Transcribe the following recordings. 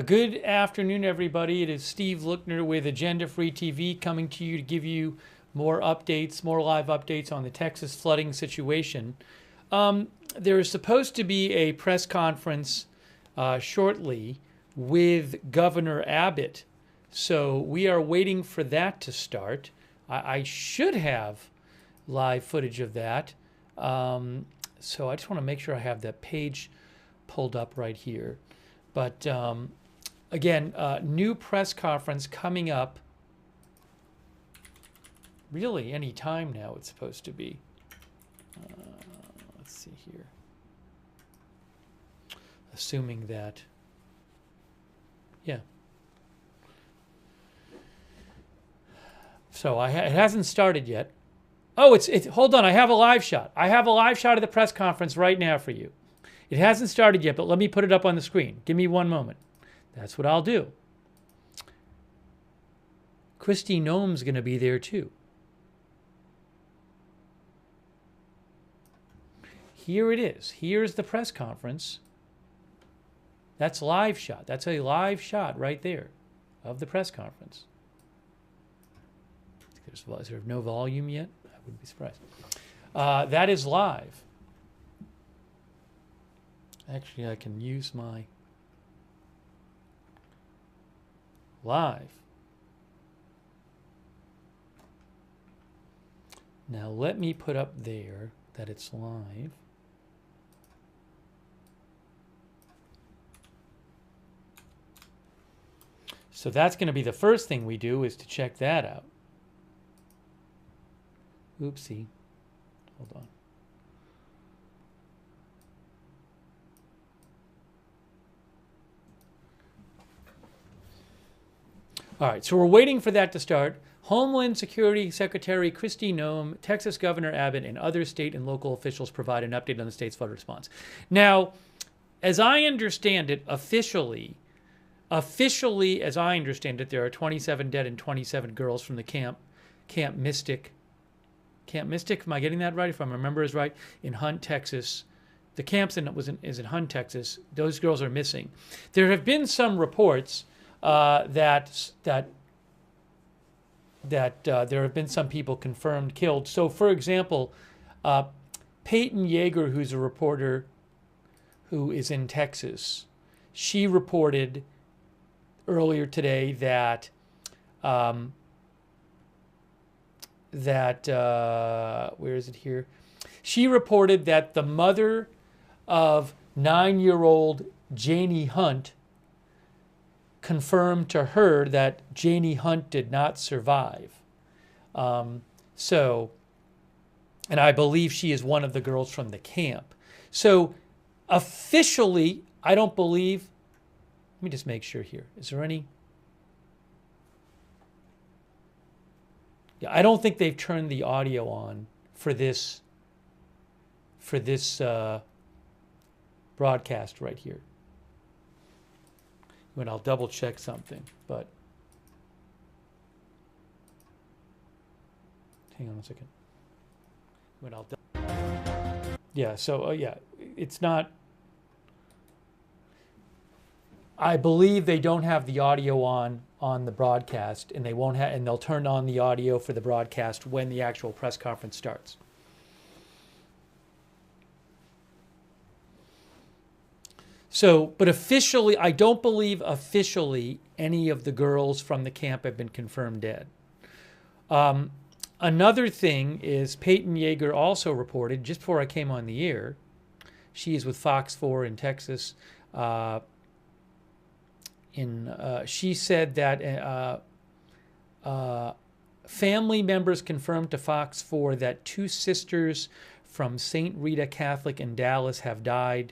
Good afternoon, everybody. It is Steve Lookner with Agenda Free TV coming to you to give you more updates, more live updates on the Texas flooding situation. There is supposed to be a press conference shortly with Governor Abbott. So we are waiting for that to start. I should have live footage of that. So I just want to make sure I have that page pulled up right here. But again, new press conference coming up really any time now it's supposed to be. Let's see here. Assuming that, yeah. So it hasn't started yet. Oh, hold on, I have a live shot. I have a live shot of the press conference right now for you. It hasn't started yet, but let me put it up on the screen. Give me one moment. That's what I'll do. Kristi Noem's going to be there too. Here it is. Here's the press conference. That's live shot. That's a live shot right there of the press conference. Is there no volume yet? I wouldn't be surprised. That is live. Actually, I can use my live. Now let me put up there that it's live. So that's going to be the first thing we do, is to check that out. Oopsie. Hold on. All right, so we're waiting for that to start. Homeland Security Secretary Kristi Noem, Texas Governor Abbott, and other state and local officials provide an update on the state's flood response. Now, as I understand it, officially, as I understand it, there are 27 dead and 27 girls from the Camp Mystic. Camp Mystic, am I getting that right? If I remember is right, in Hunt, Texas. The camp is in Hunt, Texas. Those girls are missing. There have been some reports that there have been some people confirmed killed. So, for example, Peyton Yeager, who's a reporter who is in Texas, she reported earlier today that where is it here? She reported that the mother of 9-year-old Janie Hunt confirmed to her that Janie Hunt did not survive. And I believe she is one of the girls from the camp. So officially, I don't believe, let me just make sure here. Is there any? Yeah, I don't think they've turned the audio on for this broadcast right here. When I'll double check something, but hang on a second. Yeah, so yeah, it's not. I believe they don't have the audio on the broadcast, and they won't have, and they'll turn on the audio for the broadcast when the actual press conference starts. So, but officially, I don't believe officially any of the girls from the camp have been confirmed dead. Another thing is Peyton Yeager also reported, just before I came on the air, she is with Fox 4 in Texas, she said that family members confirmed to Fox 4 that 2 sisters from St. Rita Catholic in Dallas have died.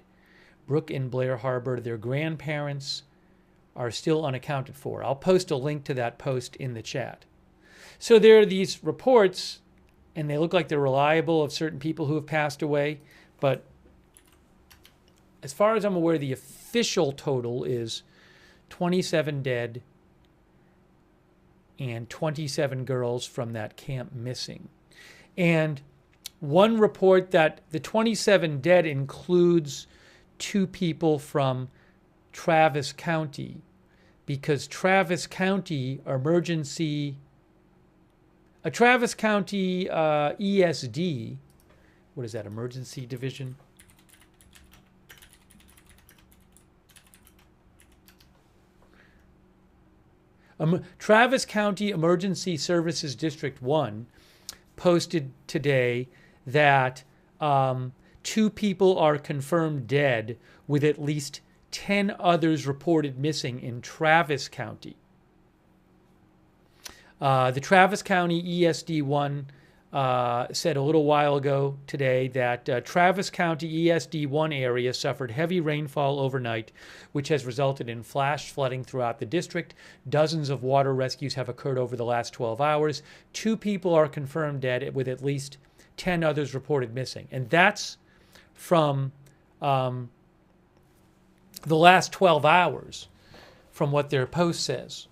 Brooke and Blair Harbor, their grandparents are still unaccounted for. I'll post a link to that post in the chat. So there are these reports, and they look like they're reliable, of certain people who have passed away. But as far as I'm aware, the official total is 27 dead and 27 girls from that camp missing. And one report that the 27 dead includes 2 people from Travis County, because Travis County emergency, a Travis County ESD, what is that, emergency division? Travis County Emergency Services District 1 posted today that 2 people are confirmed dead, with at least 10 others reported missing in Travis County. The Travis County ESD1 said a little while ago today that Travis County ESD1 area suffered heavy rainfall overnight, which has resulted in flash flooding throughout the district. Dozens of water rescues have occurred over the last 12 hours. 2 people are confirmed dead, with at least 10 others reported missing. And that's from the last 12 hours, from what their post says.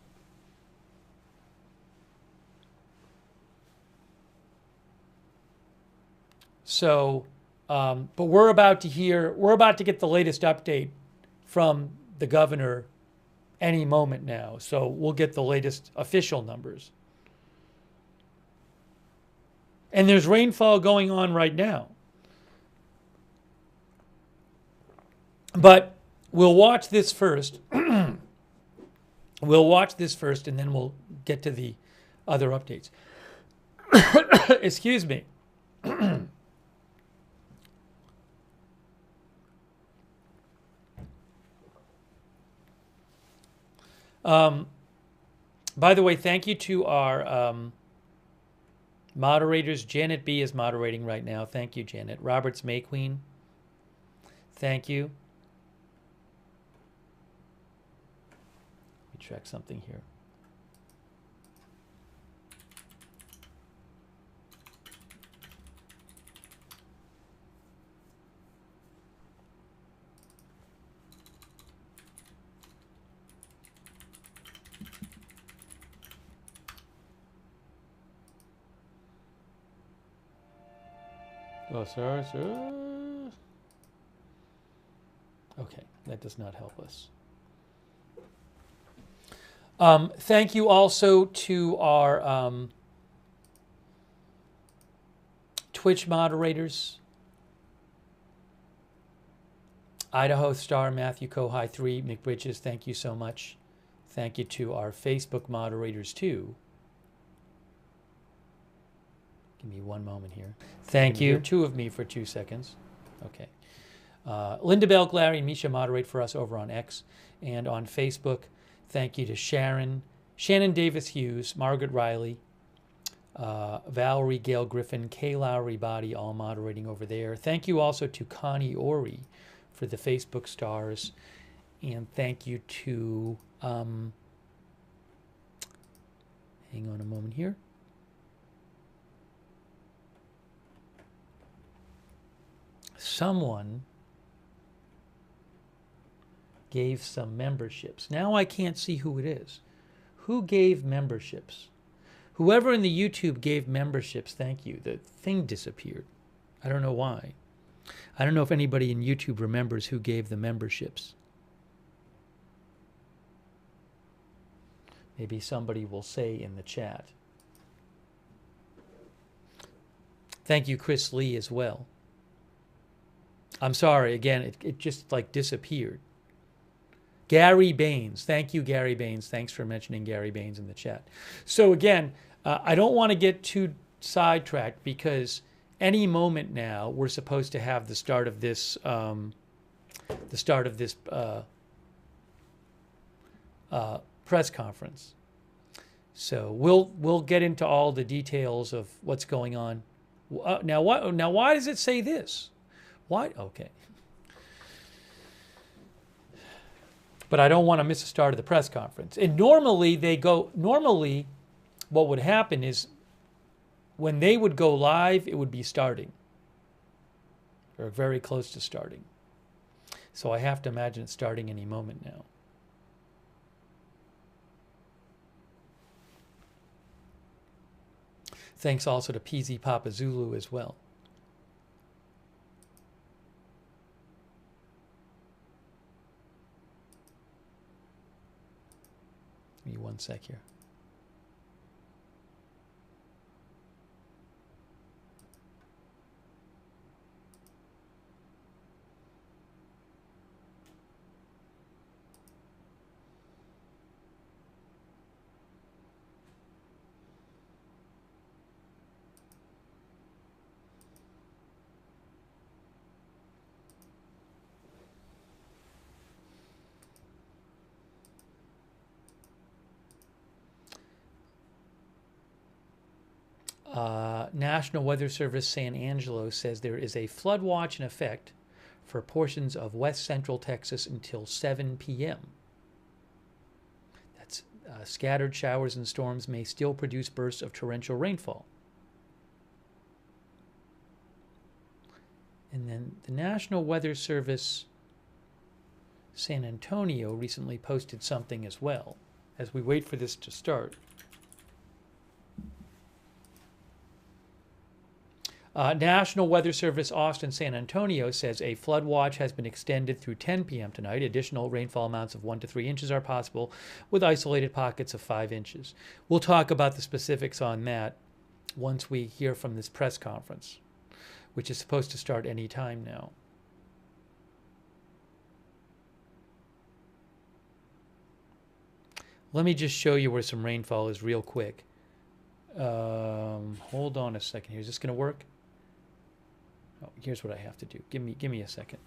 So, but we're about to get the latest update from the governor any moment now. So we'll get the latest official numbers. And there's rainfall going on right now. But we'll watch this first. We'll watch this first, and then we'll get to the other updates. Excuse me. By the way, thank you to our moderators. Janet B is moderating right now. Thank you, Janet. Roberts Mayqueen. Thank you. Let me check something here. Oh, sorry, sir. Okay, that does not help us. Thank you also to our Twitch moderators. Idaho Star, Matthew Kohai 3, McBridges, thank you so much. Thank you to our Facebook moderators too. Give me one moment here. Thank you. 2 of me for 2 seconds. Okay. Linda Belk, Larry, and Misha moderate for us over on X and on Facebook. Thank you to Shannon Davis Hughes, Margaret Riley, Valerie Gail Griffin, Kay Lowry Body, all moderating over there. Thank you also to Connie Ori for the Facebook stars. And thank you to, hang on a moment here. Someone gave some memberships. Now I can't see who it is. Who gave memberships? Whoever in the YouTube gave memberships, thank you. The thing disappeared. I don't know why. I don't know if anybody in YouTube remembers who gave the memberships. Maybe somebody will say in the chat. Thank you, Chris Lee, as well. I'm sorry, again, it just like disappeared. Gary Baines. Thank you, Gary Baines. Thanks for mentioning Gary Baines in the chat. So again, I don't want to get too sidetracked because any moment now we're supposed to have the start of this press conference. So we'll get into all the details of what's going on. Now why does it say this? Why? Okay. But I don't want to miss the start of the press conference. And normally what would happen is when they would go live, it would be starting. Or very close to starting. So I have to imagine it's starting any moment now. Thanks also to PZ Papa Zulu as well. one sec here. National Weather Service San Angelo says there is a flood watch in effect for portions of west central Texas until 7 p.m. That's scattered showers and storms may still produce bursts of torrential rainfall. And then the National Weather Service San Antonio recently posted something as well as we wait for this to start. National Weather Service Austin San Antonio says a flood watch has been extended through 10 p.m. tonight. Additional rainfall amounts of 1 to 3 inches are possible, with isolated pockets of 5 inches. We'll talk about the specifics on that once we hear from this press conference, which is supposed to start any time now. Let me just show you where some rainfall is real quick. Hold on a second here. Is this going to work? Oh, here's what I have to do. Give me a second.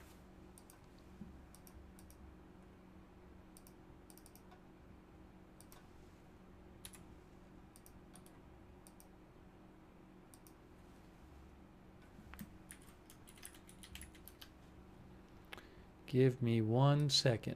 Give me 1 second.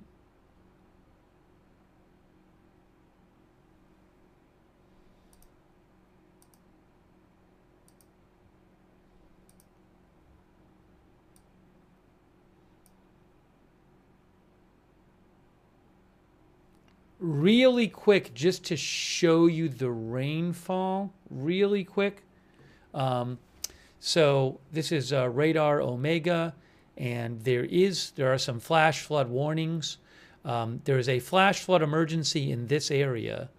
Really quick, just to show you the rainfall, really quick. So this is radar Omega, and there are some flash flood warnings. There is a flash flood emergency in this area,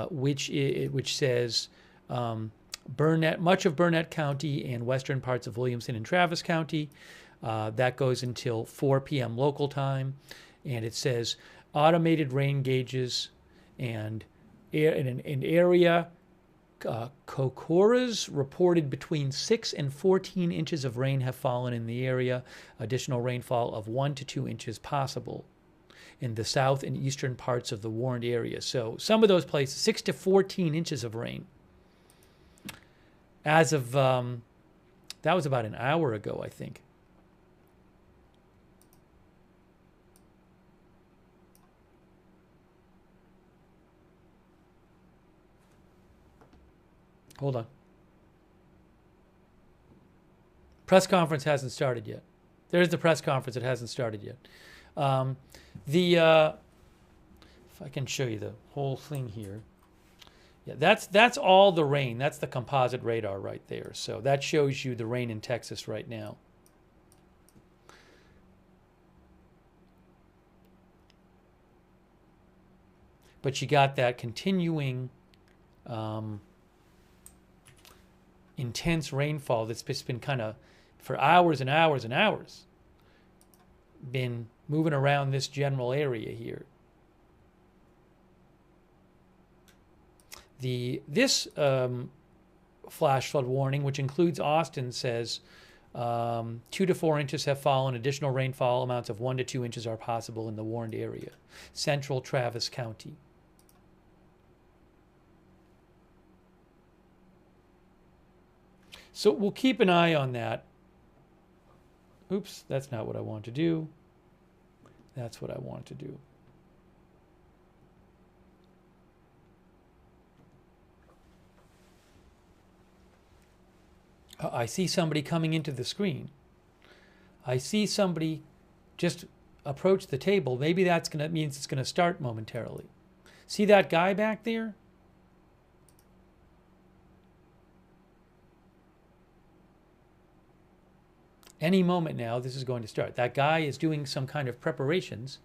which says much of Burnett County and western parts of Williamson and Travis County. That goes until 4 p.m. local time, and it says automated rain gauges and in an area, Cocoras reported between 6 and 14 inches of rain have fallen in the area. Additional rainfall of 1 to 2 inches possible in the south and eastern parts of the warned area. So some of those places, 6 to 14 inches of rain. As of, that was about an hour ago, I think. Hold on. Press conference hasn't started yet. There's the press conference. It hasn't started yet. If I can show you the whole thing here. Yeah, that's all the rain. That's the composite radar right there. So that shows you the rain in Texas right now. But you got that continuing intense rainfall that's just been kind of, for hours and hours and hours, been moving around this general area here. This flash flood warning, which includes Austin, says 2 to 4 inches have fallen. Additional rainfall amounts of 1 to 2 inches are possible in the warned area. Central Travis County. So we'll keep an eye on that. Oops, that's not what I want to do. That's what I want to do. I see somebody coming into the screen. I see somebody just approach the table. Maybe that means it's going to start momentarily. See that guy back there? Any moment now, this is going to start. That guy is doing some kind of preparations.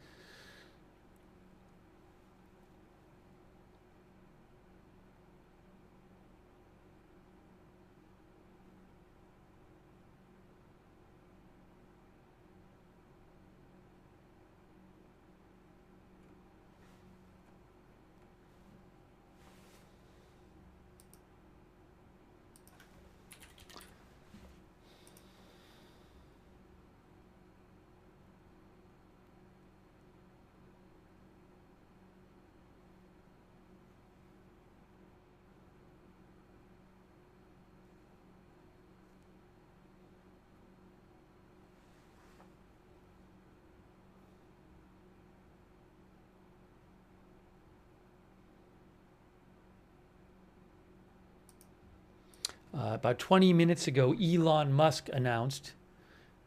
About 20 minutes ago, Elon Musk announced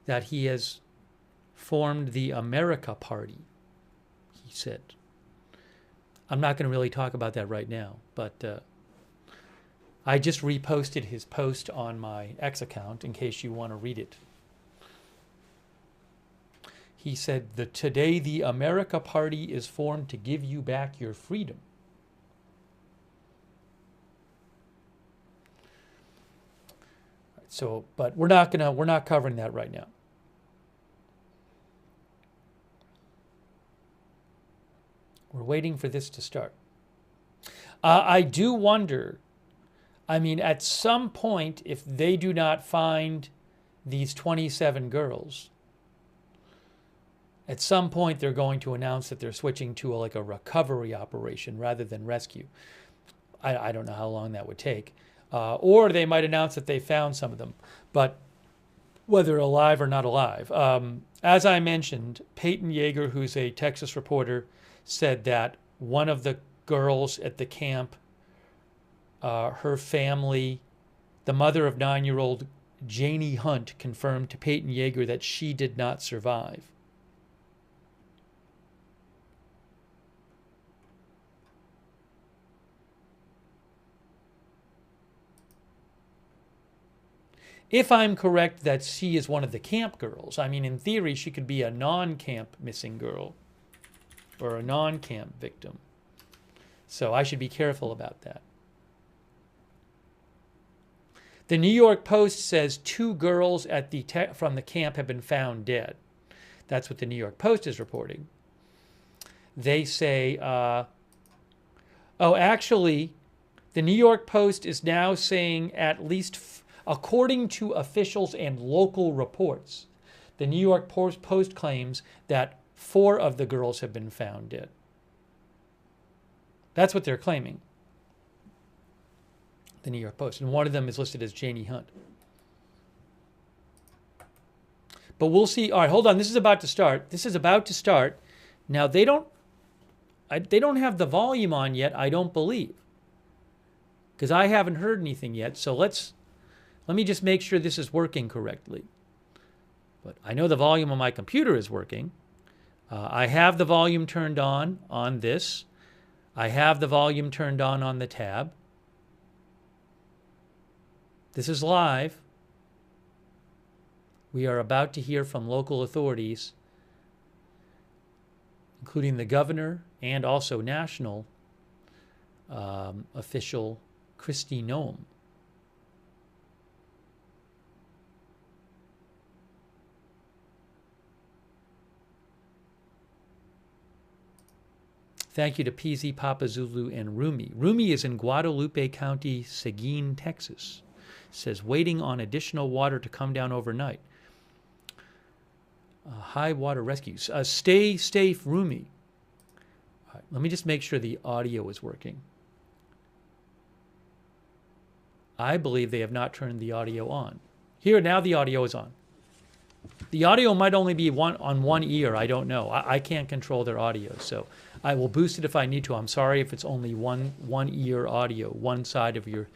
that he has formed the America Party, he said. I'm not going to really talk about that right now, but I just reposted his post on my X account in case you want to read it. He said, today the America Party is formed to give you back your freedom. So, but we're not covering that right now. We're waiting for this to start. I do wonder, I mean, at some point, if they do not find these 27 girls, at some point they're going to announce that they're switching to a recovery operation rather than rescue. I don't know how long that would take. Or they might announce that they found some of them, but whether alive or not alive. As I mentioned, Peyton Yeager, who's a Texas reporter, said that one of the girls at the camp, her family, the mother of 9-year-old Janie Hunt, confirmed to Peyton Yeager that she did not survive. If I'm correct that she is one of the camp girls, I mean, in theory, she could be a non-camp missing girl or a non-camp victim. So I should be careful about that. The New York Post says 2 girls at from the camp have been found dead. That's what the New York Post is reporting. They say, actually, the New York Post is now saying at least according to officials and local reports, the New York Post claims that 4 of the girls have been found dead. That's what they're claiming, the New York Post. And one of them is listed as Janie Hunt. But we'll see. All right, hold on. This is about to start. Now, they don't have the volume on yet, I don't believe, because I haven't heard anything yet. So let me just make sure this is working correctly. But I know the volume on my computer is working. I have the volume turned on this. I have the volume turned on the tab. This is live. We are about to hear from local authorities, including the governor and also national official Kristi Noem. Thank you to PZ, Papa Zulu, and Rumi. Rumi is in Guadalupe County, Seguin, Texas. Says, waiting on additional water to come down overnight. High water rescues. Stay safe, Rumi. All right, let me just make sure the audio is working. I believe they have not turned the audio on. Here, now the audio is on. The audio might only be on one ear. I don't know. I can't control their audio, so I will boost it if I need to. I'm sorry if it's only one ear audio, one side of your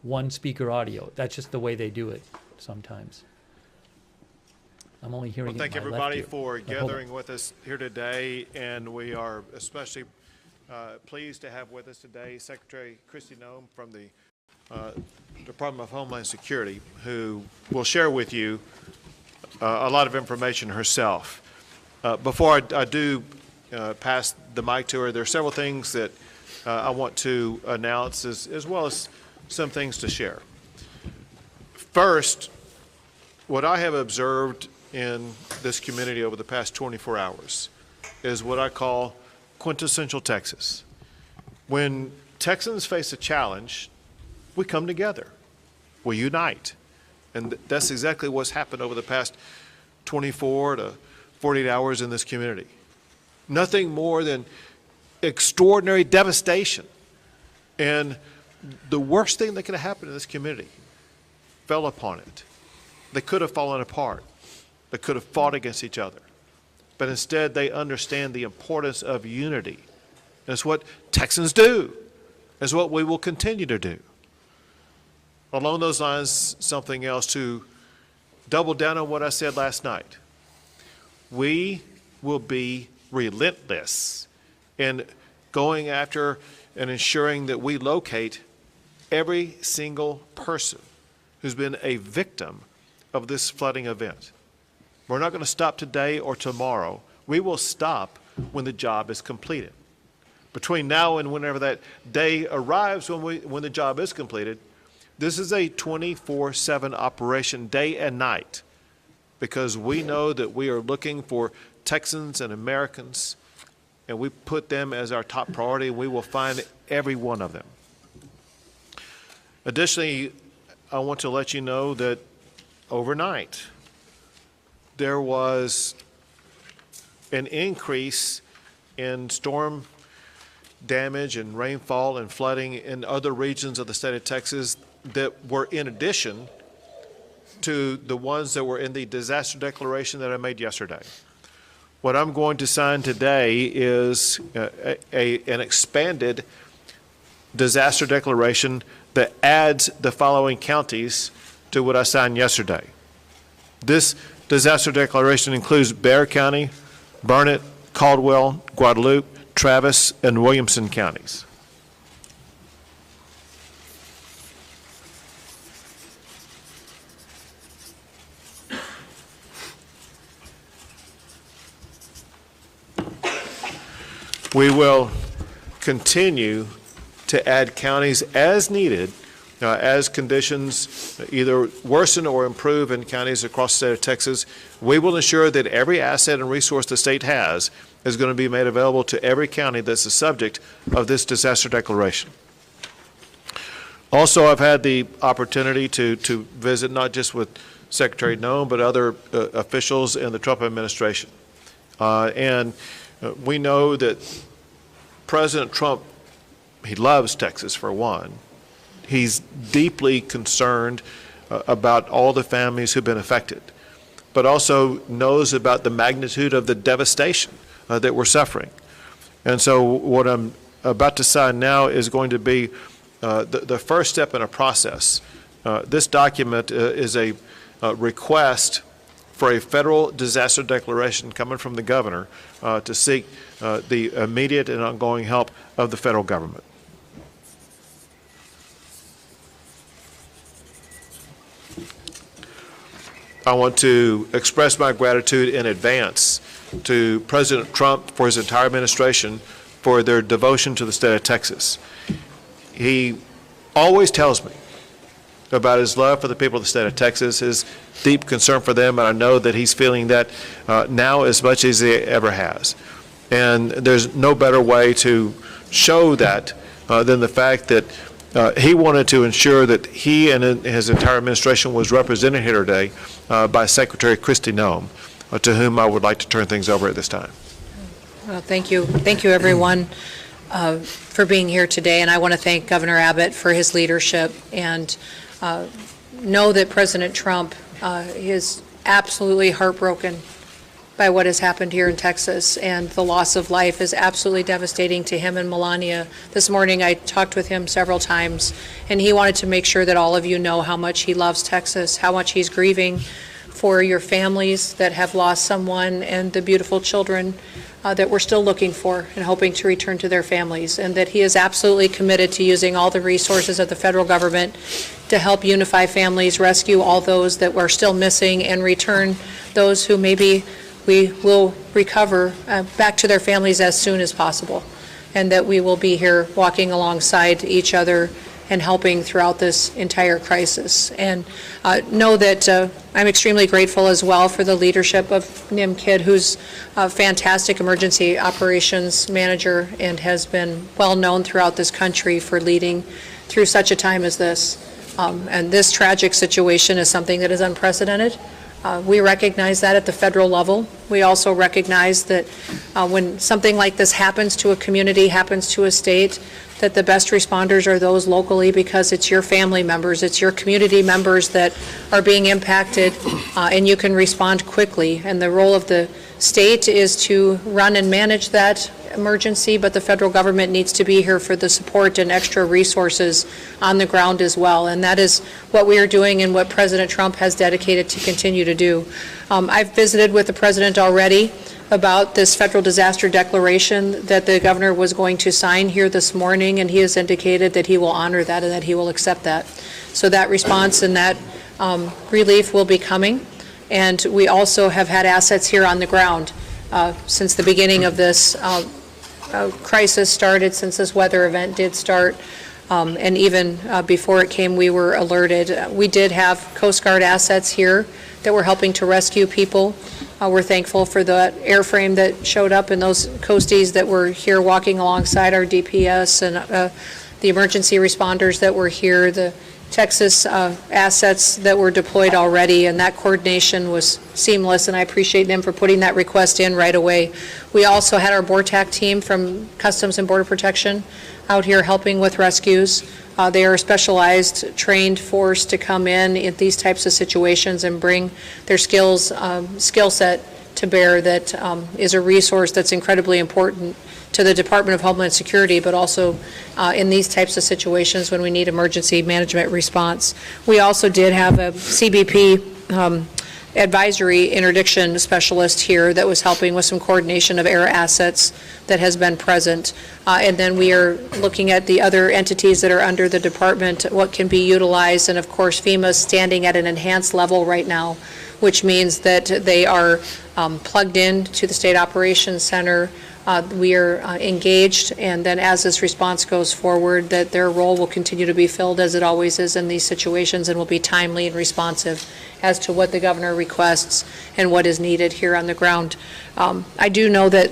one speaker audio. That's just the way they do it sometimes. I'm only hearing Thank everybody for gathering with us here today, and we are especially pleased to have with us today Secretary Kristi Noem from the Department of Homeland Security, who will share with you a lot of information herself. Before I do pass the mic to her, there are several things that I want to announce as well as some things to share. First, what I have observed in this community over the past 24 hours is what I call quintessential Texas. When Texans face a challenge, we come together, we unite. And that's exactly what's happened over the past 24 to 48 hours in this community. Nothing more than extraordinary devastation. And the worst thing that could have happened in this community fell upon it. They could have fallen apart. They could have fought against each other. But instead, they understand the importance of unity. And it's what Texans do. It's what we will continue to do. Along those lines, something else to double down on what I said last night. We will be relentless in going after and ensuring that we locate every single person who's been a victim of this flooding event. We're not going to stop today or tomorrow. We will stop when the job is completed. Between now and whenever that day arrives when the job is completed, this is a 24/7 operation, day and night, because we know that we are looking for Texans and Americans, and we put them as our top priority, and we will find every one of them. Additionally, I want to let you know that overnight, there was an increase in storm damage and rainfall and flooding in other regions of the state of Texas that were in addition to the ones that were in the disaster declaration that I made yesterday. What I'm going to sign today is an expanded disaster declaration that adds the following counties to what I signed yesterday. This disaster declaration includes Bexar County, Burnett, Caldwell, Guadalupe, Travis, and Williamson counties. We will continue to add counties as needed, as conditions either worsen or improve in counties across the state of Texas. We will ensure that every asset and resource the state has is going to be made available to every county that's the subject of this disaster declaration. Also, I've had the opportunity to visit not just with Secretary Noem, but other officials in the Trump administration. We know that President Trump, he loves Texas for one. He's deeply concerned about all the families who've been affected, but also knows about the magnitude of the devastation that we're suffering. And so what I'm about to sign now is going to be the first step in a process. This document is a request for a federal disaster declaration coming from the governor to seek the immediate and ongoing help of the federal government. I want to express my gratitude in advance to President Trump for his entire administration for their devotion to the state of Texas. He always tells me about his love for the people of the state of Texas, his deep concern for them, and I know that he's feeling that now as much as he ever has. And there's no better way to show that than the fact that he wanted to ensure that he and his entire administration was represented here today by Secretary Kristi Noem, to whom I would like to turn things over at this time. Well, thank you. Thank you, everyone, for being here today. And I want to thank Governor Abbott for his leadership, and know that President Trump is absolutely heartbroken by what has happened here in Texas, and the loss of life is absolutely devastating to him and Melania. This morning I talked with him several times, and he wanted to make sure that all of you know how much he loves Texas, how much he's grieving for your families that have lost someone, and the beautiful children that we're still looking for and hoping to return to their families, and that he is absolutely committed to using all the resources of the federal government to help unify families, rescue all those that were still missing, and return those who maybe we will recover back to their families as soon as possible, and that we will be here walking alongside each other and helping throughout this entire crisis. And know that I'm extremely grateful as well for the leadership of Nim Kidd, who's a fantastic emergency operations manager and has been well known throughout this country for leading through such a time as this. And this tragic situation is something that is unprecedented. We recognize that at the federal level. We also recognize that when something like this happens to a community, happens to a state, that the best responders are those locally, because it's your family members, it's your community members that are being impacted, and you can respond quickly. And the role of the state is to run and manage that emergency, but the federal government needs to be here for the support and extra resources on the ground as well. And that is what we are doing and what President Trump has dedicated to continue to do. I've visited with the President already about this federal disaster declaration that the governor was going to sign here this morning, and he has indicated that he will honor that and that he will accept that. So that response and that relief will be coming. And we also have had assets here on the ground since the beginning of this crisis started, since this weather event did start, and even before it came, we were alerted. We did have Coast Guard assets here that were helping to rescue people. We're thankful for the airframe that showed up and those coasties that were here walking alongside our DPS and the emergency responders that were here, the Texas assets that were deployed already, and that coordination was seamless, and I appreciate them for putting that request in right away. We also had our BORTAC team from Customs and Border Protection out here helping with rescues. They are a specialized, trained force to come in these types of situations and bring their skill set to bear that is a resource that's incredibly important to the Department of Homeland Security, but also in these types of situations when we need emergency management response. We also did have a CBP advisory interdiction specialist here that was helping with some coordination of air assets that has been present. And then we are looking at the other entities that are under the department, what can be utilized, and of course FEMA is standing at an enhanced level right now, which means that they are plugged in to the State Operations Center. We are engaged, and then as this response goes forward, that their role will continue to be filled as it always is in these situations and will be timely and responsive as to what the governor requests and what is needed here on the ground. I do know that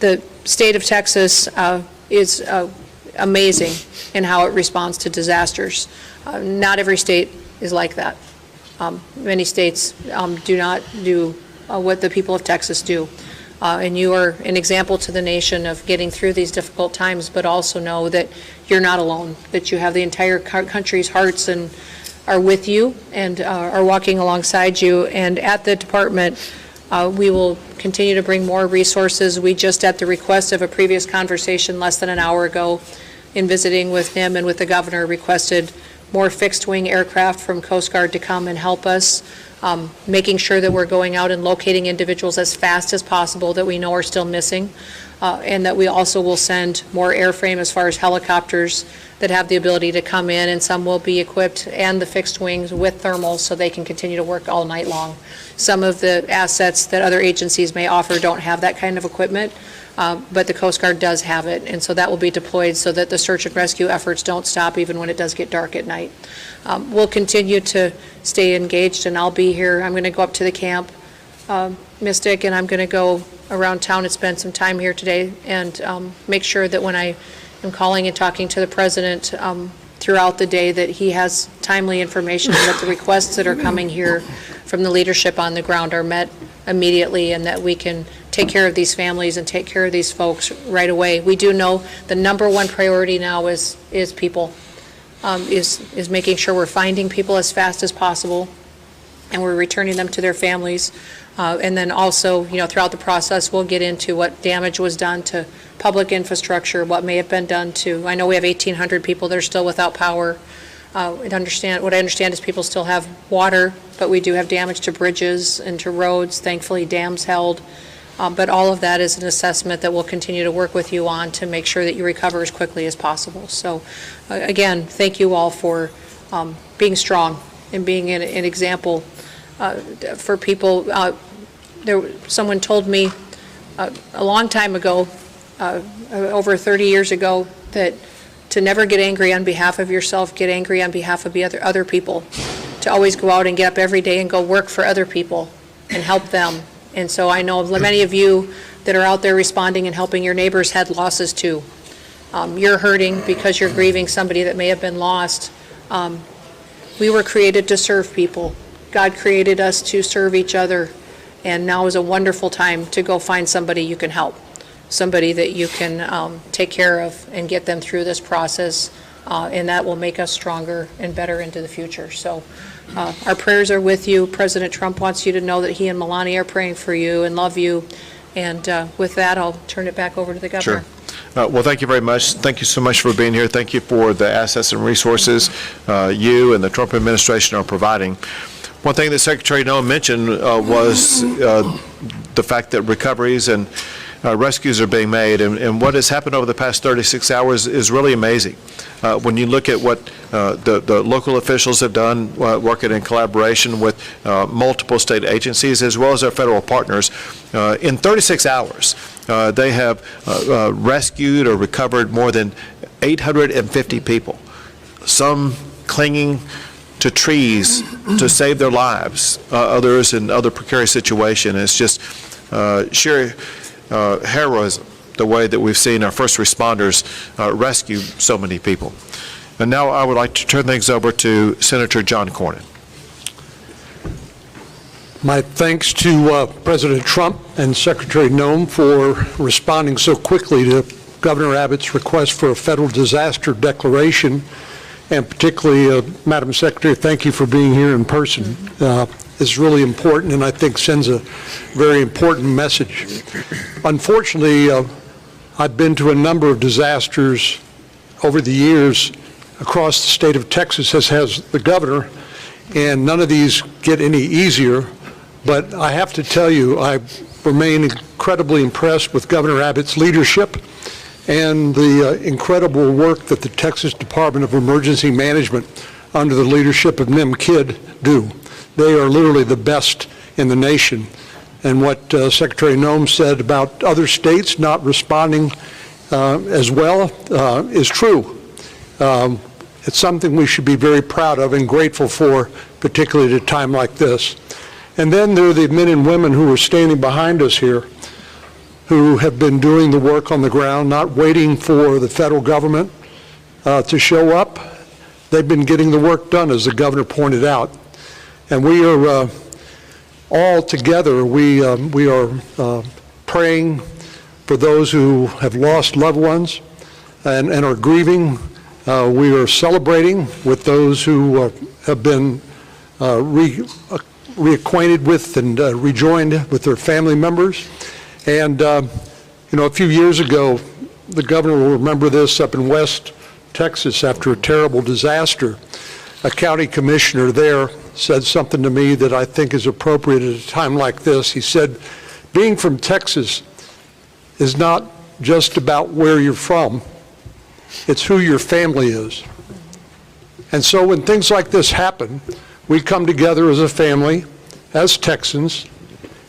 the state of Texas is amazing in how it responds to disasters. Not every state is like that. Many states do not do what the people of Texas do. And you are an example to the nation of getting through these difficult times, but also know that you're not alone, that you have the entire country's hearts and are with you and are walking alongside you. And at the department, we will continue to bring more resources. We just, at the request of a previous conversation less than an hour ago, in visiting with him and with the governor, requested more fixed-wing aircraft from Coast Guard to come and help us. Making sure that we're going out and locating individuals as fast as possible that we know are still missing, and that we also will send more airframe as far as helicopters that have the ability to come in, and some will be equipped, and the fixed wings with thermals so they can continue to work all night long. Some of the assets that other agencies may offer don't have that kind of equipment, but the Coast Guard does have it, and so that will be deployed so that the search and rescue efforts don't stop even when it does get dark at night. We'll continue to stay engaged, and I'll be here. I'm going to go up to the camp, Mystic, and I'm going to go around town and spend some time here today and make sure that when I am calling and talking to the President throughout the day that he has timely information and that the requests that are coming here from the leadership on the ground are met immediately, and that we can take care of these families and take care of these folks right away. We do know the number one priority now is people, is making sure we're finding people as fast as possible and we're returning them to their families. And then also, throughout the process, we'll get into what damage was done to public infrastructure, what may have been done to, I know we have 1,800 people that are still without power. What I understand is people still have water, but we do have damage to bridges and to roads. Thankfully, dams held. But all of that is an assessment that we'll continue to work with you on to make sure that you recover as quickly as possible. So, again, thank you all for being strong and being an example for people. Someone told me a long time ago, over 30 years ago, that to never get angry on behalf of yourself, get angry on behalf of the other people. To always go out and get up every day and go work for other people and help them. And so I know many of you that are out there responding and helping your neighbors had losses too. You're hurting because you're grieving somebody that may have been lost. We were created to serve people. God created us to serve each other. And now is a wonderful time to go find somebody you can help, somebody that you can take care of and get them through this process. And that will make us stronger and better into the future. So our prayers are with you. President Trump wants you to know that he and Melania are praying for you and love you. And with that, I'll turn it back over to the governor. Sure. Well, thank you very much. Thank you so much for being here. Thank you for the assets and resources you and the Trump administration are providing. One thing that Secretary Noem mentioned was the fact that recoveries and rescues are being made, and what has happened over the past 36 hours is really amazing. When you look at what the local officials have done, working in collaboration with multiple state agencies as well as our federal partners, in 36 hours, they have rescued or recovered more than 850 people, some clinging to trees to save their lives, others in other precarious situations. It's just sheer heroism, the way that we've seen our first responders rescue so many people. And now I would like to turn things over to Senator John Cornyn. My thanks to President Trump and Secretary Noem for responding so quickly to Governor Abbott's request for a federal disaster declaration. And particularly, Madam Secretary, thank you for being here in person. It's really important, and I think sends a very important message. Unfortunately, I've been to a number of disasters over the years across the state of Texas, as has the governor, and none of these get any easier. But I have to tell you, I remain incredibly impressed with Governor Abbott's leadership and the incredible work that the Texas Department of Emergency Management under the leadership of Nim Kidd do. They are literally the best in the nation. And what Secretary Noem said about other states not responding as well is true. It's something we should be very proud of and grateful for, particularly at a time like this. And then there are the men and women who are standing behind us here, who have been doing the work on the ground, not waiting for the federal government to show up. They've been getting the work done, as the governor pointed out. And we are all together, we are praying for those who have lost loved ones and are grieving. We are celebrating with those who have been reacquainted with and rejoined with their family members. And, you know, a few years ago, the governor will remember this, up in West Texas after a terrible disaster, a county commissioner there said something to me that I think is appropriate at a time like this. He said, being from Texas is not just about where you're from, it's who your family is. And so when things like this happen, we come together as a family, as Texans,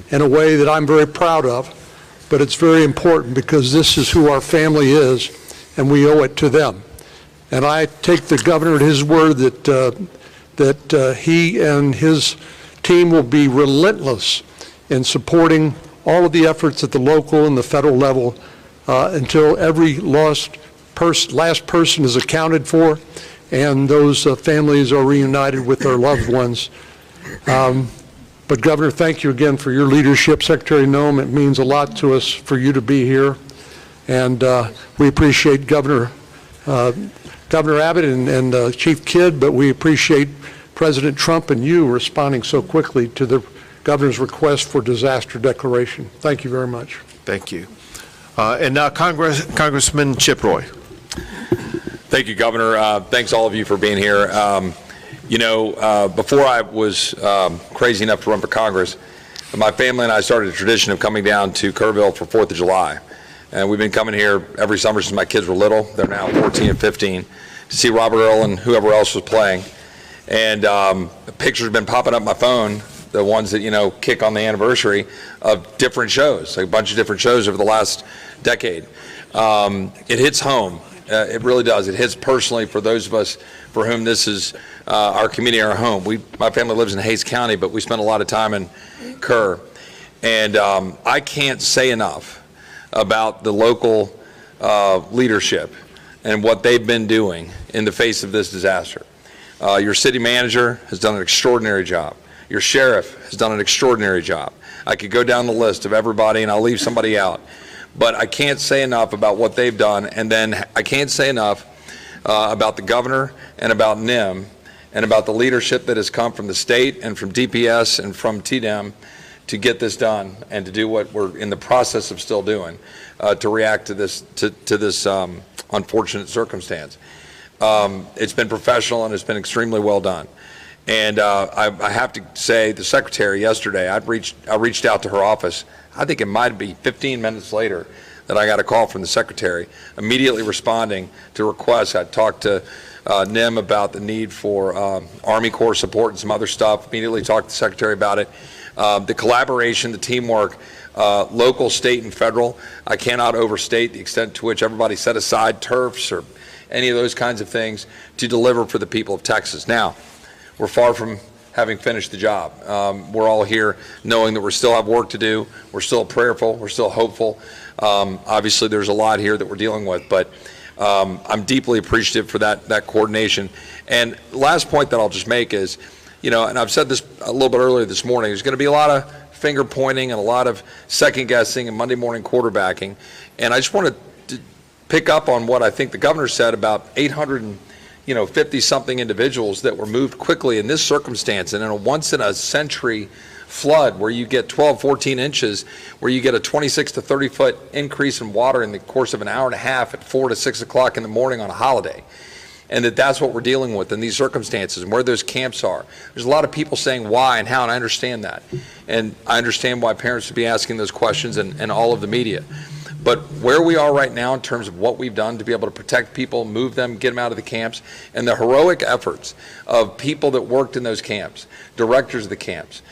in a way that I'm very proud of, but it's very important because this is who our family is, and we owe it to them. And I take the governor at his word that he and his team will be relentless in supporting all of the efforts at the local and the federal level until every last person is accounted for and those families are reunited with their loved ones. But Governor, thank you again for your leadership. Secretary Noem, it means a lot to us for you to be here. And we appreciate Governor Abbott and Chief Kidd, but we appreciate President Trump and you responding so quickly to the governor's request for disaster declaration. Thank you very much. Thank you. And now Congressman Chip Roy. Thank you, Governor. Thanks all of you for being here. You know, before I was crazy enough to run for Congress, my family and I started a tradition of coming down to Kurville for 4th of July. And we've been coming here every summer since my kids were little. They're now 14 and 15 to see Robert Earl and whoever else was playing. And pictures have been popping up my phone, the ones that, you know, kick on the anniversary of different shows, like a bunch of different shows over the last decade. It hits home. It really does. It hits personally for those of us for whom this is our community, our home. My family lives in Hays County, but we spend a lot of time in Kerr. And I can't say enough about the local leadership and what they've been doing in the face of this disaster. Your city manager has done an extraordinary job. Your sheriff has done an extraordinary job. I could go down the list of everybody and I'll leave somebody out. But I can't say enough about what they've done, and then I can't say enough about the governor and about NIM and about the leadership that has come from the state and from DPS and from TDEM to get this done and to do what we're in the process of still doing to react to this unfortunate circumstance. It's been professional and it's been extremely well done. And I have to say, the secretary yesterday, I reached out to her office. I think it might be 15 minutes later that I got a call from the secretary, immediately responding to requests. I talked to NIM about the need for Army Corps support and some other stuff. Immediately talked to the secretary about it. The collaboration, the teamwork, local, state, and federal. I cannot overstate the extent to which everybody set aside turfs or any of those kinds of things to deliver for the people of Texas. Now, we're far from having finished the job. We're all here knowing that we still have work to do. We're still prayerful. We're still hopeful. Obviously, there's a lot here that we're dealing with, but I'm deeply appreciative for that coordination. And last point that I'll just make is, and I've said this a little bit earlier this morning, there's going to be a lot of finger pointing and a lot of second guessing and Monday morning quarterbacking. And I just wanted to pick up on what I think the governor said about 850 something individuals that were moved quickly in this circumstance, and in a once in a century flood where you get 12, 14 inches, where you get a 26 to 30 foot increase in water in the course of an hour and a half at 4 to 6 o'clock in the morning on a holiday. And that's what we're dealing with in these circumstances and where those camps are. There's a lot of people saying why and how, and I understand that. And I understand why parents would be asking those questions and all of the media. But where we are right now in terms of what we've done to be able to protect people, move them, get them out of the camps, and the heroic efforts of people that worked in those camps, directors of the camps,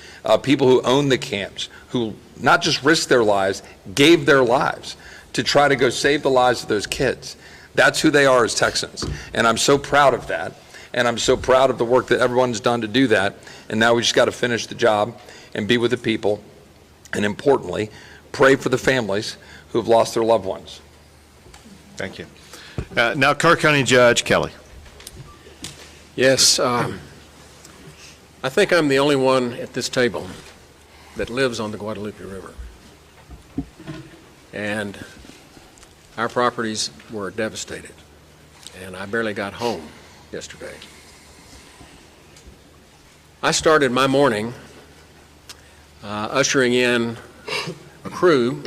people who own the camps, who not just risked their lives, gave their lives to try to go save the lives of those kids. That's who they are as Texans. And I'm so proud of that. And I'm so proud of the work that everyone's done to do that. And now we just got to finish the job and be with the people. And importantly, pray for the families who have lost their loved ones. Thank you. Now, Kerr County Judge Kelly. Yes, I think I'm the only one at this table that lives on the Guadalupe River. And our properties were devastated, and I barely got home yesterday. I started my morning ushering in a crew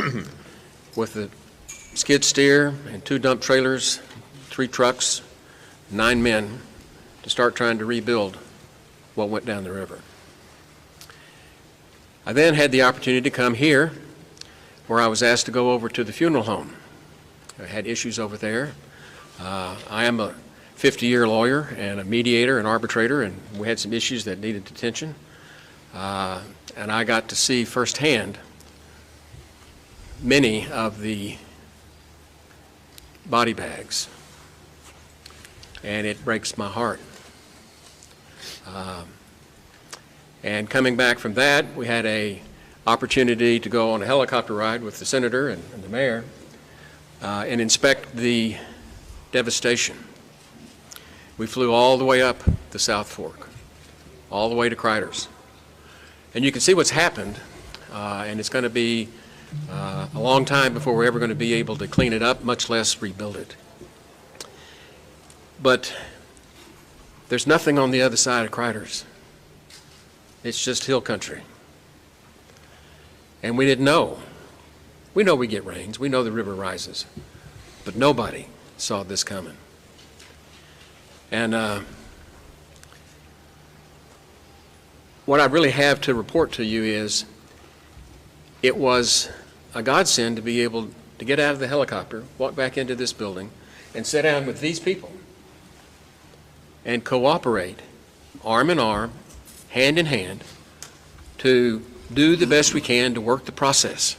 with a skid steer and 2 dump trailers, 3 trucks, 9 men to start trying to rebuild what went down the river. I then had the opportunity to come here, where I was asked to go over to the funeral home. I had issues over there. I am a 50-year lawyer and a mediator and arbitrator, and we had some issues that needed attention. And I got to see firsthand many of the body bags, and it breaks my heart. And coming back from that, we had an opportunity to go on a helicopter ride with the senator and the mayor and inspect the devastation. We flew all the way up the South Fork, all the way to Criders. And you can see what's happened, and it's going to be a long time before we're ever going to be able to clean it up, much less rebuild it. But there's nothing on the other side of Criders. It's just hill country. And we didn't know. We know we get rains. We know the river rises. But nobody saw this coming. And what I really have to report to you is it was a godsend to be able to get out of the helicopter, walk back into this building, and sit down with these people and cooperate, arm in arm, hand in hand, to do the best we can to work the process.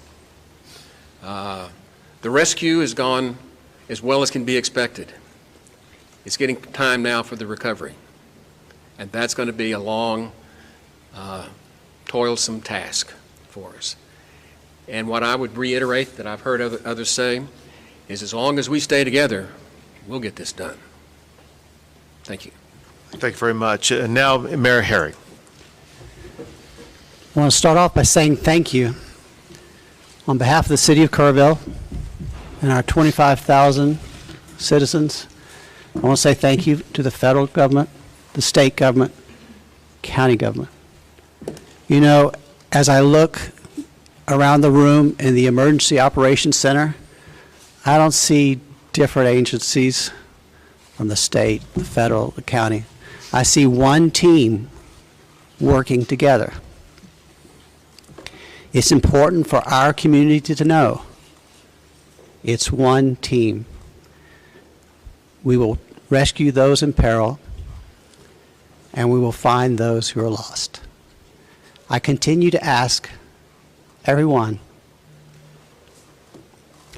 The rescue has gone as well as can be expected. It's getting time now for the recovery, and that's going to be a long, toilsome task for us. And what I would reiterate that I've heard others say is, as long as we stay together, we'll get this done. Thank you. Thank you very much. And now, Mayor Herring. I want to start off by saying thank you on behalf of the city of Kurville and our 25,000 citizens. I want to say thank you to the federal government, the state government, county government. You know, as I look around the room in the Emergency Operations Center, I don't see different agencies from the state, the federal, the county. I see one team working together. It's important for our community to know it's one team. We will rescue those in peril, and we will find those who are lost. I continue to ask everyone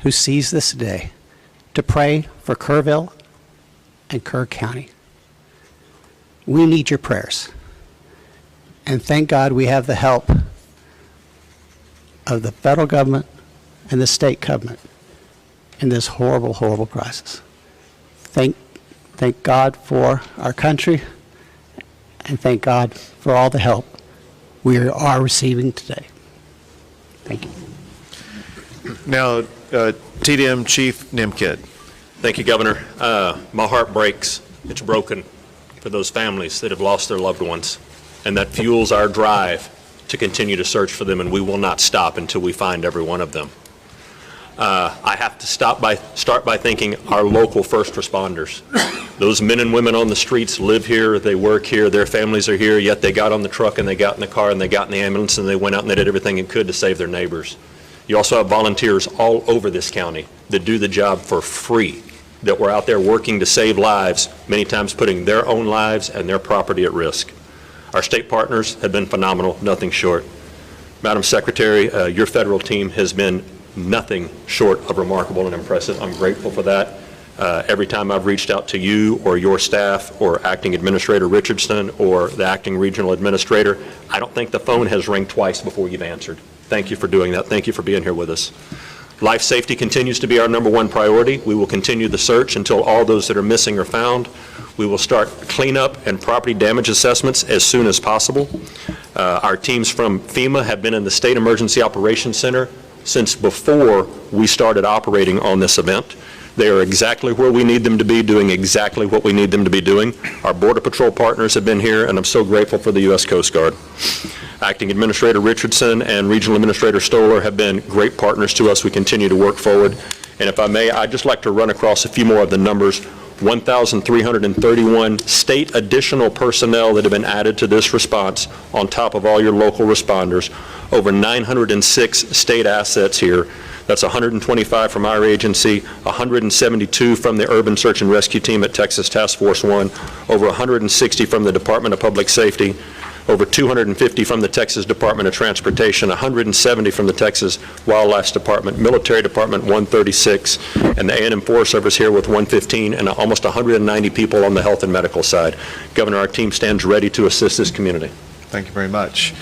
who sees this today to pray for Kurville and Kerr County. We need your prayers. And thank God we have the help of the federal government and the state government in this horrible, horrible crisis. Thank God for our country, and thank God for all the help we are receiving today. Thank you. Now, TDM Chief Nimkid. Thank you, Governor. My heart breaks. It's broken for those families that have lost their loved ones, and that fuels our drive to continue to search for them, and we will not stop until we find every one of them. I have to start by thanking our local first responders. Those men and women on the streets live here, they work here, their families are here, yet they got on the truck and they got in the car and they got in the ambulance and they went out and they did everything they could to save their neighbors. You also have volunteers all over this county that do the job for free, that were out there working to save lives, many times putting their own lives and their property at risk. Our state partners have been phenomenal, nothing short. Madam Secretary, your federal team has been nothing short of remarkable and impressive. I'm grateful for that. Every time I've reached out to you or your staff or Acting Administrator Richardson or the Acting Regional Administrator, I don't think the phone has rang twice before you've answered. Thank you for doing that. Thank you for being here with us. Life safety continues to be our #1 priority. We will continue the search until all those that are missing are found. We will start cleanup and property damage assessments as soon as possible. Our teams from FEMA have been in the State Emergency Operations Center since before we started operating on this event. They are exactly where we need them to be, doing exactly what we need them to be doing. Our Border Patrol partners have been here, and I'm so grateful for the U.S. Coast Guard. Acting Administrator Richardson and Regional Administrator Stoller have been great partners to us. We continue to work forward. And if I may, I'd just like to run across a few more of the numbers. 1,331 state additional personnel that have been added to this response on top of all your local responders. Over 906 state assets here. That's 125 from our agency, 172 from the Urban Search and Rescue Team at Texas Task Force 1, over 160 from the Department of Public Safety, over 250 from the Texas Department of Transportation, 170 from the Texas Wildlife Department, Military Department 136, and the A&M Forest Service here with 115, and almost 190 people on the health and medical side. Governor, our team stands ready to assist this community. Thank you very much.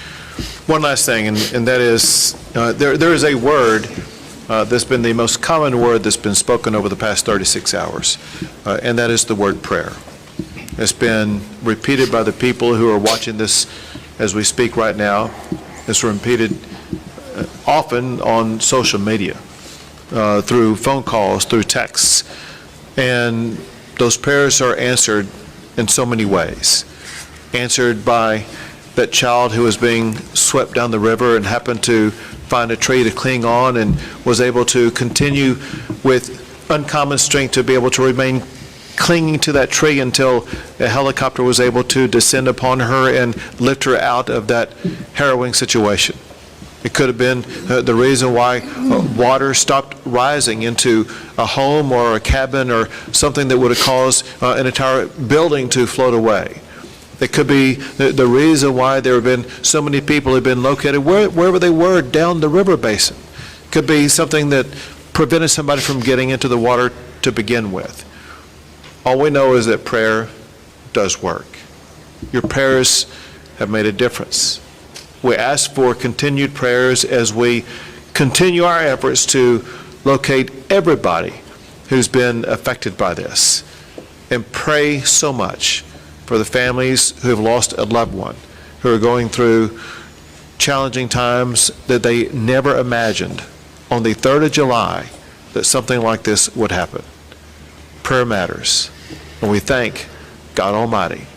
One last thing, and that is, there is a word that's been the most common word that's been spoken over the past 36 hours, and that is the word prayer. It's been repeated by the people who are watching this as we speak right now. It's repeated often on social media, through phone calls, through texts, and those prayers are answered in so many ways. Answered by that child who was being swept down the river and happened to find a tree to cling on and was able to continue with uncommon strength to be able to remain clinging to that tree until a helicopter was able to descend upon her and lift her out of that harrowing situation. It could have been the reason why water stopped rising into a home or a cabin or something that would have caused an entire building to float away. It could be the reason why there have been so many people who have been located wherever they were down the river basin. It could be something that prevented somebody from getting into the water to begin with. All we know is that prayer does work. Your prayers have made a difference. We ask for continued prayers as we continue our efforts to locate everybody who's been affected by this, and pray so much for the families who have lost a loved one, who are going through challenging times that they never imagined on the 3rd of July that something like this would happen. Prayer matters, and we thank God Almighty.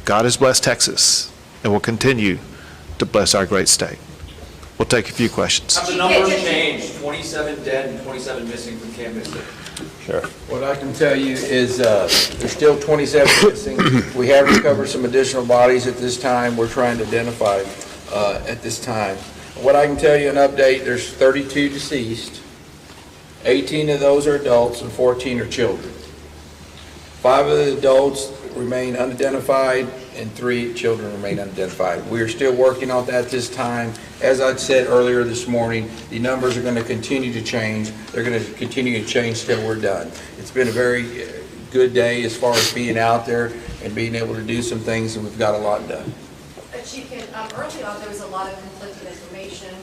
God has blessed Texas and will continue to bless our great state. We'll take a few questions. Have the numbers changed? 27 dead and 27 missing from Camp Mystic. Sure. What I can tell you is there's still 27 missing. We have recovered some additional bodies at this time. We're trying to identify at this time. What I can tell you, an update, there's 32 deceased. 18 of those are adults and 14 are children. 5 of the adults remain unidentified and 3 children remain unidentified. We are still working on that this time. As I said earlier this morning, the numbers are going to continue to change. They're going to continue to change till we're done. It's been a very good day as far as being out there and being able to do some things, and we've got a lot done. Chief, early on there was a lot of conflicting information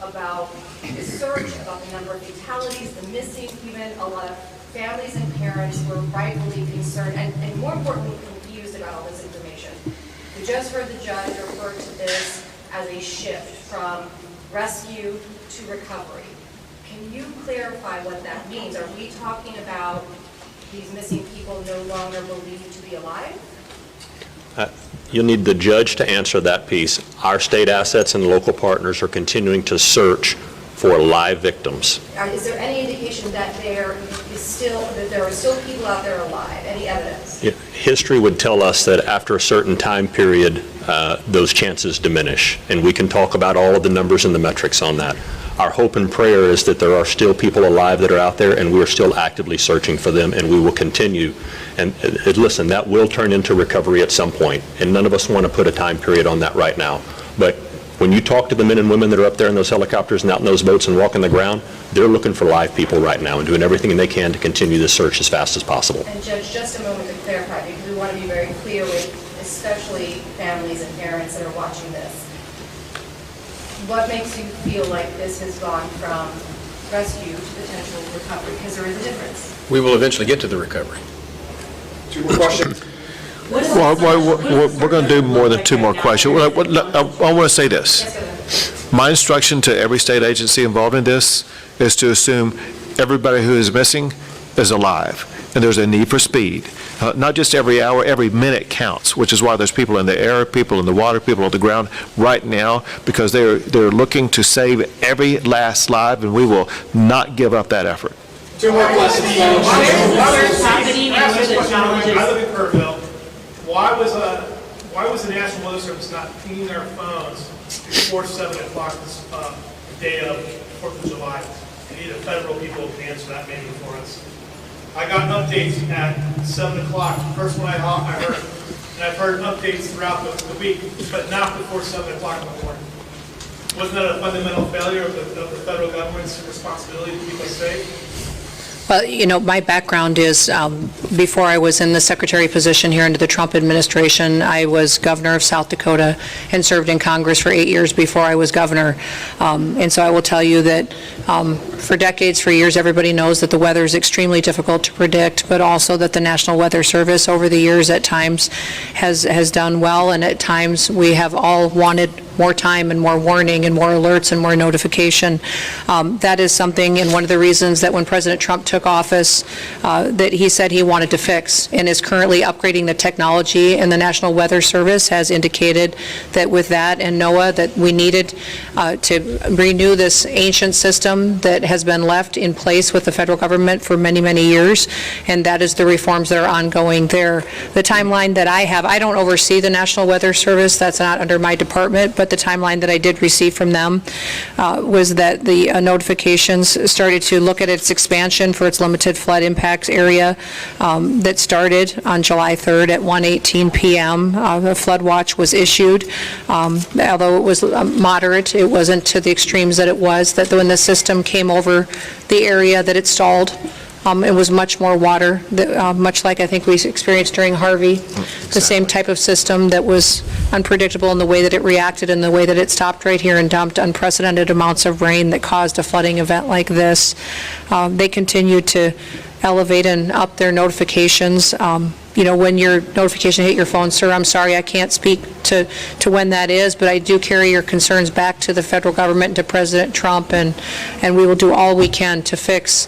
about the search, about the number of fatalities, the missing, even a lot of families and parents were rightfully concerned and more importantly confused about all this information. We just heard the judge refer to this as a shift from rescue to recovery. Can you clarify what that means? Are we talking about these missing people no longer believed to be alive? You'll need the judge to answer that piece. Our state assets and local partners are continuing to search for live victims. Is there any indication that there are still people out there alive? Any evidence? History would tell us that after a certain time period, those chances diminish, and we can talk about all of the numbers and the metrics on that. Our hope and prayer is that there are still people alive that are out there, and we're still actively searching for them, and we will continue. And listen, that will turn into recovery at some point, and none of us want to put a time period on that right now. But when you talk to the men and women that are up there in those helicopters and out in those boats and walking the ground, they're looking for live people right now and doing everything they can to continue this search as fast as possible. And Judge, just a moment to clarify, because we want to be very clear with especially families and parents that are watching this. What makes you feel like this has gone from rescue to potential recovery? Because there is a difference. We will eventually get to the recovery. 2 more questions. Well, we're going to do more than 2 more questions. I want to say this. My instruction to every state agency involved in this is to assume everybody who is missing is alive, and there's a need for speed. Not just every hour, every minute counts, which is why there's people in the air, people in the water, people on the ground right now, because they're looking to save every last life, and we will not give up that effort. 2 more questions. Happening and what are the challenges? I live in Kurville. Why was the National Weather Service not pinging their phones before 7 o'clock this day of 4th of July? We need federal people to answer that maybe for us. I got updates at 7 o'clock, first one I heard. And I've heard updates throughout the week, but not before 7 o'clock in the morning. Wasn't that a fundamental failure of the federal government's responsibility to keep us safe? Well, you know, my background is, before I was in the secretary position here under the Trump administration, I was governor of South Dakota and served in Congress for 8 years before I was governor. And so I will tell you that for decades, for years, everybody knows that the weather is extremely difficult to predict, but also that the National Weather Service over the years at times has done well, and at times we have all wanted more time and more warning and more alerts and more notification. That is something, and one of the reasons that when President Trump took office, that he said he wanted to fix, and is currently upgrading the technology, and the National Weather Service has indicated that with that and NOAA that we needed to renew this ancient system that has been left in place with the federal government for many, many years, and that is the reforms that are ongoing there. The timeline that I have, I don't oversee the National Weather Service, that's not under my department, but the timeline that I did receive from them was that the notifications started to look at its expansion for its limited flood impacts area that started on July 3rd at 1:18 p.m. The flood watch was issued. Although it was moderate, it wasn't to the extremes that it was, that when the system came over the area that it stalled, it was much more water, much like I think we experienced during Harvey, the same type of system that was unpredictable in the way that it reacted and the way that it stopped right here and dumped unprecedented amounts of rain that caused a flooding event like this. They continue to elevate and up their notifications. when your notification hit your phone. Sir, I'm sorry, I can't speak to when that is, but I do carry your concerns back to the federal government and to President Trump, and we will do all we can to fix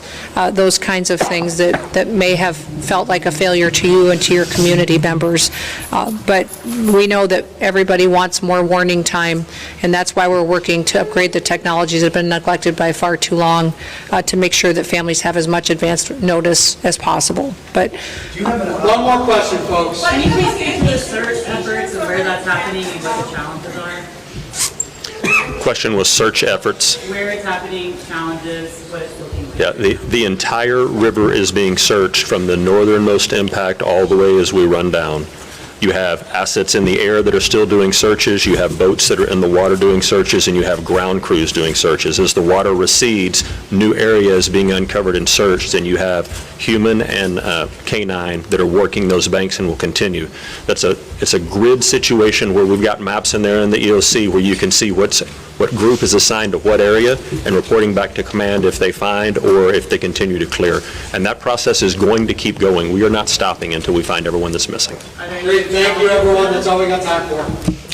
those kinds of things that may have felt like a failure to you and to your community members. But we know that everybody wants more warning time, and that's why we're working to upgrade the technologies that have been neglected by far too long to make sure that families have as much advanced notice as possible. But One more question, folks. Can you please get into the search efforts and where that's happening and what the challenges are? Question was search efforts. Where it's happening, challenges, what it's looking like. Yeah, the entire river is being searched from the northernmost impact all the way as we run down. You have assets in the air that are still doing searches, you have boats that are in the water doing searches, and you have ground crews doing searches. As the water recedes, new areas being uncovered and searched, and you have human and canine that are working those banks and will continue. It's a grid situation where we've got maps in there in the EOC where you can see what group is assigned to what area and reporting back to command if they find or if they continue to clear. And that process is going to keep going. We are not stopping until we find everyone that's missing. Great, thank you, everyone. That's all we got time for.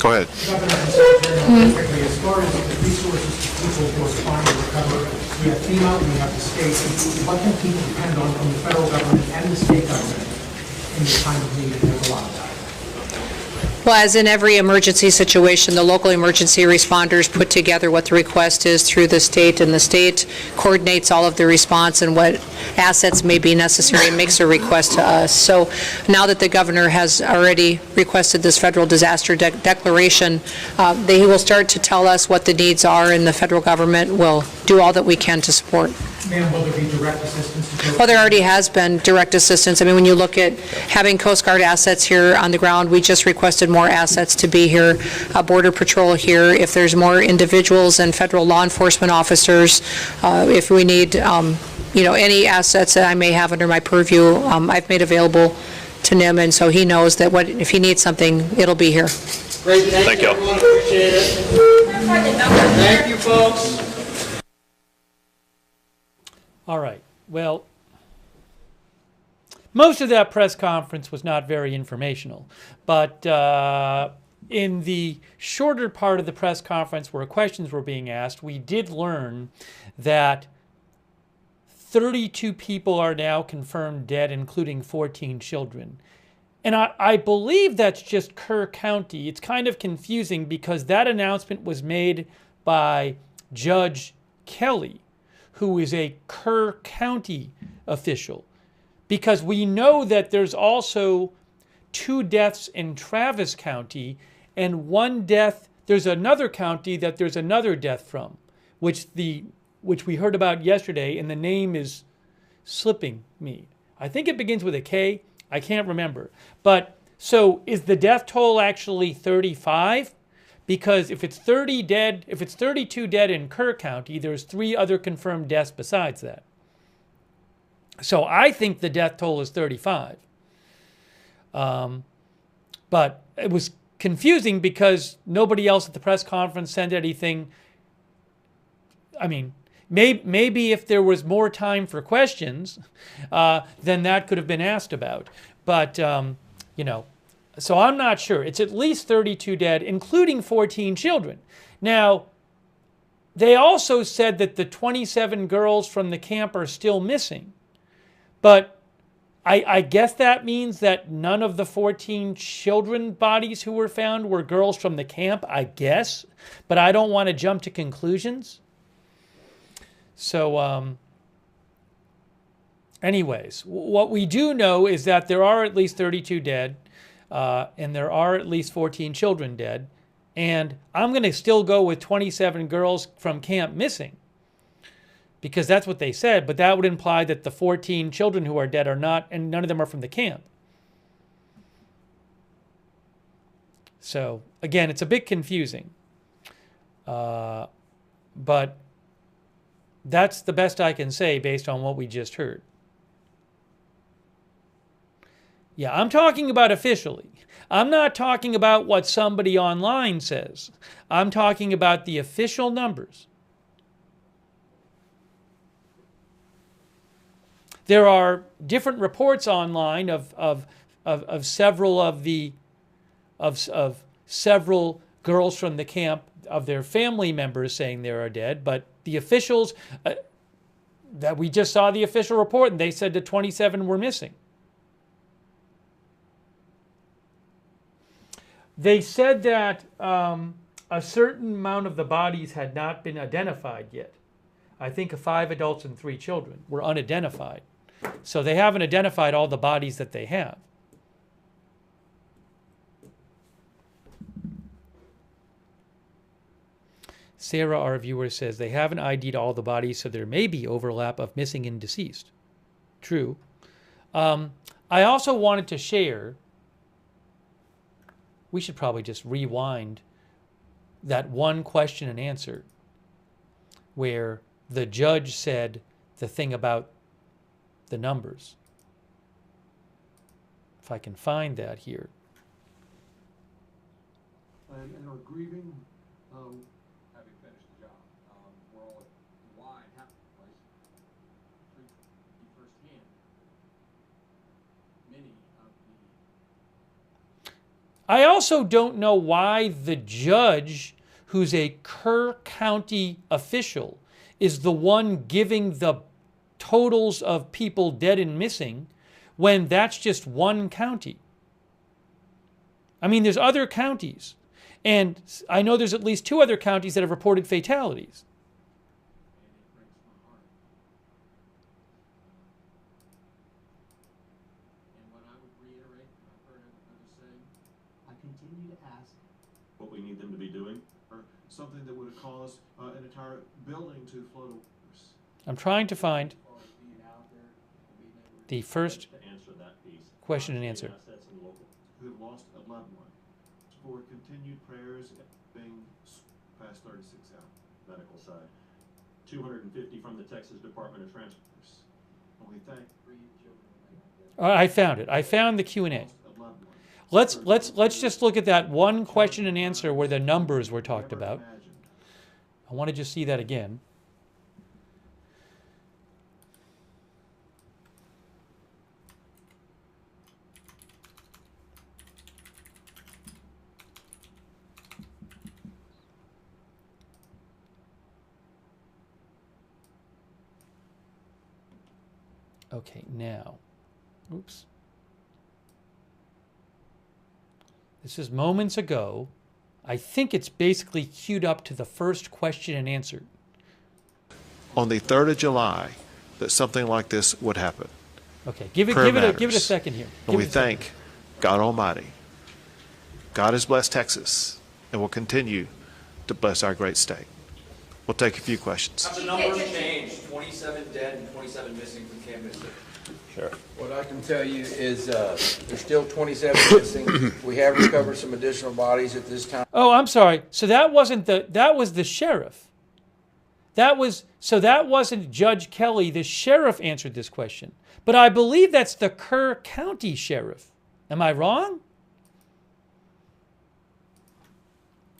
Go ahead. As far as the resources to people who are trying to recover, we have FEMA, we have the state. What can people depend on from the federal government and the state government in this time of need? And there's a lot of that. Well, as in every emergency situation, the local emergency responders put together what the request is through the state, and the state coordinates all of the response and what assets may be necessary and makes a request to us. So now that the governor has already requested this federal disaster declaration, he will start to tell us what the needs are, and the federal government will do all that we can to support. Ma'am, will there be direct assistance? Well, there already has been direct assistance. I mean, when you look at having Coast Guard assets here on the ground, we just requested more assets to be here, Border Patrol here. If there's more individuals and federal law enforcement officers, if we need, any assets that I may have under my purview, I've made available to NIM, and so he knows that if he needs something, it'll be here. Great, Thank you. everyone. Appreciate it. Thank you, folks. All right. Well, most of that press conference was not very informational, but in the shorter part of the press conference where questions were being asked, we did learn that 32 people are now confirmed dead, including 14 children. And I believe that's just Kerr County. It's kind of confusing because that announcement was made by Judge Kelly, who is a Kerr County official, because we know that there's also 2 deaths in Travis County and 1 death, there's another county that there's another death from, which we heard about yesterday, and the name is slipping me. I think it begins with a K. I can't remember. But so is the death toll actually 35? Because if it's 32 dead in Kerr County, there's 3 other confirmed deaths besides that. So I think the death toll is 35. But it was confusing because nobody else at the press conference said anything. I mean, maybe if there was more time for questions, then that could have been asked about. But, so I'm not sure. It's at least 32 dead, including 14 children. Now, they also said that the 27 girls from the camp are still missing. But I guess that means that none of the 14 children bodies who were found were girls from the camp, I guess. But I don't want to jump to conclusions. So, anyways, what we do know is that there are at least 32 dead. And there are at least 14 children dead. And I'm going to still go with 27 girls from camp missing, because that's what they said. But that would imply that the 14 children who are dead are not, and none of them are from the camp. So, again, it's a bit confusing. But that's the best I can say based on what we just heard. Yeah, I'm talking about officially. I'm not talking about what somebody online says. I'm talking about the official numbers. There are different reports online of of several of the of several girls from the camp, of their family members saying they are dead, but the officials that we just saw the official report, and they said that 27 were missing. They said that a certain amount of the bodies had not been identified yet. I think 5 adults and 3 children were unidentified. So they haven't identified all the bodies that they have. Sarah, our viewer, says they haven't ID'd all the bodies, so there may be overlap of missing and deceased. True. I also wanted to share, we should probably just rewind that one question and answer where the judge said the thing about the numbers. If I can find that here. And are grieving, Having finished the job, we're all at wine happening, right? Firsthand, many of the. I also don't know why the judge, who's a Kerr County official, is the one giving the totals of people dead and missing when that's just one county. I mean, there's other counties. And I know there's at least 2 other counties that have reported fatalities. And what I would reiterate, I've heard others say, I continue to ask. what we need them to be doing. Or something that would have caused an entire building to float away. I'm trying to find the first To answer that piece. question and answer. Assets and local. Who have lost a loved one. For continued prayers being past 36 hours. Medical side. 250 from the Texas Department of Transport. And we thank I found it. I found the Q&A. a loved one. Let's just look at that one question and answer where the numbers were talked about. I want to just see that again. Okay, now, oops. This is moments ago. I think it's basically queued up to the first question and answer. On the 3rd of July, that something like this would happen. Okay, give it a second here. And we thank God Almighty. God has blessed Texas and will continue to bless our great state. We'll take a few questions. Have the numbers changed? 27 dead and 27 missing from Camp Mystic. Sure. What I can tell you is there's still 27 missing. We have recovered some additional bodies at this time. Oh, I'm sorry. So that wasn't that was the sheriff. That wasn't Judge Kelly. The sheriff answered this question. But I believe that's the Kerr County sheriff. Am I wrong?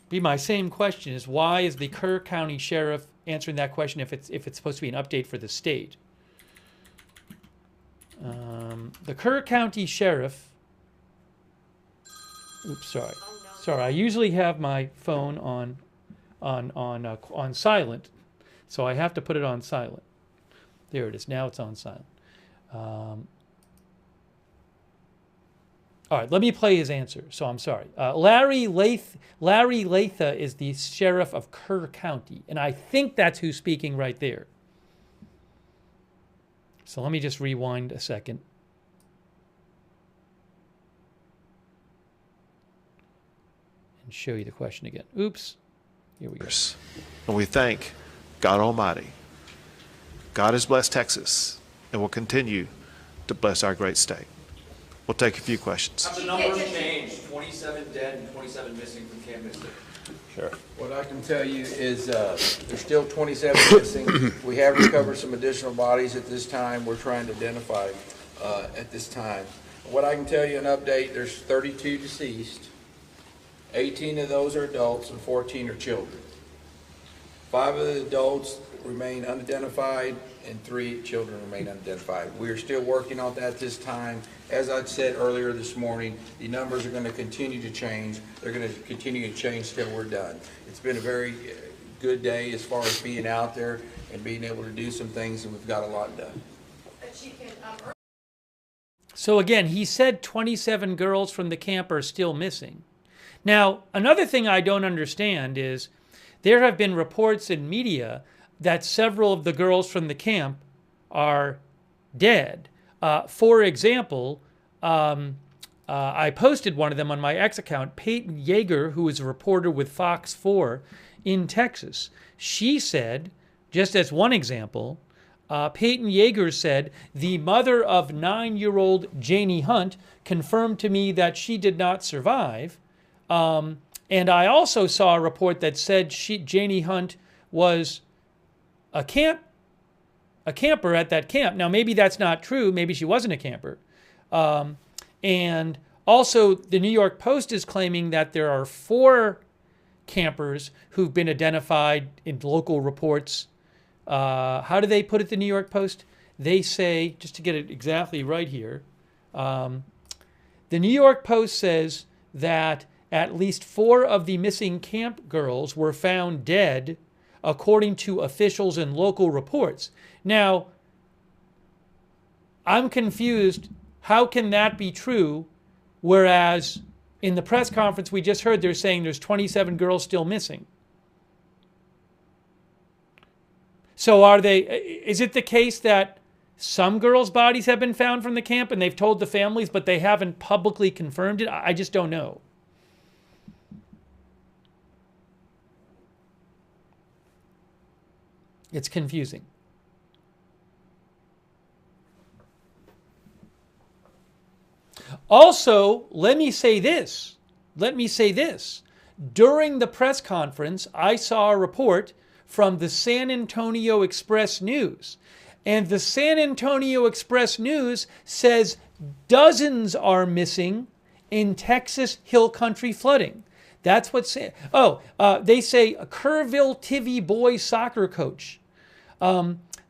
Be my same question is why is the Kerr County sheriff answering that question if it's supposed to be an update for the state? The Kerr County sheriff. Oops, sorry. Sorry, I usually have my phone on silent, so I have to put it on silent. There it is. Now it's on silent. All right, let me play his answer. So I'm sorry. Larry Latha is the sheriff of Kerr County, and I think that's who's speaking right there. So let me just rewind a second. And show you the question again. Oops. Here we go. And we thank God Almighty. God has blessed Texas and will continue to bless our great state. We'll take a few questions. Have the numbers changed? 27 dead and 27 missing from Camp Mystic. Sure. What I can tell you is there's still 27 missing. We have recovered some additional bodies at this time. We're trying to identify at this time. What I can tell you, an update, there's 32 deceased. 18 of those are adults and 14 are children. 5 of the adults remain unidentified and 3 children remain unidentified. We are still working on that this time. As I said earlier this morning, the numbers are going to continue to change. They're going to continue to change till we're done. It's been a very good day as far as being out there and being able to do some things, and we've got a lot done. So again, he said 27 girls from the camp are still missing. Now, another thing I don't understand is there have been reports in media that several of the girls from the camp are dead. For example, I posted one of them on my X account, Peyton Yeager, who is a reporter with Fox 4 in Texas. She said, just as one example, Peyton Yeager said, the mother of 9-year-old Janie Hunt confirmed to me that she did not survive. And I also saw a report that said Janie Hunt was a camper at that camp. Now, maybe that's not true. Maybe she wasn't a camper. And also, the New York Post is claiming that there are 4 campers who've been identified in local reports. How do they put it, the New York Post? They say, just to get it exactly right here, the New York Post says that at least 4 of the missing camp girls were found dead, according to officials and local reports. Now, I'm confused. How can that be true, whereas in the press conference we just heard, they're saying there's 27 girls still missing? So is it the case that some girls' bodies have been found from the camp and they've told the families, but they haven't publicly confirmed it? I just don't know. It's confusing. Also, let me say this. During the press conference, I saw a report from the San Antonio Express News. And the San Antonio Express News says dozens are missing in Texas Hill Country flooding. That's what they say a Kurville TV boys soccer coach.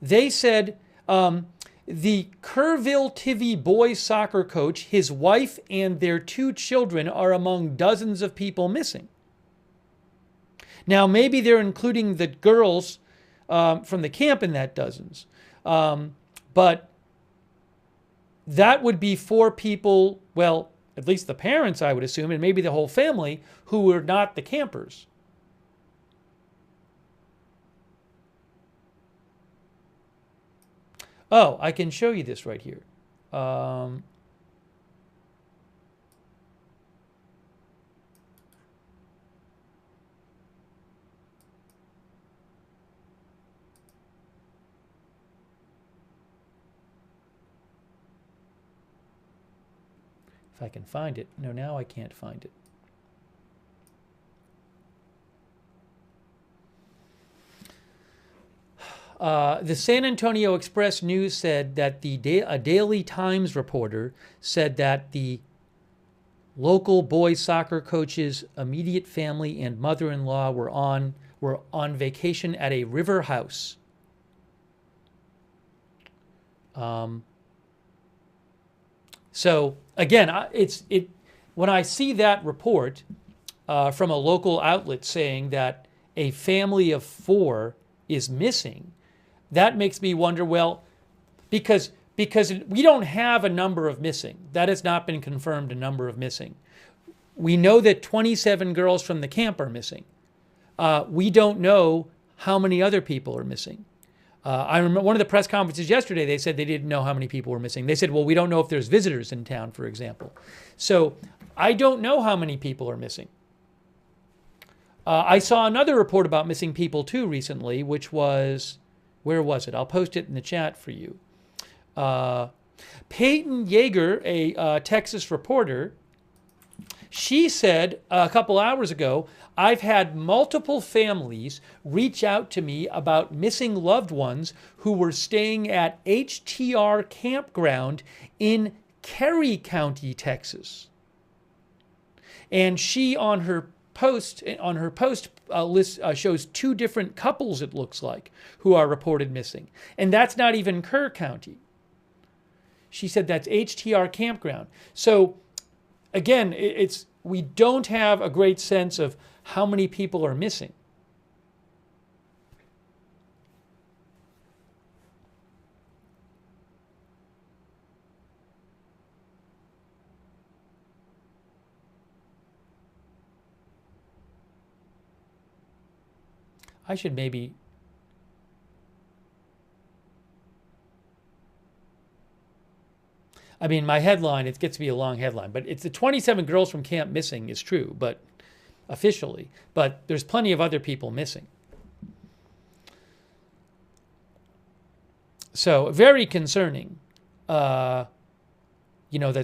They said the Kurville TV boys soccer coach, his wife, and their 2 children are among dozens of people missing. Now, maybe they're including the girls from the camp in that dozens. But that would be 4 people, well, at least the parents, I would assume, and maybe the whole family, who were not the campers. Oh, I can show you this right here. If I can find it. No, now I can't find it. The San Antonio Express News said that a Daily Times reporter said that the local boys soccer coach's immediate family and mother-in-law were on vacation at a river house. So again, when I see that report from a local outlet saying that a family of 4 is missing, that makes me wonder, well, because we don't have a number of missing. That has not been confirmed, a number of missing. We know that 27 girls from the camp are missing. We don't know how many other people are missing. I remember one of the press conferences yesterday, they said they didn't know how many people were missing. They said, well, we don't know if there's visitors in town, for example. So I don't know how many people are missing. I saw another report about missing people too recently, which was, where was it? I'll post it in the chat for you. Peyton Yeager, a Texas reporter, she said a couple hours ago, I've had multiple families reach out to me about missing loved ones who were staying at HTR Campground in Kerr County, Texas. And she, on her post list shows 2 different couples, it looks like, who are reported missing. And that's not even Kerr County. She said that's HTR Campground. So again, we don't have a great sense of how many people are missing. I should maybe... I mean, my headline, it gets to be a long headline, but it's the 27 girls from camp missing is true, but officially. But there's plenty of other people missing. So very concerning, that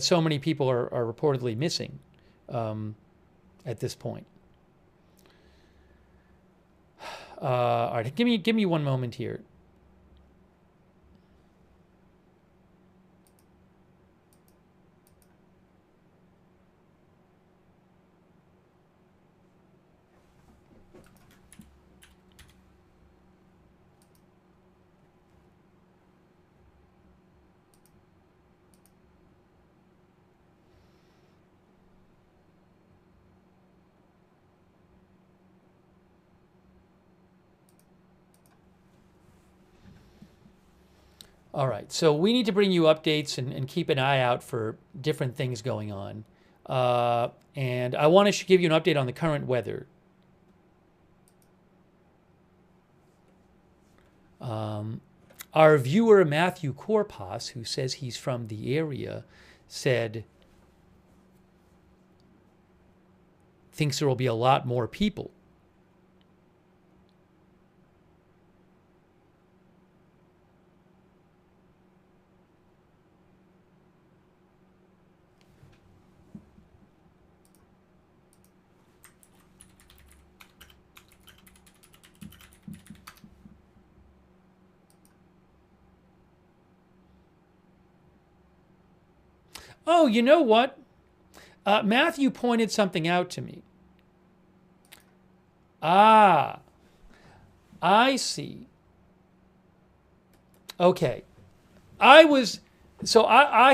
so many people are reportedly missing at this point. All right, give me one moment here. All right, so we need to bring you updates and keep an eye out for different things going on. And I want to give you an update on the current weather. Our viewer, Matthew Korpas, who says he's from the area, thinks there will be a lot more people. Oh, you know what? Matthew pointed something out to me. Ah, I see. Okay. I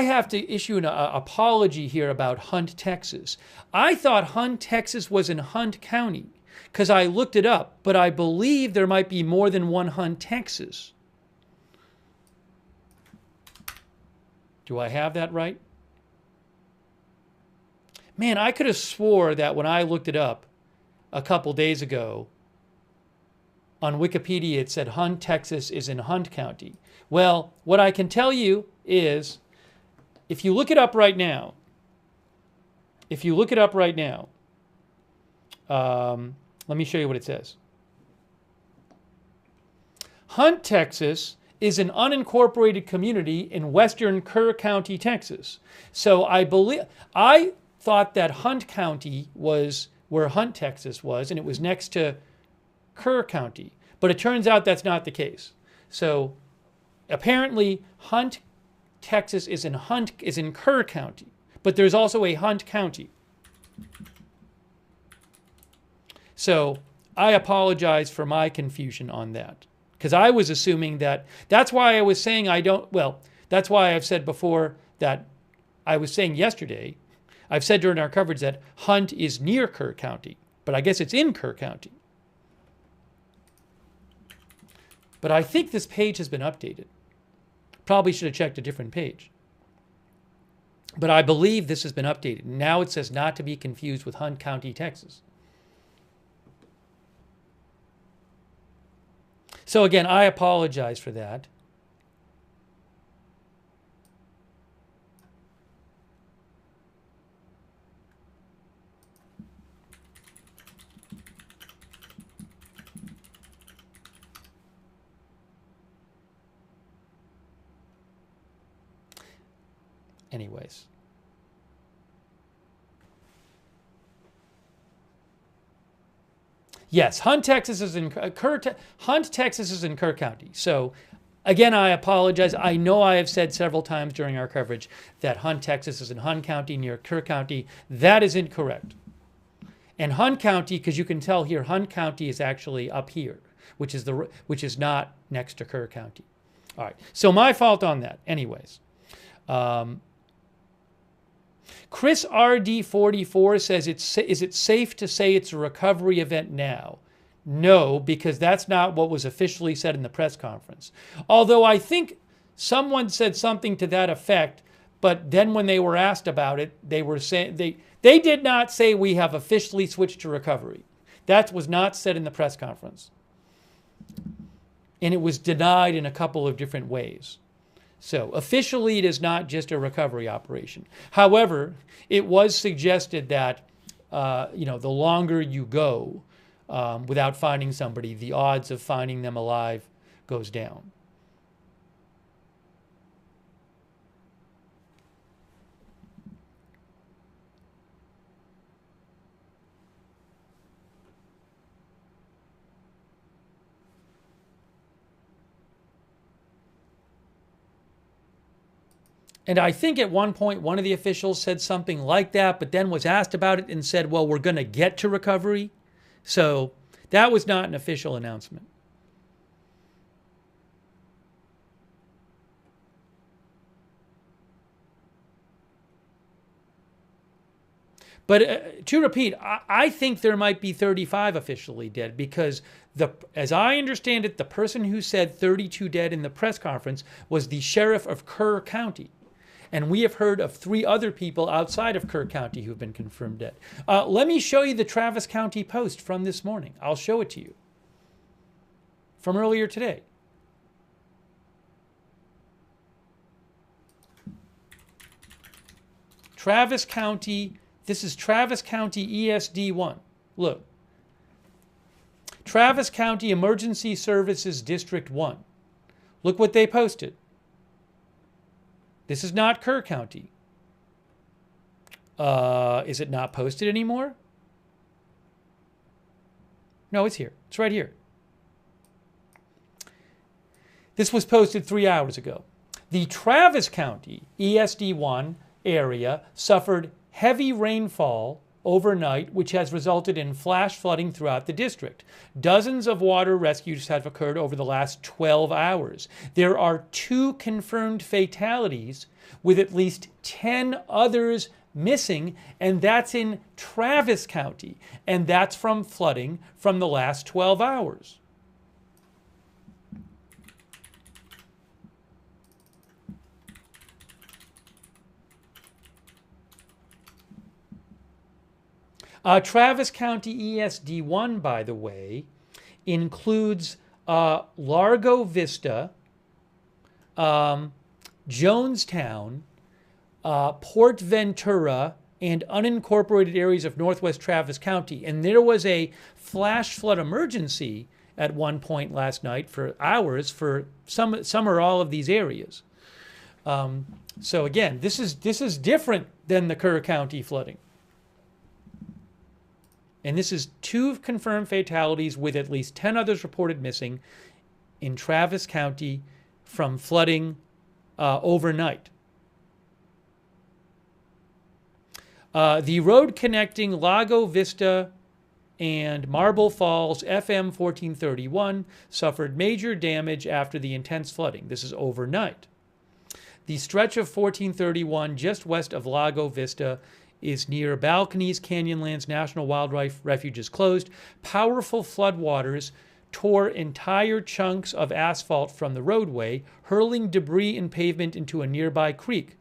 have to issue an apology here about Hunt, Texas. I thought Hunt, Texas was in Hunt County because I looked it up, but I believe there might be more than one Hunt, Texas. Do I have that right? Man, I could have swore that when I looked it up a couple days ago on Wikipedia, it said Hunt, Texas is in Hunt County. Well, what I can tell you is if you look it up right now, let me show you what it says. Hunt, Texas is an unincorporated community in western Kerr County, Texas. So I thought that Hunt County was where Hunt, Texas was, and it was next to Kerr County. But it turns out that's not the case. So apparently Hunt, Texas is in Kerr County, but there's also a Hunt County. So I apologize for my confusion on that, because I was assuming that's why I was saying that's why I've said before that I was saying yesterday, I've said during our coverage that Hunt is near Kerr County, but I guess it's in Kerr County. But I think this page has been updated. Probably should have checked a different page. But I believe this has been updated. Now it says not to be confused with Hunt County, Texas. So again, I apologize for that. Anyways. Yes, Hunt, Texas is in Kerr County. So again, I apologize. I know I have said several times during our coverage that Hunt, Texas is in Hunt County near Kerr County. That is incorrect. And Hunt County, because you can tell here, Hunt County is actually up here, which is not next to Kerr County. All right, so my fault on that. Anyways, Chris RD44 says, is it safe to say it's a recovery event now? No, because that's not what was officially said in the press conference. Although I think someone said something to that effect, but then when they were asked about it, they were saying they did not say we have officially switched to recovery. That was not said in the press conference. And it was denied in a couple of different ways. So officially, it is not just a recovery operation. However, it was suggested that the longer you go without finding somebody, the odds of finding them alive goes down. And I think at one point, one of the officials said something like that, but then was asked about it and said, well, we're going to get to recovery. So that was not an official announcement. But to repeat, I think there might be 35 officially dead because, as I understand it, the person who said 32 dead in the press conference was the sheriff of Kerr County. And we have heard of 3 other people outside of Kerr County who've been confirmed dead. Let me show you the Travis County Post from this morning. I'll show it to you. From earlier today. Travis County, this is Travis County ESD1. Look. Travis County Emergency Services District 1. Look what they posted. This is not Kerr County. Is it not posted anymore? No, it's here. It's right here. This was posted 3 hours ago. The Travis County ESD1 area suffered heavy rainfall overnight, which has resulted in flash flooding throughout the district. Dozens of water rescues have occurred over the last 12 hours. There are 2 confirmed fatalities with at least 10 others missing, and that's in Travis County, and that's from flooding from the last 12 hours. Travis County ESD1, by the way, includes Largo Vista, Jonestown, Port Ventura, and unincorporated areas of northwest Travis County. And there was a flash flood emergency at one point last night for hours for some or all of these areas. So again, this is different than the Kerr County flooding. And this is 2 confirmed fatalities with at least 10 others reported missing in Travis County from flooding overnight. The road connecting Lago Vista and Marble Falls FM 1431 suffered major damage after the intense flooding. This is overnight. The stretch of 1431 just west of Lago Vista is near Balconies Canyonlands National Wildlife Refuge is closed. Powerful floodwaters tore entire chunks of asphalt from the roadway, hurling debris and pavement into a nearby creek.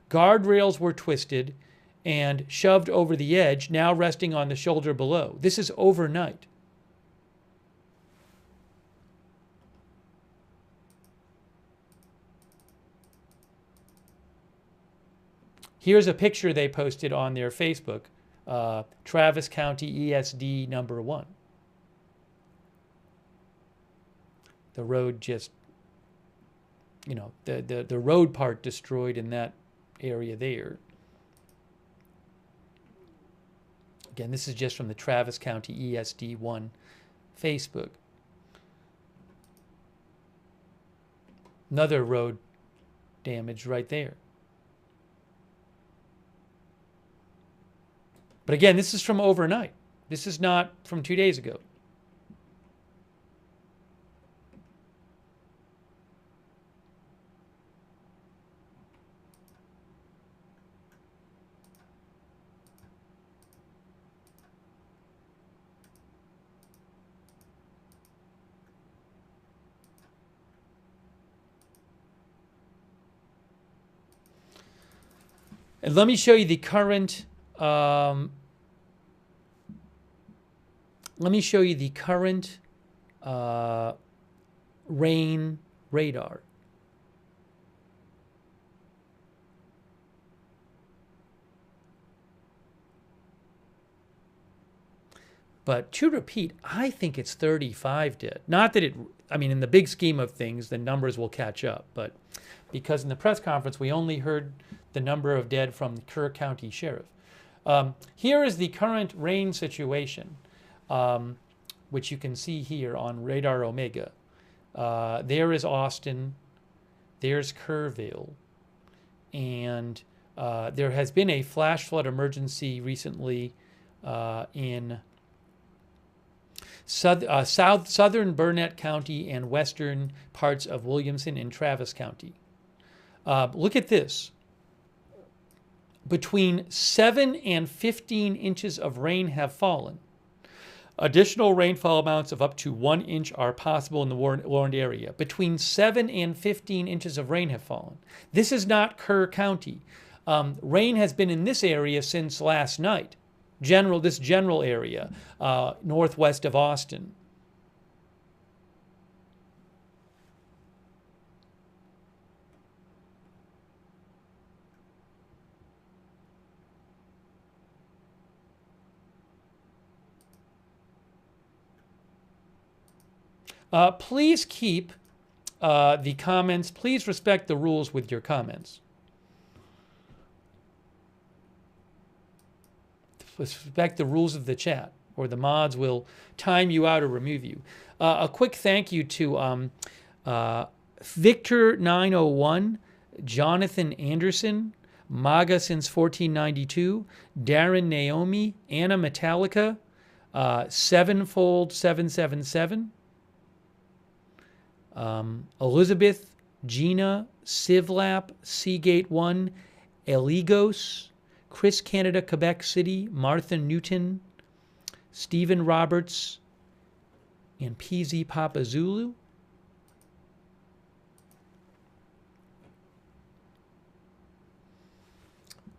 Guardrails were twisted and shoved over the edge, now resting on the shoulder below. This is overnight. Here's a picture they posted on their Facebook, Travis County ESD number 1. The road just, the road part destroyed in that area there. Again, this is just from the Travis County ESD 1 Facebook. Another road damage right there. But again, this is from overnight. This is not from 2 days ago. And let me show you the current. Let me show you the current rain radar. But to repeat, I think it's 35 dead. Not that it, I mean, in the big scheme of things, the numbers will catch up. But because in the press conference, we only heard the number of dead from the Kerr County Sheriff. Here is the current rain situation, which you can see here on Radar Omega. There is Austin. There's Kurville. And there has been a flash flood emergency recently in southern Burnett County and western parts of Williamson and Travis County. Look at this. Between 7 and 15 inches of rain have fallen. Additional rainfall amounts of up to 1 inch are possible in the warned area. Between 7 and 15 inches of rain have fallen. This is not Kerr County. Rain has been in this area since last night. This general area, northwest of Austin. Please keep the comments. Please respect the rules with your comments. Respect the rules of the chat, or the mods will time you out or remove you. A quick thank you to Victor901, Jonathan Anderson, MAGA since 1492, Darren Naomi, Anna Metallica, Sevenfold 777, Elizabeth, Gina, Civlap, Seagate 1, Eligos, Chris Canada, Quebec City, Martha Newton, Stephen Roberts, and PZ Papa Zulu.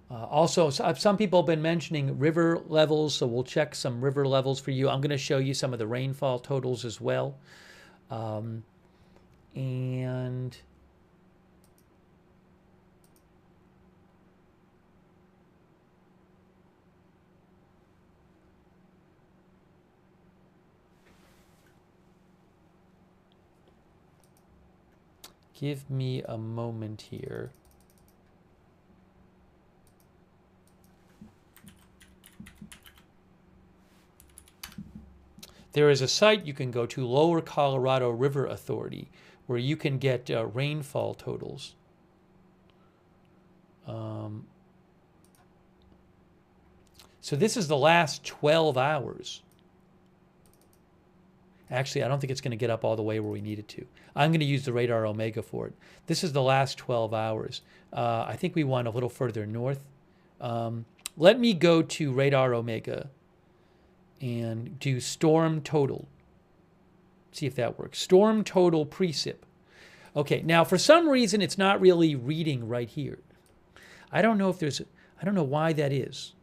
Also, some people have been mentioning river levels, so we'll check some river levels for you. I'm going to show you some of the rainfall totals as well. And give me a moment here. There is a site you can go to, Lower Colorado River Authority, where you can get rainfall totals. So this is the last 12 hours. Actually, I don't think it's going to get up all the way where we need it to. I'm going to use the Radar Omega for it. This is the last 12 hours. I think we want a little further north. Let me go to Radar Omega and do storm total. See if that works. Storm total precip. Okay, now for some reason it's not really reading right here. I don't know if there's, I don't know why that is.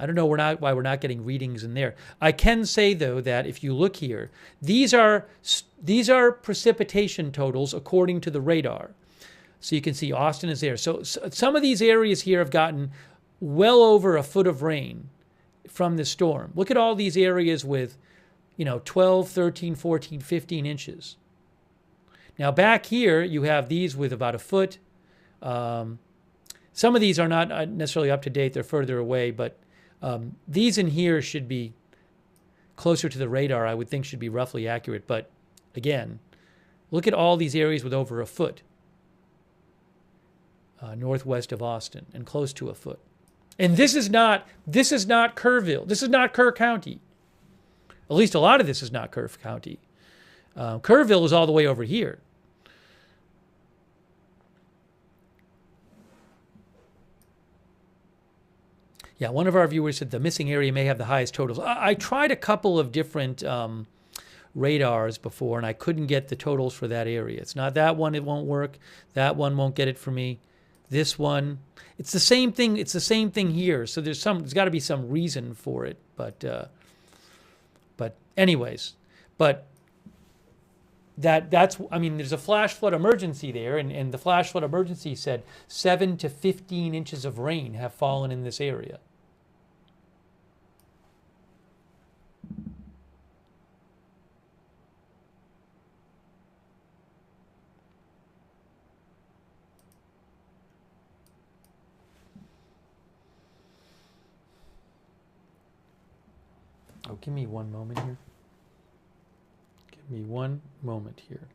I don't know why we're not getting readings in there. I can say though that if you look here, these are precipitation totals according to the radar. So you can see Austin is there. So some of these areas here have gotten well over a foot of rain from the storm. Look at all these areas with, 12, 13, 14, 15 inches. Now back here, you have these with about a foot. Some of these are not necessarily up to date. They're further away, but these in here should be closer to the radar. I would think should be roughly accurate. But again, look at all these areas with over a foot. northwest of Austin and close to a foot. And this is not Kurville. This is not Kerr County. At least a lot of this is not Kerr County. Kurville is all the way over here. Yeah, one of our viewers said the missing area may have the highest totals. I tried a couple of different radars before, and I couldn't get the totals for that area. It's not that one, it won't work. That one won't get it for me. This one, it's the same thing. It's the same thing here. So there's got to be some reason for it. But anyways, that's, I mean, there's a flash flood emergency there, and the flash flood emergency said 7 to 15 inches of rain have fallen in this area. Oh, give me one moment here. Give me one moment here.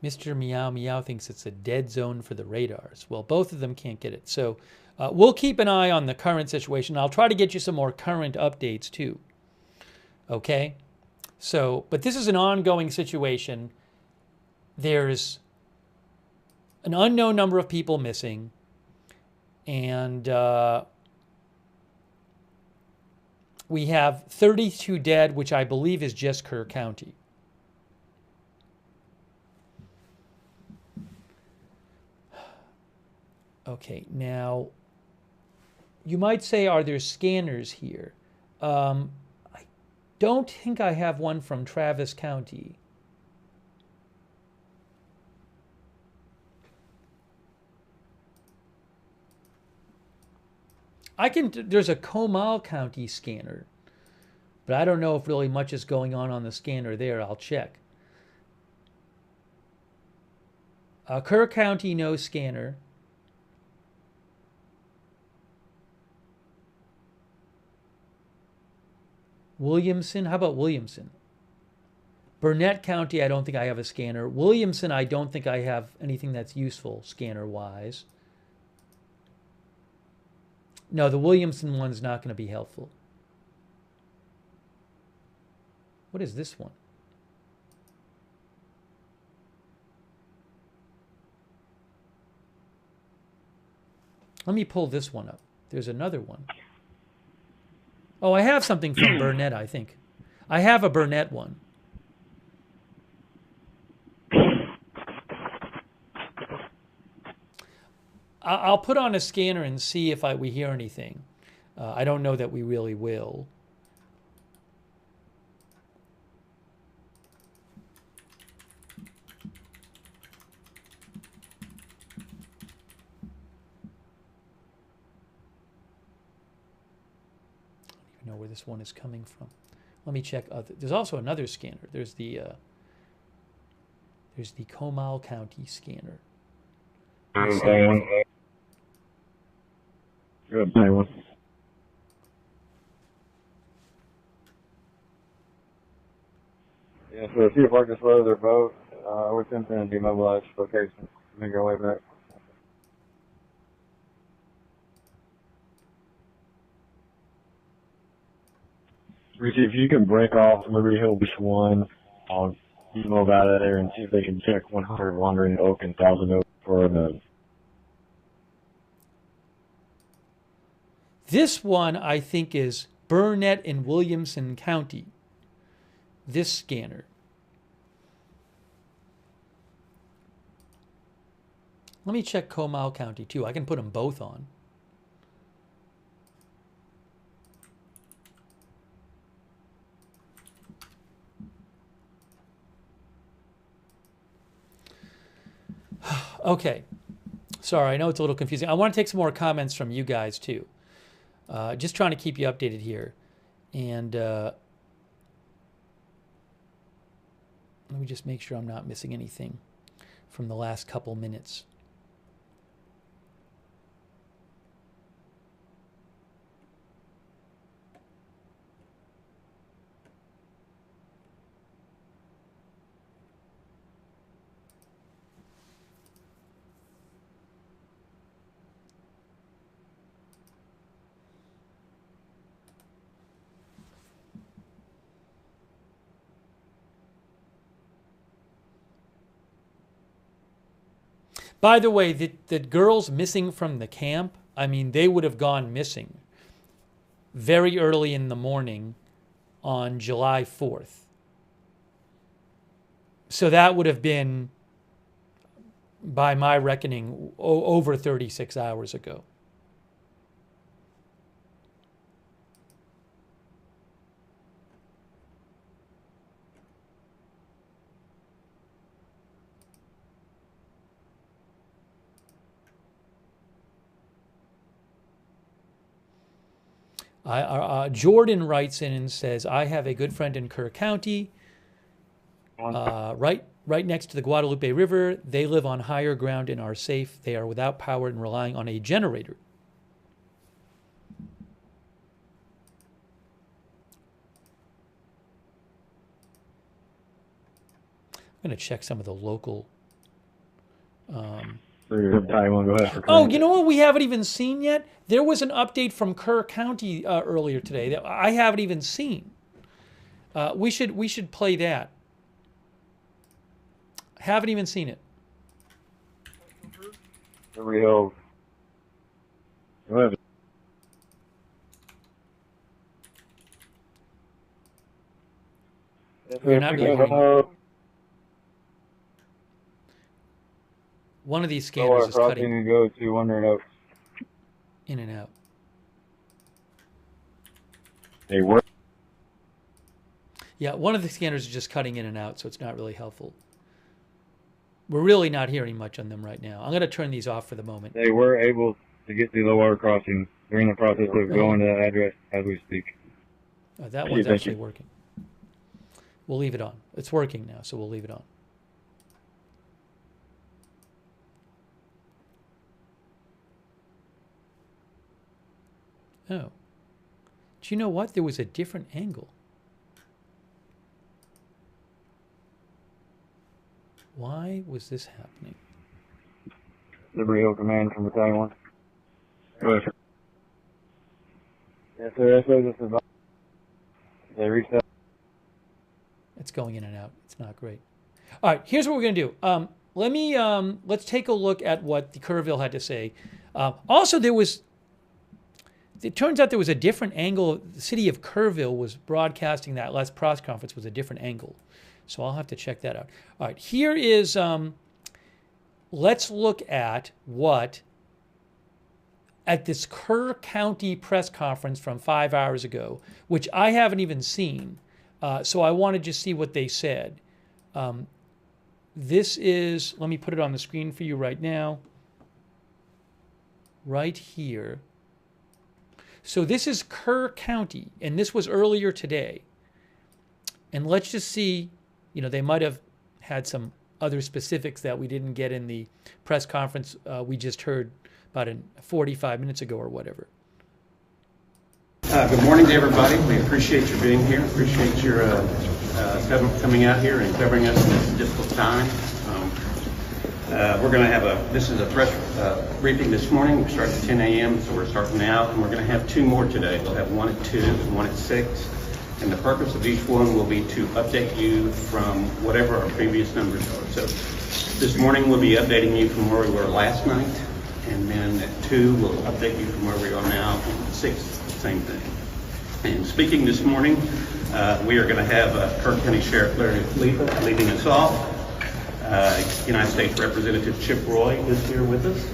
Mr. Meow Meow thinks it's a dead zone for the radars. Well, both of them can't get it. So we'll keep an eye on the current situation. I'll try to get you some more current updates too. Okay? So, but this is an ongoing situation. There's an unknown number of people missing, and we have 32 dead, which I believe is just Kerr County. Okay, now, you might say, are there scanners here? Don't think I have one from Travis County. There's a Comal County scanner, but I don't know if really much is going on the scanner there. I'll check. Kerr County, no scanner. Williamson, how about Williamson? Burnett County, I don't think I have a scanner. Williamson, I don't think I have anything that's useful scanner-wise. No, the Williamson one's not going to be helpful. What is this one? Let me pull this one up. There's another one. Oh, I have something from Burnett, I think. I have a Burnett one. I'll put on a scanner and see if we hear anything. I don't know that we really will. Know where this one is coming from. Let me check. There's also another scanner. There's the Comal County scanner. Good. Yeah, so if you park this load of their boat, we're attempting to demobilize location. Make our way back. Richie, if you can break off Liberty Hill Beach 1, I'll email out of there and see if they can check 100 Wandering Oak and Thousand Oak for the. This one, I think, is Burnett and Williamson County. This scanner. Let me check Comal County, too. I can put them both on. Okay. Sorry, I know it's a little confusing. I want to take some more comments from you guys, too. Just trying to keep you updated here. And let me just make sure I'm not missing anything from the last couple minutes. By the way, the girls missing from the camp, I mean, they would have gone missing very early in the morning on July 4th. So that would have been, by my reckoning, over 36 hours ago. Jordan writes in and says, I have a good friend in Kerr County, right next to the Guadalupe River. They live on higher ground and are safe. They are without power and relying on a generator. I'm going to check some of the local... Oh, you know what we haven't even seen yet? There was an update from Kerr County earlier today that I haven't even seen. We should play that. Haven't even seen it. You're not really hearing. One of these scanners is cutting go to Wondering Oaks. In and out. They work. Yeah, one of the scanners is just cutting in and out, so it's not really helpful. We're really not hearing much on them right now. I'm going to turn these off for the moment. They were able to get through the water crossing during the process of going to that address as we speak. That one's actually working. We'll leave it on. It's working now, so we'll leave it on. Oh. Do you know what? There was a different angle. Why was this happening? Liberty Hill Command from Battalion 1. Go ahead, sir. Yes, sir. This is they reached out. It's going in and out. It's not great. All right, here's what we're going to do. Let's take a look at what the Kurville had to say. Also, it turns out there was a different angle. The city of Kurville was broadcasting that last press conference was a different angle. So I'll have to check that out. All right, here is, let's look at at this Kerr County press conference from 5 hours ago, which I haven't even seen. So I want to just see what they said. This is, let me put it on the screen for you right now. Right here. So this is Kerr County, and this was earlier today. And let's just see, they might have had some other specifics that we didn't get in the press conference we just heard about 45 minutes ago or whatever. Good morning to everybody. We appreciate you being here. Appreciate your coming out here and covering us in this difficult time. We're going to have this is a press briefing this morning. We start at 10 a.m., so we're starting now, and we're going to have two more today. We'll have one at 2 and one at 6. And the purpose of each one will be to update you from whatever our previous numbers are. So this morning we'll be updating you from where we were last night, and then at 2 we'll update you from where we are now, and at 6, same thing. And speaking this morning, we are going to have Kerr County Sheriff Larry Letha leading us off. United States Representative Chip Roy is here with us.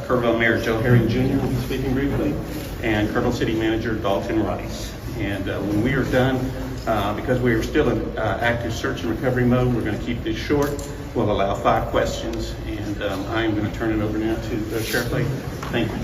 Kurville Mayor Joe Herring Jr. will be speaking briefly, and Kurville City Manager Dalton Rice. And when we are done, because we are still in active search and recovery mode, we're going to keep this short. We'll allow 5 questions, and I am going to turn it over now to Sheriff Letha. Thank you.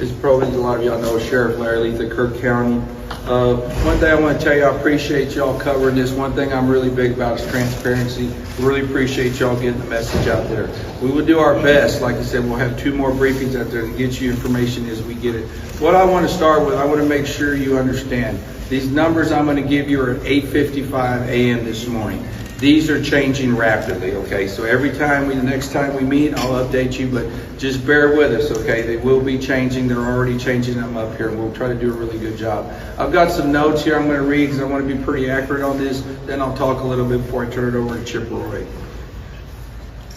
As probably a lot of y'all know, Sheriff Larry Letha, Kerr County. One thing I want to tell you, I appreciate y'all covering this. One thing I'm really big about is transparency. Really appreciate y'all getting the message out there. We will do our best. Like I said, we'll have 2 more briefings out there to get you information as we get it. What I want to start with, I want to make sure you understand. These numbers I'm going to give you are at 8:55 a.m. this morning. These are changing rapidly, okay? So every time the next time we meet, I'll update you, but just bear with us, okay? They will be changing. They're already changing them up here, and we'll try to do a really good job. I've got some notes here I'm going to read because I want to be pretty accurate on this. Then I'll talk a little bit before I turn it over to Chip Roy.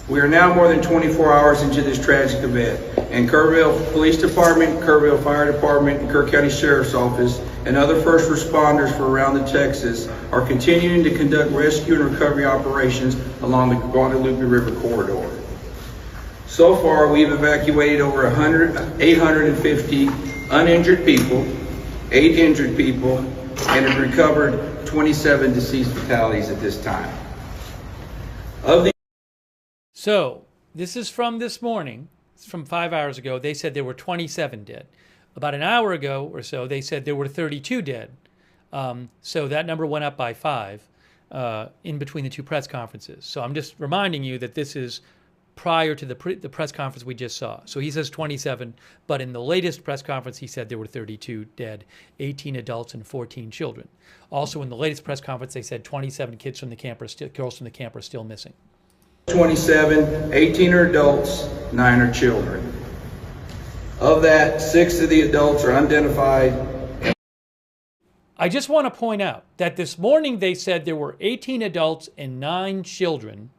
We are now more than 24 hours into this tragic event, and Kurville Police Department, Kurville Fire Department, and Kerr County Sheriff's Office, and other first responders from around the Texas are continuing to conduct rescue and recovery operations along the Guadalupe River corridor. So far, we've evacuated over 850 uninjured people, 8 injured people, and have recovered 27 deceased fatalities at this time. So, this is from this morning. It's from 5 hours ago. They said there were 27 dead. About an hour ago or so, they said there were 32 dead. So that number went up by 5 in between the two press conferences. So I'm just reminding you that this is prior to the press conference we just saw. So he says 27, but in the latest press conference, he said there were 32 dead, 18 adults and 14 children. Also, in the latest press conference, they said 27 kids from the camp girls from the camp are still missing. 27, 18 are adults, 9 are children. Of that, 6 of the adults are unidentified. I just want to point out that this morning they said there were 18 adults and 9 children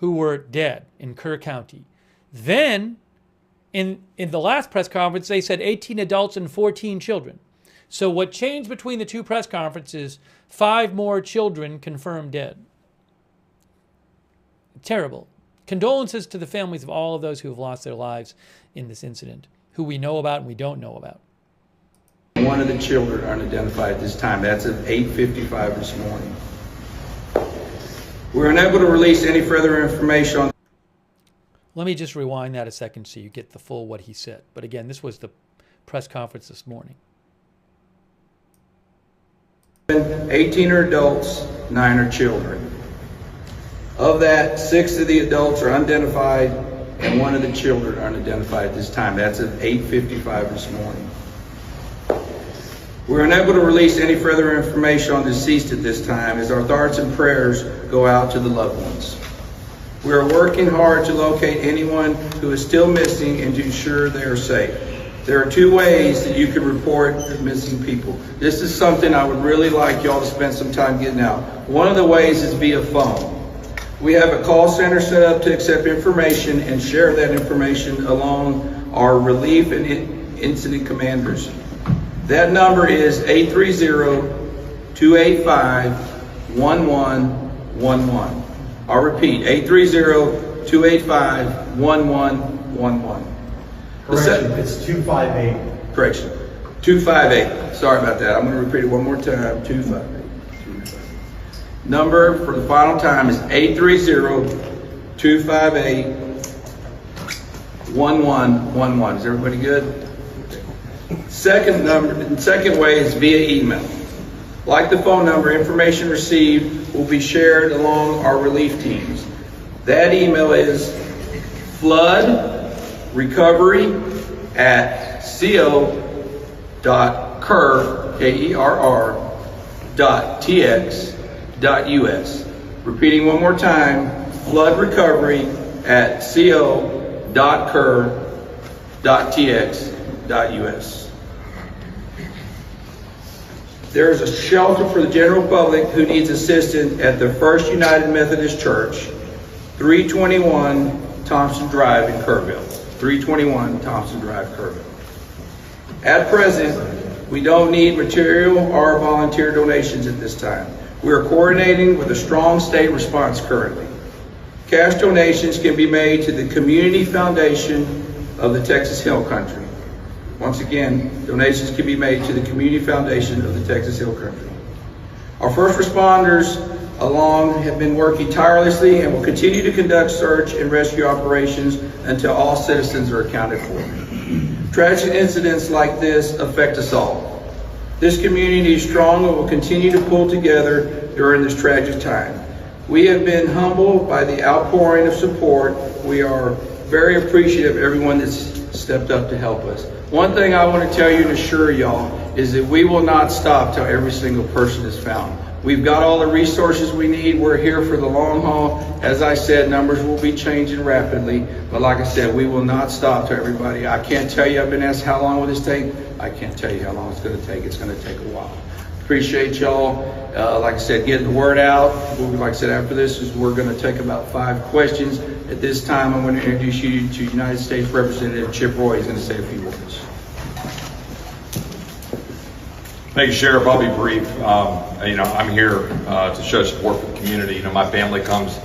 who were dead in Kerr County. Then, in the last press conference, they said 18 adults and 14 children. So what changed between the two press conferences, 5 more children confirmed dead. Terrible. Condolences to the families of all of those who have lost their lives in this incident, who we know about and we don't know about. One of the children are unidentified at this time. That's at 8:55 this morning. We're unable to release any further information on... Let me just rewind that a second so you get the full what he said. But again, this was the press conference this morning. 18 are adults, 9 are children. Of that, 6 of the adults are unidentified, and 1 of the children are unidentified at this time. That's at 8:55 this morning. We're unable to release any further information on deceased at this time as our thoughts and prayers go out to the loved ones. We are working hard to locate anyone who is still missing and to ensure they are safe. There are 2 ways that you can report missing people. This is something I would really like y'all to spend some time getting out. One of the ways is via phone. We have a call center set up to accept information and share that information along our relief and incident commanders. That number is 830-285-1111. I'll repeat, 830-285-1111. Correction, it's 258. Correction, 258. Sorry about that. I'm going to repeat it one more time, 258. Number for the final time is 830-258-1111. Is everybody good? Second way is via email. Like the phone number, information received will be shared along our relief teams. That email is floodrecovery@co.kerr.tx.us. Repeating one more time, floodrecovery@co.kerr.tx.us. There is a shelter for the general public who needs assistance at the First United Methodist Church, 321 Thompson Drive in Kurville. 321 Thompson Drive, Kurville. At present, we don't need material or volunteer donations at this time. We are coordinating with a strong state response currently. Cash donations can be made to the Community Foundation of the Texas Hill Country. Once again, donations can be made to the Community Foundation of the Texas Hill Country. Our first responders have been working tirelessly and will continue to conduct search and rescue operations until all citizens are accounted for. Tragic incidents like this affect us all. This community is strong and will continue to pull together during this tragic time. We have been humbled by the outpouring of support. We are very appreciative of everyone that's stepped up to help us. One thing I want to tell you and assure y'all is that we will not stop till every single person is found. We've got all the resources we need. We're here for the long haul. As I said, numbers will be changing rapidly. But like I said, we will not stop to everybody. I can't tell you, I've been asked how long will this take? I can't tell you how long it's going to take. It's going to take a while. Appreciate y'all. Like I said, getting the word out. Like I said, after this we're going to take about 5 questions. At this time, I'm going to introduce you to United States Representative Chip Roy. He's going to say a few words. Thank you, Sheriff. I'll be brief. I'm here to show support for the community. My family comes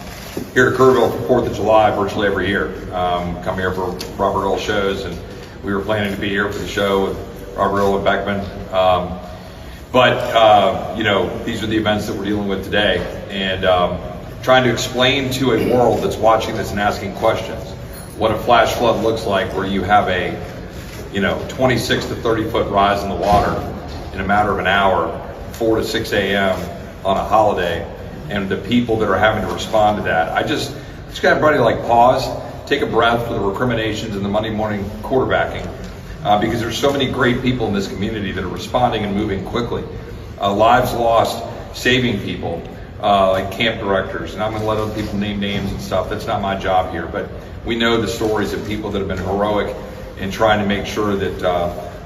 here to Kurville for 4th of July virtually every year. Come here for Robert Earl shows, and we were planning to be here for the show with Robert Earl and Beckman. These are the events that we're dealing with today, and trying to explain to a world that's watching this and asking questions what a flash flood looks like, where you have a 26 to 30 foot rise in the water in a matter of an hour, 4 to 6 a.m. on a holiday, and the people that are having to respond to that. I just got everybody like pause, take a breath for the recriminations and the Monday morning quarterbacking, because there's so many great people in this community that are responding and moving quickly. Lives lost, saving people, like camp directors, and I'm going to let other people name names and stuff. That's not my job here, but we know the stories of people that have been heroic in trying to make sure that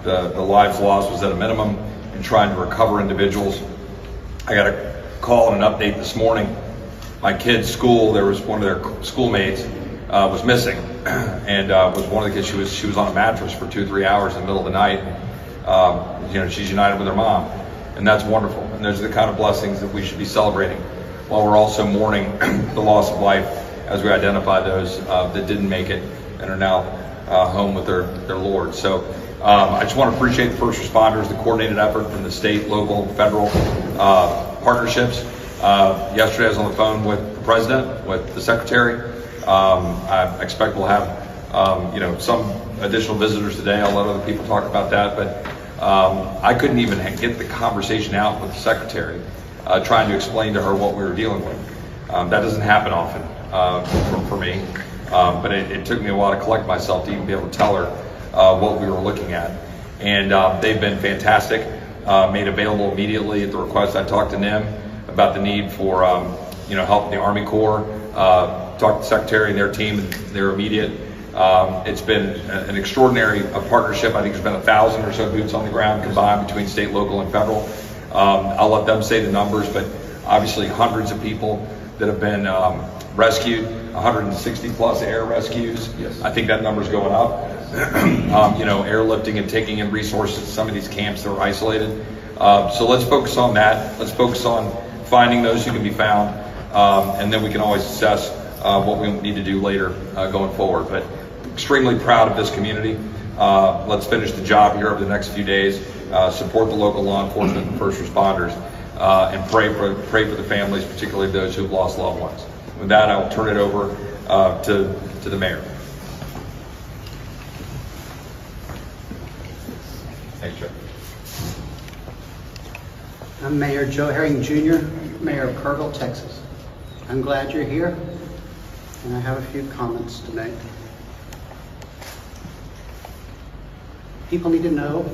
the lives lost was at a minimum, and trying to recover individuals. I got a call and an update this morning. My kid's school, there was one of their schoolmates was missing, and was one of the kids. She was on a mattress for 2-3 hours in the middle of the night. She's united with her mom, and that's wonderful. And those are the kind of blessings that we should be celebrating, while we're also mourning the loss of life as we identify those that didn't make it and are now home with their Lord. So I just want to appreciate the first responders, the coordinated effort from the state, local, federal partnerships. Yesterday I was on the phone with the president, with the secretary. I expect we'll have some additional visitors today. I'll let other people talk about that, but I couldn't even get the conversation out with the secretary, trying to explain to her what we were dealing with. That doesn't happen often for me, but it took me a while to collect myself to even be able to tell her what we were looking at. And they've been fantastic, made available immediately at the request. I talked to them about the need for help in the Army Corps, talked to the Secretary and their team, and their immediate. It's been an extraordinary partnership. I think there's been 1,000 or so boots on the ground combined between state, local, and federal. I'll let them say the numbers, but obviously hundreds of people that have been rescued, 160 plus air rescues. Yes. I think that number's going up. Airlifting and taking in resources to some of these camps that are isolated. So let's focus on that. Let's focus on finding those who can be found, and then we can always assess what we need to do later going forward. But extremely proud of this community. Let's finish the job here over the next few days, support the local law enforcement and first responders, and pray for the families, particularly those who have lost loved ones. With that, I will turn it over to the mayor. Thanks, Joe. I'm Mayor Joe Herring Jr., Mayor of Kurville, Texas. I'm glad you're here, and I have a few comments to make. People need to know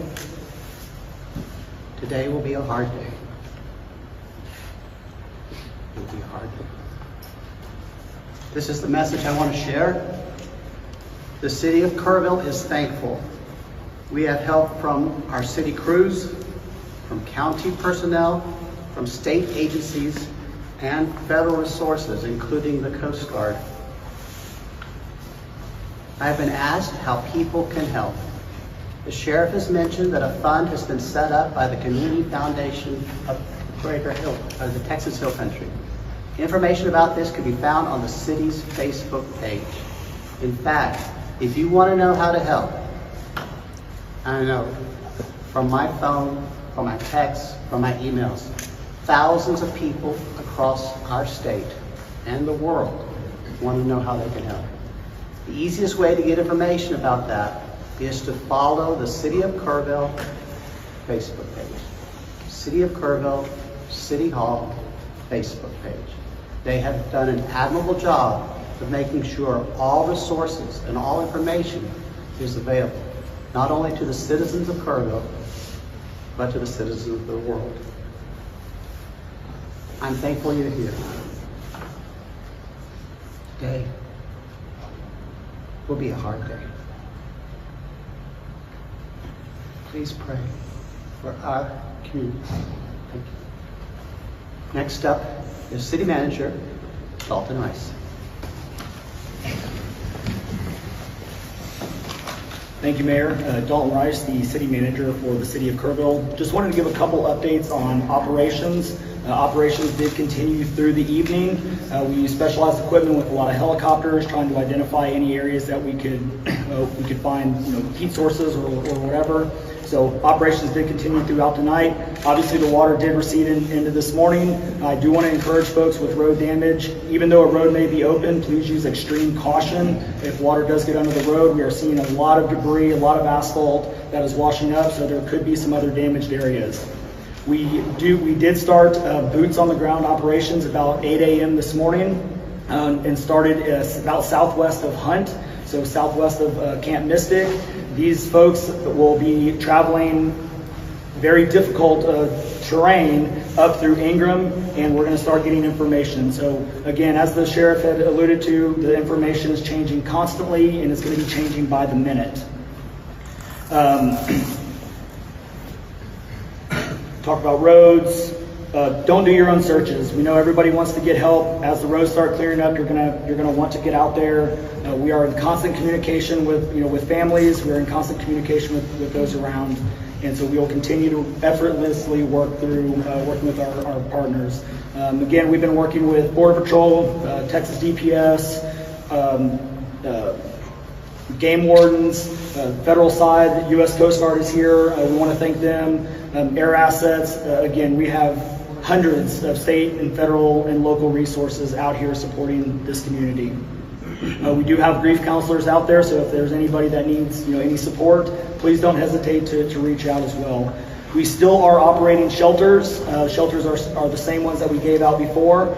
today will be a hard day. It will be a hard day. This is the message I want to share. The city of Kurville is thankful. We have help from our city crews, from county personnel, from state agencies, and federal resources, including the Coast Guard. I have been asked how people can help. The sheriff has mentioned that a fund has been set up by the Community Foundation of the Texas Hill Country. Information about this can be found on the city's Facebook page. In fact, if you want to know how to help, I know from my phone, from my texts, from my emails, thousands of people across our state and the world want to know how they can help. The easiest way to get information about that is to follow the City of Kurville Facebook page. City of Kurville, City Hall Facebook page. They have done an admirable job of making sure all resources and all information is available, not only to the citizens of Kurville, but to the citizens of the world. I'm thankful you're here. Today will be a hard day. Please pray for our community. Thank you. Next up is City Manager Dalton Rice. Thank you, Mayor. Dalton Rice, the City Manager for the City of Kurville. Just wanted to give a couple updates on operations. Operations did continue through the evening. We used specialized equipment with a lot of helicopters trying to identify any areas that we could find heat sources or whatever. So operations did continue throughout the night. Obviously, the water did recede into this morning. I do want to encourage folks with road damage, even though a road may be open, please use extreme caution. If water does get under the road, we are seeing a lot of debris, a lot of asphalt that is washing up, so there could be some other damaged areas. We did start boots on the ground operations about 8 a.m. this morning and started about southwest of Hunt, so southwest of Camp Mystic. These folks will be traveling very difficult terrain up through Ingram, and we're going to start getting information. So again, as the sheriff had alluded to, the information is changing constantly, and it's going to be changing by the minute. Talk about roads. Don't do your own searches. We know everybody wants to get help. As the roads start clearing up, you're gonna want to get out there. We are in constant communication with families. We're in constant communication with those around, and so we will continue to effortlessly working with our partners. Again, we've been working with Border Patrol, Texas DPS, game wardens, federal side. The U.S. Coast Guard is here. We want to thank them. Air assets. Again, we have hundreds of state and federal and local resources out here supporting this community. We do have grief counselors out there, so if there's anybody that needs any support, please don't hesitate to reach out as well. We still are operating shelters. Shelters are the same ones that we gave out before.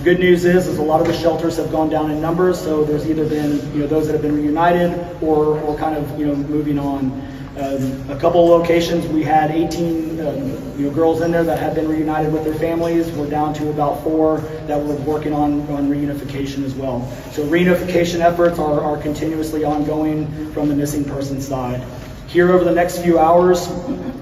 Good news is a lot of the shelters have gone down in numbers, so there's either been those that have been reunited or kind of moving on. A couple of locations, we had 18 girls in there that had been reunited with their families. We're down to about 4 that we're working on reunification as well. So reunification efforts are continuously ongoing from the missing person side. Here over the next few hours,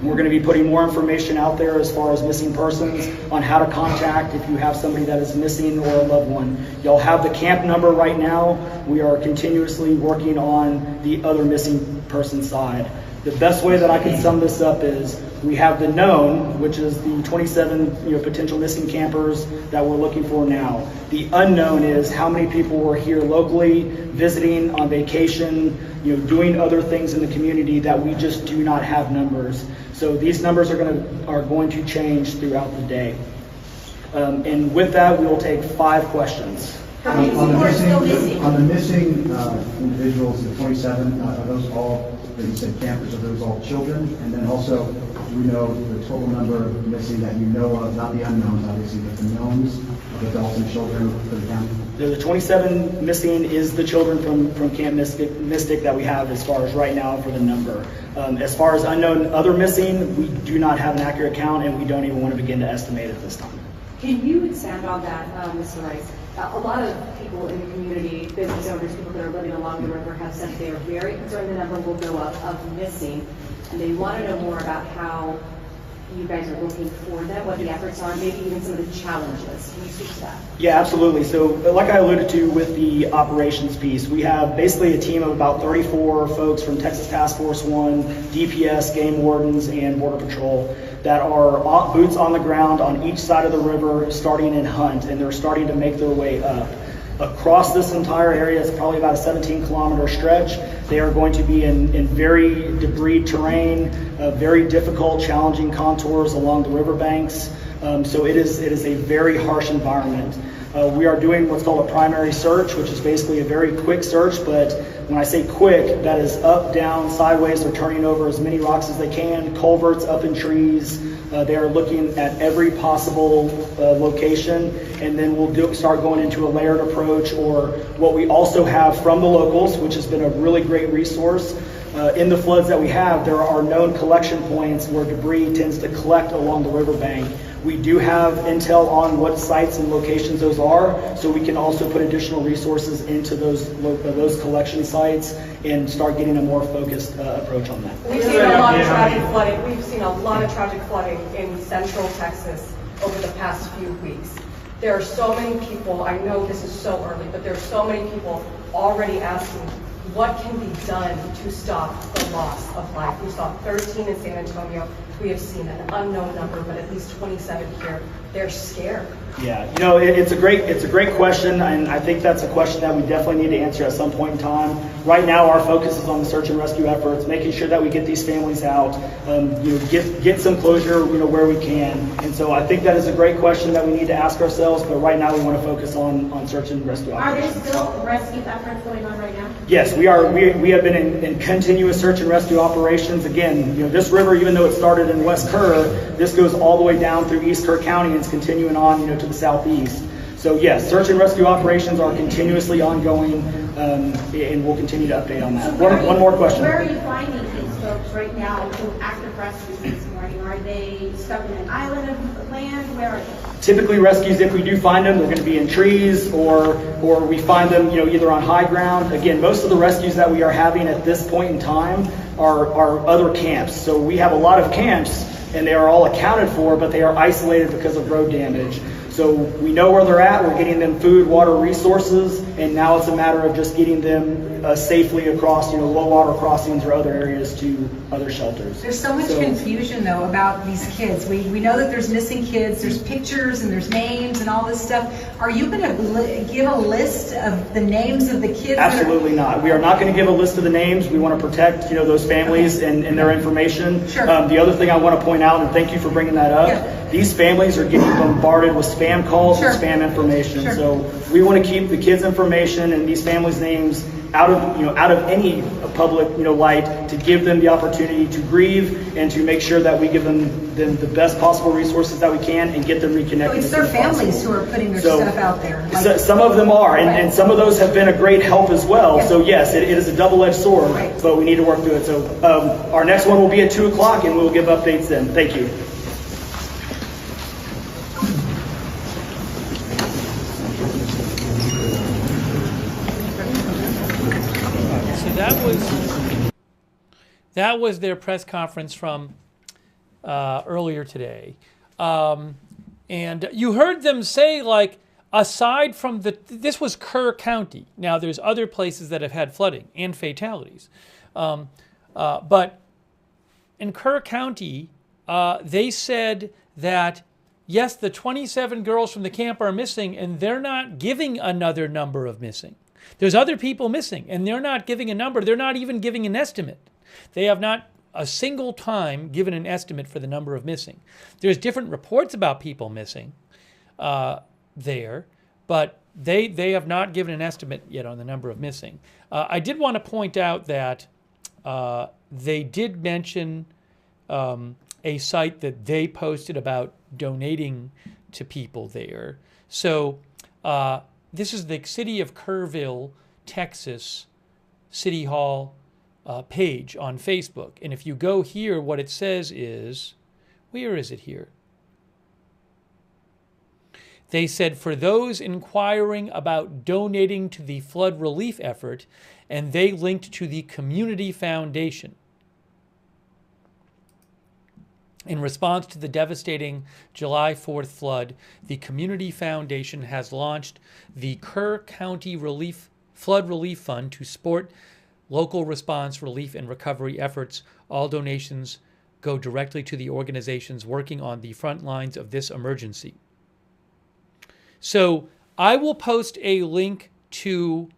we're going to be putting more information out there as far as missing persons, on how to contact if you have somebody that is missing or a loved one. Y'all have the camp number right now. We are continuously working on the other missing person side. The best way that I can sum this up is we have the known, which is the 27 potential missing campers that we're looking for now. The unknown is how many people were here locally, visiting, on vacation, doing other things in the community that we just do not have numbers. So these numbers are going to change throughout the day. And with that, we will take 5 questions. How many people are still missing? On the missing individuals, the 27, are those all, that you said campers, are those all children? And then also, do we know the total number of missing that you know of, not the unknowns obviously, but the knowns of adults and children for the county? The 27 missing is the children from Camp Mystic that we have as far as right now for the number. As far as unknown other missing, we do not have an accurate count, and we don't even want to begin to estimate at this time. Can you expand on that, Mr. Rice? A lot of people in the community, business owners, people that are living along the river, have said they are very concerned the number will go up of missing, and they want to know more about how you guys are looking for them, what the efforts are, maybe even some of the challenges. Can you speak to that? Yeah, absolutely. So like I alluded to with the operations piece, we have basically a team of about 34 folks from Texas Task Force 1, DPS, game wardens, and Border Patrol that are boots on the ground on each side of the river, starting in Hunt, and they're starting to make their way up. Across this entire area, it's probably about a 17-kilometer stretch. They are going to be in very debris terrain, very difficult, challenging contours along the riverbanks. So it is a very harsh environment. We are doing what's called a primary search, which is basically a very quick search, but when I say quick, that is up, down, sideways. They're turning over as many rocks as they can, culverts up in trees. They are looking at every possible location, and then we'll start going into a layered approach, or what we also have from the locals, which has been a really great resource. in the floods that we have, there are known collection points where debris tends to collect along the riverbank. We do have intel on what sites and locations those are, so we can also put additional resources into those collection sites and start getting a more focused approach on that. We've seen a lot of tragic flooding. We've seen a lot of tragic flooding in central Texas over the past few weeks. There are so many people, I know this is so early, but there are so many people already asking what can be done to stop the loss of life. We saw 13 in San Antonio. We have seen an unknown number, but at least 27 here. They're scared. Yeah, you know, it's a great question, and I think that's a question that we definitely need to answer at some point in time. Right now, our focus is on the search and rescue efforts, making sure that we get these families out, get some closure, where we can. And so I think that is a great question that we need to ask ourselves. But right now, we want to focus on search and rescue operations. Are there still rescue efforts going on right now? Yes, we are. We have been in continuous search and rescue operations. Again, this river, even though it started in West Kerr, this goes all the way down through East Kerr County and it's continuing on, to the southeast. So yes, search and rescue operations are continuously ongoing, and we'll continue to update on that. One more question. Where are you finding these folks right now doing active rescues this morning? Are they stuck in an island of land? Where are they? Typically rescues, if we do find them, they're going to be in trees or we find them, either on high ground. Again, most of the rescues that we are having at this point in time are other camps. So we have a lot of camps and they are all accounted for, but they are isolated because of road damage. So we know where they're at, we're getting them food, water, resources, and now it's a matter of just getting them safely across, low water crossings or other areas to other shelters. There's so much confusion though about these kids. We know that there's missing kids, there's pictures and there's names and all this stuff. Are you going to give a list of the names of the kids? Absolutely not. We are not going to give a list of the names. We want to protect, those families and their information. Sure. The other thing I want to point out, and thank you for bringing that up, these families are getting bombarded with spam calls and spam information. Sure. So we want to keep the kids' information and these families' names out of any public light, to give them the opportunity to grieve and to make sure that we give them the best possible resources that we can and get them reconnected. So it's their families who are putting their stuff out there. Some of them are, and some of those have been a great help as well. Yeah. So yes, it is a double-edged sword, but we need to work through it. So our next one will be at 2 o'clock, and we'll give updates then. Thank you. That was their press conference from earlier today. And you heard them say, aside from this was Kerr County. Now, there's other places that have had flooding and fatalities. But in Kerr County, they said that, yes, the 27 girls from the camp are missing, and they're not giving another number of missing. There's other people missing, and they're not giving a number. They're not even giving an estimate. They have not a single time given an estimate for the number of missing. There's different reports about people missing there, but they have not given an estimate yet on the number of missing. I did want to point out that they did mention a site that they posted about donating to people there. So this is the City of Kurville, Texas, City Hall page on Facebook. And if you go here, what it says is, where is it here? They said, for those inquiring about donating to the flood relief effort, and they linked to the Community Foundation. In response to the devastating July 4th flood, the Community Foundation has launched the Kerr County Flood Relief Fund to support local response, relief, and recovery efforts. All donations go directly to the organizations working on the front lines of this emergency. So I will post a link to,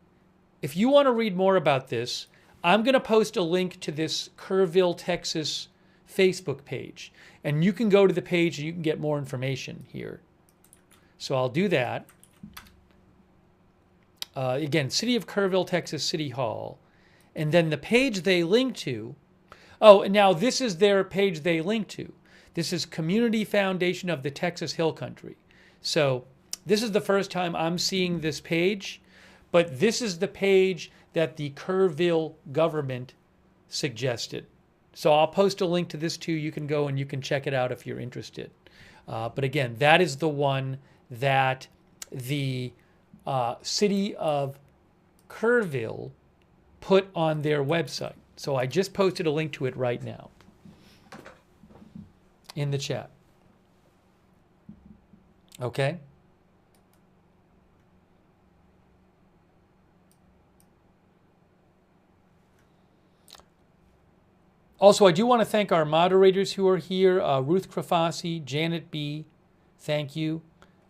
if you want to read more about this, I'm going to post a link to this Kurville, Texas Facebook page. And you can go to the page and you can get more information here. So I'll do that. Again, City of Kurville, Texas City Hall. And then the page they link to, and now this is their page they link to. This is Community Foundation of the Texas Hill Country. So this is the first time I'm seeing this page, but this is the page that the Kurville government suggested. So I'll post a link to this too. You can go and you can check it out if you're interested. But again, that is the one that the city of Kurville put on their website. So I just posted a link to it right now in the chat. Okay? Also, I do want to thank our moderators who are here. Ruth Krafasi, Janet B., thank you.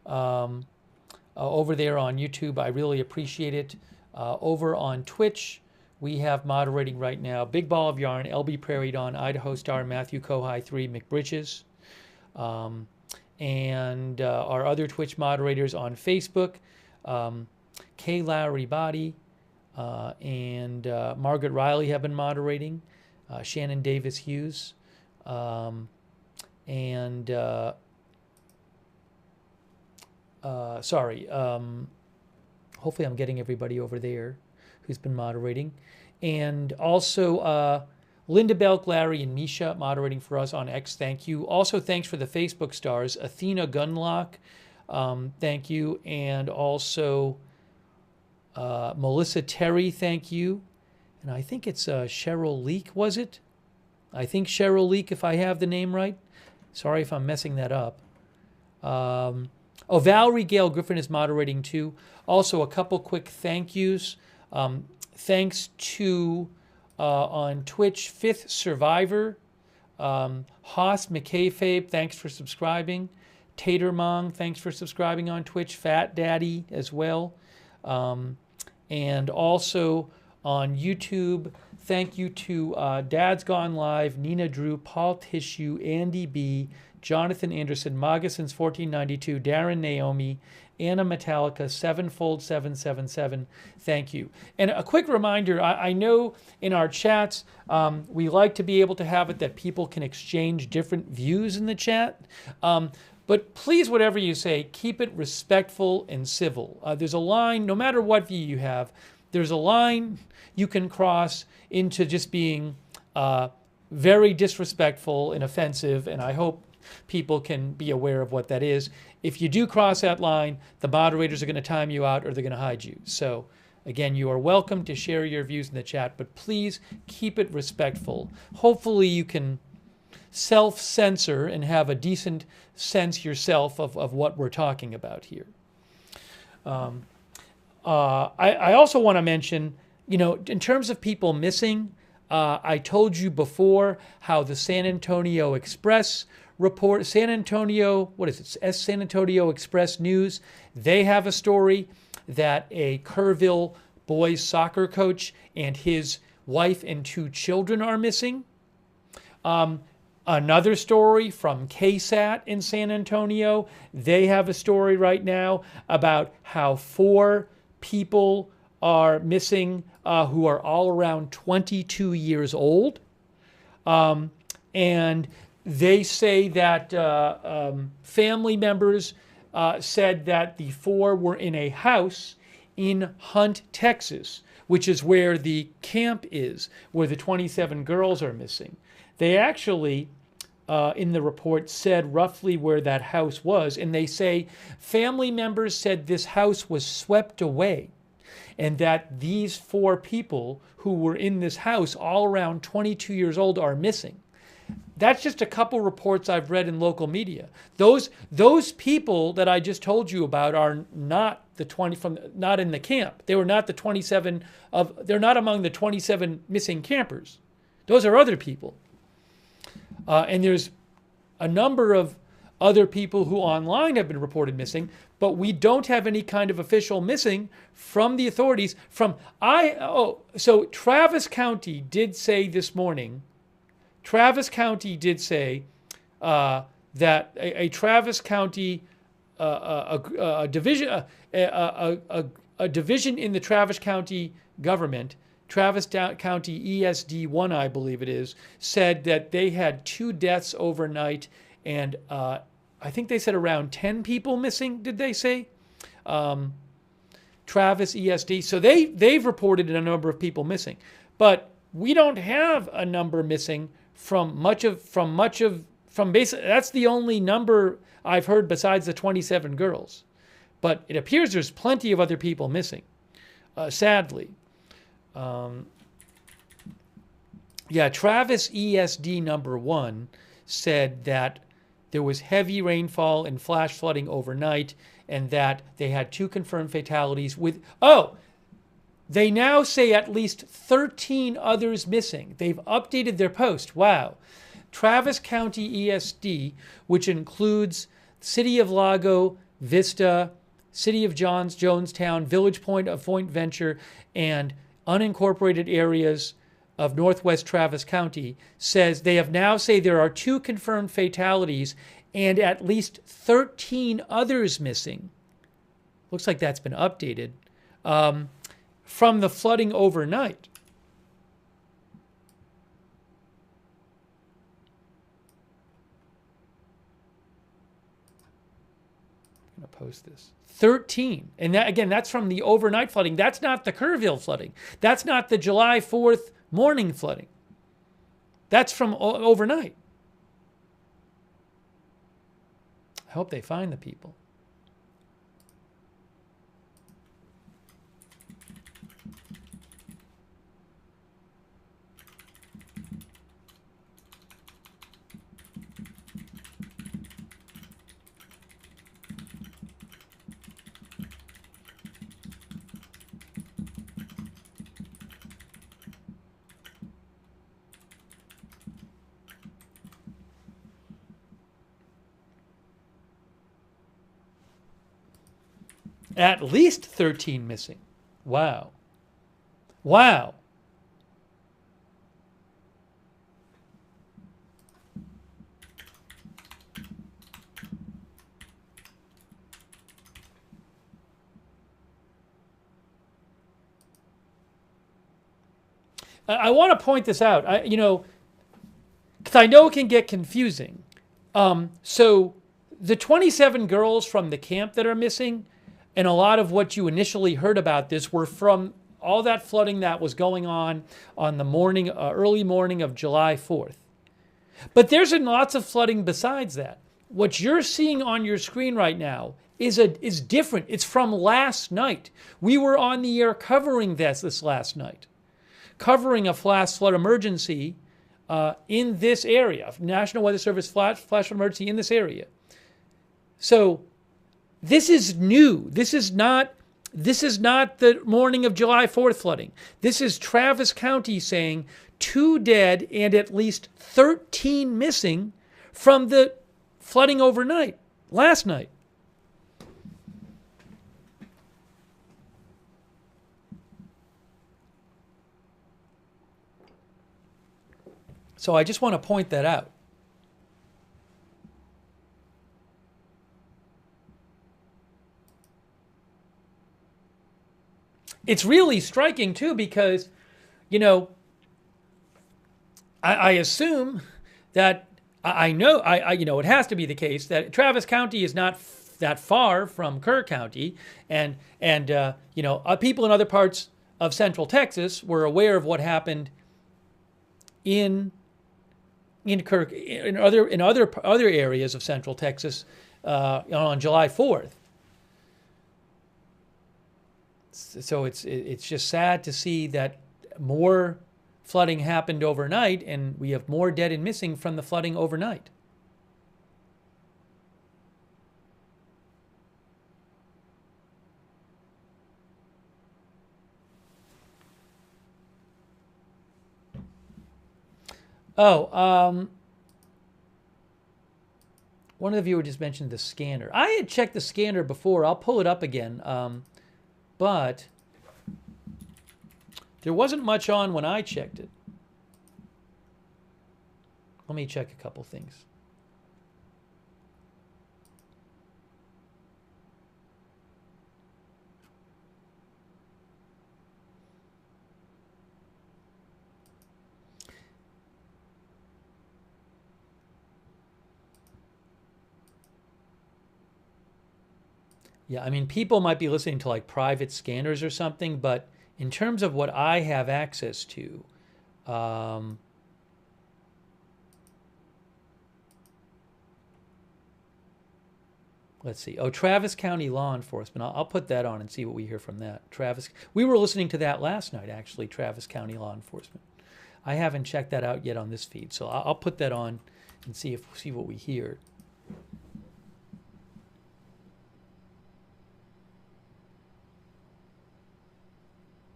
Over there on YouTube, I really appreciate it. Over on Twitch, we have moderating right now Big Ball of Yarn, LB Prairie Dawn, Idaho Star, Matthew Kohai 3, McBritches. And our other Twitch moderators on Facebook, Kay Lowry Body and Margaret Riley have been moderating. Shannon Davis Hughes, hopefully I'm getting everybody over there who's been moderating. And also Linda Belk, Larry, and Misha moderating for us on X, thank you. Also thanks for the Facebook stars, Athena Gunlock, thank you. And also Melissa Terry, thank you. And I think it's Cheryl Leak, was it? I think Cheryl Leak, if I have the name right. Sorry if I'm messing that up. Valerie Gale Griffin is moderating too. Also, a couple quick thank yous. Thanks to, on Twitch, Fifth Survivor. Haas McKayfabe, thanks for subscribing. Tatermong, thanks for subscribing on Twitch. Fat Daddy as well. And also on YouTube, thank you to Dad's Gone Live, Nina Drew, Paul Tissue, Andy B., Jonathan Anderson, Moccasins 1492, Darren Naomi, Anna Metallica, Sevenfold 777. Thank you. And a quick reminder, I know in our chats, we like to be able to have it that people can exchange different views in the chat. But please, whatever you say, keep it respectful and civil. There's a line, no matter what view you have, there's a line you can cross into just being very disrespectful and offensive, and I hope people can be aware of what that is. If you do cross that line, the moderators are going to time you out or they're going to hide you. So again, you are welcome to share your views in the chat, but please keep it respectful. Hopefully you can self-censor and have a decent sense yourself of what we're talking about here. I also want to mention, in terms of people missing, I told you before how the San Antonio Express report, San Antonio Express News, they have a story that a Kurville boys soccer coach and his wife and 2 children are missing. Another story from KSAT in San Antonio, they have a story right now about how 4 people are missing who are all around 22 years old. And they say that family members said that the 4 were in a house in Hunt, Texas, which is where the camp is, where the 27 girls are missing. They actually, in the report, said roughly where that house was, and they say family members said this house was swept away, and that these 4 people who were in this house, all around 22 years old, are missing. That's just a couple reports I've read in local media. Those people that I just told you about are not not in the camp. They were not the 27 they're not among the 27 missing campers. Those are other people. And there's a number of other people who online have been reported missing, but we don't have any kind of official missing from the authorities. So Travis County did say this morning, that a Travis County division in the Travis County government, Travis County ESD1, I believe it is, said that they had 2 deaths overnight, and I think they said around 10 people missing, did they say? Travis ESD. So they've reported a number of people missing. But we don't have a number missing from basically, that's the only number I've heard besides the 27 girls. But it appears there's plenty of other people missing, sadly. Yeah, Travis ESD #1 said that there was heavy rainfall and flash flooding overnight, and that they had 2 confirmed fatalities with, they now say at least 13 others missing. They've updated their post. Wow. Travis County ESD, which includes City of Lago, Vista, City of Jonestown, Village Point of Point Venture, and unincorporated areas of Northwest Travis County, says they have now say there are 2 confirmed fatalities and at least 13 others missing. Looks like that's been updated. From the flooding overnight. I'm going to post this. 13. And that, again, that's from the overnight flooding. That's not the Kurville flooding. That's not the July 4th morning flooding. That's from overnight. I hope they find the people. At least 13 missing. Wow. Wow. I want to point this out, because I know it can get confusing. So the 27 girls from the camp that are missing, and a lot of what you initially heard about this were from all that flooding that was going on the morning, early morning of July 4th. But there's been lots of flooding besides that. What you're seeing on your screen right now is different. It's from last night. We were on the air covering this last night, covering a flash flood emergency in this area, National Weather Service flash flood emergency in this area. So this is new. This is not the morning of July 4th flooding. This is Travis County saying 2 dead and at least 13 missing from the flooding overnight, last night. So I just want to point that out. It's really striking, too, because, I assume that, I know, it has to be the case that Travis County is not that far from Kerr County, and people in other parts of Central Texas were aware of what happened in other areas of Central Texas on July 4th. So it's just sad to see that more flooding happened overnight, and we have more dead and missing from the flooding overnight. One of the viewers just mentioned the scanner. I had checked the scanner before. I'll pull it up again. But there wasn't much on when I checked it. Let me check a couple things. Yeah, I mean, people might be listening to like private scanners or something, but in terms of what I have access to, Let's see. Oh, Travis County Law Enforcement. I'll put that on and see what we hear from that. We were listening to that last night, actually, Travis County Law Enforcement. I haven't checked that out yet on this feed, so I'll put that on and see what we hear.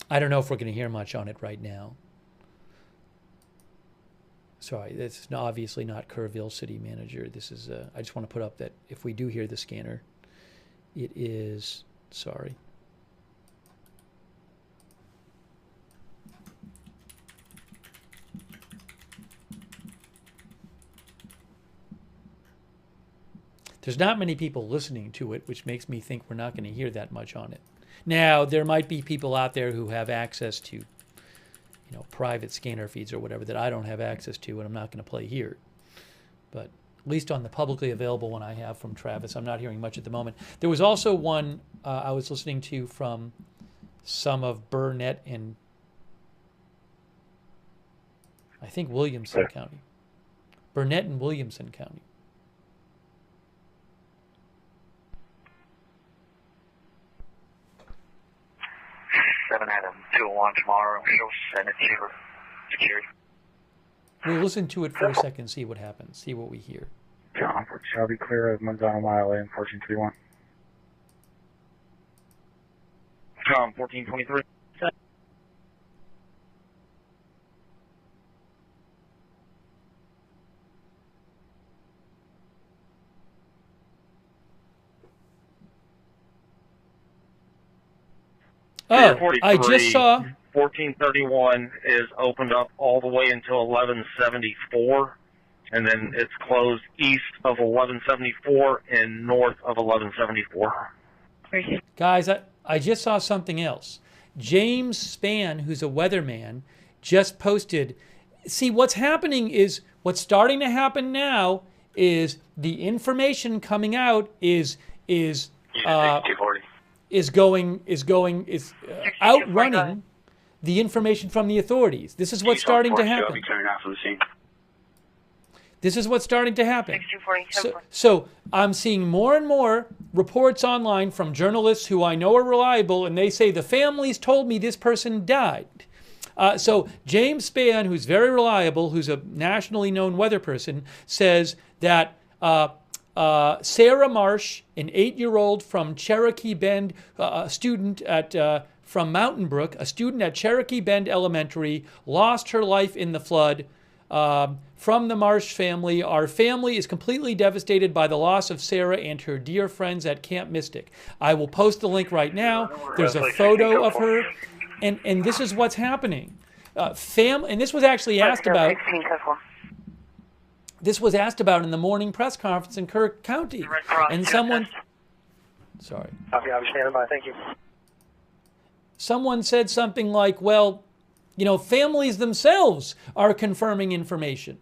I don't know if we're going to hear much on it right now. Sorry, this is obviously not Kurville City Manager. This is, I just want to put up that if we do hear the scanner, it is, sorry. There's not many people listening to it, which makes me think we're not going to hear that much on it. Now, there might be people out there who have access to private scanner feeds or whatever that I don't have access to, and I'm not going to play here. But at least on the publicly available one I have from Travis, I'm not hearing much at the moment. There was also one I was listening to from some of Burnett and I think Williamson County. Burnett and Williamson County. Adam 201 tomorrow. She'll send it to your security. We'll listen to it for a second, see what happens, see what we hear. John, shall be clear of Manzano Mile in 1431. John, 1423. Oh, I just saw 1431 is opened up all the way until 1174, and then it's closed east of 1174 and north of 1174. Guys, I just saw something else. James Spann, who's a weatherman, just posted. See, what's starting to happen now is the information coming out is outrunning the information from the authorities. This is what's starting to happen. This is what's starting to happen. So I'm seeing more and more reports online from journalists who I know are reliable, and they say the families told me this person died. So James Spann, who's very reliable, who's a nationally known weather person, says that Sarah Marsh, an 8-year-old from Cherokee Bend, a student from Mountain Brook, a student at Cherokee Bend Elementary, lost her life in the flood. From the Marsh family, our family is completely devastated by the loss of Sarah and her dear friends at Camp Mystic. I will post the link right now. There's a photo of her, and this is what's happening. And this was actually asked about. This was asked about in the morning press conference in Kerr County, and someone. Sorry. Copy, I'm standing by. Thank you. Someone said something like, "Well, families themselves are confirming information."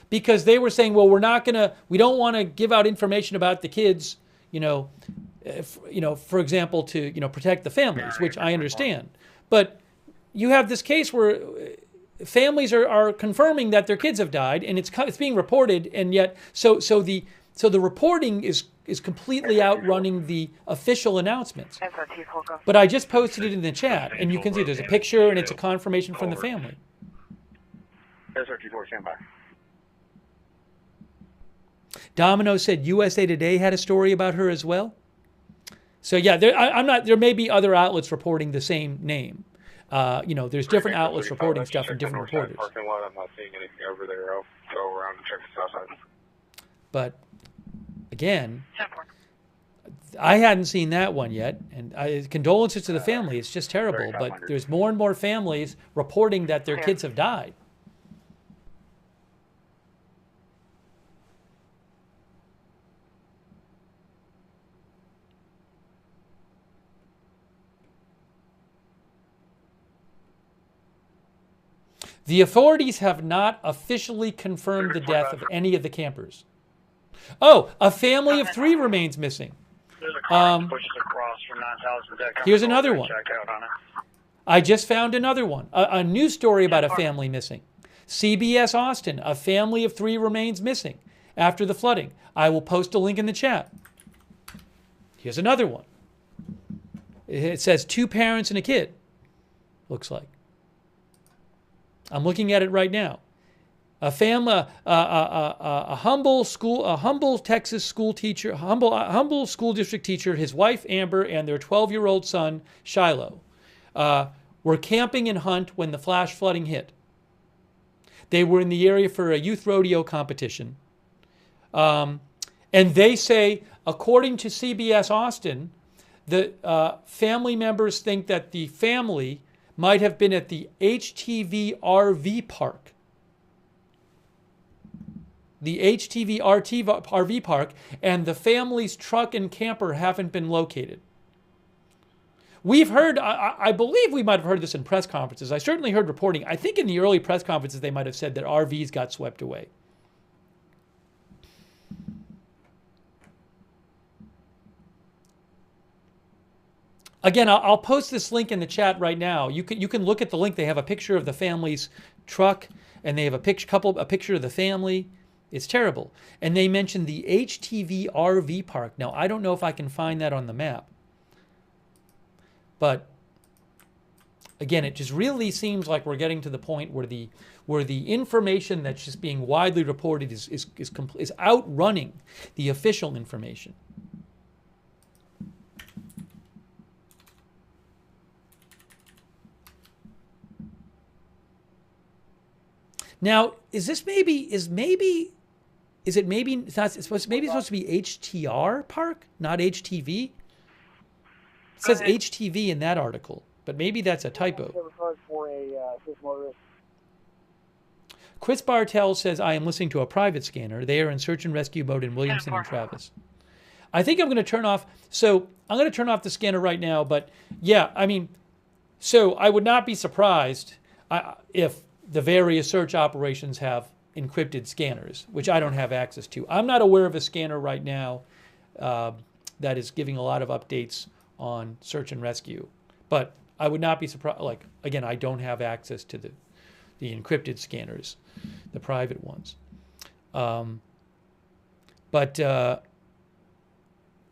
Because they were saying, well, we don't want to give out information about the kids, for example, to, protect the families, which I understand. But you have this case where families are confirming that their kids have died, and it's being reported, and yet, so the reporting is completely outrunning the official announcements. But I just posted it in the chat, and you can see there's a picture, and it's a confirmation from the family. Stand by. Domino said USA Today had a story about her as well. So yeah, there may be other outlets reporting the same name. There's different outlets reporting stuff from different reporters. Parking lot, I'm not seeing anything over there. I'll go around and check the south side. But again, I hadn't seen that one yet, and condolences to the family. It's just terrible, but there's more and more families reporting that their kids have died. The authorities have not officially confirmed the death of any of the campers. Oh, a family of 3 remains missing. Here's another one. I just found another one, a news story about a family missing. CBS Austin, a family of 3 remains missing after the flooding. I will post a link in the chat. Here's another one. It says 2 parents and a kid, looks like. I'm looking at it right now. A family, a humble Texas school teacher, humble school district teacher, his wife Amber, and their 12-year-old son Shiloh were camping in Hunt when the flash flooding hit. They were in the area for a youth rodeo competition. And they say, according to CBS Austin, the family members think that the family might have been at the HTV RV park. The HTV RV park, and the family's truck and camper haven't been located. We've heard, I believe we might have heard this in press conferences. I certainly heard reporting. I think in the early press conferences they might have said that RVs got swept away. Again, I'll post this link in the chat right now. You can look at the link. They have a picture of the family's truck, and they have a picture of the family. It's terrible. And they mentioned the HTV RV park. Now, I don't know if I can find that on the map. But again, it just really seems like we're getting to the point where the information that's just being widely reported is outrunning the official information. Now, is it maybe it's supposed to be HTR Park, not HTV? It says HTV in that article, but maybe that's a typo. Chris Bartell says, I am listening to a private scanner. They are in search and rescue mode in Williamson and Travis. I think I'm going to turn off. So I'm going to turn off the scanner right now. But yeah, I mean, so I would not be surprised if the various search operations have encrypted scanners, which I don't have access to. I'm not aware of a scanner right now that is giving a lot of updates on search and rescue. But I would not be surprised. Like, again, I don't have access to the encrypted scanners, the private ones. But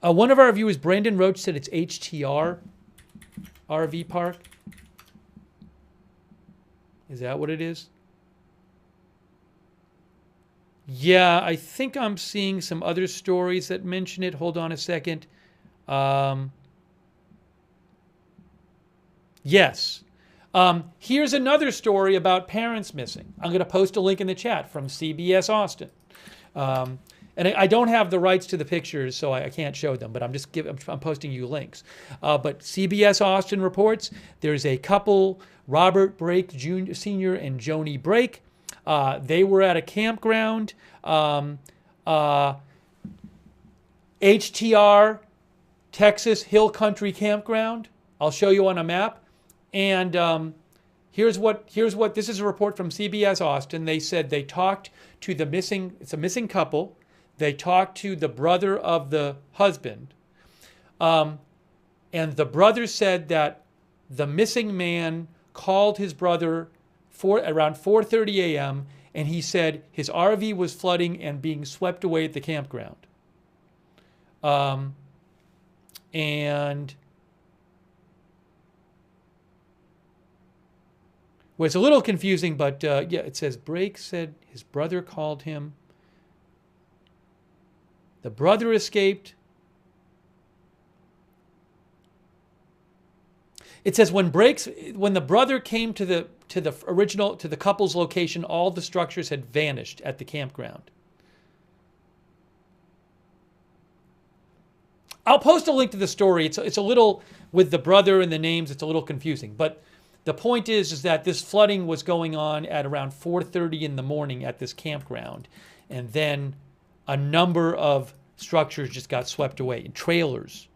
one of our viewers, Brandon Roach, said it's HTR RV Park. Is that what it is? Yeah, I think I'm seeing some other stories that mention it. Hold on a second. Yes. Here's another story about parents missing. I'm going to post a link in the chat from CBS Austin. And I don't have the rights to the pictures, so I can't show them, but I'm posting you links. But CBS Austin reports there's a couple, Robert Brake Sr. and Joni Brake. They were at a campground, HTR, Texas Hill Country Campground. I'll show you on a map. And here's what this is a report from CBS Austin. They said they talked to it's a missing couple. They talked to the brother of the husband. And the brother said that the missing man called his brother around 4:30 a.m. and he said his RV was flooding and being swept away at the campground. And well, it's a little confusing, but yeah, it says Brake said his brother called him. The brother escaped. It says when the brother came to the couple's location, all the structures had vanished at the campground. I'll post a link to the story. It's a little, with the brother and the names, it's a little confusing. But the point is that this flooding was going on at around 4:30 in the morning at this campground. And then a number of structures just got swept away in trailers.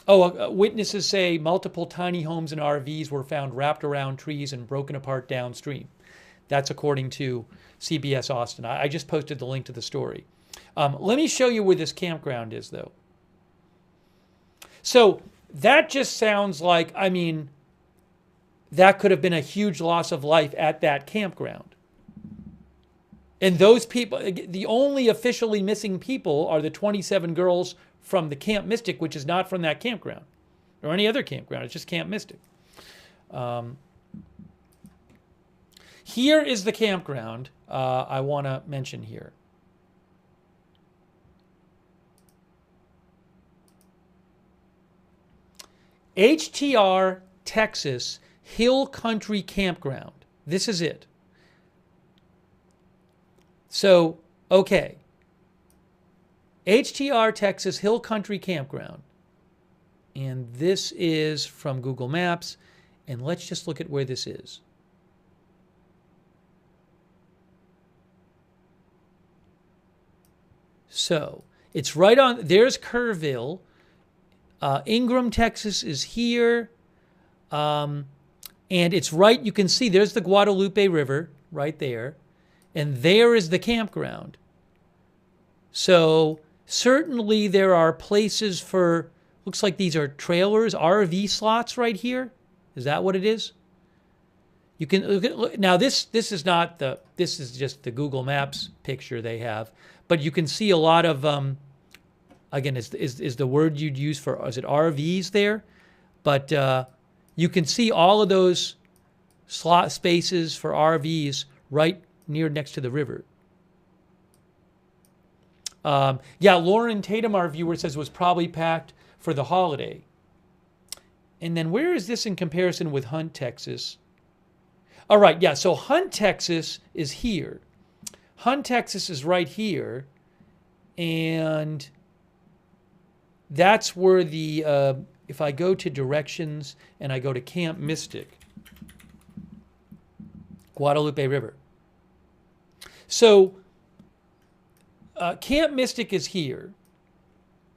Witnesses say multiple tiny homes and RVs were found wrapped around trees and broken apart downstream. That's according to CBS Austin. I just posted the link to the story. Let me show you where this campground is, though. So that just sounds like, I mean, that could have been a huge loss of life at that campground. And those people, the only officially missing people are the 27 girls from the Camp Mystic, which is not from that campground or any other campground. It's just Camp Mystic. Here is the campground I want to mention here. HTR, Texas, Hill Country Campground. This is it. So, okay. HTR, Texas, Hill Country Campground. And this is from Google Maps. And let's just look at where this is. So, it's right on, there's Kurville. Ingram, Texas is here. And it's right, you can see there's the Guadalupe River right there. And there is the campground. So certainly there are places for, looks like these are trailers, RV slots right here. Is that what it is? You can look, now this is not the, this is just the Google Maps picture they have, but you can see a lot of, again, is the word you'd use for, is it RVs there? But you can see all of those slot spaces for RVs right near next to the river. Yeah, Lauren Tatum, our viewer, says was probably packed for the holiday. And then where is this in comparison with Hunt, Texas? All right, yeah, so Hunt, Texas is here. Hunt, Texas is right here. And that's where the, if I go to directions and I go to Camp Mystic, Guadalupe River. So Camp Mystic is here.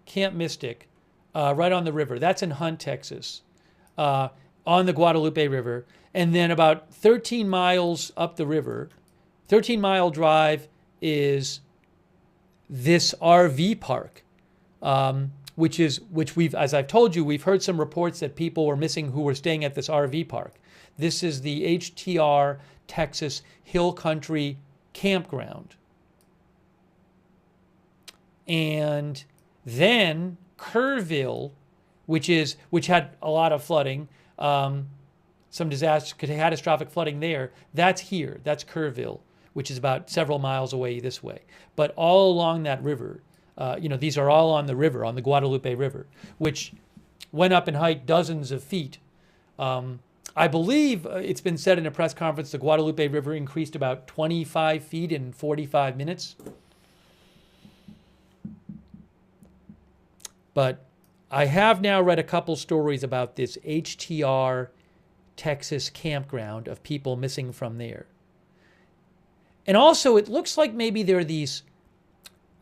Camp Mystic, right on the river. That's in Hunt, Texas, on the Guadalupe River. And then about 13 miles up the river, 13-mile drive is this RV park, which we've, as I've told you, we've heard some reports that people were missing who were staying at this RV park. This is the HTR Texas Hill Country Campground. And then Kurville, which had a lot of flooding, some disaster, catastrophic flooding there, that's here. That's Kurville, which is about several miles away this way. But all along that river, these are all on the river, on the Guadalupe River, which went up in height dozens of feet. I believe it's been said in a press conference the Guadalupe River increased about 25 feet in 45 minutes. But I have now read a couple stories about this HTR Texas campground of people missing from there. And also, it looks like maybe there are these,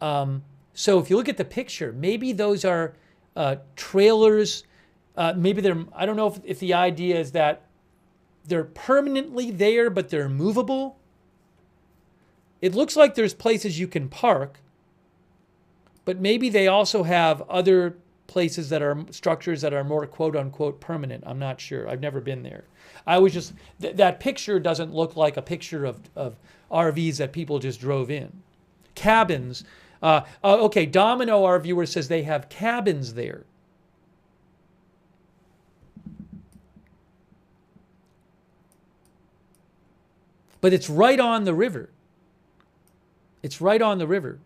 so if you look at the picture, maybe those are trailers. Maybe they're, I don't know if the idea is that they're permanently there, but they're movable. It looks like there's places you can park, but maybe they also have other places that are structures that are more quote unquote permanent. I'm not sure. I've never been there. I was just, that picture doesn't look like a picture of RVs that people just drove in. Cabins. Okay, Domino, our viewer, says they have cabins there. But it's right on the river. It's right on the river.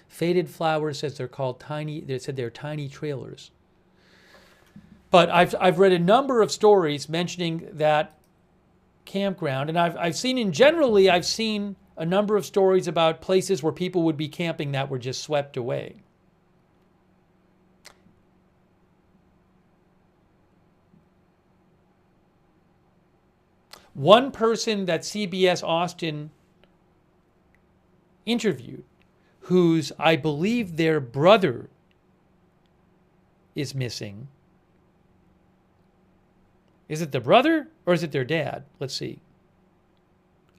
Faded Flowers says they're called tiny, they said they're tiny trailers. But I've read a number of stories mentioning that campground, and I've seen a number of stories about places where people would be camping that were just swept away. One person that CBS Austin interviewed, whose, I believe, their brother is missing. Is it the brother or is it their dad? Let's see.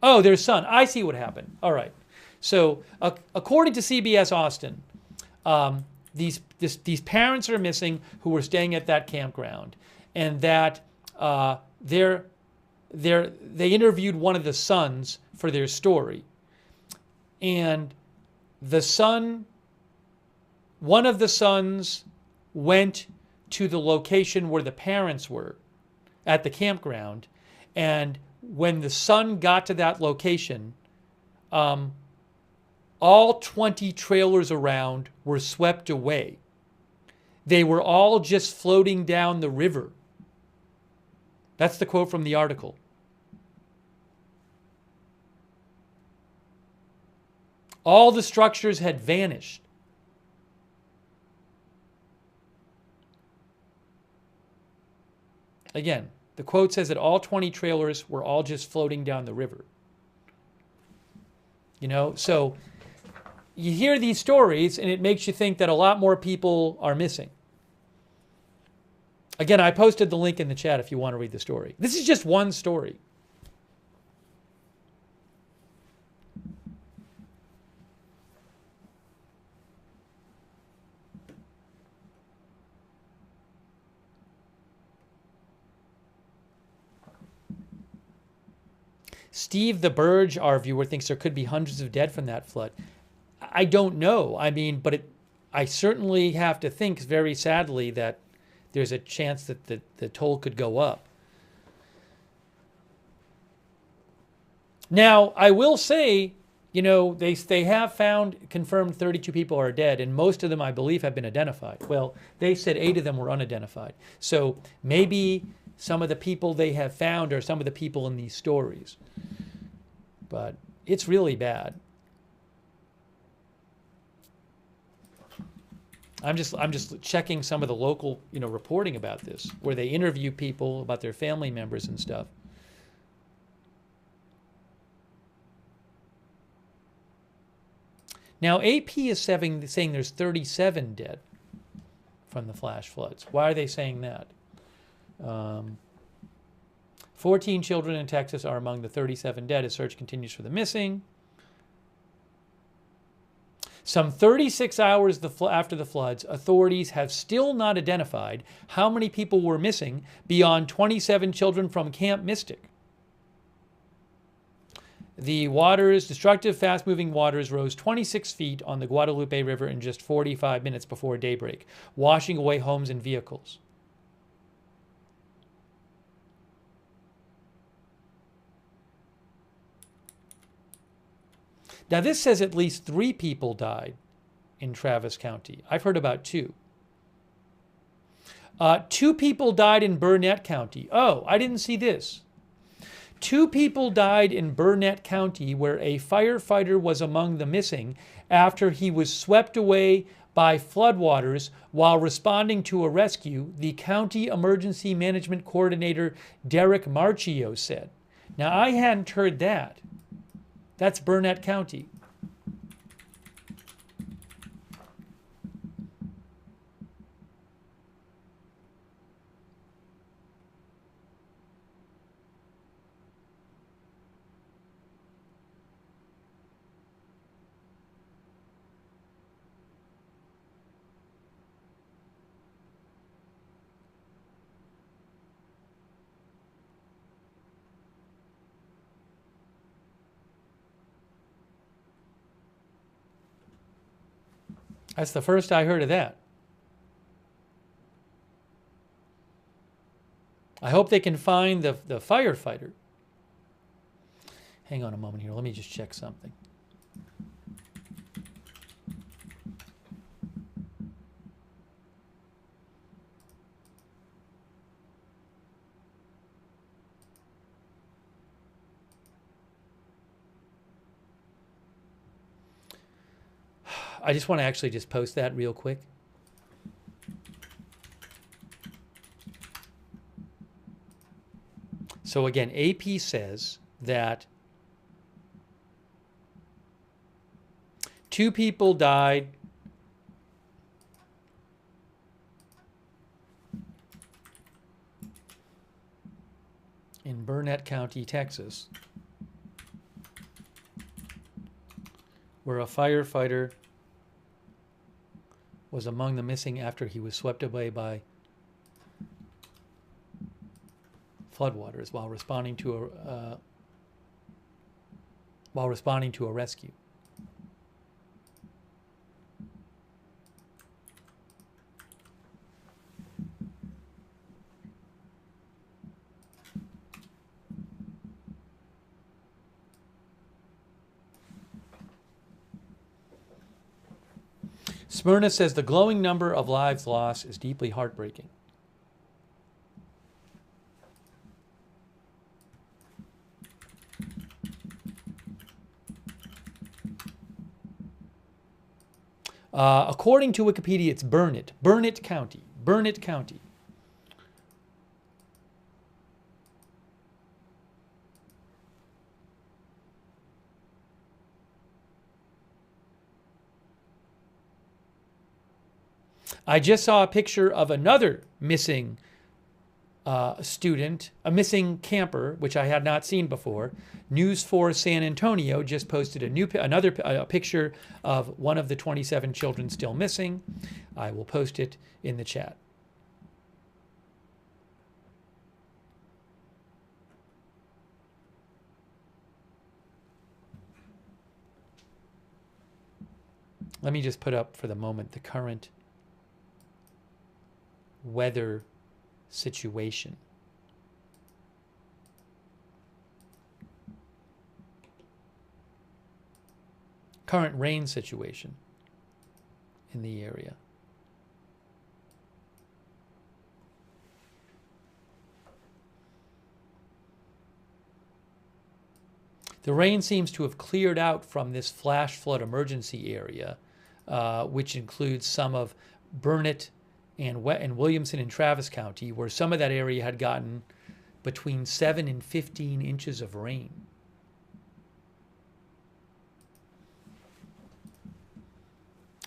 Oh, their son. I see what happened. All right. So according to CBS Austin, these parents are missing who were staying at that campground, and that they interviewed one of the sons for their story, and one of the sons went to the location where the parents were at the campground, and when the son got to that location, all 20 trailers around were swept away. They were all just floating down the river. That's the quote from the article. All the structures had vanished. Again, the quote says that all 20 trailers were all just floating down the river. You know, so you hear these stories and it makes you think that a lot more people are missing. Again, I posted the link in the chat if you want to read the story. This is just one story. Steve the Burge, our viewer, thinks there could be hundreds of dead from that flood. I don't know. I mean, but I certainly have to think very sadly that there's a chance that the toll could go up. Now, I will say, you know, they have found confirmed 32 people are dead, and most of them, I believe, have been identified. Well, they said 8 of them were unidentified. So maybe some of the people they have found are some of the people in these stories. But it's really bad. I'm just checking some of the local, you know, reporting about this, where they interview people about their family members and stuff. Now, AP is saying there's 37 dead from the flash floods. Why are they saying that? 14 children in Texas are among the 37 dead as search continues for the missing. Some 36 hours after the floods, authorities have still not identified how many people were missing beyond 27 children from Camp Mystic. The waters, destructive, fast-moving waters, rose 26 feet on the Guadalupe River in just 45 minutes before daybreak, washing away homes and vehicles. Now, this says at least 3 people died in Travis County. I've heard about 2. 2 people died in Burnett County. Oh, I didn't see this. 2 people died in Burnett County, where a firefighter was among the missing after he was swept away by floodwaters while responding to a rescue, the County Emergency Management Coordinator Derek Marchio said. Now, I hadn't heard that. That's Burnett County. That's the first I heard of that. I hope they can find the firefighter. Hang on a moment here. Let me just check something. I just want to actually just post that real quick. So again, AP says that 2 people died in Burnett County, Texas. where a firefighter was among the missing after he was swept away by floodwaters while responding to a rescue. Smyrna says the glowing number of lives lost is deeply heartbreaking. According to Wikipedia, it's Burnett County. Burnett County. I just saw a picture of another missing student, a missing camper, which I had not seen before. News 4 San Antonio just posted another picture of one of the 27 children still missing. I will post it in the chat. Let me just put up for the moment the current weather situation. Current rain situation in the area. The rain seems to have cleared out from this flash flood emergency area, which includes some of Burnett and Williamson and Travis County, where some of that area had gotten between 7 and 15 inches of rain.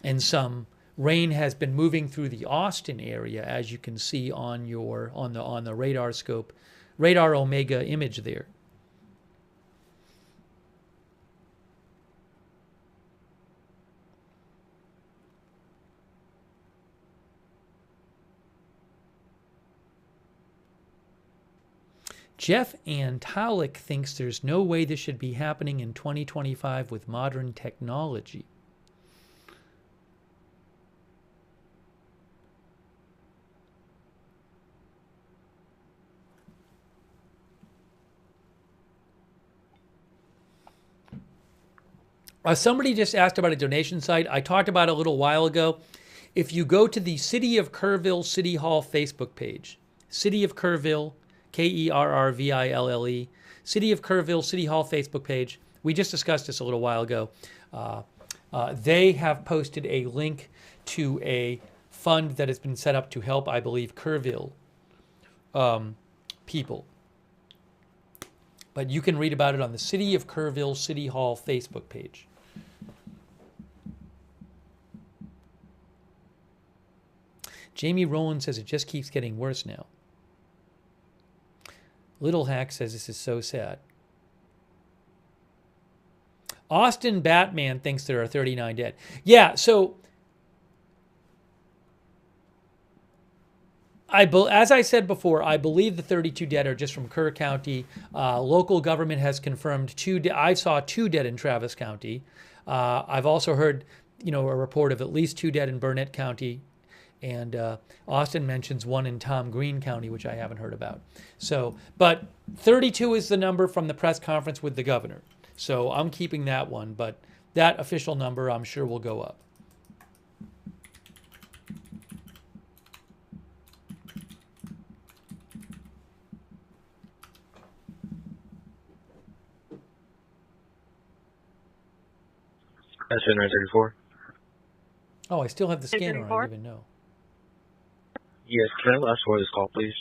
And some rain has been moving through the Austin area, as you can see on the radar scope, radar Omega image there. Jeff Antalik thinks there's no way this should be happening in 2025 with modern technology. Somebody just asked about a donation site. I talked about it a little while ago. If you go to the City of Kurville City Hall Facebook page, City of Kurville, Kerrville, City of Kurville City Hall Facebook page, we just discussed this a little while ago. They have posted a link to a fund that has been set up to help, I believe, Kurville people. But you can read about it on the City of Kurville City Hall Facebook page. Jamie Rowland says it just keeps getting worse now. Little Hack says this is so sad. Austin Batman thinks there are 39 dead. Yeah, so as I said before, I believe the 32 dead are just from Kerr County. Local government has confirmed I saw 2 dead in Travis County. I've also heard, a report of at least 2 dead in Burnett County. And Austin mentions 1 in Tom Green County, which I haven't heard about. So, but 32 is the number from the press conference with the governor. So I'm keeping that one, but that official number I'm sure will go up. That's 934. Oh, I still have the scanner on. I didn't even know. Yes, can I last word this call, please?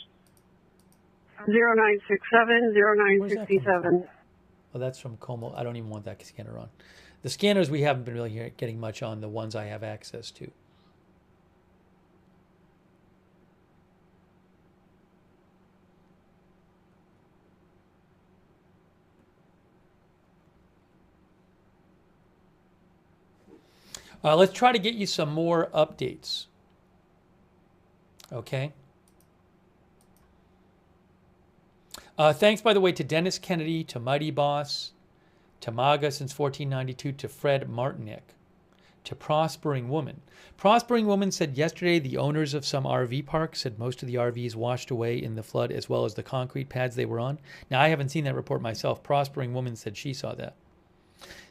0967, 0967. Oh, that's from Como. I don't even want that scanner on. The scanners we haven't been really getting much on, the ones I have access to. Let's try to get you some more updates. Okay. Thanks, by the way, to Dennis Kennedy, to Mighty Boss, to MAGA since 1492, to Fred Martinick, to Prospering Woman. Prospering Woman said yesterday the owners of some RV parks said most of the RVs washed away in the flood as well as the concrete pads they were on. Now, I haven't seen that report myself. Prospering Woman said she saw that.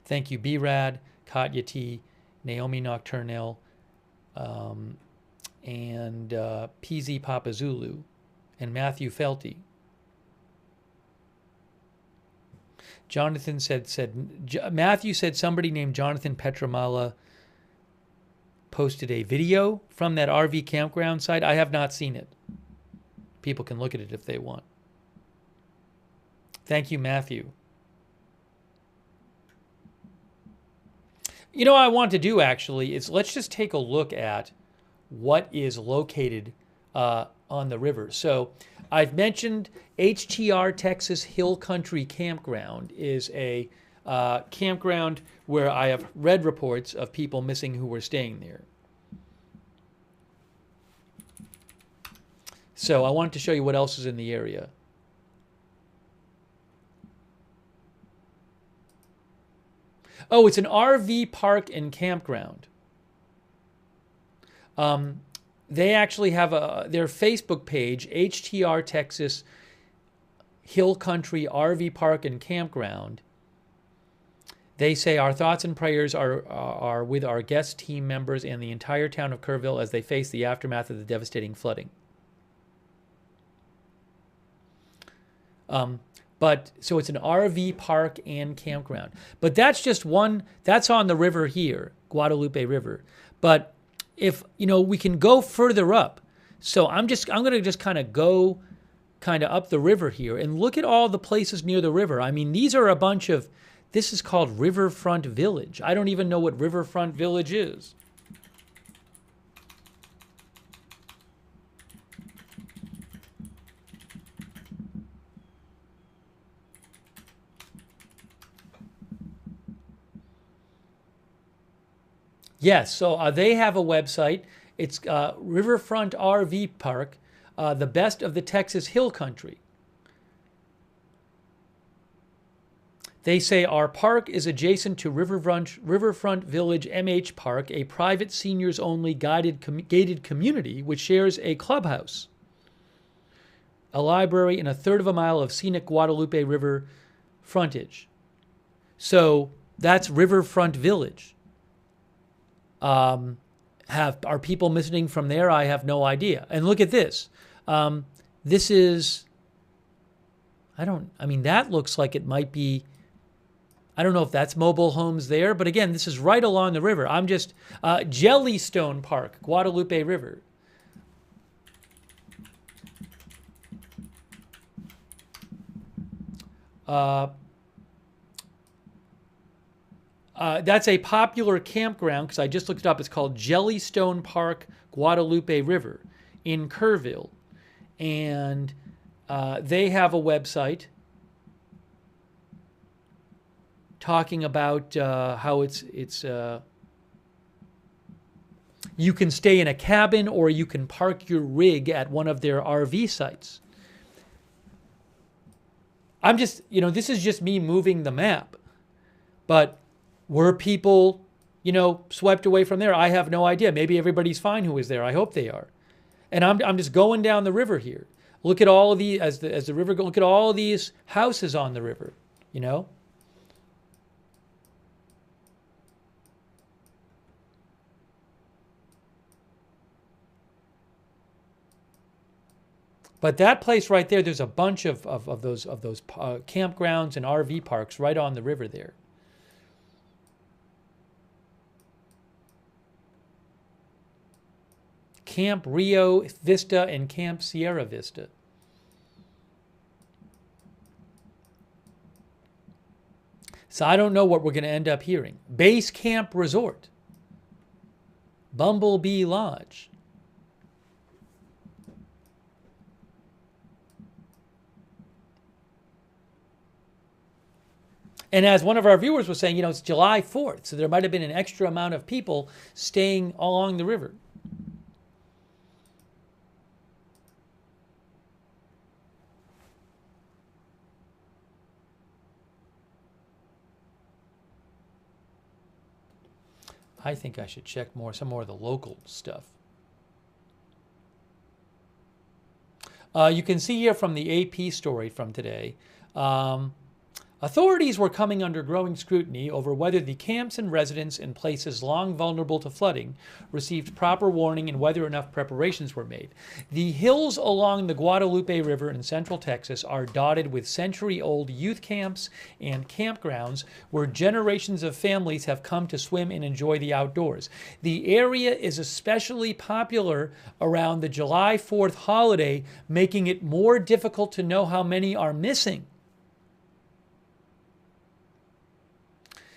Thank you, B-Rad, Katya T, Naomi Nocturnal, and PZ Papa Zulu, and Matthew Felty. Jonathan Matthew said somebody named Jonathan Petramala posted a video from that RV campground site. I have not seen it. People can look at it if they want. Thank you, Matthew. You know what I want to do actually is let's just take a look at what is located on the river. So I've mentioned HTR Texas Hill Country Campground is a campground where I have read reports of people missing who were staying there. So I wanted to show you what else is in the area. Oh, it's an RV park and campground. They actually have their Facebook page, HTR Texas Hill Country RV Park and Campground. They say our thoughts and prayers are with our guest team members and the entire town of Kurville as they face the aftermath of the devastating flooding. So it's an RV park and campground. But that's just one, that's on the river here, Guadalupe River. But if, we can go further up. So I'm going to just kind of go up the river here and look at all the places near the river. I mean, these are a bunch of, this is called Riverfront Village. I don't even know what Riverfront Village is. Yes, so they have a website. It's Riverfront RV Park, the best of the Texas Hill Country. They say our park is adjacent to Riverfront Village MH Park, a private seniors-only gated community which shares a clubhouse, a library, and a third of a mile of scenic Guadalupe River frontage. So that's Riverfront Village. Are people missing from there? I have no idea. And look at this. This is, that looks like it might be, I don't know if that's mobile homes there, but again, this is right along the river. I'm just, Jellystone Park, Guadalupe River. That's a popular campground because I just looked it up. It's called Jellystone Park, Guadalupe River in Kurville. And they have a website talking about how it's you can stay in a cabin or you can park your rig at one of their RV sites. I'm just, this is just me moving the map. But were people, swept away from there? I have no idea. Maybe everybody's fine who is there. I hope they are. And I'm just going down the river here. Look at all of the, as the river goes, look at all of these houses on the river, But that place right there, there's a bunch of those campgrounds and RV parks right on the river there. Camp Rio Vista and Camp Sierra Vista. So I don't know what we're going to end up hearing. Base Camp Resort. Bumblebee Lodge. And as one of our viewers was saying, it's July 4th, so there might have been an extra amount of people staying along the river. I think I should check some more of the local stuff. You can see here from the AP story from today, authorities were coming under growing scrutiny over whether the camps and residents in places long vulnerable to flooding received proper warning and whether enough preparations were made. The hills along the Guadalupe River in central Texas are dotted with century-old youth camps and campgrounds where generations of families have come to swim and enjoy the outdoors. The area is especially popular around the July 4th holiday, making it more difficult to know how many are missing.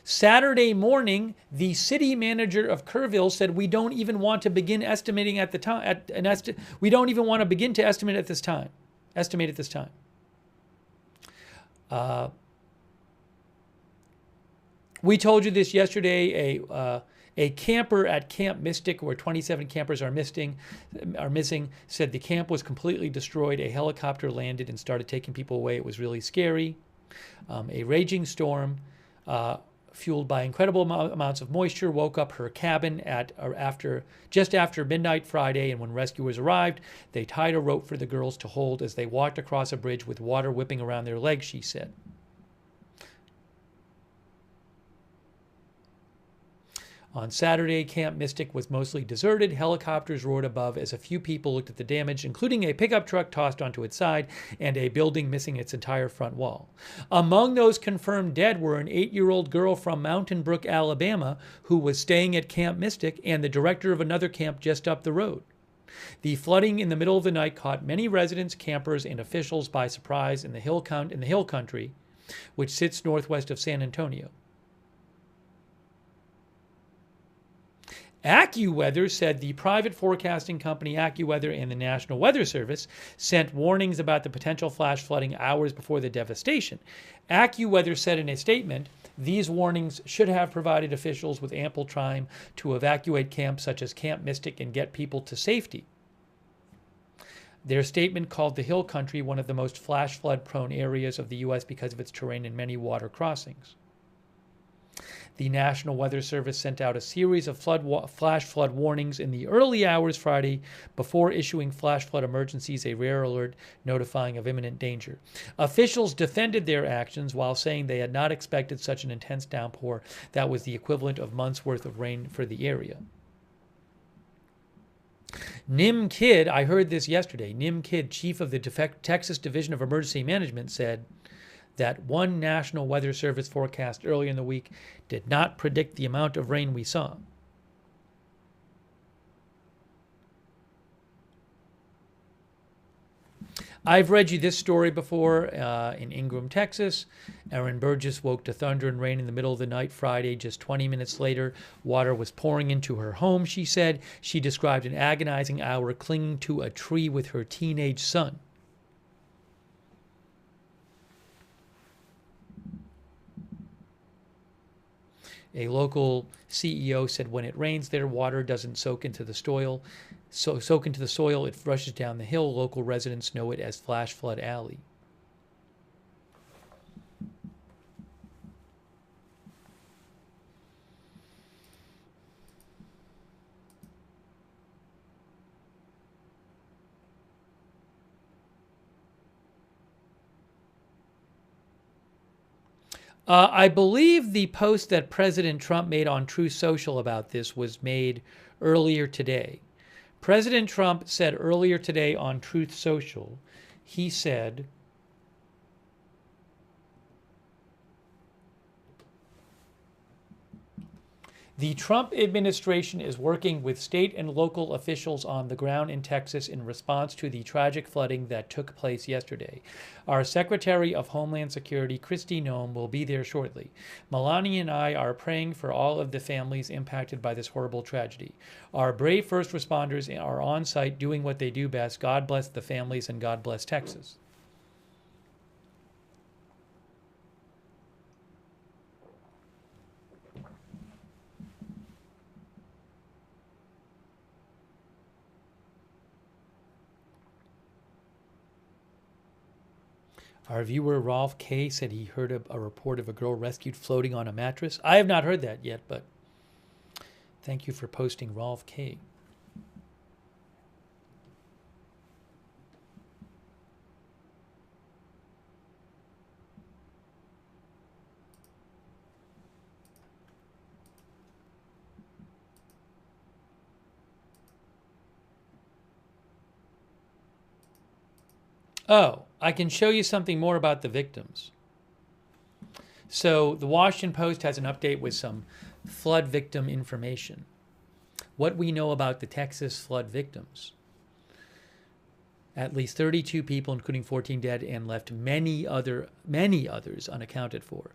Saturday morning, the city manager of Kurville said, "We don't even want to begin estimating at the time. We don't even want to begin to estimate at this time. We told you this yesterday. A camper at Camp Mystic, where 27 campers are missing, said the camp was completely destroyed. A helicopter landed and started taking people away. It was really scary. A raging storm." Fueled by incredible amounts of moisture, woke up her cabin just after midnight Friday, and when rescuers arrived, they tied a rope for the girls to hold as they walked across a bridge with water whipping around their legs, she said. On Saturday, Camp Mystic was mostly deserted. Helicopters roared above as a few people looked at the damage, including a pickup truck tossed onto its side and a building missing its entire front wall. Among those confirmed dead were an 8-year-old girl from Mountain Brook, Alabama, who was staying at Camp Mystic, and the director of another camp just up the road. The flooding in the middle of the night caught many residents, campers, and officials by surprise in the hill country, which sits northwest of San Antonio. AccuWeather said the private forecasting company AccuWeather and the National Weather Service sent warnings about the potential flash flooding hours before the devastation. AccuWeather said in a statement, "These warnings should have provided officials with ample time to evacuate camps such as Camp Mystic and get people to safety." Their statement called the Hill Country one of the most flash flood prone areas of the U.S. because of its terrain and many water crossings. The National Weather Service sent out a series of flash flood warnings in the early hours Friday before issuing flash flood emergencies, a rare alert notifying of imminent danger. Officials defended their actions while saying they had not expected such an intense downpour that was the equivalent of months' worth of rain for the area. Nim Kidd, I heard this yesterday, Nim Kidd, chief of the Texas Division of Emergency Management, said that one National Weather Service forecast earlier in the week did not predict the amount of rain we saw. I've read you this story before in Ingram, Texas. Erin Burgess woke to thunder and rain in the middle of the night Friday. Just 20 minutes later, water was pouring into her home, she said. She described an agonizing hour clinging to a tree with her teenage son. A local CEO said when it rains there, water doesn't soak into the soil. It rushes down the hill. Local residents know it as Flash Flood Alley. I believe the post that President Trump made on Truth Social about this was made earlier today. President Trump said earlier today on Truth Social, he said, "The Trump administration is working with state and local officials on the ground in Texas in response to the tragic flooding that took place yesterday. Our Secretary of Homeland Security, Kristi Noem, will be there shortly. Melania and I are praying for all of the families impacted by this horrible tragedy. Our brave first responders are on site doing what they do best. God bless the families and God bless Texas." Our viewer Rolf K said he heard a report of a girl rescued floating on a mattress. I have not heard that yet, but thank you for posting, Rolf K. Oh, I can show you something more about the victims. So the Washington Post has an update with some flood victim information. What we know about the Texas flood victims. At least 32 people, including 14 dead, and left many others unaccounted for.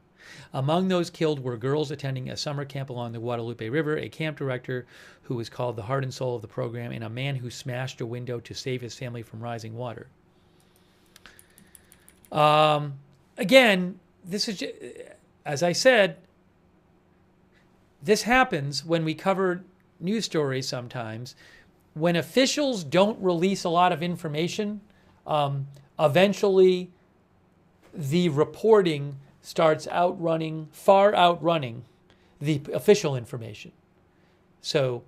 Among those killed were girls attending a summer camp along the Guadalupe River, a camp director who was called the heart and soul of the program, and a man who smashed a window to save his family from rising water. Again, this is, as I said, this happens when we cover news stories sometimes. When officials don't release a lot of information, eventually the reporting starts far outrunning the official information. So,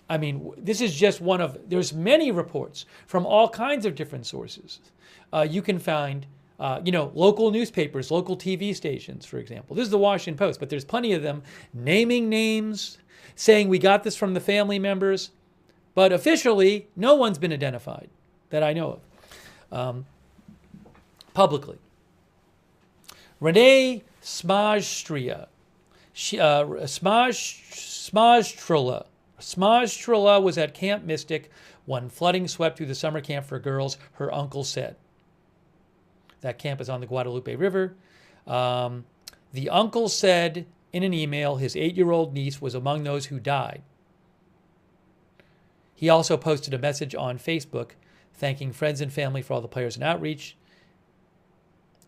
I mean, this is just there's many reports from all kinds of different sources. You can find local newspapers, local TV stations, for example. This is the Washington Post, but there's plenty of them naming names, saying we got this from the family members, but officially, no one's been identified that I know of publicly. Renee Smajstrila was at Camp Mystic when flooding swept through the summer camp for girls, her uncle said. That camp is on the Guadalupe River. The uncle said in an email his 8-year-old niece was among those who died. He also posted a message on Facebook thanking friends and family for all the prayers and outreach.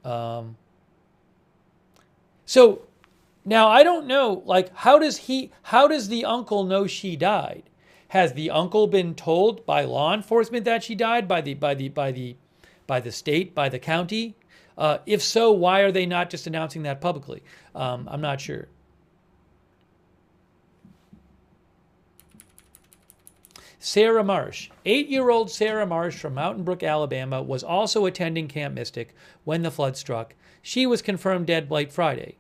So now I don't know, how does the uncle know she died? Has the uncle been told by law enforcement that she died, by the state, by the county? If so, why are they not just announcing that publicly? I'm not sure. Sarah Marsh. 8-year-old Sarah Marsh from Mountain Brook, Alabama, was also attending Camp Mystic when the flood struck. She was confirmed dead late Friday.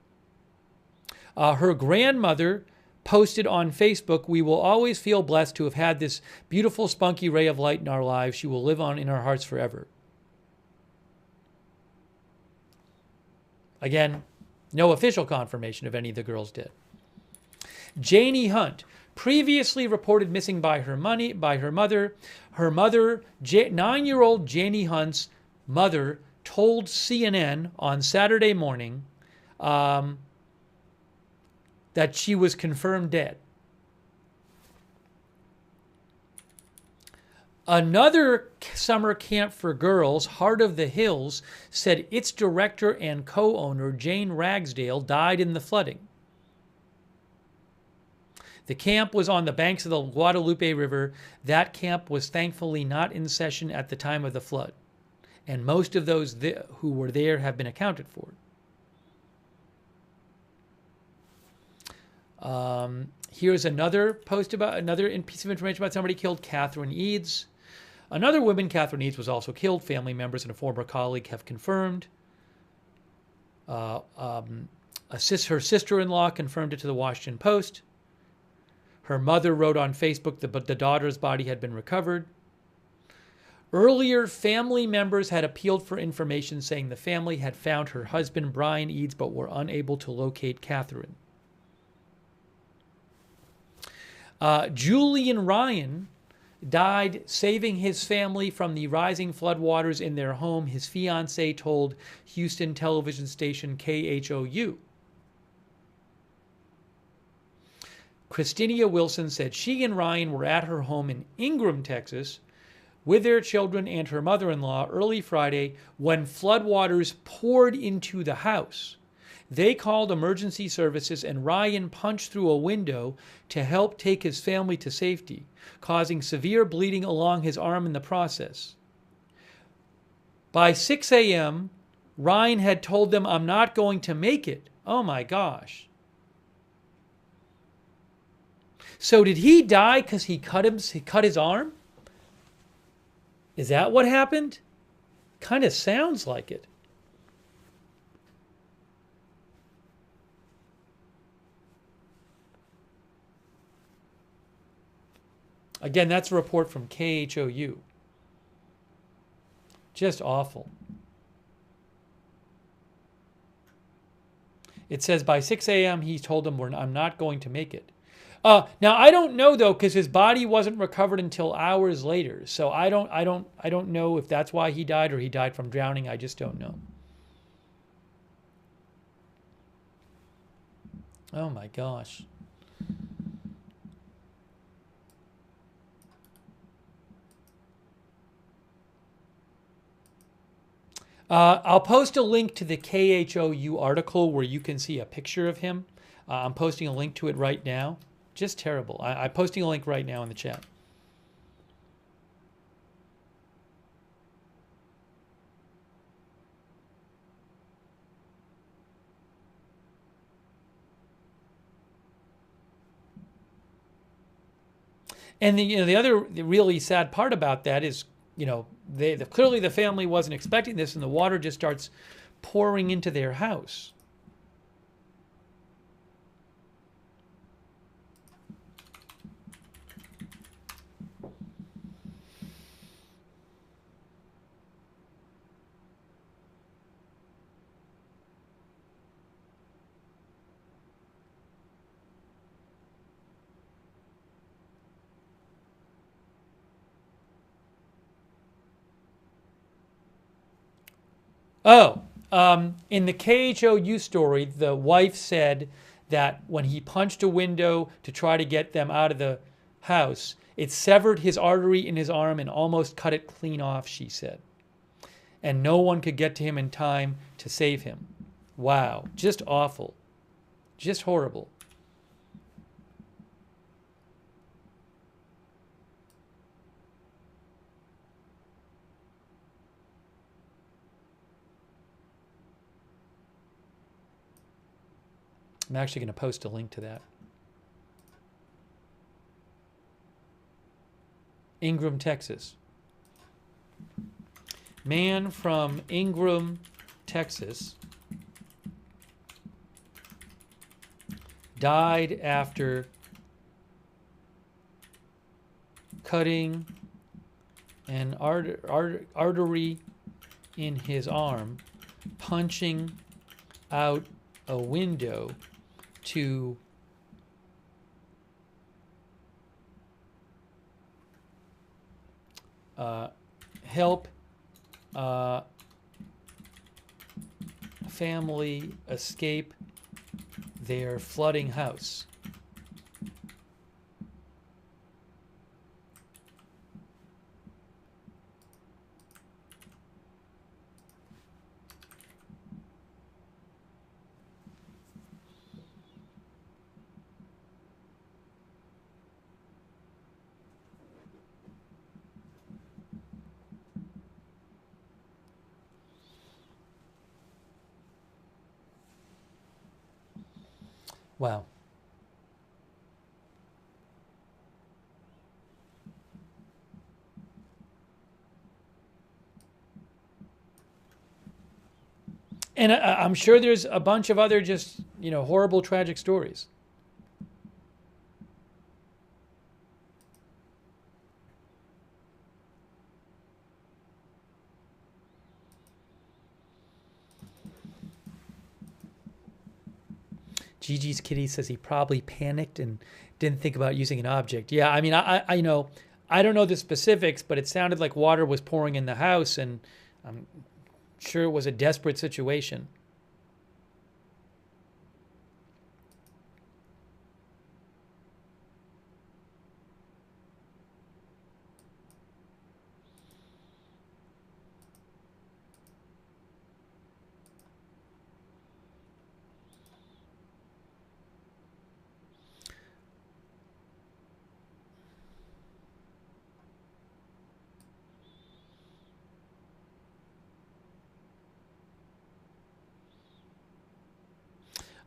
Her grandmother posted on Facebook, "We will always feel blessed to have had this beautiful, spunky ray of light in our lives. She will live on in our hearts forever." Again, no official confirmation of any of the girls dead. Janie Hunt, previously reported missing by her mother. Her mother, 9-year-old Janie Hunt's mother, told CNN on Saturday morning that she was confirmed dead. Another summer camp for girls, Heart of the Hills, said its director and co-owner, Jane Ragsdale, died in the flooding. The camp was on the banks of the Guadalupe River. That camp was thankfully not in session at the time of the flood, and most of those who were there have been accounted for. Here's another post about another piece of information about somebody killed, Catherine Eads. Another woman, Catherine Eads, was also killed. Family members and a former colleague have confirmed. Her sister-in-law confirmed it to the Washington Post. Her mother wrote on Facebook that the daughter's body had been recovered. Earlier, family members had appealed for information saying the family had found her husband, Brian Eads, but were unable to locate Catherine. Julian Ryan died saving his family from the rising floodwaters in their home, his fiancée told Houston television station KHOU. Christinia Wilson said she and Ryan were at her home in Ingram, Texas, with their children and her mother-in-law early Friday when floodwaters poured into the house. They called emergency services and Ryan punched through a window to help take his family to safety, causing severe bleeding along his arm in the process. By 6 a.m., Ryan had told them, I'm not going to make it. Oh my gosh. So did he die because he cut his arm? Is that what happened? Kind of sounds like it. Again, that's a report from KHOU. Just awful. It says by 6 a.m. he told them, I'm not going to make it. Now I don't know though, because his body wasn't recovered until hours later. So I don't know if that's why he died or he died from drowning. I just don't know. Oh my gosh. I'll post a link to the KHOU article where you can see a picture of him. I'm posting a link to it right now. Just terrible. I'm posting a link right now in the chat. And the other really sad part about that is, clearly the family wasn't expecting this, and the water just starts pouring into their house. In the KHOU story, the wife said that when he punched a window to try to get them out of the house, it severed his artery in his arm and almost cut it clean off, she said. And no one could get to him in time to save him. Wow, just awful. Just horrible. I'm actually going to post a link to that. Ingram, Texas. Man from Ingram, Texas, died after cutting an artery in his arm, punching out a window to help family escape their flooding house. Wow. And I'm sure there's a bunch of other just, horrible, tragic stories. Gigi's Kitty says he probably panicked and didn't think about using an object. Yeah, I mean, I know, I don't know the specifics, but it sounded like water was pouring in the house, and I'm sure it was a desperate situation.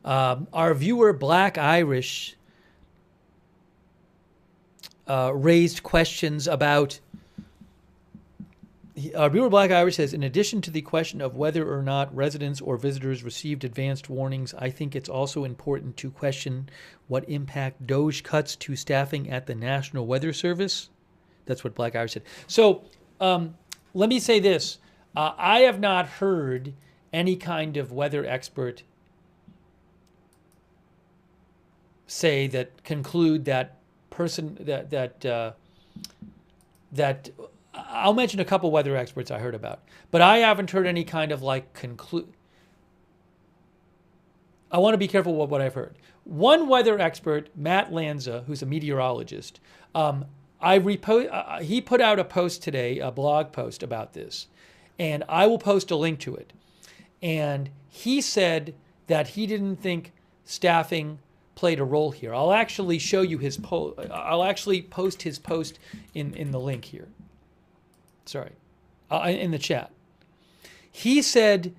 Our viewer Black Irish raised questions about. Our viewer Black Irish says, in addition to the question of whether or not residents or visitors received advanced warnings, I think it's also important to question what impact DOGE cuts to staffing at the National Weather Service. That's what Black Irish said. So let me say this. I have not heard any kind of weather expert say that conclude that person that I'll mention a couple weather experts I heard about, but I haven't heard any kind of like conclude. I want to be careful with what I've heard. One weather expert, Matt Lanza, who's a meteorologist, he put out a post today, a blog post about this, and I will post a link to it. And he said that he didn't think staffing played a role here. I'll actually show you his post. I'll actually post his post in the link here. Sorry, in the chat. He said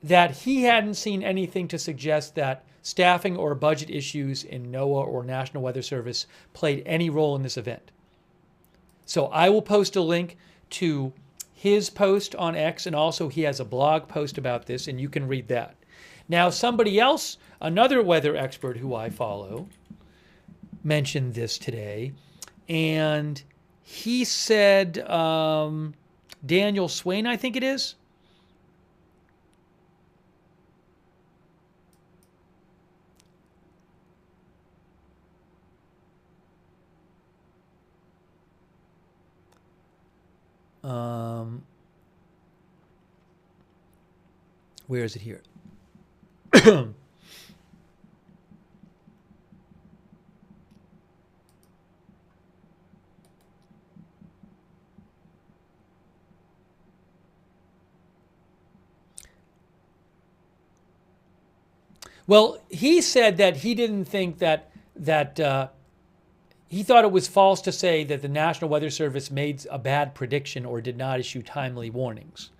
that he hadn't seen anything to suggest that staffing or budget issues in NOAA or National Weather Service played any role in this event. So I will post a link to his post on X, and also he has a blog post about this, and you can read that. Now, somebody else, another weather expert who I follow, mentioned this today, and he said, Daniel Swain, I think it is. Where is it here? Well, he said that he didn't think that he thought it was false to say that the National Weather Service made a bad prediction or did not issue timely warnings.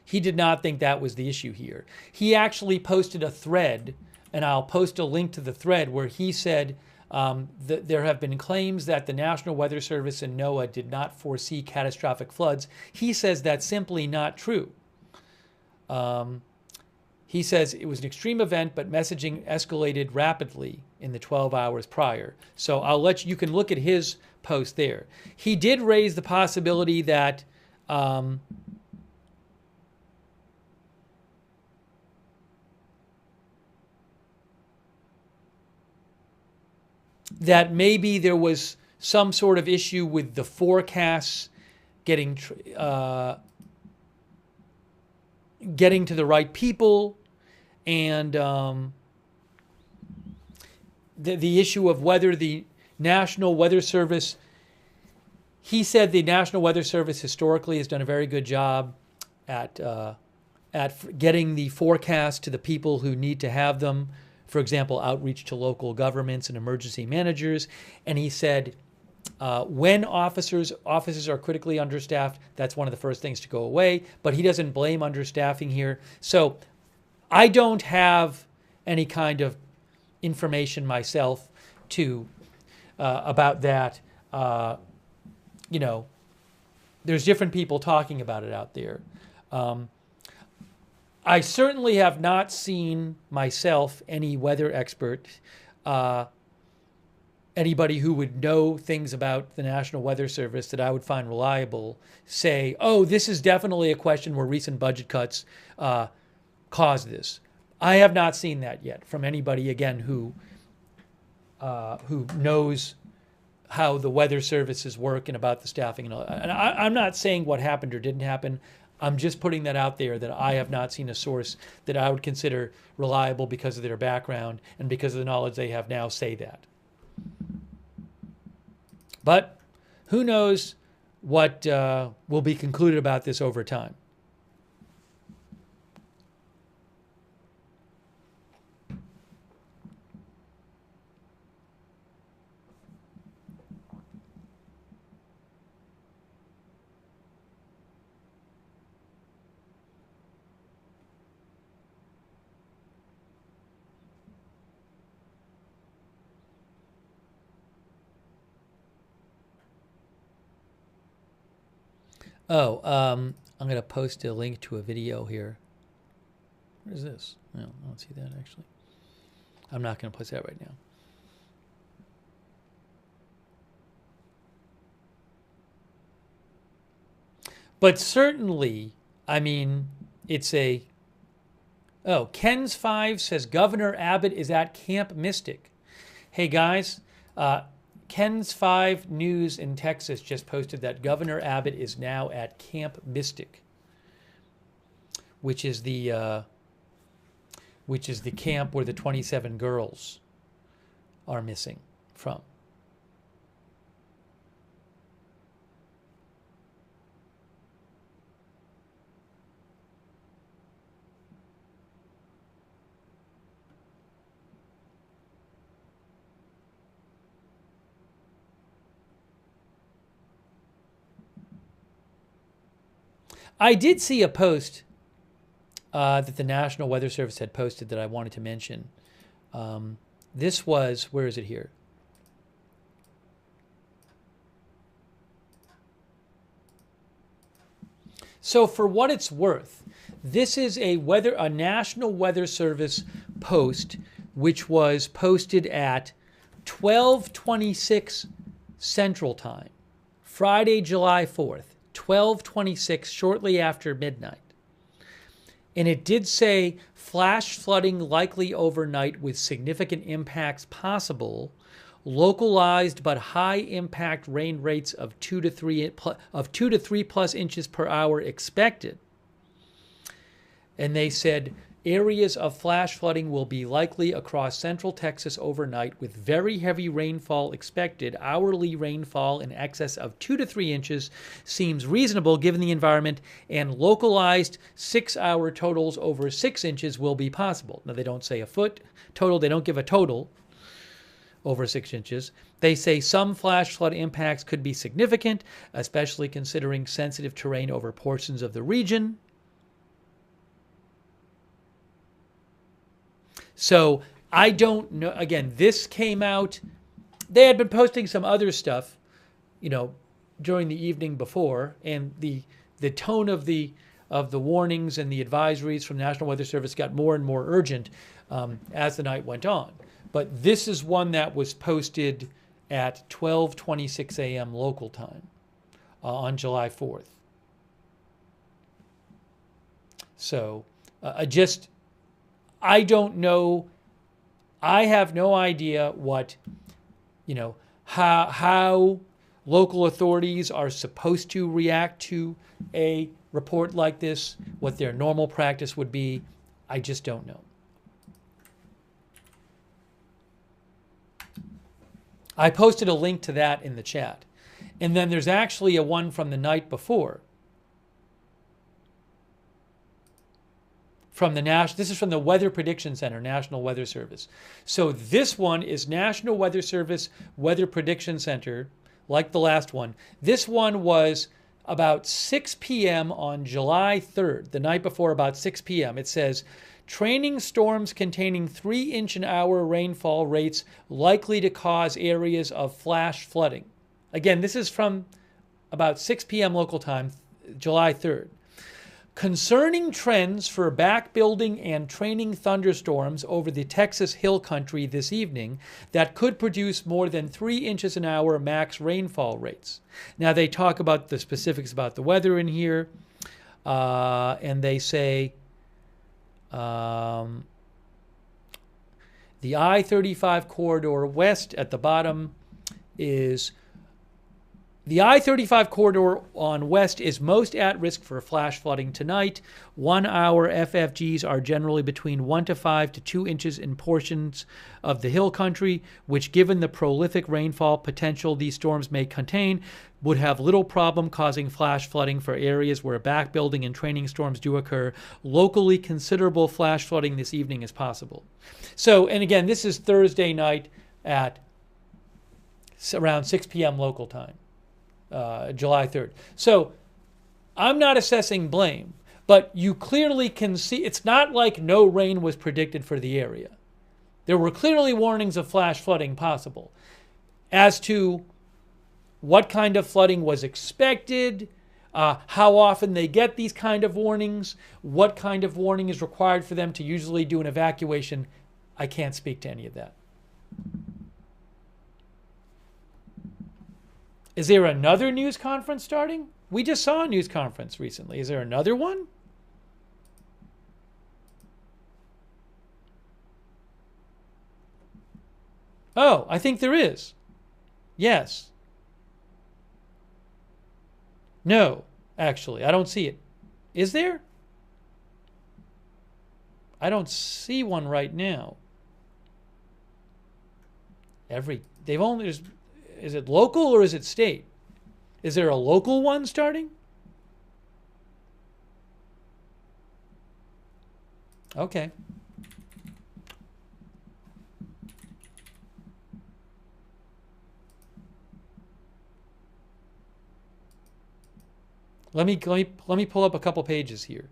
He did not think that was the issue here. He actually posted a thread, and I'll post a link to the thread, where he said that there have been claims that the National Weather Service and NOAA did not foresee catastrophic floods. He says that's simply not true. He says it was an extreme event, but messaging escalated rapidly in the 12 hours prior. So you can look at his post there. He did raise the possibility that that maybe there was some sort of issue with the forecasts getting to the right people, and the issue of whether the National Weather Service, he said the National Weather Service historically has done a very good job at getting the forecast to the people who need to have them. For example, outreach to local governments and emergency managers. And he said, when offices are critically understaffed, that's one of the first things to go away. But he doesn't blame understaffing here. So I don't have any kind of information myself about that. There's different people talking about it out there. I certainly have not seen myself any weather expert, anybody who would know things about the National Weather Service that I would find reliable, say, oh, this is definitely a question where recent budget cuts caused this. I have not seen that yet from anybody, again, who knows how the weather services work and about the staffing. And I'm not saying what happened or didn't happen. I'm just putting that out there, that I have not seen a source that I would consider reliable because of their background and because of the knowledge they have now say that. But who knows what will be concluded about this over time. Oh, I'm going to post a link to a video here. What is this? No, I don't see that actually. I'm not going to post that right now. But certainly, I mean, it's a... Oh, Ken's 5 says Governor Abbott is at Camp Mystic. Hey, guys, Ken's 5 News in Texas just posted that Governor Abbott is now at Camp Mystic, which is the camp where the 27 girls are missing from. I did see a post that the National Weather Service had posted that I wanted to mention. This was, where is it here? So for what it's worth, this is a National Weather Service post, which was posted at 12:26 Central Time, Friday, July 4th. 12:26, shortly after midnight. And it did say flash flooding likely overnight with significant impacts possible, localized but high impact rain rates of 2 to 3 plus inches per hour expected. And they said areas of flash flooding will be likely across central Texas overnight with very heavy rainfall expected. Hourly rainfall in excess of 2 to 3 inches seems reasonable given the environment, and localized 6-hour totals over 6 inches will be possible. Now, they don't say a foot total. They don't give a total over 6 inches. They say some flash flood impacts could be significant, especially considering sensitive terrain over portions of the region. So I don't know. Again, this came out. They had been posting some other stuff, during the evening before, and the tone of the warnings and the advisories from the National Weather Service got more and more urgent as the night went on. But this is one that was posted at 12:26 a.m. local time on July 4th. So I don't know. I have no idea what, how local authorities are supposed to react to a report like this, what their normal practice would be. I just don't know. I posted a link to that in the chat. And then there's actually a one from the night before. This is from the Weather Prediction Center, National Weather Service. So this one is National Weather Service Weather Prediction Center, like the last one. This one was about 6 p.m. on July 3rd, the night before, about 6 p.m. It says, training storms containing 3-inch-an-hour rainfall rates likely to cause areas of flash flooding. Again, this is from about 6 p.m. local time, July 3rd. Concerning trends for backbuilding and training thunderstorms over the Texas Hill Country this evening that could produce more than 3 inches an hour max rainfall rates. Now, they talk about the specifics about the weather in here, and they say the I-35 corridor west at the bottom is... The I-35 corridor on west is most at risk for flash flooding tonight. 1-hour FFGs are generally between 1 to 5 to 2 inches in portions of the hill country, which, given the prolific rainfall potential these storms may contain, would have little problem causing flash flooding for areas where backbuilding and training storms do occur. Locally, considerable flash flooding this evening is possible. So, and again, this is Thursday night at around 6 p.m. local time. July 3rd. So I'm not assessing blame, but you clearly can see it's not like no rain was predicted for the area. There were clearly warnings of flash flooding possible. As to what kind of flooding was expected, how often they get these kind of warnings, what kind of warning is required for them to usually do an evacuation. I can't speak to any of that. Is there another news conference starting? We just saw a news conference recently. Is there another one? Oh, I think there is. Yes. No, actually, I don't see it. Is there? I don't see one right now. Is it local or is it state? Is there a local one starting? Okay. Let me pull up a couple pages here.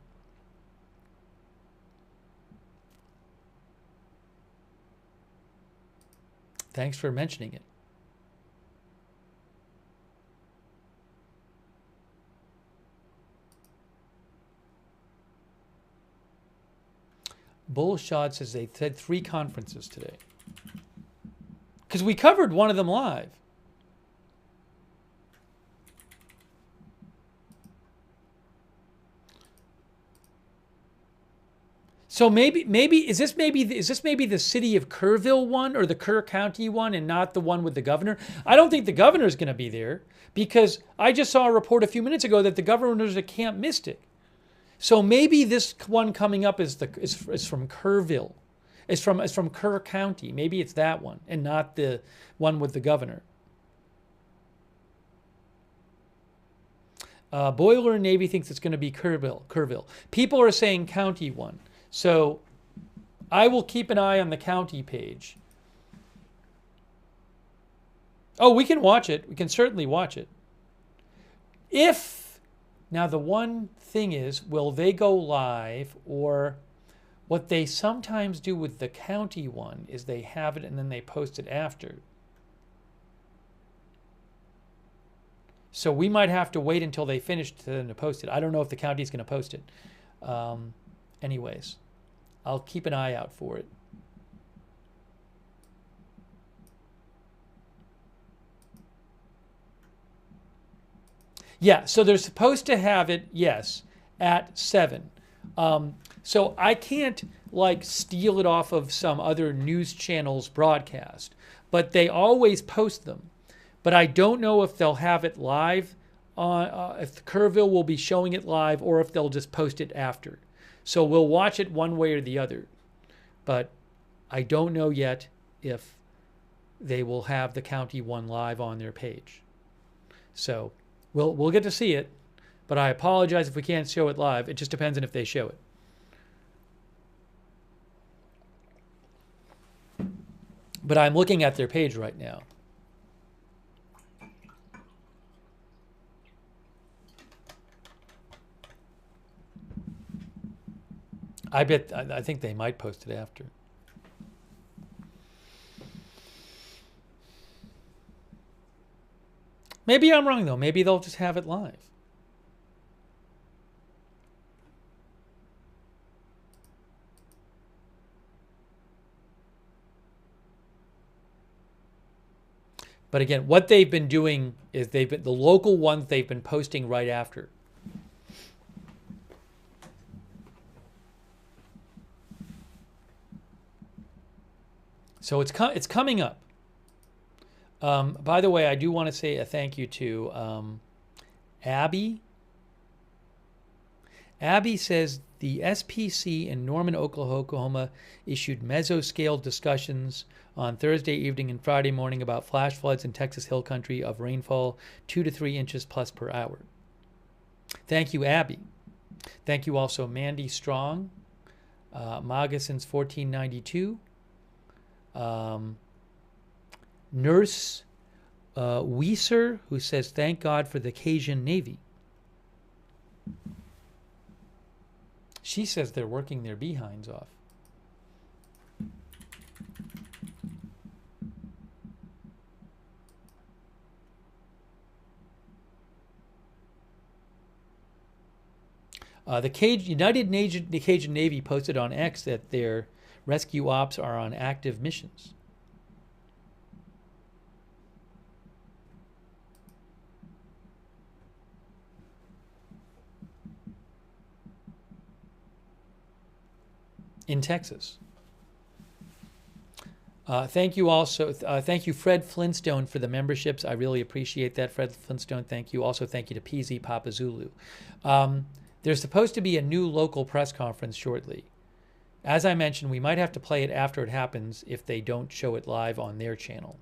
Thanks for mentioning it. Bullshot says they had 3 conferences today. Because we covered one of them live. So maybe is this maybe the city of Kurville one or the Kerr County one and not the one with the governor? I don't think the governor's going to be there because I just saw a report a few minutes ago that the governor's at Camp Mystic. So maybe this one coming up is from Kurville. It's from Kerr County. Maybe it's that one and not the one with the governor. Boiler Navy thinks it's going to be Kurville. People are saying county one. So I will keep an eye on the county page. Oh, we can watch it. We can certainly watch it. Now the one thing is, will they go live, or what they sometimes do with the county one is they have it and then they post it after. So we might have to wait until they finish to post it. I don't know if the county is going to post it. Anyways, I'll keep an eye out for it. Yeah, so they're supposed to have it, yes, at 7. So I can't steal it off of some other news channel's broadcast, but they always post them. But I don't know if they'll have it live, if Kurville will be showing it live, or if they'll just post it after. So we'll watch it one way or the other. But I don't know yet if they will have the county one live on their page. So we'll get to see it, but I apologize if we can't show it live. It just depends on if they show it. But I'm looking at their page right now. I think they might post it after. Maybe I'm wrong, though. Maybe they'll just have it live. But again, what they've been doing is the local ones they've been posting right after. So it's coming up. By the way, I do want to say a thank you to Abby. Abby says the SPC in Norman, Oklahoma issued mesoscale discussions on Thursday evening and Friday morning about flash floods in Texas Hill Country of rainfall 2 to 3 inches plus per hour. Thank you, Abby. Thank you also Mandy Strong, MAGA since 1492. Nurse Weiser, who says, thank God for the Cajun Navy. She says they're working their behinds off. The Cajun Navy posted on X that their rescue ops are on active missions. In Texas. Thank you also. Thank you, Fred Flintstone, for the memberships. I really appreciate that, Fred Flintstone. Thank you. Also, thank you to PZ Papa Zulu. There's supposed to be a new local press conference shortly. As I mentioned, we might have to play it after it happens if they don't show it live on their channel,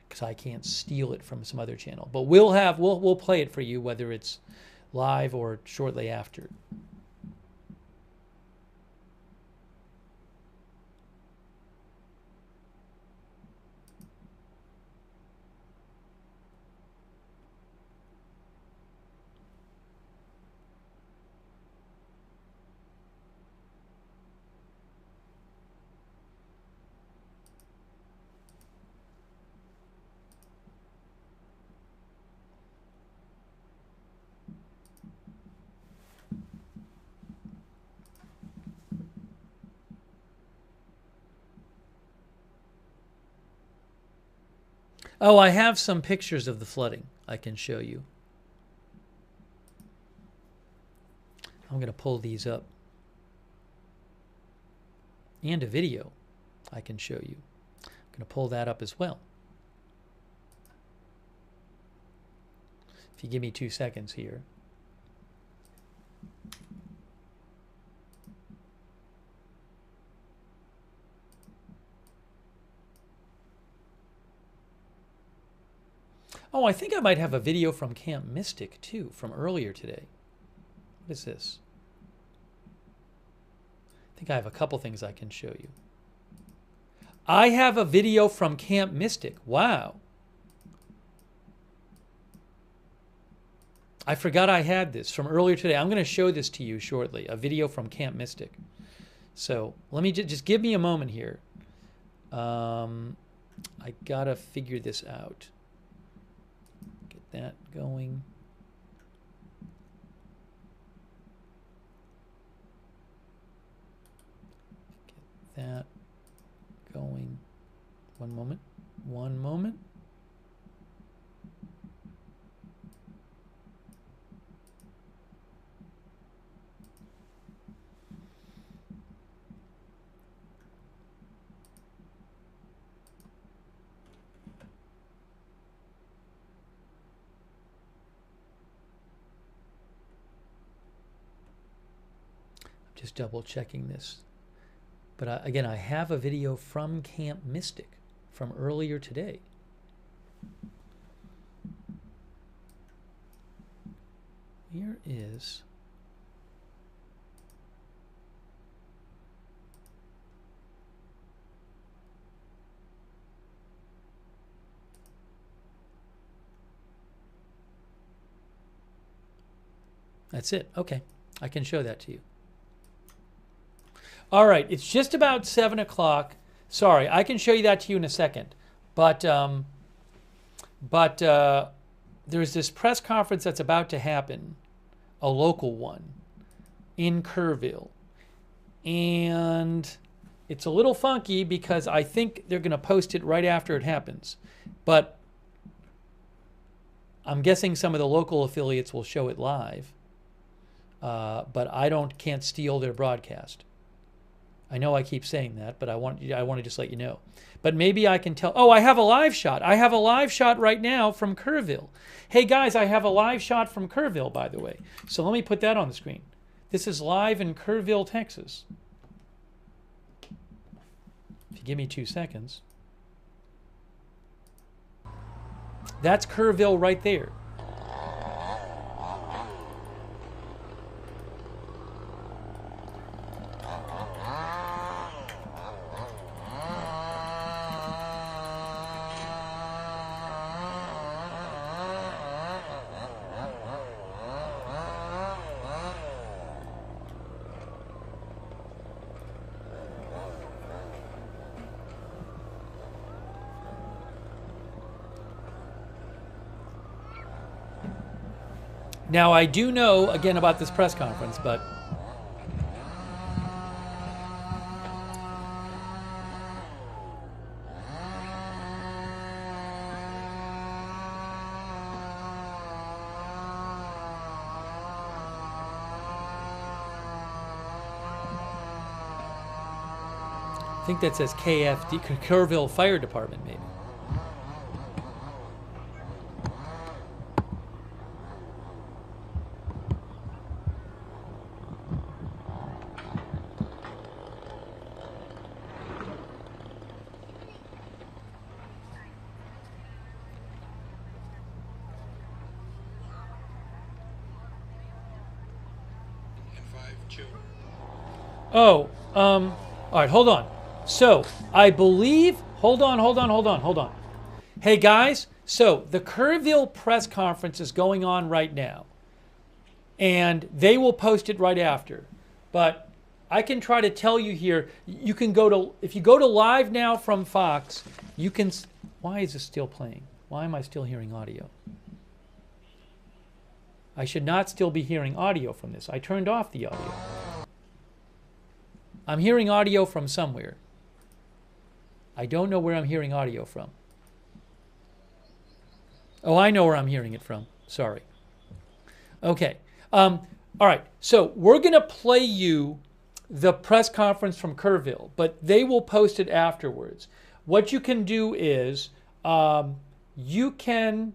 because I can't steal it from some other channel. But we'll play it for you, whether it's live or shortly after. Oh, I have some pictures of the flooding I can show you. I'm going to pull these up. And a video I can show you. I'm going to pull that up as well. If you give me 2 seconds here. Oh, I think I might have a video from Camp Mystic, too, from earlier today. What is this? I think I have a couple things I can show you. I have a video from Camp Mystic. Wow. I forgot I had this from earlier today. I'm going to show this to you shortly, a video from Camp Mystic. So let me just give me a moment here. I got to figure this out. That going. Get that going. One moment. One moment. Just double checking this. But again, I have a video from Camp Mystic from earlier today. Here is... That's it. Okay. I can show that to you. All right, it's just about 7 o'clock. Sorry, I can show you that to you in a second. But there's this press conference that's about to happen, a local one, in Kurville. And it's a little funky because I think they're going to post it right after it happens. But I'm guessing some of the local affiliates will show it live. But I can't steal their broadcast. I know I keep saying that, but I want to just let you know. But maybe I can tell. Oh, I have a live shot. I have a live shot right now from Kurville. Hey guys, I have a live shot from Kurville, by the way. So let me put that on the screen. This is live in Kurville, Texas. If you give me 2 seconds. That's Kurville right there. Now, I do know, again, about this press conference, but I think that says KFD, Kurville Fire Department, maybe. Oh, all right, hold on. So, I believe, hold on. Hey guys, so the Kurville press conference is going on right now. And they will post it right after. But I can try to tell you here, you can go to, if you go to Live Now from Fox, you can, why is this still playing? Why am I still hearing audio? I should not still be hearing audio from this. I turned off the audio. I'm hearing audio from somewhere. I don't know where I'm hearing audio from. Oh, I know where I'm hearing it from. Sorry. Okay. All right. So we're going to play you the press conference from Kurville, but they will post it afterwards. What you can do is you can...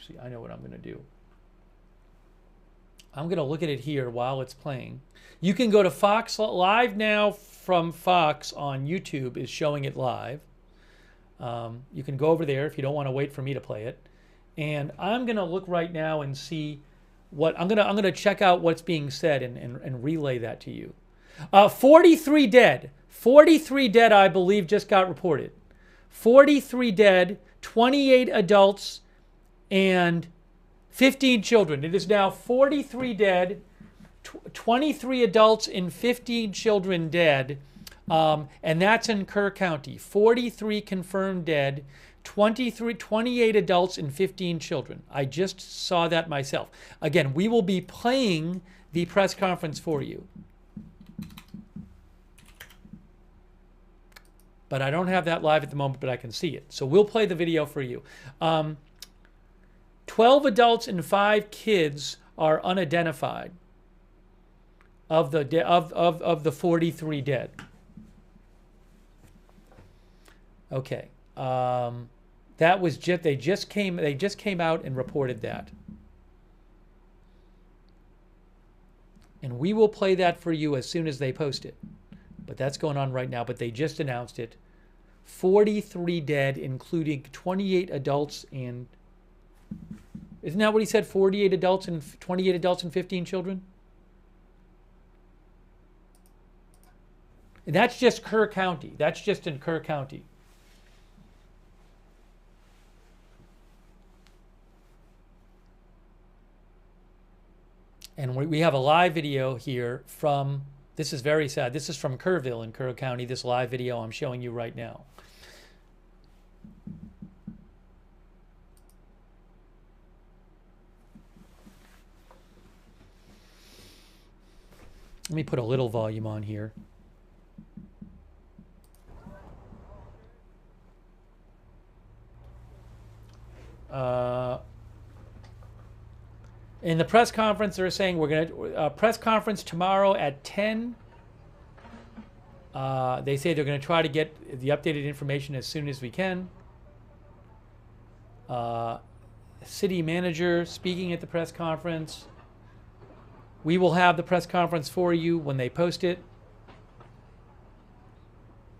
See, I know what I'm going to do. I'm going to look at it here while it's playing. You can go to Fox Live Now from Fox on YouTube is showing it live. You can go over there if you don't want to wait for me to play it. And I'm going to look right now and see what I'm going to check out what's being said and relay that to you. 43 dead. 43 dead, I believe, just got reported. 43 dead, 28 adults, and 15 children. It is now 43 dead, 23 adults and 15 children dead, and that's in Kerr County. 43 confirmed dead, 28 adults and 15 children. I just saw that myself. Again, we will be playing the press conference for you. But I don't have that live at the moment, but I can see it. So we'll play the video for you. 12 adults and 5 kids are unidentified of the 43 dead. Okay. That was just they just came out and reported that. And we will play that for you as soon as they post it. But that's going on right now, but they just announced it. 43 dead, including 28 adults and... Isn't that what he said? 28 adults and 15 children? And that's just Kerr County. That's just in Kerr County. And we have a live video here from, this is very sad, this is from Kurville in Kerr County, this live video I'm showing you right now. Let me put a little volume on here. In the press conference, they're saying we're going to press conference tomorrow at 10. They say they're going to try to get the updated information as soon as we can. City manager speaking at the press conference. We will have the press conference for you when they post it.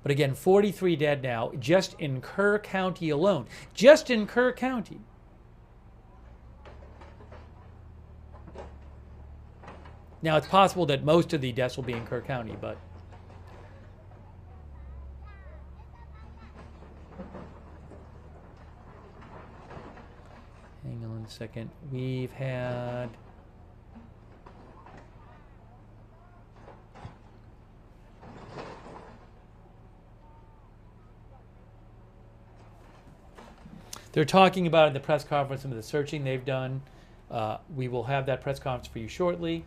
But again, 43 dead now, just in Kerr County alone. Just in Kerr County. Now, it's possible that most of the deaths will be in Kerr County, but... Hang on a second. We've had... They're talking about in the press conference some of the searching they've done. we will have that press conference for you shortly.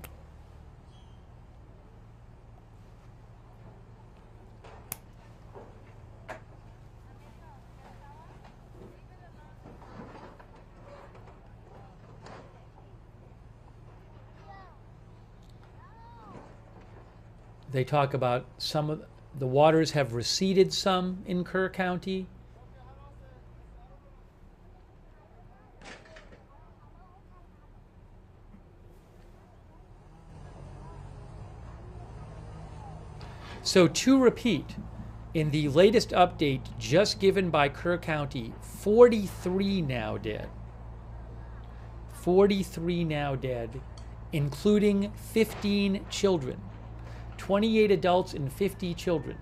They talk about some of the waters have receded some in Kerr County. So to repeat, in the latest update just given by Kerr County, 43 now dead. 43 now dead, including 15 children. 28 adults and 50 children.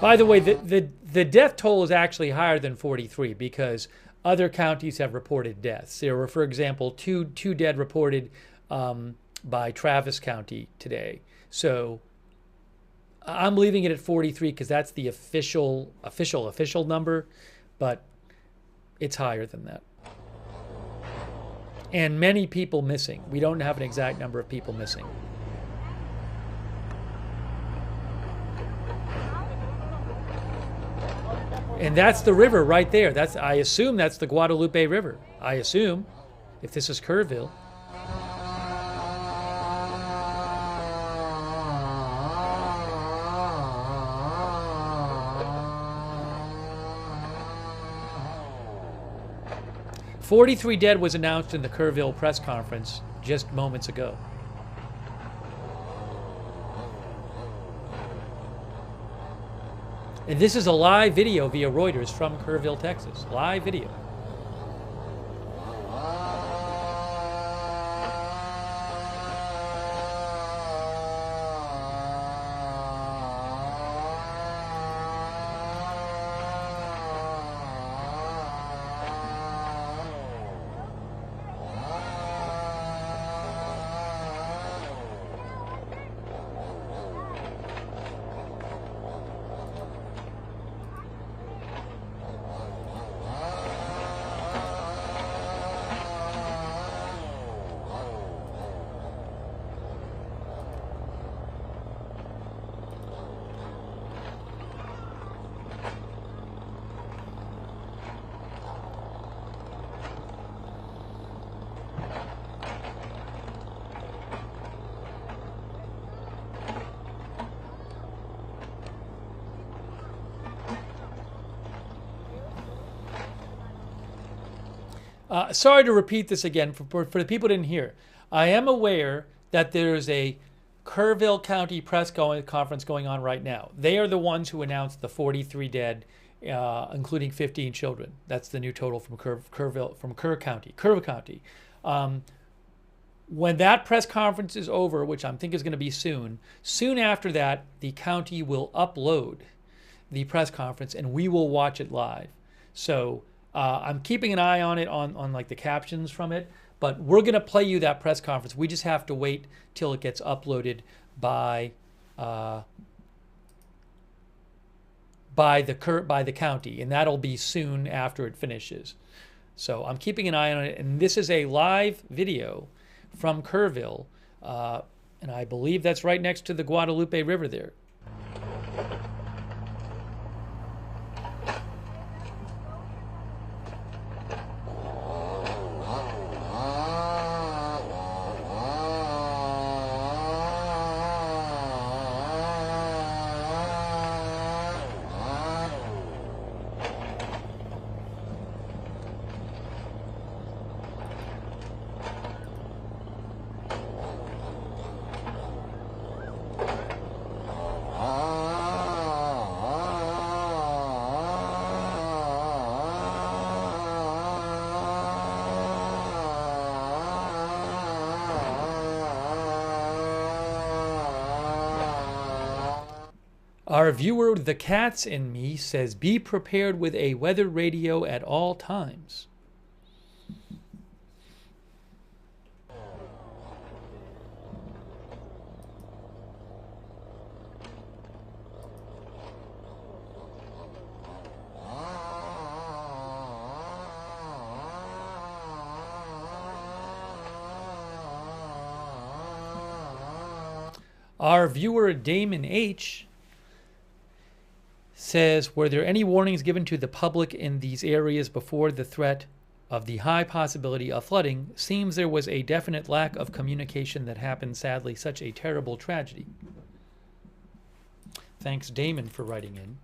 By the way, the death toll is actually higher than 43 because other counties have reported deaths. There were, for example, two dead reported by Travis County today. So I'm leaving it at 43 because that's the official number, but it's higher than that. And many people missing. We don't have an exact number of people missing. And that's the river right there. I assume that's the Guadalupe River. I assume, if this is Kurville. "43 dead" was announced in the Kurville press conference just moments ago. And this is a live video via Reuters from Kurville, Texas. Live video. Sorry to repeat this again for the people who didn't hear. I am aware that there's a Kerrville County press conference going on right now. They are the ones who announced the 43 dead, including 15 children. That's the new total from Kerr County. When that press conference is over, which I think is going to be soon after that, the county will upload the press conference and we will watch it live. So I'm keeping an eye on it, on like the captions from it, but we're going to play you that press conference. We just have to wait till it gets uploaded by the county, and that'll be soon after it finishes. So I'm keeping an eye on it, and this is a live video from Kurville, and I believe that's right next to the Guadalupe River there. Our viewer, The Cats in Me, says, be prepared with a weather radio at all times. Our viewer, Damon H., says, were there any warnings given to the public in these areas before the threat of the high possibility of flooding? Seems there was a definite lack of communication that happened, sadly, such a terrible tragedy. Thanks, Damon, for writing in.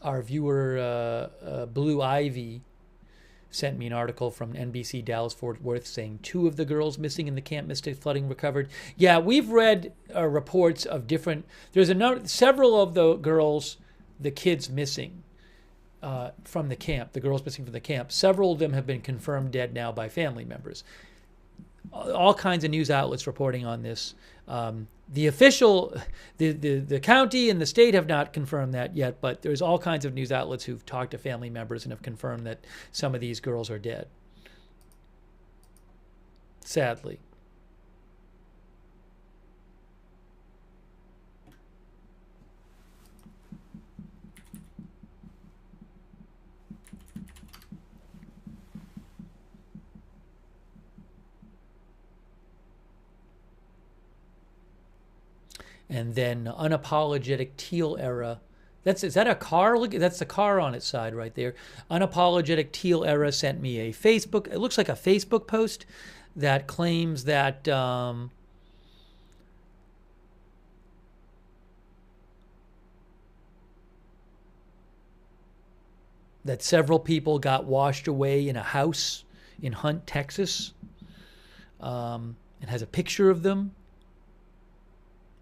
Our viewer, Blue Ivy, sent me an article from NBC Dallas-Fort Worth saying 2 of the girls missing in the Camp Mystic flooding recovered. Yeah, we've read reports of different... There's several of the girls, the kids missing from the camp, the girls missing from the camp. Several of them have been confirmed dead now by family members. All kinds of news outlets reporting on this. The official, the county and the state have not confirmed that yet, but there's all kinds of news outlets who've talked to family members and have confirmed that some of these girls are dead. Sadly. And then unapologetic teal era. Is that a car? Look, that's the car on its side right there. Unapologetic teal era sent me a Facebook. It looks like a Facebook post that claims that that several people got washed away in a house in Hunt, Texas. It has a picture of them,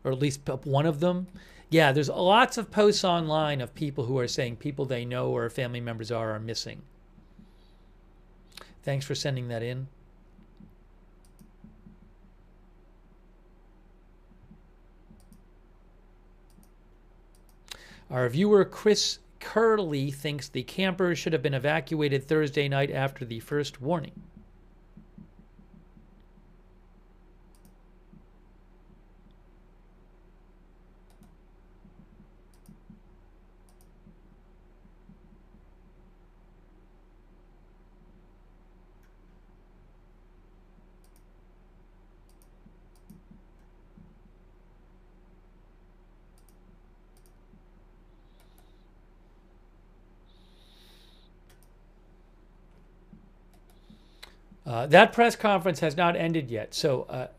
or at least one of them. Yeah, there's lots of posts online of people who are saying people they know or family members are missing. Thanks for sending that in. Our viewer, Chris Curley, thinks the campers should have been evacuated Thursday night after the first warning. That press conference has not ended yet. So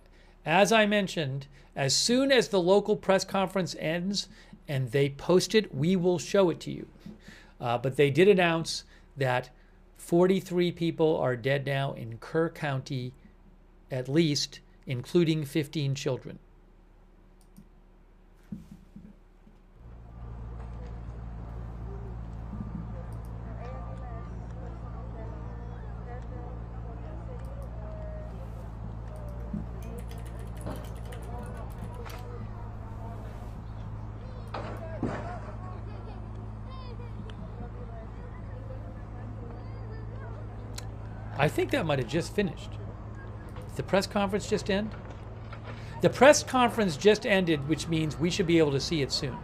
as I mentioned, as soon as the local press conference ends and they post it, we will show it to you. But they did announce that 43 people are dead now in Kerr County, at least, including 15 children. I think that might have just finished. Did the press conference just end? The press conference just ended, which means we should be able to see it soon.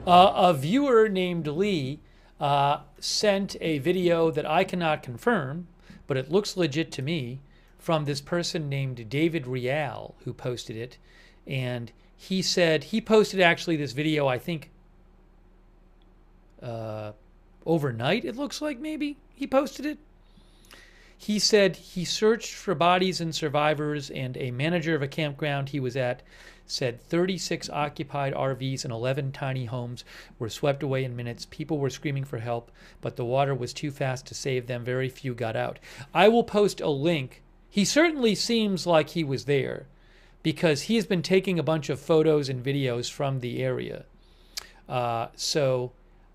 A viewer named Lee sent a video that I cannot confirm, but it looks legit to me, from this person named David Rial, who posted it. And he said, he posted actually this video, I think, overnight, it looks like maybe he posted it. He said he searched for bodies and survivors, and a manager of a campground he was at said 36 occupied RVs and 11 tiny homes were swept away in minutes. People were screaming for help, but the water was too fast to save them. Very few got out. I will post a link. He certainly seems like he was there because he has been taking a bunch of photos and videos from the area. I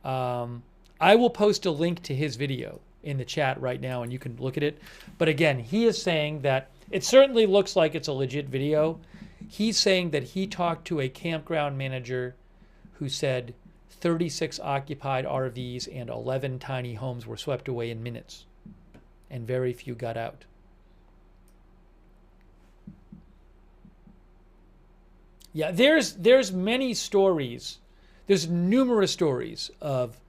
will post a link to his video in the chat right now and you can look at it. But again, he is saying that it certainly looks like it's a legit video. He's saying that he talked to a campground manager who said 36 occupied RVs and 11 tiny homes were swept away in minutes, and very few got out. Yeah, there's many stories. There's numerous stories of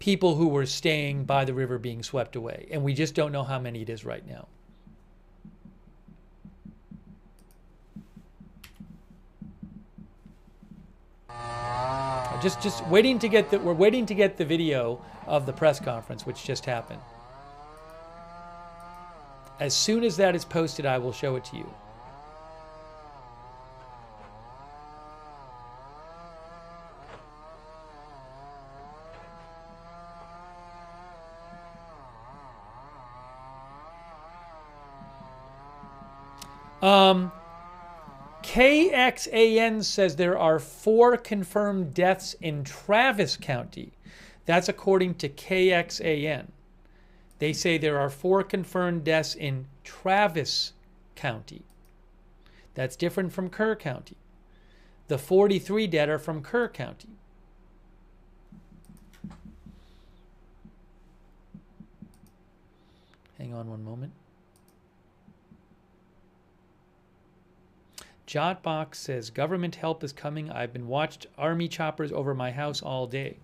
people who were staying by the river being swept away, and we just don't know how many it is right now. Just waiting to get we're waiting to get the video of the press conference which just happened. As soon as that is posted, I will show it to you. KXAN says there are 4 confirmed deaths in Travis County. That's according to KXAN. They say there are 4 confirmed deaths in Travis County. That's different from Kerr County. The 43 dead are from Kerr County. Hang on one moment. Jotbox says, government help is coming. I've been watched army choppers over my house all day.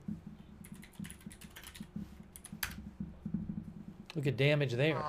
Look at damage there.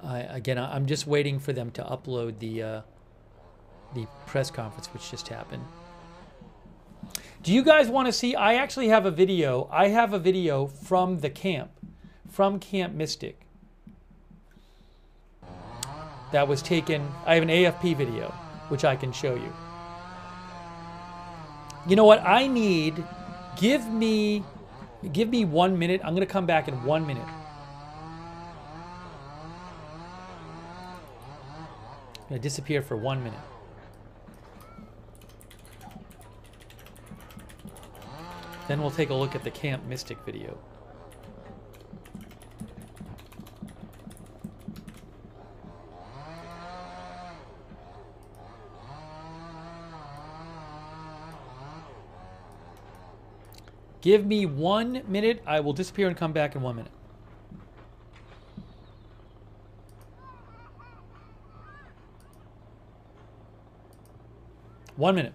Again, I'm just waiting for them to upload the press conference which just happened. Do you guys want to see? I actually have a video. I have a video from the camp, from Camp Mystic. That was taken. I have an AFP video which I can show you. You know what I need? Give me 1 minute. I'm going to come back in 1 minute. I'm going to disappear for 1 minute. Then we'll take a look at the Camp Mystic video. Give me 1 minute. I will disappear and come back in 1 minute. One minute.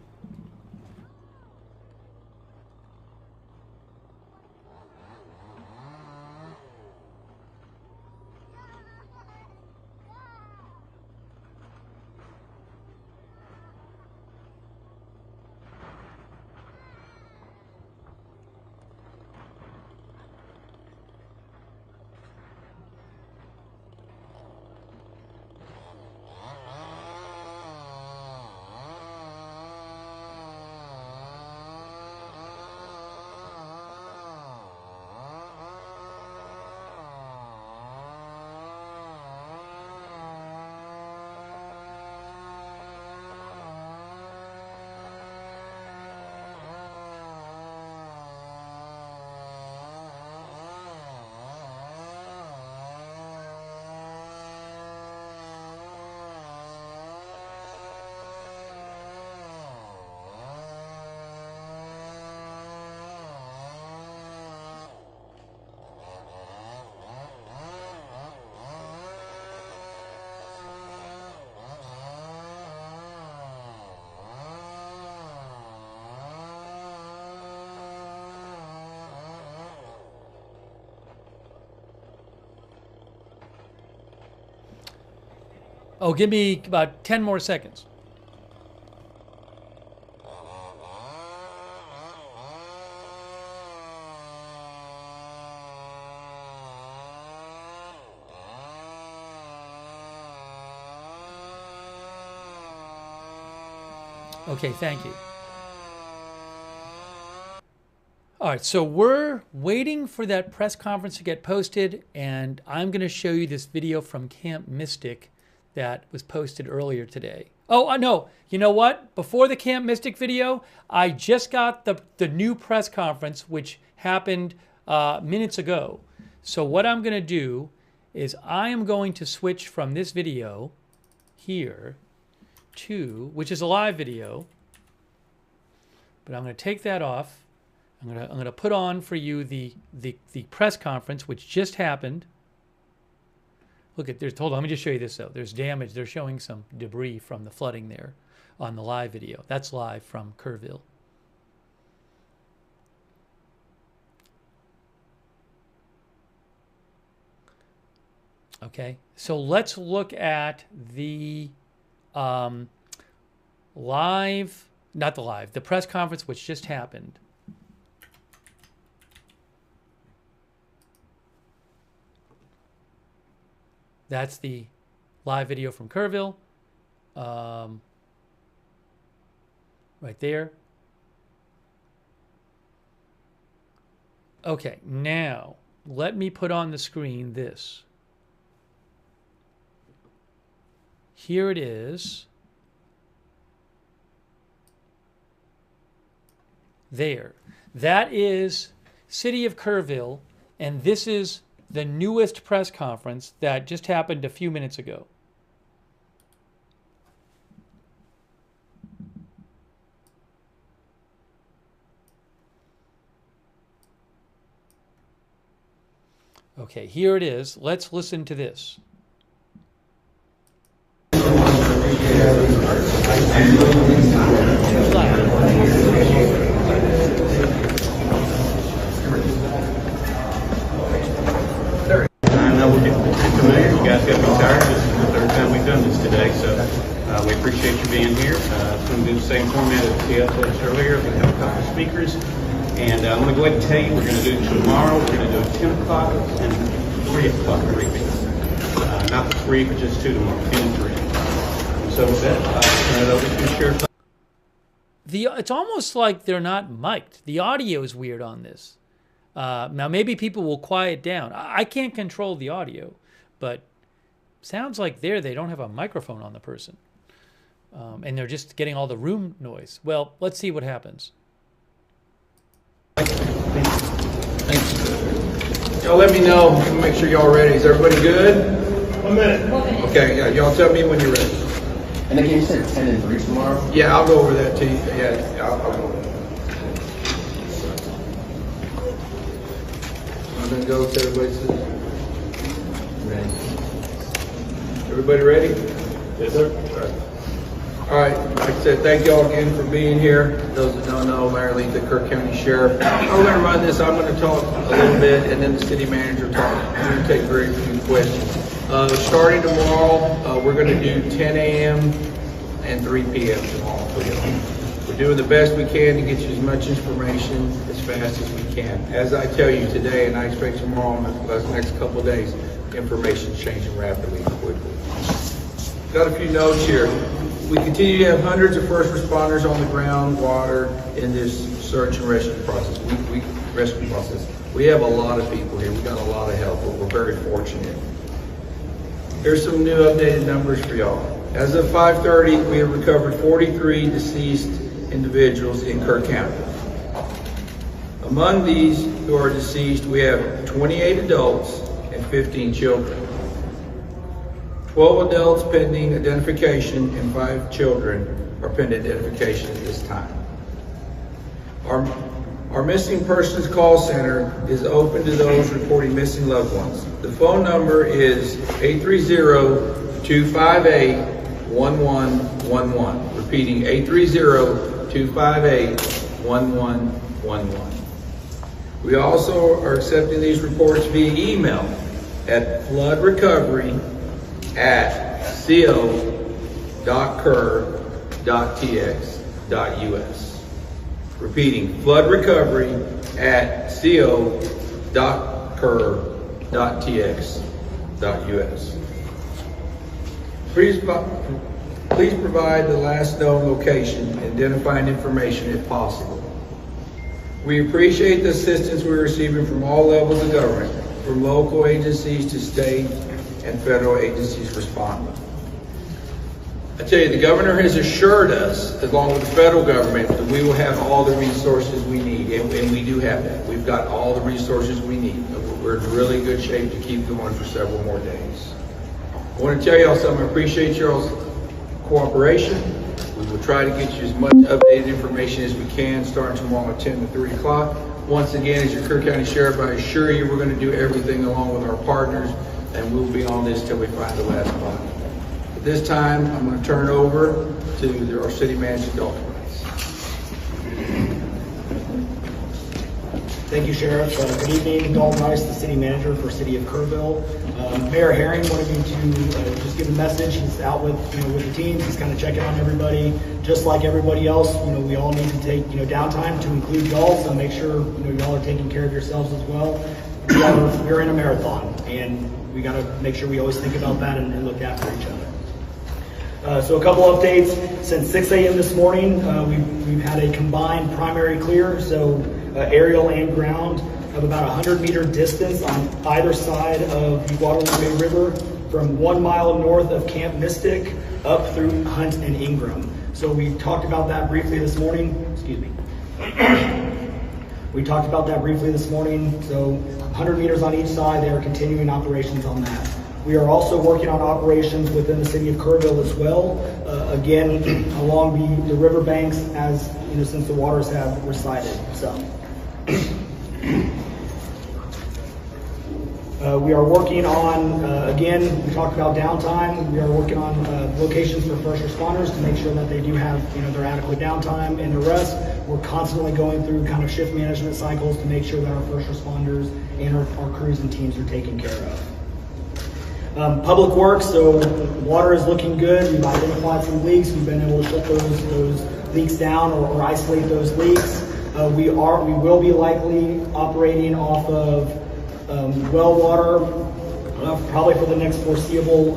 Oh, give me about 10 more seconds. Okay, thank you. All right, so we're waiting for that press conference to get posted, and I'm going to show you this video from Camp Mystic that was posted earlier today. Oh, no, you know what? Before the Camp Mystic video, I just got the new press conference, which happened minutes ago. So what I'm going to do is I am going to switch from this video here to, which is a live video, but I'm going to take that off. I'm going to put on for you the press conference, which just happened. Look at, hold on, let me just show you this though. There's damage. They're showing some debris from the flooding there on the live video. That's live from Kurville. Okay, so let's look at the the press conference which just happened. That's the live video from Kurville. Right there. Okay, now let me put on the screen this. Here it is. There. That is City of Kurville, and this is the newest press conference that just happened a few minutes ago. Okay, here it is. Let's listen to this. I know we're getting familiar. You guys got to be tired. This is the third time we've done this today, so we appreciate you being here. It's going to do the same format as the updates earlier. We have a couple of speakers, and I'm going to go ahead and tell you we're going to do tomorrow. We're going to do a 10 o'clock and 3 o'clock briefing. Not the 3, but just 2 tomorrow, 10 and 3. So with that, I'll turn it over to the sheriff. It's almost like they're not mic'd. The audio is weird on this. Now, maybe people will quiet down. I can't control the audio, but sounds like they don't have a microphone on the person. And they're just getting all the room noise. Well, let's see what happens. Thanks. Y'all let me know. Make sure y'all ready. Is everybody good? 1 minute. Okay, yeah, y'all tell me when you're ready. And again, you said 10 and 3 tomorrow? Yeah, I'll go over that to you. Yeah, I'll go over that. I'm going to go to everybody says. Ready. Everybody ready? Yes, sir. All right, like I said, thank you all again for being here. Those that don't know, Larry Lee, the Kerr County Sheriff. I'm going to run this. I'm going to talk a little bit, and then the city manager talk. I'm going to take very few questions. Starting tomorrow, we're going to do 10 a.m. and 3 p.m. tomorrow. We're doing the best we can to get you as much information as fast as we can. As I tell you today, and I expect tomorrow and the next couple of days, information's changing rapidly and quickly. Got a few notes here. We continue to have hundreds of first responders on the ground, water, in this search and rescue process. We have a lot of people here. We got a lot of help. We're very fortunate. Here's some new updated numbers for y'all. As of 5:30, we have recovered 43 deceased individuals in Kerr County. Among these who are deceased, we have 28 adults and 15 children. 12 adults pending identification and 5 children are pending identification at this time. Our missing persons call center is open to those reporting missing loved ones. The phone number is 830-258-1111. Repeating, 830-258-1111. We also are accepting these reports via email at floodrecovery@ co.kerr.tx.us. Repeating, flood recovery at co.kerr.tx.us. Please provide the last known location, identifying information if possible. We appreciate the assistance we're receiving from all levels of government, from local agencies to state and federal agencies responding. I tell you, the governor has assured us, along with the federal government, that we will have all the resources we need, and we do have that. We've got all the resources we need. We're in really good shape to keep going for several more days. I want to tell y'all something. I appreciate y'all's cooperation. We will try to get you as much updated information as we can, starting tomorrow at 10 to 3 o'clock. Once again, as your Kerr County Sheriff, I assure you we're going to do everything along with our partners, and we'll be on this till we find the last body. At this time, I'm going to turn it over to our city manager, Dalton. Thank you, Sheriff. Good evening. Dalton Rice, the city manager for City of Kurville. Mayor Herring wanted me to just give a message. He's out with the teams. He's kind of checking on everybody. Just like everybody else, we all need to take downtime to include y'all. So make sure y'all are taking care of yourselves as well. We're in a marathon, and we got to make sure we always think about that and look after each other. So a couple updates. Since 6 a.m. this morning, we've had a combined primary clear, so aerial and ground, of about 100-meter distance on either side of the Guadalupe River from 1 mile north of Camp Mystic up through Hunt and Ingram. So we talked about that briefly this morning. Excuse me. We talked about that briefly this morning. So 100 meters on each side, they are continuing operations on that. We are also working on operations within the city of Kurville as well, again, along the riverbanks as, since the waters have receded. So. We are working on, again, we talked about downtime. We are working on locations for first responders to make sure that they do have, their adequate downtime and the rest. We're constantly going through kind of shift management cycles to make sure that our first responders and our crews and teams are taken care of. Public Works, so water is looking good. We've identified some leaks. We've been able to shut those leaks down or isolate those leaks. We will be likely operating off of well water probably for the next foreseeable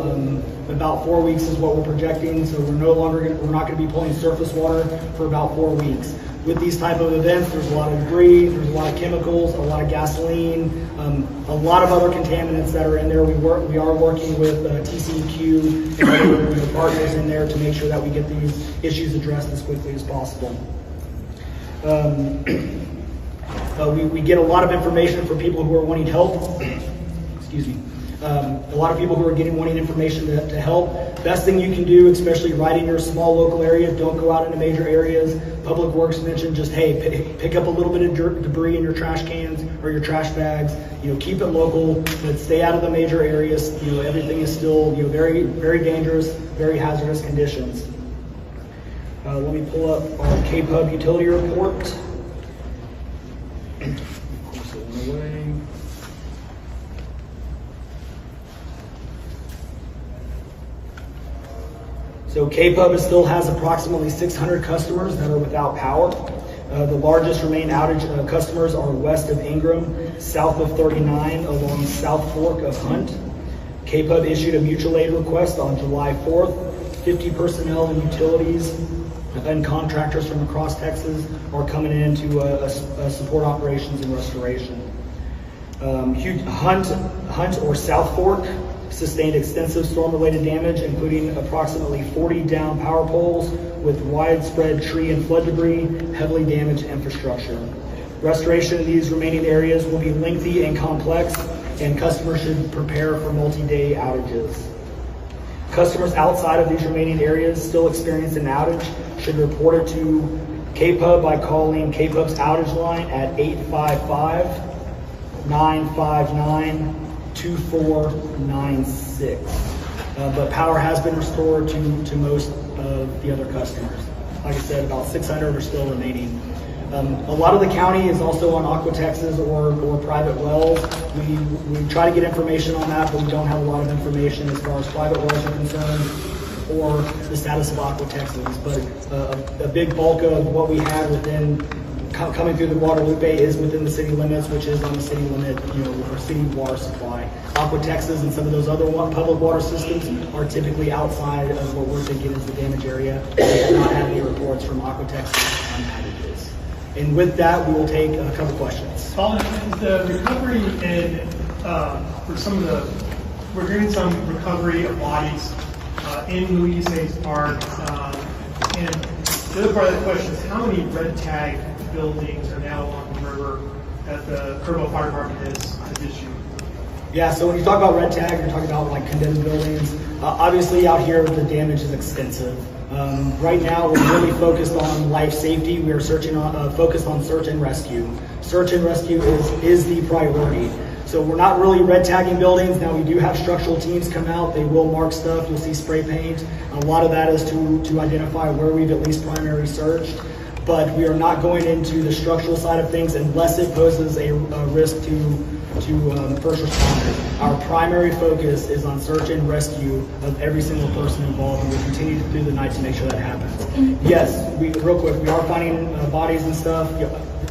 about 4 weeks is what we're projecting. So we're not going to be pulling surface water for about 4 weeks. With these type of events, there's a lot of debris, there's a lot of chemicals, a lot of gasoline, a lot of other contaminants that are in there. We are working with TCEQ and other partners in there to make sure that we get these issues addressed as quickly as possible. We get a lot of information from people who are wanting help. Excuse me. A lot of people who are wanting information to help. Best thing you can do, especially right in your small local area, don't go out into major areas. Public Works mentioned just, hey, pick up a little bit of debris in your trash cans or your trash bags. Keep it local, but stay out of the major areas. Everything is still, very, very dangerous, very hazardous conditions. Let me pull up our KPUB utility report. So KPUB still has approximately 600 customers that are without power. The largest remaining outage customers are west of Ingram, south of 39, along South Fork of Hunt. KPUB issued a mutual aid request on July 4th. 50 personnel and utilities and contractors from across Texas are coming in to support operations and restoration. Hunt or South Fork sustained extensive storm-related damage, including approximately 40 downed power poles with widespread tree and flood debris, heavily damaged infrastructure. Restoration of these remaining areas will be lengthy and complex, and customers should prepare for multi-day outages. Customers outside of these remaining areas still experience an outage should report it to KPUB by calling KPUB's outage line at 855-959-2496. But power has been restored to most of the other customers. Like I said, about 600 are still remaining. A lot of the county is also on Aquatexes or private wells. We try to get information on that, but we don't have a lot of information as far as private wells are concerned or the status of Aquatexes. But a big bulk of what we had within coming through the Guadalupe is within the city limits, which is on the city limit, our city water supply. Aquatexes and some of those other public water systems are typically outside of what we're thinking is the damage area. We have not had any reports from Aquatexes on outages. And with that, we will take a couple questions. Colin, the recovery and for some of the, we're hearing some recovery of bodies in Louise Park. And the other part of the question is how many red tag buildings are now along the river that the Kurville Fire Department has issued? Yeah, so when you talk about red tag, you're talking about like condemned buildings. Obviously out here, the damage is extensive. Right now, we're really focused on life safety. We are focused on search and rescue. Search and rescue is the priority. So we're not really red tagging buildings. Now we do have structural teams come out. They will mark stuff. You'll see spray paint. A lot of that is to identify where we've at least primary searched. But we are not going into the structural side of things unless it poses a risk to first responders. Our primary focus is on search and rescue of every single person involved, and we'll continue through the night to make sure that happens. Yes, real quick, we are finding bodies and stuff.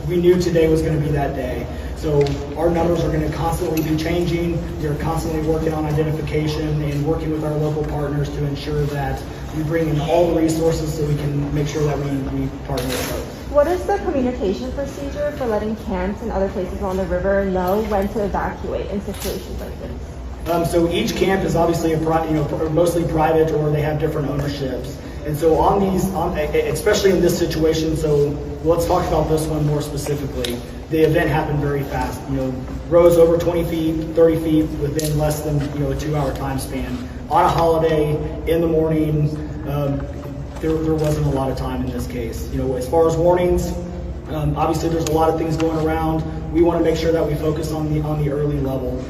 We knew today was going to be that day. So our numbers are going to constantly be changing. We are constantly working on identification and working with our local partners to ensure that we bring in all the resources so we can make sure that we partner with folks. What is the communication procedure for letting camps and other places on the river know when to evacuate in situations like this? So each camp is obviously mostly private, or they have different ownerships. And so on these, especially in this situation, so let's talk about this one more specifically. The event happened very fast. Rose over 20 feet, 30 feet within less than a 2-hour time span. On a holiday in the morning, there wasn't a lot of time in this case. As far as warnings, obviously there's a lot of things going around. We want to make sure that we focus on the early level.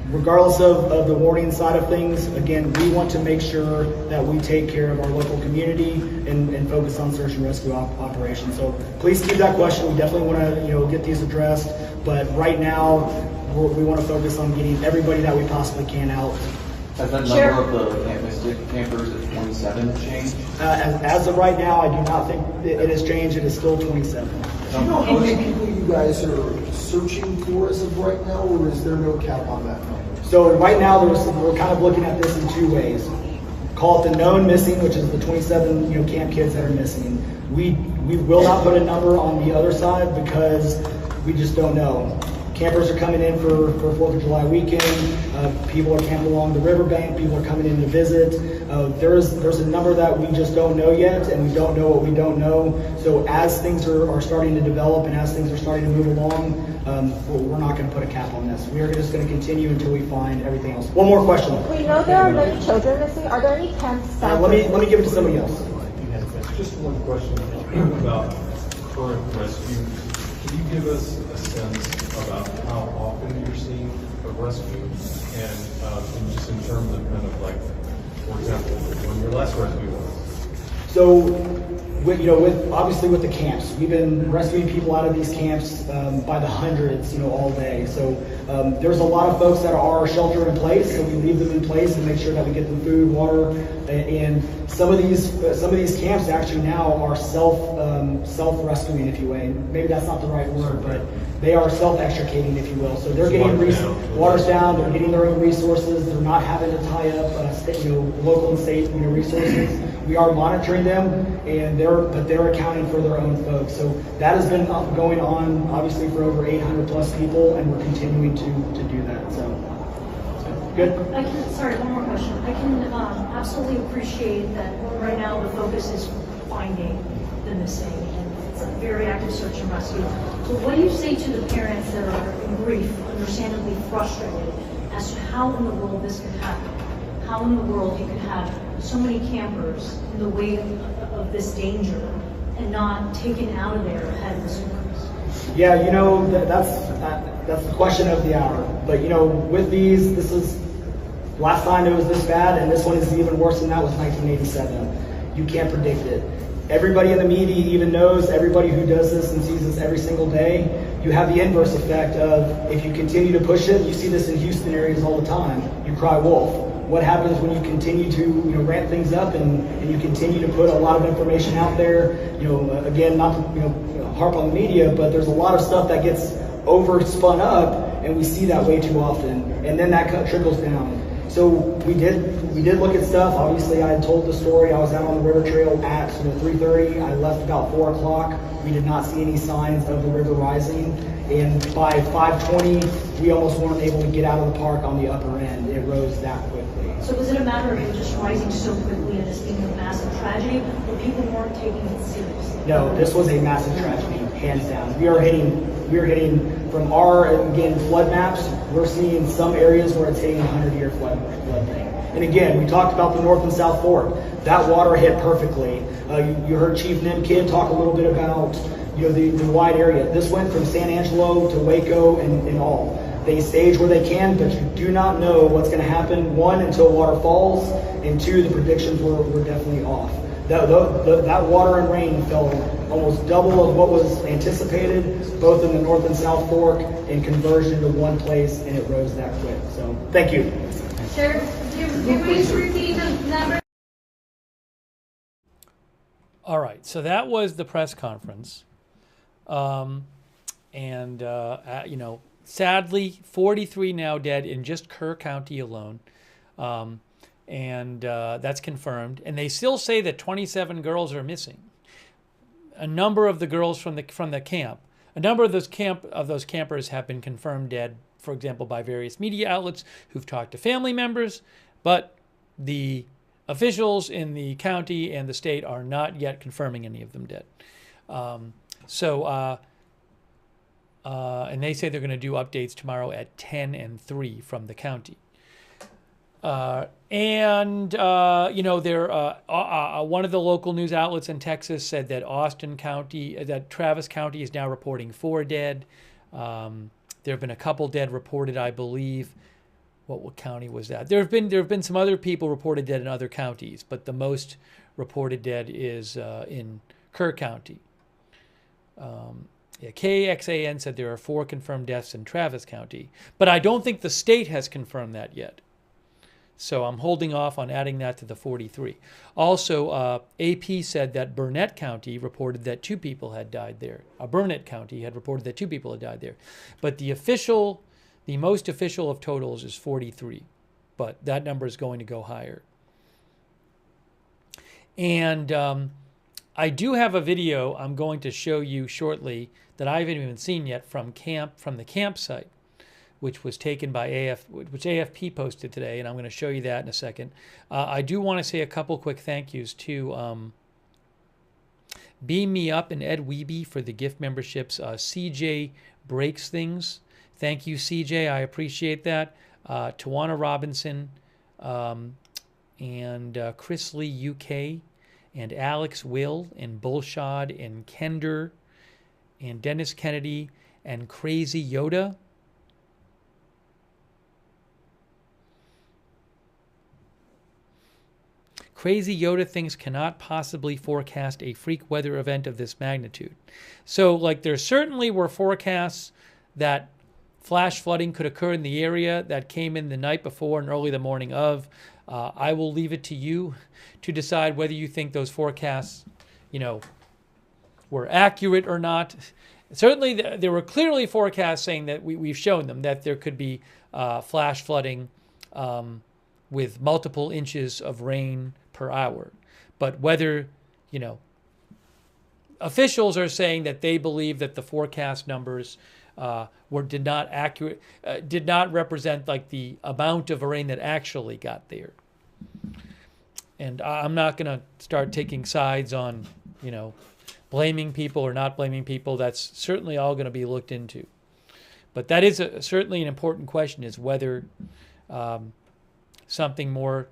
Regardless of the warning side of things, again, we want to make sure that we take care of our local community and focus on search and rescue operations. So please keep that question. We definitely want to get these addressed, but right now we want to focus on getting everybody that we possibly can out. Has that number of the campers at 27 changed? As of right now, I do not think it has changed. It is still 27. Do you know how many people you guys are searching for as of right now, or is there no cap on that number? So right now, we're kind of looking at this in two ways. Call it the known missing, which is the 27 camp kids that are missing. We will not put a number on the other side because we just don't know. Campers are coming in for 4th of July weekend. People are camping along the riverbank. People are coming in to visit. There's a number that we just don't know yet, and we don't know what we don't know. So as things are starting to develop and as things are starting to move along, we're not going to put a cap on this. We are just going to continue until we find everything else. One more question. We know there are many children missing. Are there any camps? Let me give it to somebody else. Just one question about current rescue. Can you give us a sense about how often you're seeing a rescue, and just in terms of kind of like, for example, when your last rescue was? So, obviously with the camps, we've been rescuing people out of these camps by the hundreds, all day. So there's a lot of folks that are shelter in place, so we leave them in place and make sure that we get them food, water, and some of these camps actually now are self-rescuing, if you will. Maybe that's not the right word, but they are self-extricating, if you will. So they're getting water's down, they're getting their own resources, they're not having to tie up local and state resources. We are monitoring them, and they're accounting for their own folks. So that has been going on obviously for over 800 plus people, and we're continuing to do that. So good. Sorry, one more question. I can absolutely appreciate that right now the focus is finding the missing, and it's a very active search and rescue. So what do you say to the parents that are in grief, understandably frustrated, as to how in the world this could happen? How in the world you could have so many campers in the wake of this danger and not taken out of there ahead of the storms? Yeah, that's the question of the hour. But with these, this is last time it was this bad, and this one is even worse than that was 1987. You can't predict it. everybody in the media even knows, everybody who does this and sees this every single day, you have the inverse effect of if you continue to push it, you see this in Houston areas all the time, you cry wolf. What happens when you continue to ramp things up and you continue to put a lot of information out there? Again, not to harp on the media, but there's a lot of stuff that gets overspun up, and we see that way too often, and then that trickles down. So we did look at stuff. Obviously, I had told the story. I was out on the river trail at 3:30. I left about 4 o'clock. We did not see any signs of the river rising. And by 5:20, we almost weren't able to get out of the park on the upper end. It rose that quickly. So was it a matter of it just rising so quickly and this being a massive tragedy, or people weren't taking it seriously? No, this was a massive tragedy, hands down. We are hitting from our, again, flood maps, we're seeing some areas where it's hitting 100-year flood thing. And again, we talked about the North and South Fork. That water hit perfectly. You heard Chief Nim Kidd talk a little bit about the wide area. This went from San Angelo to Waco and all. They stage where they can, but you do not know what's going to happen, one, until water falls, and two, the predictions were definitely off. That water and rain fell almost double of what was anticipated, both in the North and South Fork, in conversion to one place, and it rose that quick. So, thank you. Sir, do you please repeat the number? All right, so that was the press conference. Sadly, 43 now dead in just Kerr County alone. That's confirmed. And they still say that 27 girls are missing. A number of the girls from the camp, a number of those campers have been confirmed dead, for example, by various media outlets who've talked to family members, but the officials in the county and the state are not yet confirming any of them dead. And they say they're going to do updates tomorrow at 10 and 3 from the county. One of the local news outlets in Texas said that Travis County is now reporting 4 dead. There have been a couple dead reported, I believe. What county was that? There have been some other people reported dead in other counties, but the most reported dead is in Kerr County. KXAN said there are 4 confirmed deaths in Travis County, but I don't think the state has confirmed that yet. So I'm holding off on adding that to the 43. Also, AP said that Burnett County reported that 2 people had died there. Burnett County had reported that 2 people had died there. But the most official of totals is 43. But that number is going to go higher. And I do have a video I'm going to show you shortly that I haven't even seen yet from the campsite, which was taken by which AFP posted today, and I'm going to show you that in a second. I do want to say a couple quick thank yous to Beam Me Up and Ed Weeby for the gift memberships. CJ Breaks Things. Thank you, CJ. I appreciate that. Tawana Robinson and Chris Lee UK and Alex Will and Bullshod and Kender and Dennis Kennedy and Crazy Yoda. Crazy Yoda thinks cannot possibly forecast a freak weather event of this magnitude. So, there certainly were forecasts that flash flooding could occur in the area that came in the night before and early the morning of. I will leave it to you to decide whether you think those forecasts, were accurate or not. Certainly, there were clearly forecasts saying that we've shown them that there could be flash flooding with multiple inches of rain per hour. But whether, officials are saying that they believe that the forecast numbers did not represent the amount of rain that actually got there. And I'm not going to start taking sides on, blaming people or not blaming people. That's certainly all going to be looked into. But that is certainly an important question, is whether something more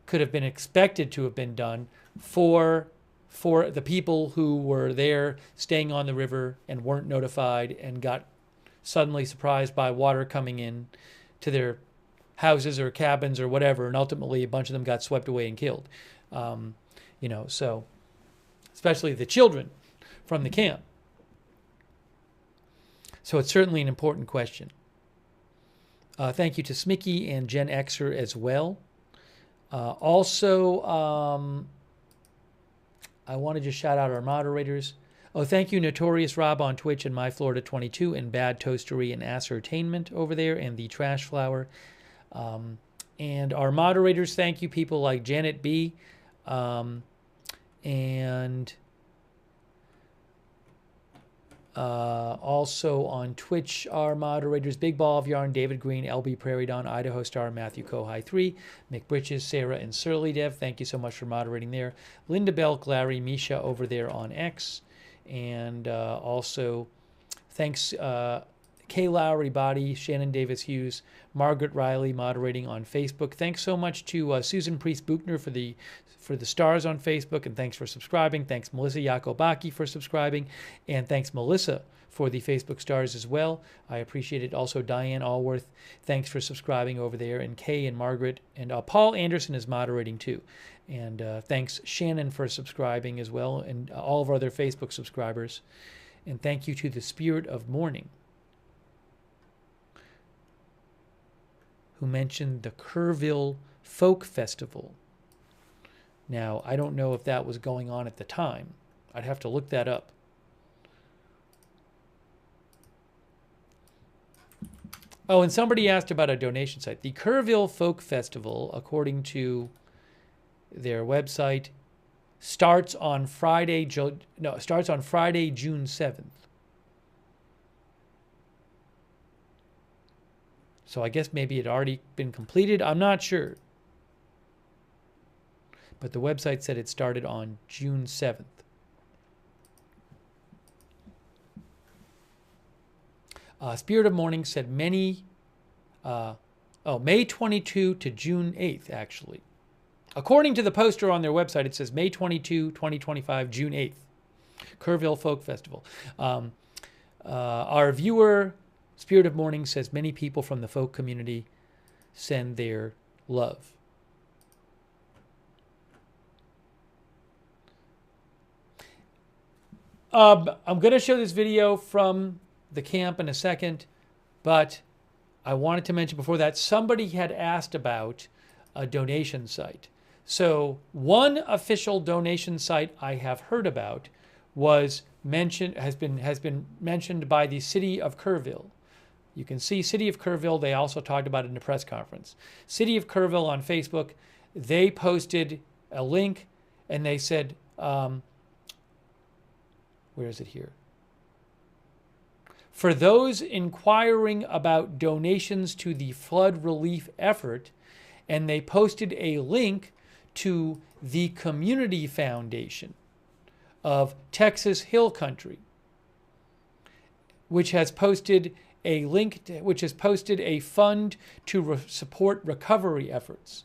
could have been expected to have been done for the people who were there staying on the river and weren't notified and got suddenly surprised by water coming in to their houses or cabins or whatever, and ultimately a bunch of them got swept away and killed. So especially the children from the camp. So it's certainly an important question. Thank you to Smicky and Jen Xer as well. Also, I want to just shout out our moderators. Oh, thank you, Notorious Rob on Twitch and My Florida 22 and Bad Toastery and Ascertainment over there and the Trash Flower. And our moderators, thank you, people like Janet B. And also on Twitch, our moderators, Big Ball of Yarn, David Green, LB Prairie Dawn, Idaho Star, Matthew Kohai 3, Mick Britches, Sarah, and Surly Dev. Thank you so much for moderating there. Linda Belk, Larry, Misha over there on X. And also, thanks, Kay Lowry Body, Shannon Davis Hughes, Margaret Riley moderating on Facebook. Thanks so much to Susan Priest Buchner for the stars on Facebook, and thanks for subscribing. Thanks Melissa Yakobaki for subscribing, and thanks Melissa for the Facebook stars as well. I appreciate it. Also Diane Allworth, thanks for subscribing over there, and Kay and Margaret, and Paul Anderson is moderating too. And thanks Shannon for subscribing as well, and all of our other Facebook subscribers. And thank you to the Spirit of Mourning, who mentioned the Kurville Folk Festival. Now, I don't know if that was going on at the time. I'd have to look that up. Oh, and somebody asked about a donation site. The Kurville Folk Festival, according to their website, starts on Friday, June 7th. So I guess maybe it had already been completed. I'm not sure. But the website said it started on June 7th. Spirit of Mourning said May 22 to June 8th, actually. According to the poster on their website, it says May 22, 2025, June 8th. Kurville Folk Festival. Our viewer, Spirit of Mourning, says many people from the folk community send their love. I'm going to show this video from the camp in a second, but I wanted to mention before that somebody had asked about a donation site. So one official donation site I have heard about has been mentioned by the city of Kurville. You can see City of Kurville. They also talked about it in a press conference. City of Kurville on Facebook, they posted a link and they said, where is it here? For those inquiring about donations to the flood relief effort, and they posted a link to the Community Foundation of Texas Hill Country, which has posted a fund to support recovery efforts.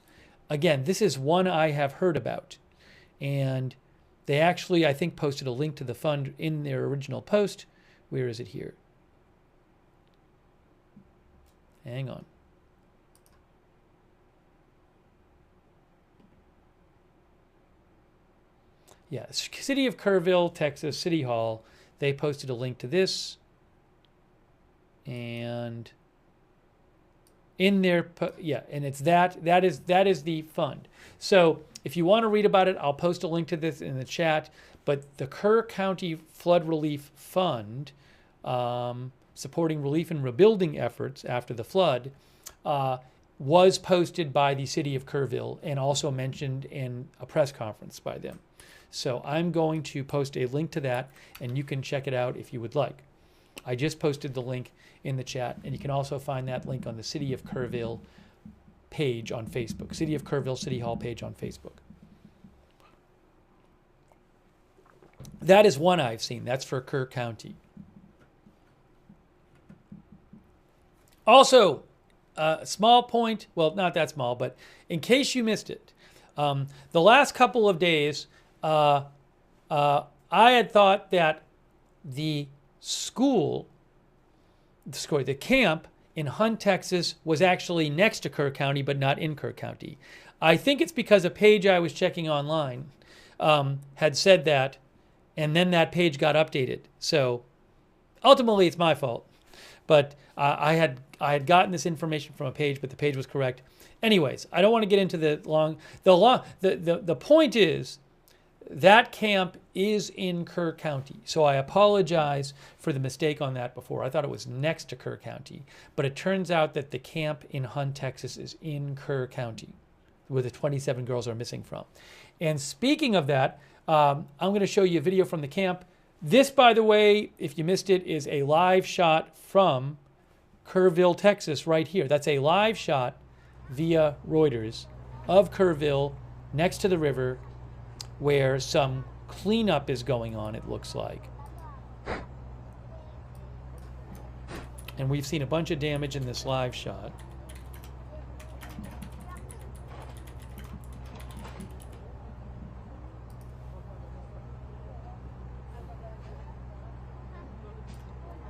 Again, this is one I have heard about, and they actually, I think, posted a link to the fund in their original post. Where is it here? Hang on. Yeah, City of Kurville, Texas, City Hall. They posted a link to this. And in their, and it's that is the fund. So if you want to read about it, I'll post a link to this in the chat. But the Kerr County Flood Relief Fund, supporting relief and rebuilding efforts after the flood, was posted by the city of Kurville and also mentioned in a press conference by them. So I'm going to post a link to that, and you can check it out if you would like. I just posted the link in the chat, and you can also find that link on the City of Kurville page on Facebook. City of Kurville City Hall page on Facebook. That is one I've seen. That's for Kerr County. Also, small point, well, not that small, but in case you missed it, the last couple of days, I had thought that the camp in Hunt, Texas, was actually next to Kerr County, but not in Kerr County. I think it's because a page I was checking online had said that And then that page got updated. So ultimately, it's my fault. But I had gotten this information from a page, but the page was correct. Anyways, I don't want to get into the point is that camp is in Kerr County. So I apologize for the mistake on that before. I thought it was next to Kerr County, but it turns out that the camp in Hunt, Texas is in Kerr County, where the 27 girls are missing from. And speaking of that, I'm going to show you a video from the camp. This, by the way, if you missed it, is a live shot from Kurville, Texas, right here. That's a live shot via Reuters of Kurville next to the river where some cleanup is going on, it looks like. And we've seen a bunch of damage in this live shot.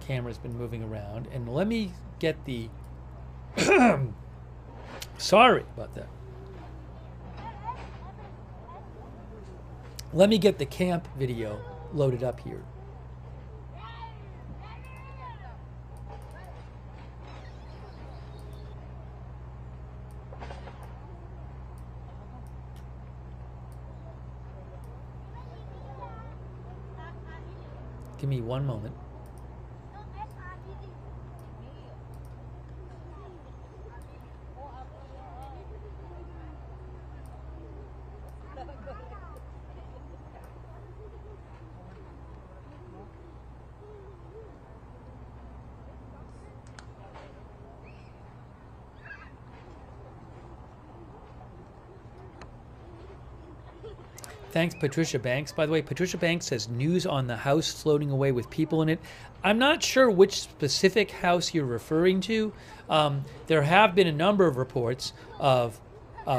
Camera's been moving around, and let me get the sorry about that. Let me get the camp video loaded up here. Give me one moment. Thanks, Patricia Banks. By the way, Patricia Banks says news on the house floating away with people in it. I'm not sure which specific house you're referring to. There have been a number of reports of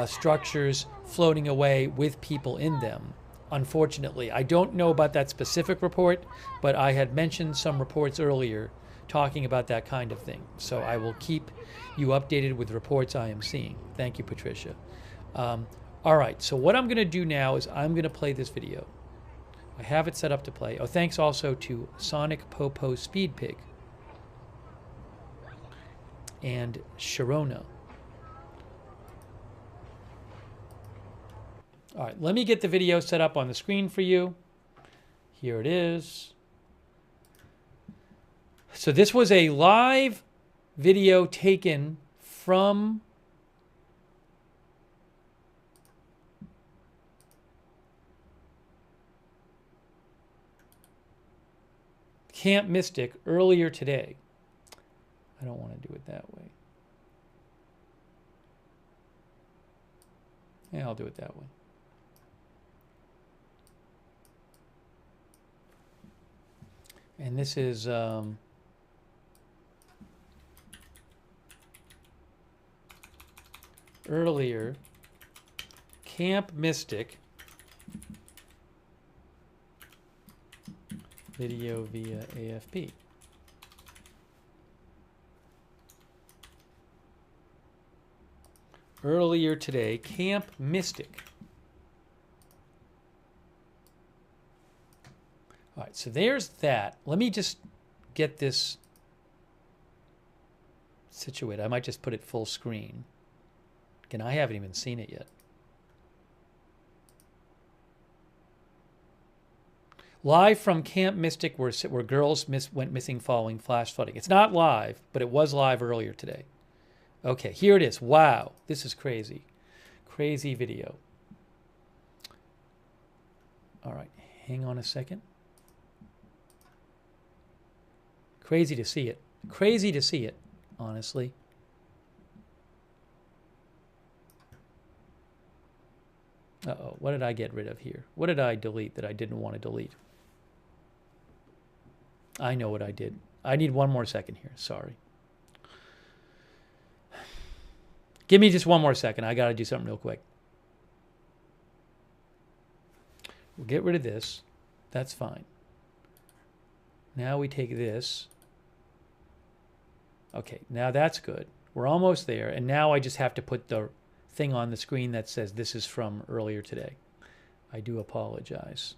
structures floating away with people in them. Unfortunately, I don't know about that specific report, but I had mentioned some reports earlier talking about that kind of thing. So I will keep you updated with reports I am seeing. Thank you, Patricia. All right, so what I'm going to do now is I'm going to play this video. I have it set up to play. Oh, thanks also to Sonic Popo Speed Pig and Sharona. All right, let me get the video set up on the screen for you. Here it is. So this was a live video taken from Camp Mystic earlier today. I don't want to do it that way. Yeah, I'll do it that way. And this is earlier Camp Mystic video via AFP. Earlier today, Camp Mystic. All right, so there's that. Let me just get this situated. I might just put it full screen. Again, I haven't even seen it yet. Live from Camp Mystic where girls went missing following flash flooding. It's not live, but it was live earlier today. Okay, here it is. Wow, this is crazy. Crazy video. All right, hang on a second. Crazy to see it. Crazy to see it, honestly. Uh-oh, what did I get rid of here? What did I delete that I didn't want to delete? I know what I did. I need one more second here. Sorry. Give me just one more second. I got to do something real quick. We'll get rid of this. That's fine. Now we take this. Okay, now that's good. We're almost there. And now I just have to put the thing on the screen that says this is from earlier today. I do apologize.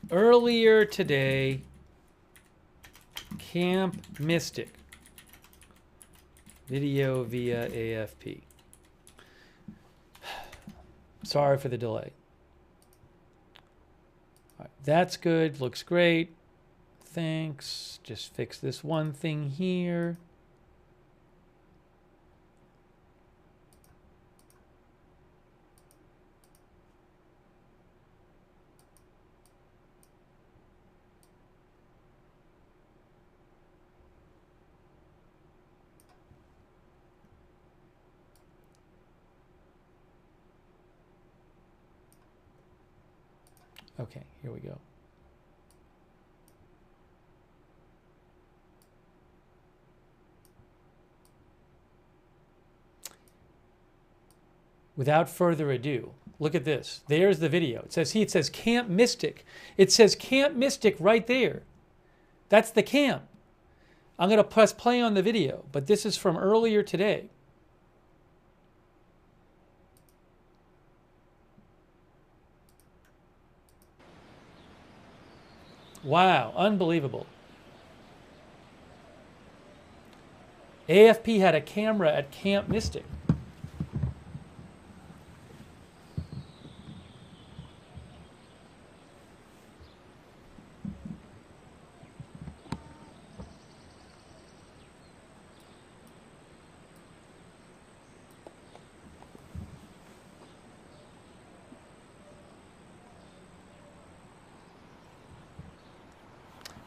Earlier today, Camp Mystic. Video via AFP. Sorry for the delay. All right, that's good. Looks great. Thanks. Just fix this one thing here. Okay, here we go. Without further ado, look at this. There's the video. It says Camp Mystic. It says Camp Mystic right there. That's the camp. I'm going to press play on the video, but this is from earlier today. Wow, unbelievable. AFP had a camera at Camp Mystic.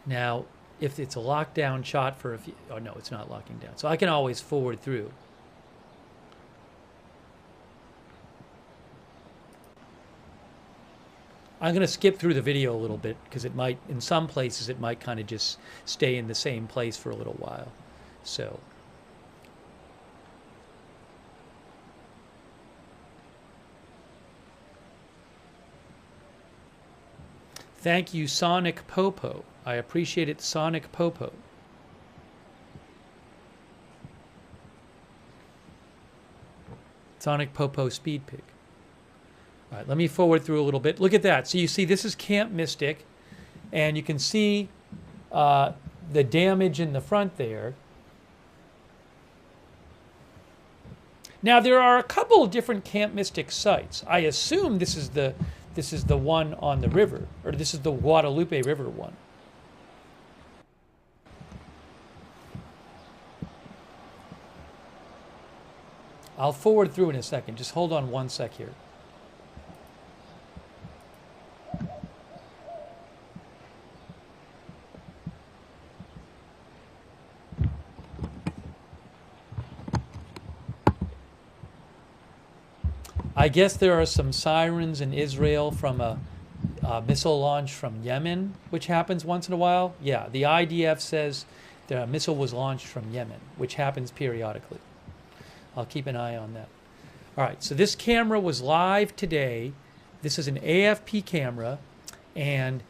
Now, if it's a lockdown shot for a few, oh no, it's not locking down. So I can always forward through. I'm going to skip through the video a little bit because it might, in some places, it might kind of just stay in the same place for a little while. So. Thank you, Sonic Popo. I appreciate it, Sonic Popo. Sonic Popo Speed Pig. All right, let me forward through a little bit. Look at that. So you see this is Camp Mystic, and you can see the damage in the front there. Now there are a couple of different Camp Mystic sites. I assume this is the one on the river, or this is the Guadalupe River one. I'll forward through in a second. Just hold on one sec here. I guess there are some sirens in Israel from a missile launch from Yemen, which happens once in a while. Yeah, the IDF says the missile was launched from Yemen, which happens periodically. I'll keep an eye on that. All right, so this camera was live today. This is an AFP camera, and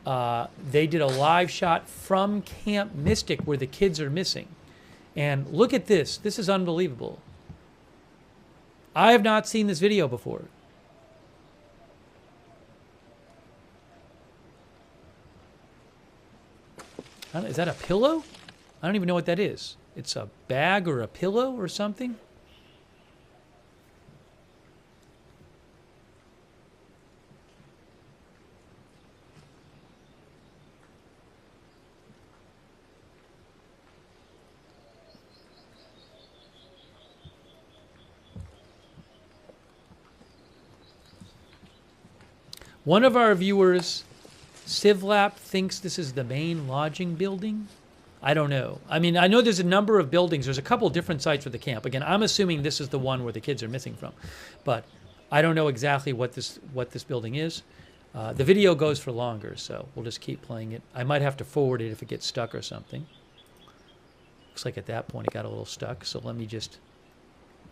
they did a live shot from Camp Mystic where the kids are missing. And look at this. This is unbelievable. I have not seen this video before. Is that a pillow? I don't even know what that is. It's a bag or a pillow or something? One of our viewers, Civlap, thinks this is the main lodging building. I don't know. I mean, I know there's a number of buildings. There's a couple different sites for the camp. Again, I'm assuming this is the one where the kids are missing from, but I don't know exactly what this building is. The video goes for longer, so we'll just keep playing it. I might have to forward it if it gets stuck or something. Looks like at that point it got a little stuck, so let me just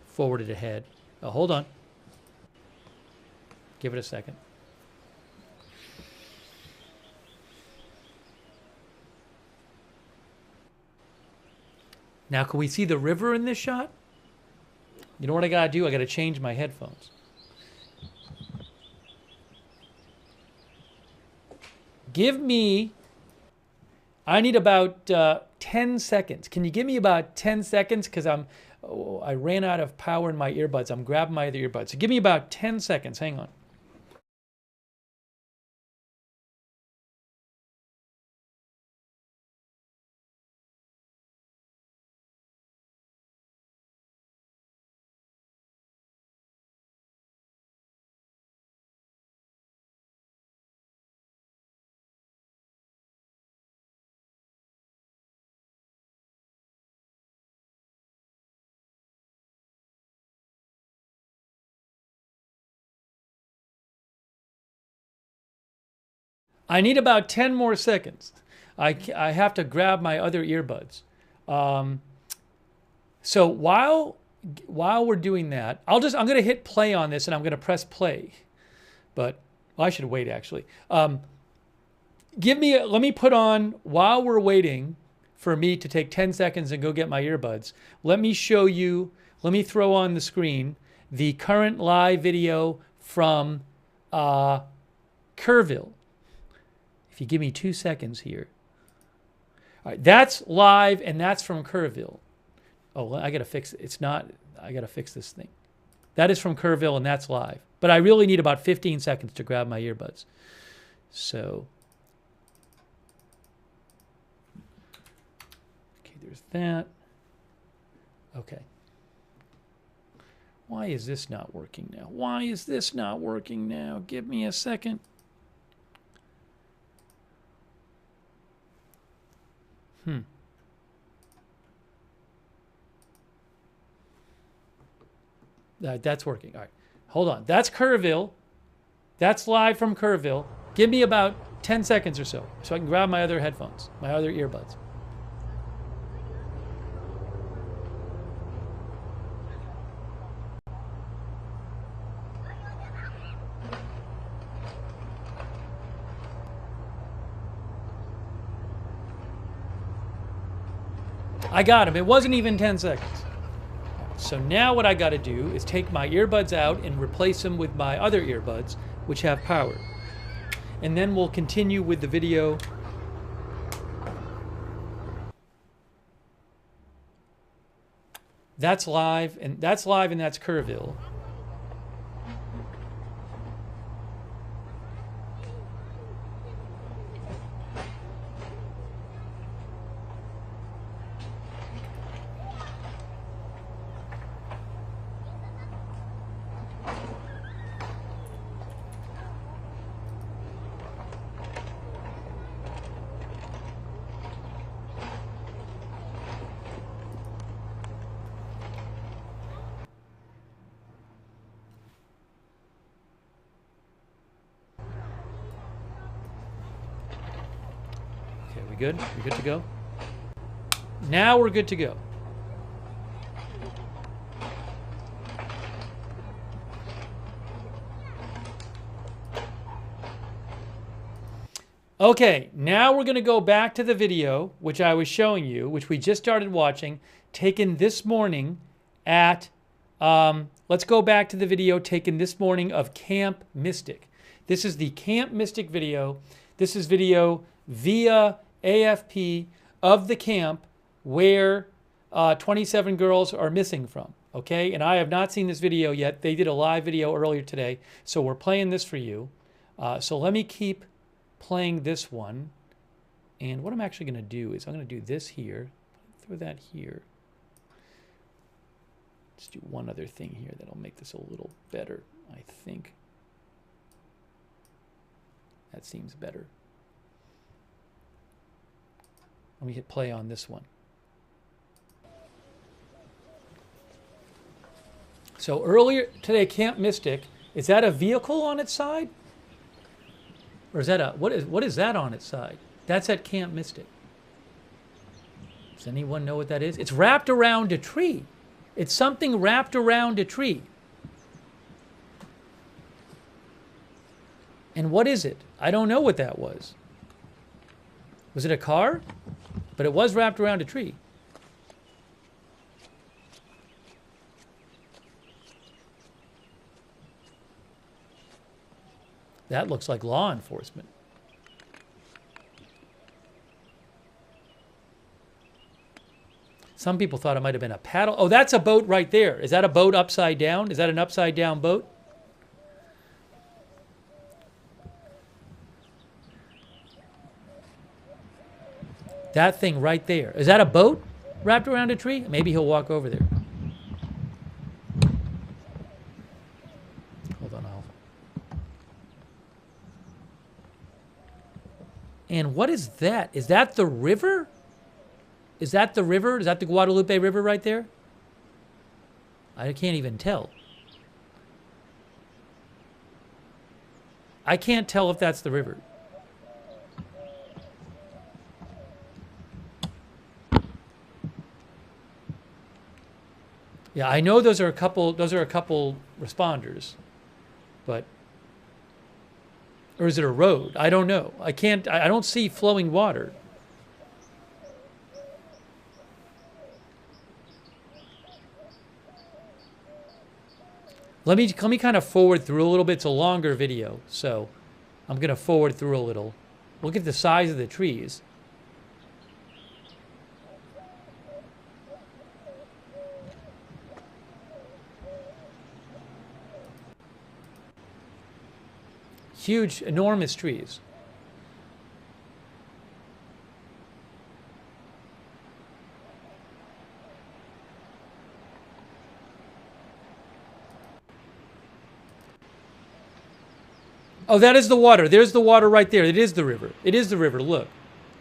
forward it ahead. Oh, hold on. Give it a second. Now, can we see the river in this shot? You know what I gotta do? I gotta change my headphones. I need about 10 seconds. Can you give me about 10 seconds? Because I ran out of power in my earbuds. I'm grabbing my other earbuds. So give me about 10 seconds. Hang on. I need about 10 more seconds. I have to grab my other earbuds. So while we're doing that, I'm going to hit play on this and I'm going to press play. But I should wait actually. Let me put on, while we're waiting for me to take 10 seconds and go get my earbuds, let me throw on the screen the current live video from Kurville. If you give me 2 seconds here. All right, that's live and that's from Kurville. Oh, I got to fix it. I got to fix this thing. That is from Kurville and that's live. But I really need about 15 seconds to grab my earbuds. So, okay, there's that. Okay. Why is this not working now? Why is this not working now? Give me a second. That's working. All right. Hold on. That's Kurville. That's live from Kurville. Give me about 10 seconds or so I can grab my other headphones, my other earbuds. I got him. It wasn't even 10 seconds. So now what I got to do is take my earbuds out and replace them with my other earbuds, which have power. And then we'll continue with the video. That's live, and that's Kurville. We good? We good to go? Now we're good to go. Okay, now we're going to go back to the video, which I was showing you, which we just started watching, taken this morning at, let's go back to the video taken this morning of Camp Mystic. This is the Camp Mystic video. This is video via AFP of the camp where 27 girls are missing from, okay? And I have not seen this video yet. They did a live video earlier today, so we're playing this for you. So let me keep playing this one. And what I'm actually going to do is I'm going to do this here, throw that here. Let's do one other thing here that'll make this a little better, I think. That seems better. Let me hit play on this one. So earlier today, Camp Mystic, is that a vehicle on its side? Or is that a, what is that on its side? That's at Camp Mystic. Does anyone know what that is? It's wrapped around a tree. It's something wrapped around a tree. And what is it? I don't know what that was. Was it a car? But it was wrapped around a tree. That looks like law enforcement. Some people thought it might have been a paddle. Oh, that's a boat right there. Is that a boat upside down? Is that an upside down boat? That thing right there. Is that a boat wrapped around a tree? Maybe he'll walk over there. Hold on. And what is that? Is that the river? Is that the river? Is that the Guadalupe River right there? I can't even tell. I can't tell if that's the river. Yeah, I know those are a couple responders, but or is it a road? I don't know. I don't see flowing water. Let me kind of forward through a little bit. It's a longer video, so I'm going to forward through a little. Look at the size of the trees. Huge, enormous trees. Oh, that is the water. There's the water right there. It is the river. It is the river. Look.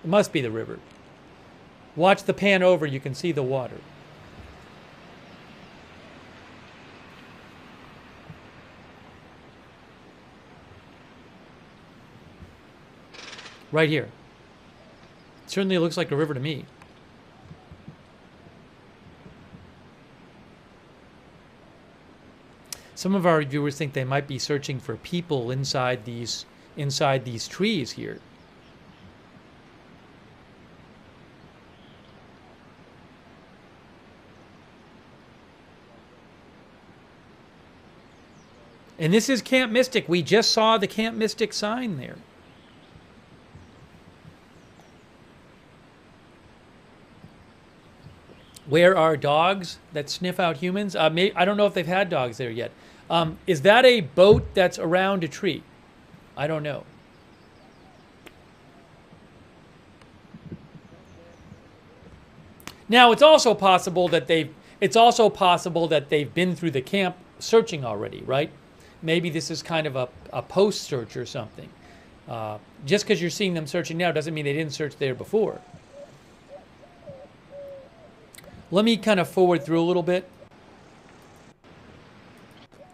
It must be the river. Watch the pan over. You can see the water. Right here. It certainly looks like a river to me. Some of our viewers think they might be searching for people inside these trees here. And this is Camp Mystic. We just saw the Camp Mystic sign there. Where are dogs that sniff out humans? I don't know if they've had dogs there yet. Is that a boat that's around a tree? I don't know. Now it's also possible that they've been through the camp searching already, right? Maybe this is kind of a post search or something. Just because you're seeing them searching now doesn't mean they didn't search there before. Let me kind of forward through a little bit.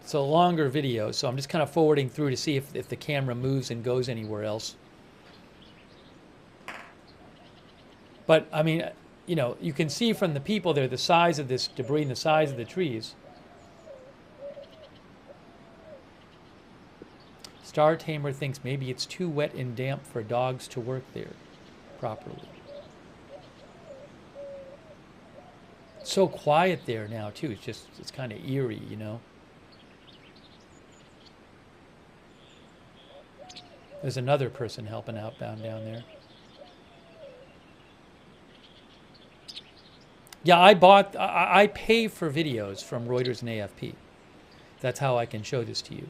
It's a longer video, so I'm just kind of forwarding through to see if the camera moves and goes anywhere else. But, I mean, you know, you can see from the people there the size of this debris and the size of the trees. Star Tamer thinks maybe it's too wet and damp for dogs to work there properly. It's so quiet there now, too. It's kind of eerie, you know. There's another person helping outbound down there. Yeah, I pay for videos from Reuters and AFP. That's how I can show this to you.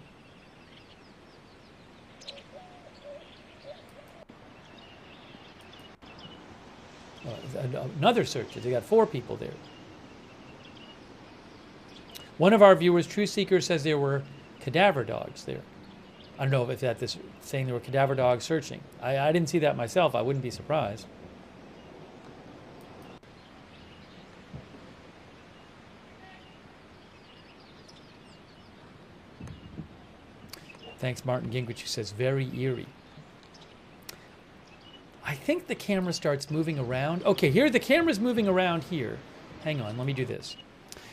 Another searcher. They got 4 people there. One of our viewers, True Seeker, says there were cadaver dogs there. I don't know if that's saying there were cadaver dogs searching. I didn't see that myself. I wouldn't be surprised. Thanks, Martin Gingrich, who says very eerie. I think the camera starts moving around. Okay, here the camera's moving around here. Hang on, let me do this.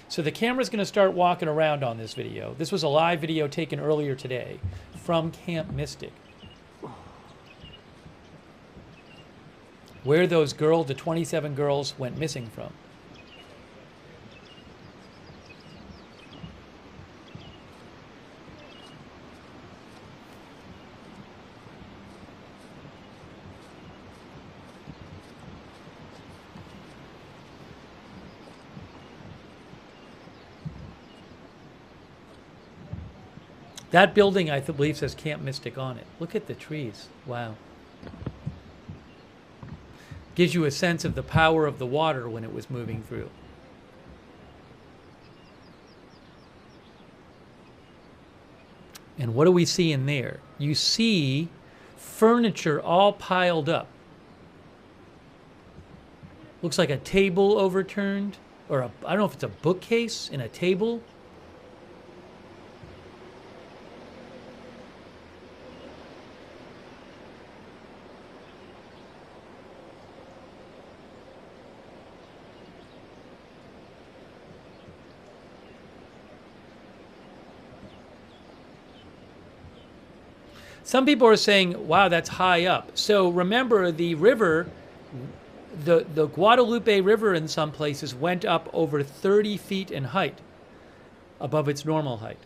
So the camera's going to start walking around on this video. This was a live video taken earlier today from Camp Mystic, where those the 27 girls went missing from. That building, I believe, says Camp Mystic on it. Look at the trees. Wow. Gives you a sense of the power of the water when it was moving through. And what do we see in there? You see furniture all piled up. Looks like a table overturned, or I don't know if it's a bookcase in a table. Some people are saying, wow, that's high up. So remember, the river, the Guadalupe River in some places went up over 30 feet in height above its normal height.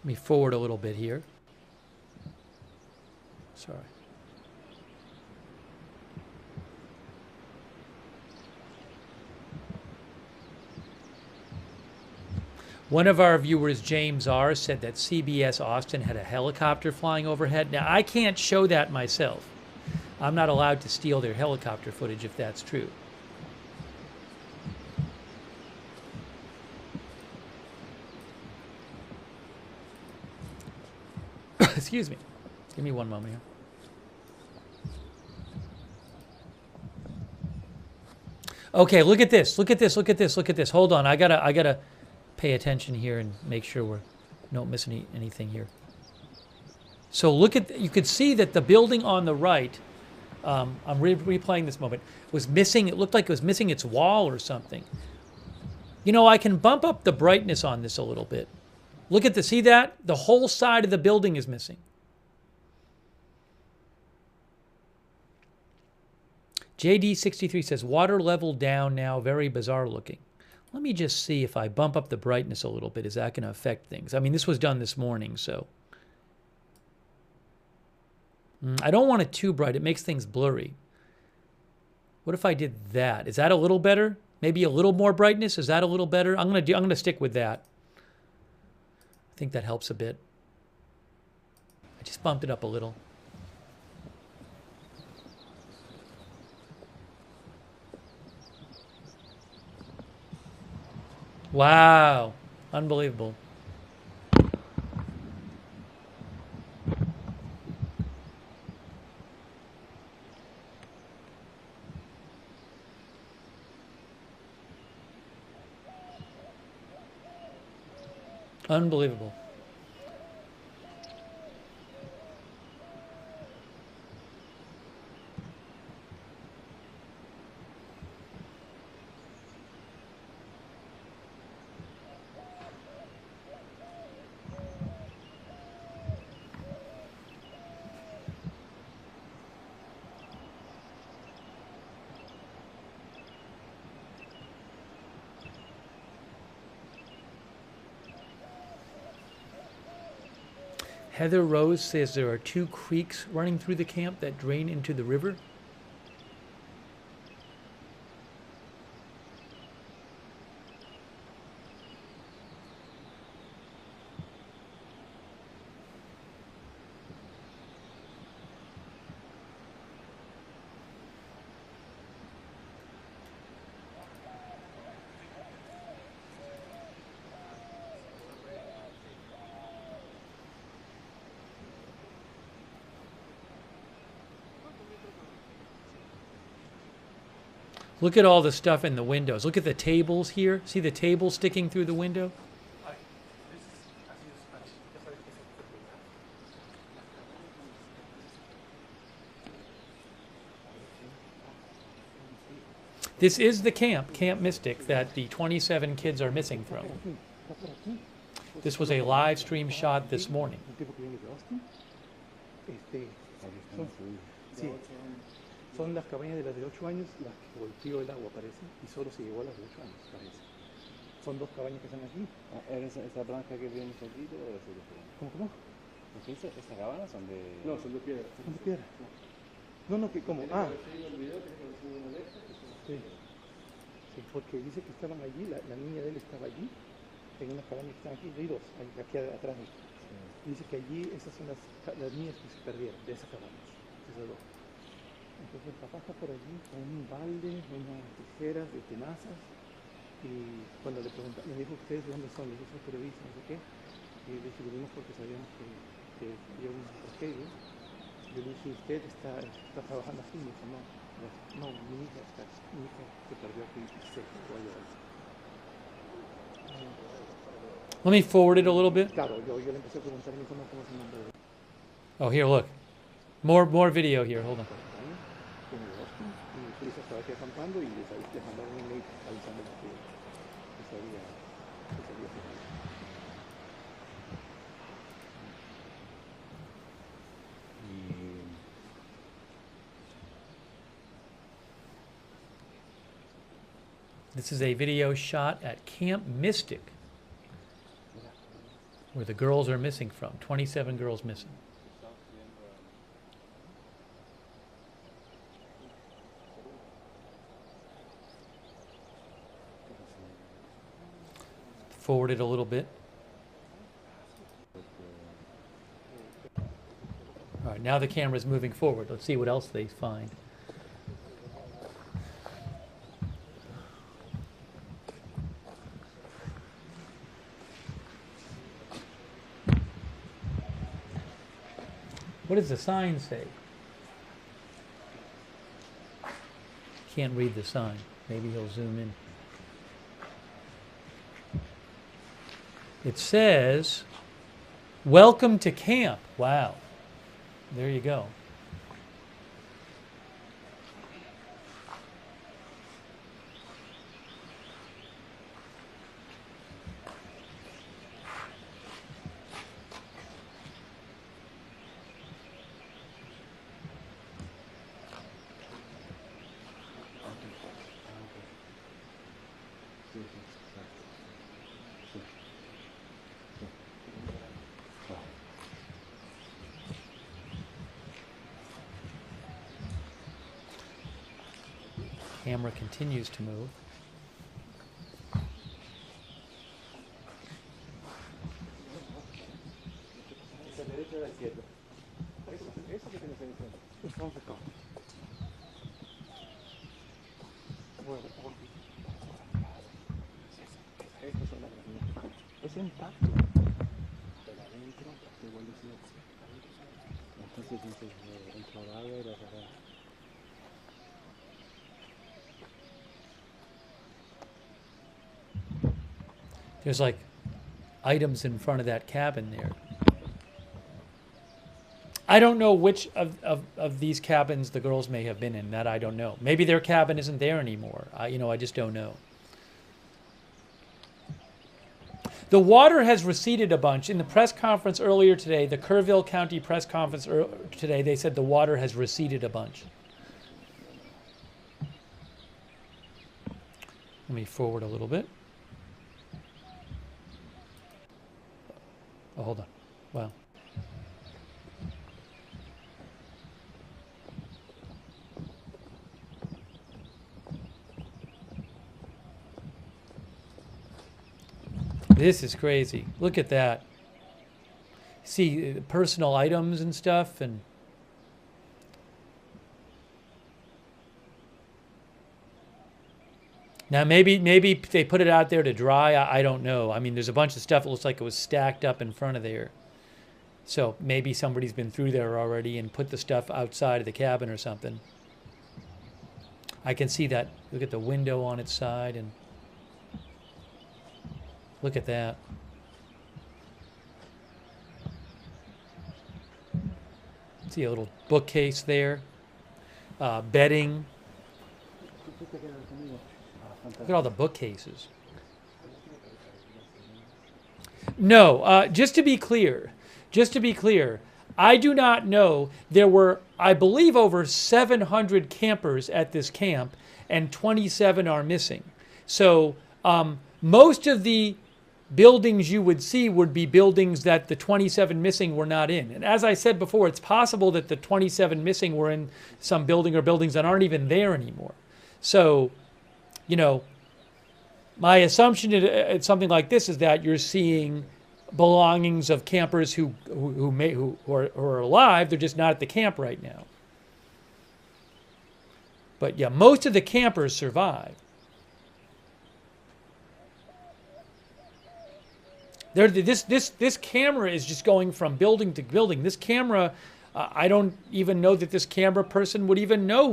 Let me forward a little bit here. Sorry. One of our viewers, James R., said that CBS Austin had a helicopter flying overhead. Now, I can't show that myself. I'm not allowed to steal their helicopter footage if that's true. Excuse me. Give me one moment here. Okay, look at this. Look at this. Look at this. Look at this. Hold on. I gotta pay attention here and make sure we don't miss anything here. So look at, you could see that the building on the right, I'm replaying this moment, was missing. It looked like it was missing its wall or something. You know, I can bump up the brightness on this a little bit. Look at the, see that? The whole side of the building is missing. JD63 says, water level down now, very bizarre looking. Let me just see if I bump up the brightness a little bit. Is that going to affect things? I mean, this was done this morning, so. I don't want it too bright. It makes things blurry. What if I did that? Is that a little better? Maybe a little more brightness? Is that a little better? I'm going to stick with that. I think that helps a bit. I just bumped it up a little. Wow. Unbelievable. Unbelievable. Heather Rose says there are 2 creeks running through the camp that drain into the river. Look at all the stuff in the windows. Look at the tables here. See the table sticking through the window? This is the camp, Camp Mystic, that the 27 kids are missing from. This was a live stream shot this morning. Son las cabañas de las de 8 años las que golpeó el agua, parece, y solo se llegó a las de 8 años, parece. Son 2 cabañas que están aquí. ¿Esa blanca que vemos aquí debe ser de piedra? ¿Cómo? Porque estas cabanas son de... No, son de piedra. ¿Son de piedra? No, que como... Sí. Sí, porque dice que estaban allí, la niña de él estaba allí, en una cabaña que están aquí, hay 2, aquí atrás. Dice que allí esas son las niñas que se perdieron, de esas cabañas, esas 2. Entonces el papá está por allí con un balde, unas tijeras de tenazas, y cuando le preguntamos, me dijo, ¿ustedes de dónde son? Les dije, soy periodista, no sé qué, y le dije, venimos porque sabíamos que había un tragedia. Yo le dije, ¿usted está trabajando aquí? Me dijo, no, mi hija se perdió aquí y se fue a llorar. Let me forward it a little bit. Claro, yo le empecé a preguntar, me dijo, no, ¿cómo se llama? Oh, here, look. More video here. Hold on. Y Luis estaba aquí acampando y les mandaron un email avisando que se había cerrado. This is a video shot at Camp Mystic, where the girls are missing from. 27 girls missing. Forward it a little bit. All right, now the camera's moving forward. Let's see what else they find. What does the sign say? Can't read the sign. Maybe he'll zoom in. It says, "Welcome to camp." Wow. There you go. Camera continues to move. Es impacto. Pero adentro, igual decía. Entonces, entró agua y la cerrada. There's like items in front of that cabin there. I don't know which of these cabins the girls may have been in. That I don't know. Maybe their cabin isn't there anymore. I just don't know. The water has receded a bunch. In the press conference earlier today, the Kurville County press conference today, they said the water has receded a bunch. Let me forward a little bit. Oh, hold on. Wow. This is crazy. Look at that. See personal items and stuff, and now maybe they put it out there to dry. I don't know. I mean, there's a bunch of stuff that looks like it was stacked up in front of there. So maybe somebody's been through there already and put the stuff outside of the cabin or something. I can see that. Look at the window on its side, and look at that. See a little bookcase there. Bedding. Look at all the bookcases. No, just to be clear, I do not know. There were, I believe, over 700 campers at this camp, and 27 are missing. So most of the buildings you would see would be buildings that the 27 missing were not in. And as I said before, it's possible that the 27 missing were in some building or buildings that aren't even there anymore. So, you know, my assumption at something like this is that you're seeing belongings of campers who are alive. They're just not at the camp right now. But yeah, most of the campers survive. This camera is just going from building to building. This camera, I don't even know that this camera person would even know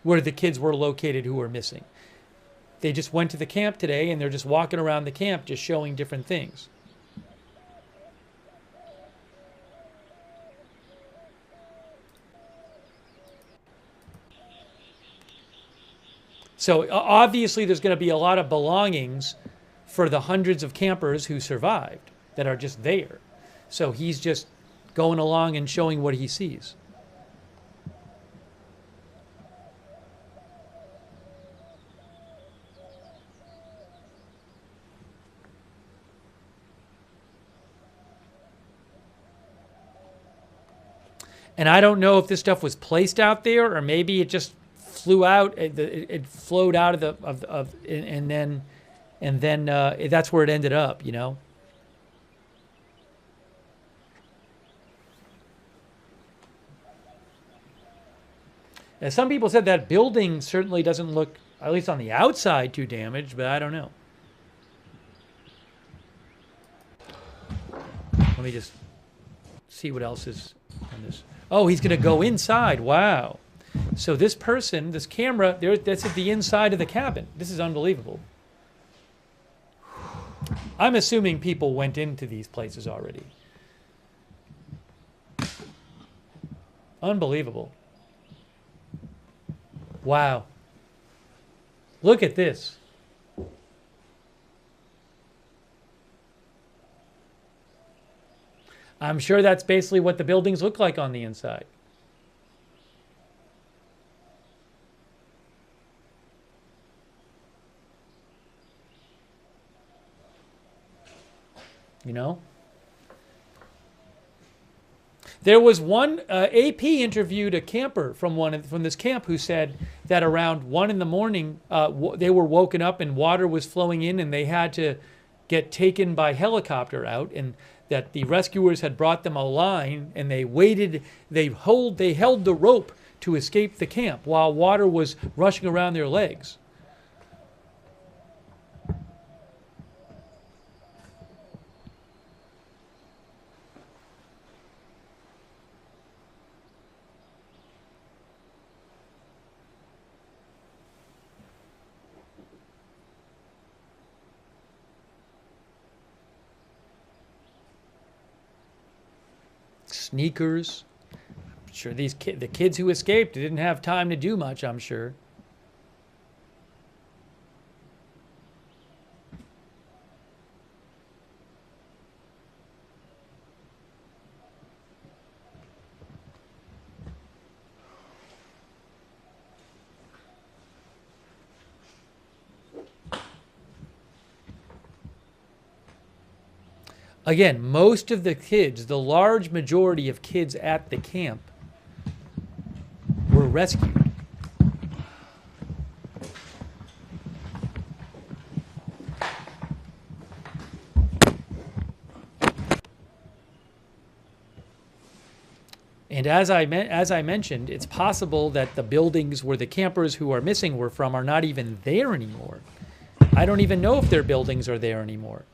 where the kids were located who were missing. They just went to the camp today, and they're just walking around the camp just showing different things. So obviously there's going to be a lot of belongings for the hundreds of campers who survived that are just there. So he's just going along and showing what he sees. And I don't know if this stuff was placed out there, or maybe it just flew out. It flowed out and then that's where it ended up. You know. And some people said that building certainly doesn't look, at least on the outside, too damaged, but I don't know. Let me just see what else is on this. Oh, he's going to go inside. Wow. So this person, this camera, that's at the inside of the cabin. This is unbelievable. I'm assuming people went into these places already. Unbelievable. Wow. Look at this. I'm sure that's basically what the buildings look like on the inside. You know? There was one, AP interviewed a camper from this camp who said that around 1 in the morning, they were woken up and water was flowing in, and they had to get taken by helicopter out, and that the rescuers had brought them a line, and they waited, they held the rope to escape the camp while water was rushing around their legs. Sneakers. I'm sure the kids who escaped didn't have time to do much, I'm sure. Again, most of the kids, the large majority of kids at the camp were rescued. And as I mentioned, it's possible that the buildings where the campers who are missing were from are not even there anymore. I don't even know if their buildings are there anymore.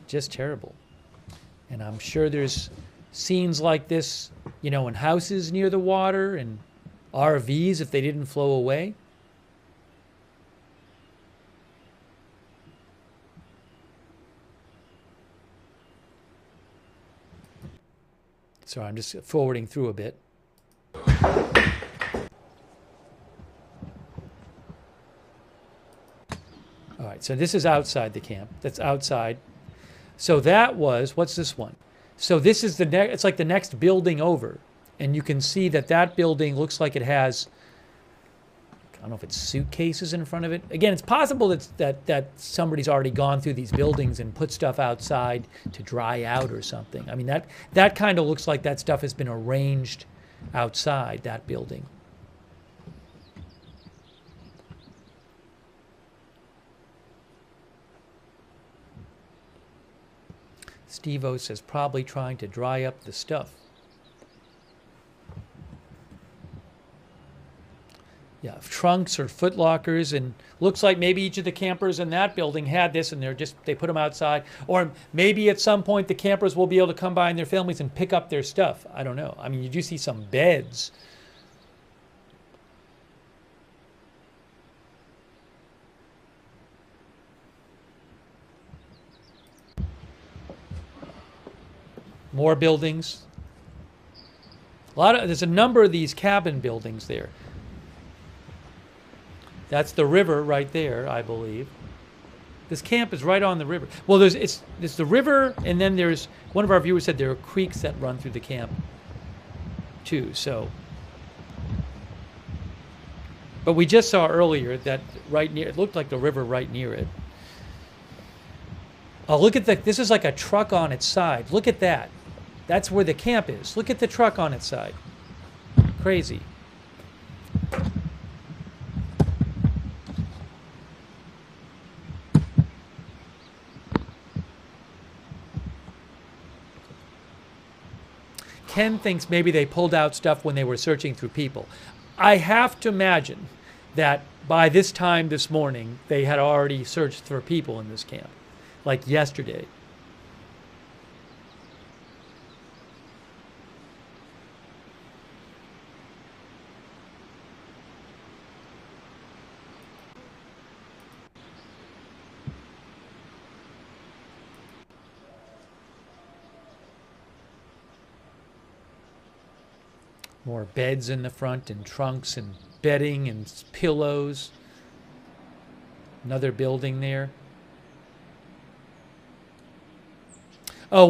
Just terrible. And I'm sure there's scenes like this, you know, in houses near the water and RVs if they didn't flow away. Sorry, I'm just forwarding through a bit. All right, so this is outside the camp. That's outside. So that was, what's this one? So this is it's like the next building over. And you can see that that building looks like it has, I don't know if it's suitcases in front of it. Again, it's possible that somebody's already gone through these buildings and put stuff outside to dry out or something. I mean, that kind of looks like that stuff has been arranged outside that building. Steve-O says probably trying to dry up the stuff. Yeah, trunks or foot lockers, and looks like maybe each of the campers in that building had this, and they put them outside. Or maybe at some point the campers will be able to come by and their families and pick up their stuff. I don't know. I mean, you do see some beds. More buildings. There's a number of these cabin buildings there. That's the river right there, I believe. This camp is right on the river. Well, there's the river, and then there's, one of our viewers said there are creeks that run through the camp too. So, but we just saw earlier that right near, it looked like the river right near it. Oh, look at this is like a truck on its side. Look at that. That's where the camp is. Look at the truck on its side. Crazy. Ken thinks maybe they pulled out stuff when they were searching through people. I have to imagine that by this time this morning, they had already searched for people in this camp, like yesterday. More beds in the front and trunks and bedding and pillows. Another building there. Oh,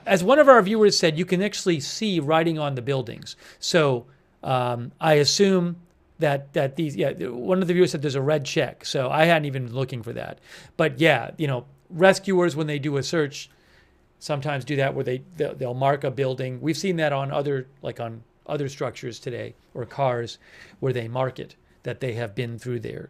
as one of our viewers said, you can actually see writing on the buildings. So I assume that these, one of the viewers said there's a red check. So I hadn't even been looking for that. But yeah, rescuers, when they do a search, sometimes do that where they'll mark a building. We've seen that on other structures today, or cars, where they mark it that they have been through there.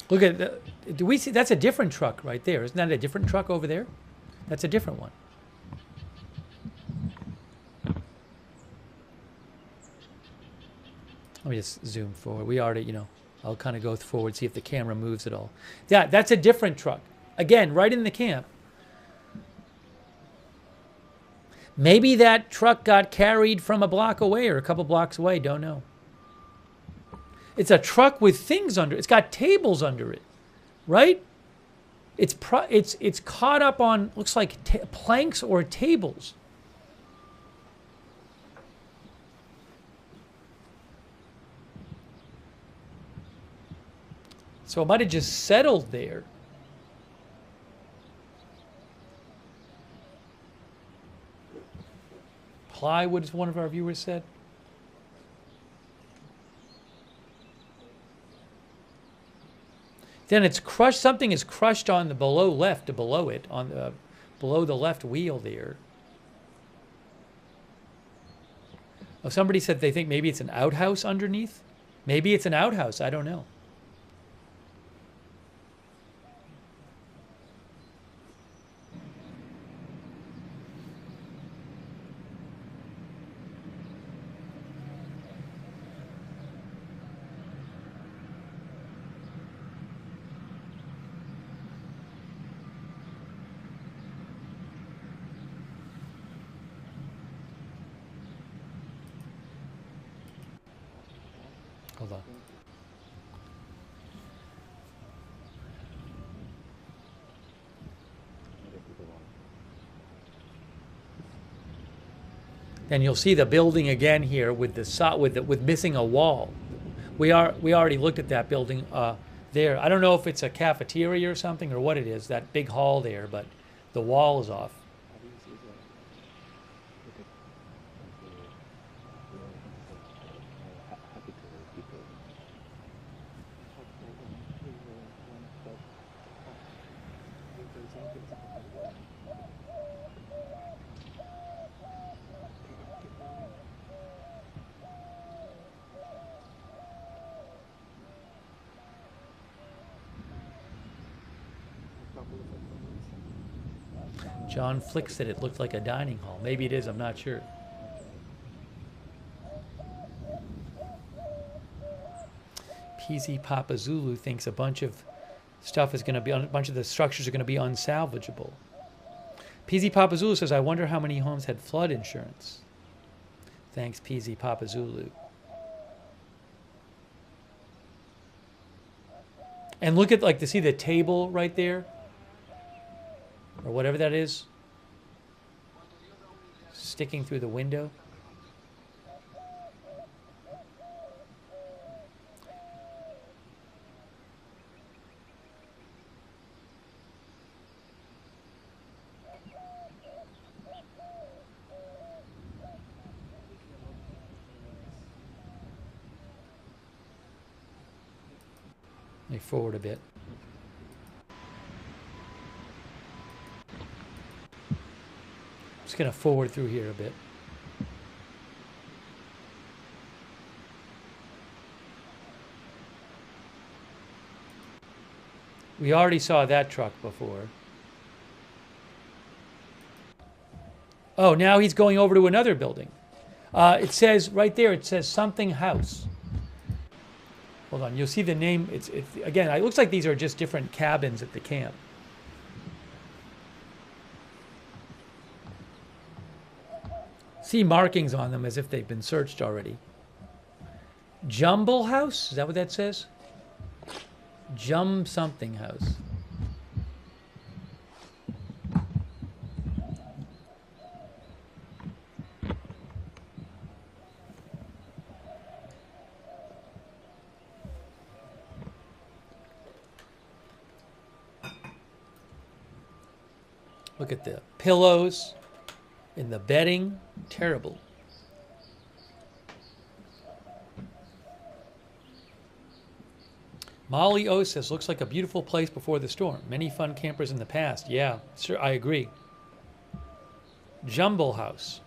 Look at do we see, that's a different truck right there. Isn't that a different truck over there? That's a different one. Let me just zoom forward. We already, I'll kind of go forward, see if the camera moves at all. Yeah, that's a different truck. Again, right in the camp. Maybe that truck got carried from a block away or a couple blocks away, don't know. It's a truck with things under it. It's got tables under it, right? It's caught up on, looks like planks or tables. So it might have just settled there. Plywood, as one of our viewers said. Then it's crushed. Something is crushed on the below left, below it, on the below the left wheel there. Oh, somebody said they think maybe it's an outhouse underneath. Maybe it's an outhouse. I don't know. lava. And you'll see the building again here with with missing a wall. We already looked at that building there. I don't know if it's a cafeteria or something or what it is, that big hall there, but the wall is off. John Flick said it looked like a dining hall. Maybe it is, I'm not sure. PZ Papa Zulu thinks a bunch of stuff is going to be, a bunch of the structures are going to be unsalvageable. PZ Papa Zulu says, I wonder how many homes had flood insurance. Thanks, PZ Papa Zulu. And look at, like, to see the table right there, or whatever that is, sticking through the window. Let me forward a bit. Just going to forward through here a bit. We already saw that truck before. Oh, now he's going over to another building. It says right there, it says something house. Hold on, you'll see the name. It's again, it looks like these are just different cabins at the camp. See markings on them as if they've been searched already. Jumble House? Is that what that says? Jum something house. Look at the pillows and the bedding. Terrible. Molly O says, looks like a beautiful place before the storm. Many fun campers in the past. Yeah, sure, I agree. Jumble House.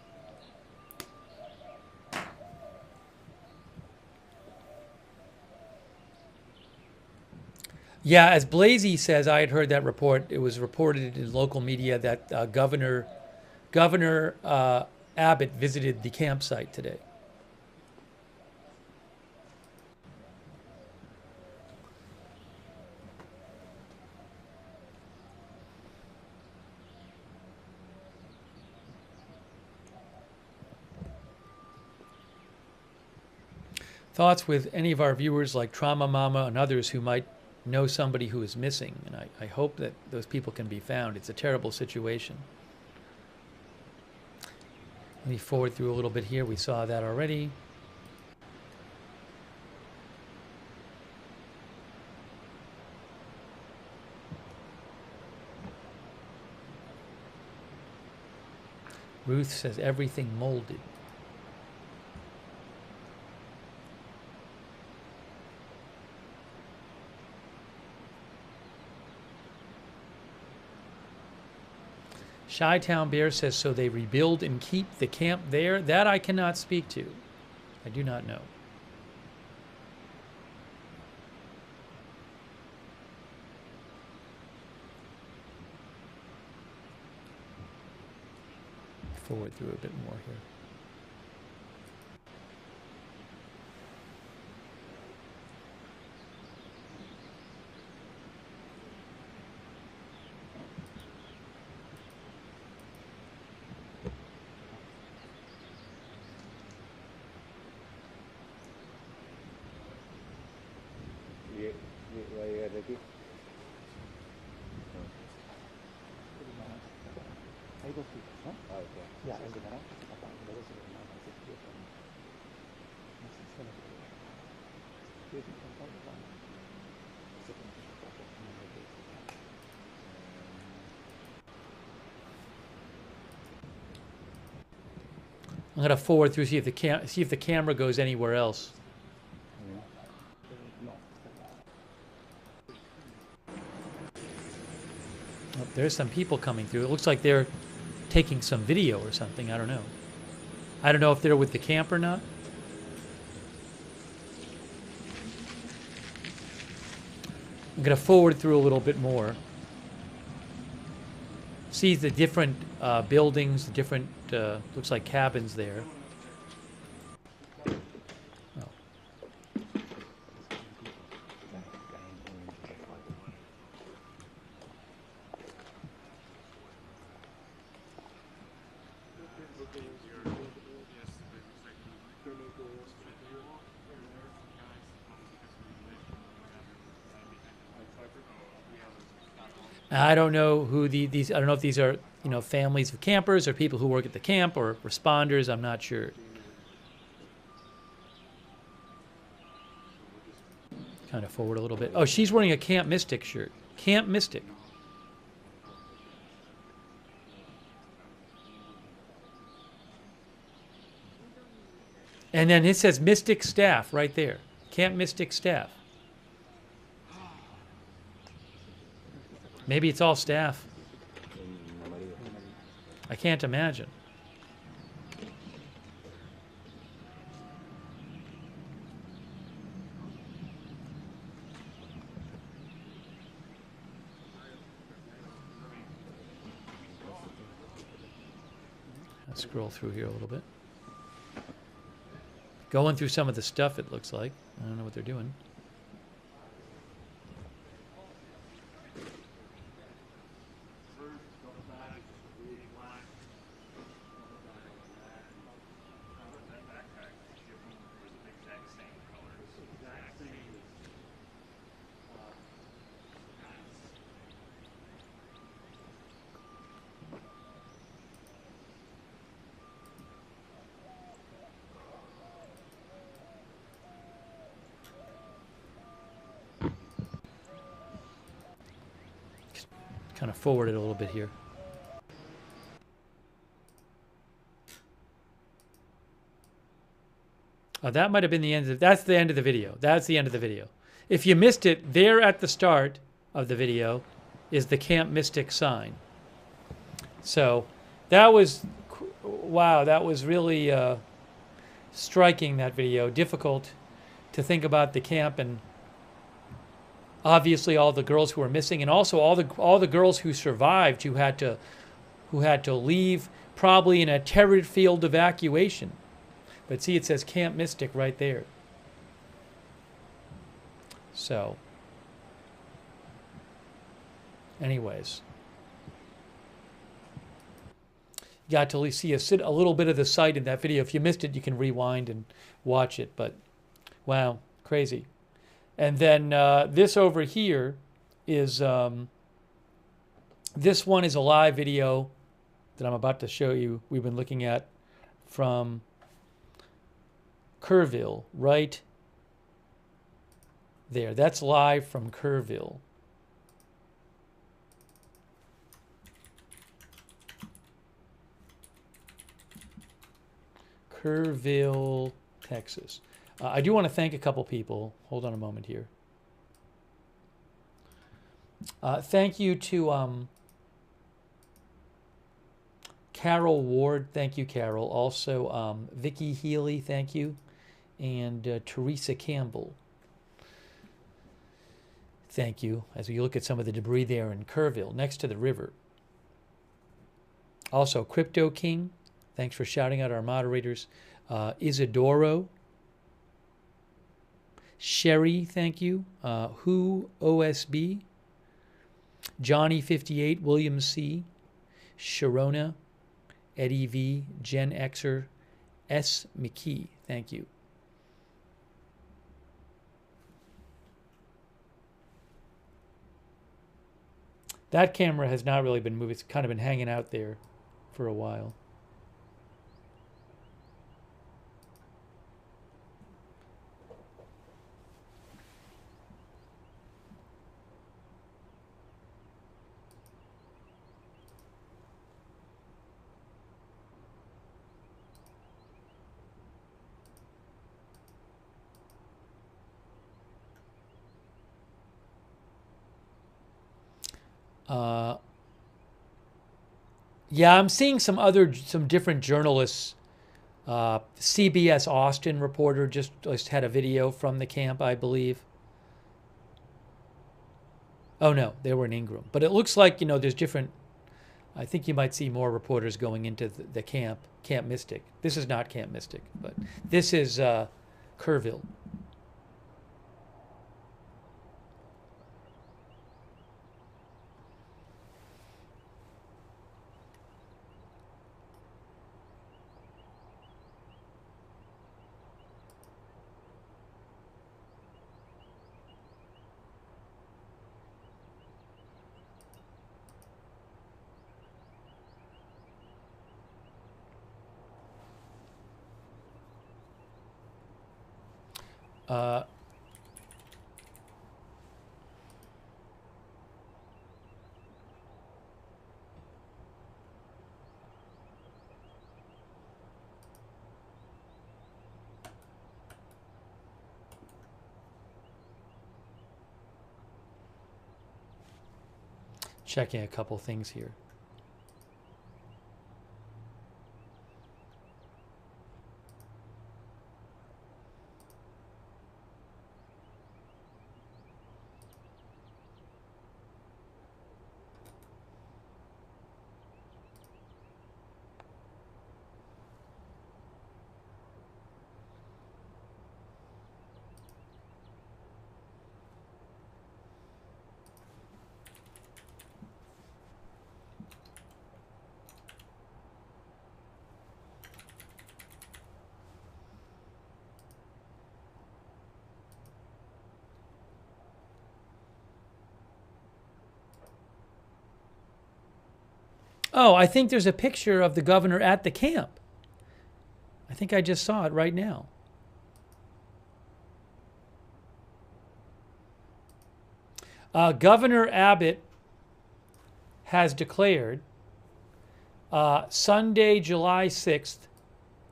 Yeah, as Blasey says, I had heard that report. It was reported in local media that Governor Abbott visited the campsite today. Thoughts with any of our viewers like Trauma Mama and others who might know somebody who is missing, and I hope that those people can be found. It's a terrible situation. Let me forward through a little bit here. We saw that already. Ruth says everything molded. Chi-Town Bear says, so they rebuild and keep the camp there? That I cannot speak to. I do not know. Forward through a bit more here. va a llegar de aquí. Hay dos tipos, ¿no? Ah, ok. Ya, el de naranja se papá, y luego se le llama ese tío también. No sé si se lo puedo dar. ¿Quieres intentarlo? Vamos. Ese que nos papá, no me lo I'm going to forward through, see if the camera goes anywhere else. Oh, there's some people coming through. It looks like they're taking some video or something. I don't know. I don't know if they're with the camp or not. I'm going to forward through a little bit more. See the different buildings, the different, looks like cabins there. I don't know who these. I don't know if these are, you know, families of campers or people who work at the camp or responders. I'm not sure. Kind of forward a little bit. Oh, she's wearing a Camp Mystic shirt. Camp Mystic. And then it says Mystic Staff right there. Camp Mystic Staff. Maybe it's all staff. I can't imagine. I'll scroll through here a little bit. Going through some of the stuff, it looks like. I don't know what they're doing. Kind of forward it a little bit here. Oh, that might have been the end of, that's the end of the video. That's the end of the video. If you missed it, there at the start of the video is the Camp Mystic sign. So that was, wow, that was really striking, that video. Difficult to think about the camp, and obviously all the girls who were missing, and also all the girls who survived who had to leave, probably in a terror field evacuation. But see, it says Camp Mystic right there. So, anyways, you got to see a little bit of the site in that video. If you missed it, you can rewind and watch it. But wow, crazy. And then this over here is, this one is a live video that I'm about to show you. We've been looking at from Kurville, right there. That's live from Kurville. Kurville, Texas. I do want to thank a couple people. Hold on a moment here. Thank you to Carol Ward. Thank you, Carol. Also, Vicki Healy. Thank you. And Teresa Campbell. Thank you. As we look at some of the debris there in Kurville, next to the river. Also, Crypto King. Thanks for shouting out our moderators. Isidoro. Sherry, thank you. Who OSB. Johnny 58, William C. Sharona, Eddie V, Jen Xer, S. McKee, thank you. That camera has not really been moved. It's kind of been hanging out there for a while. Yeah, I'm seeing some different journalists. CBS Austin reporter just had a video from the camp, I believe. Oh no, they were in Ingram. But it looks like, there's different, I think you might see more reporters going into the Camp Mystic. This is not Camp Mystic, but this is Kurville. Checking a couple things here. Oh, I think there's a picture of the governor at the camp. I think I just saw it right now. Governor Abbott has declared Sunday, July 6th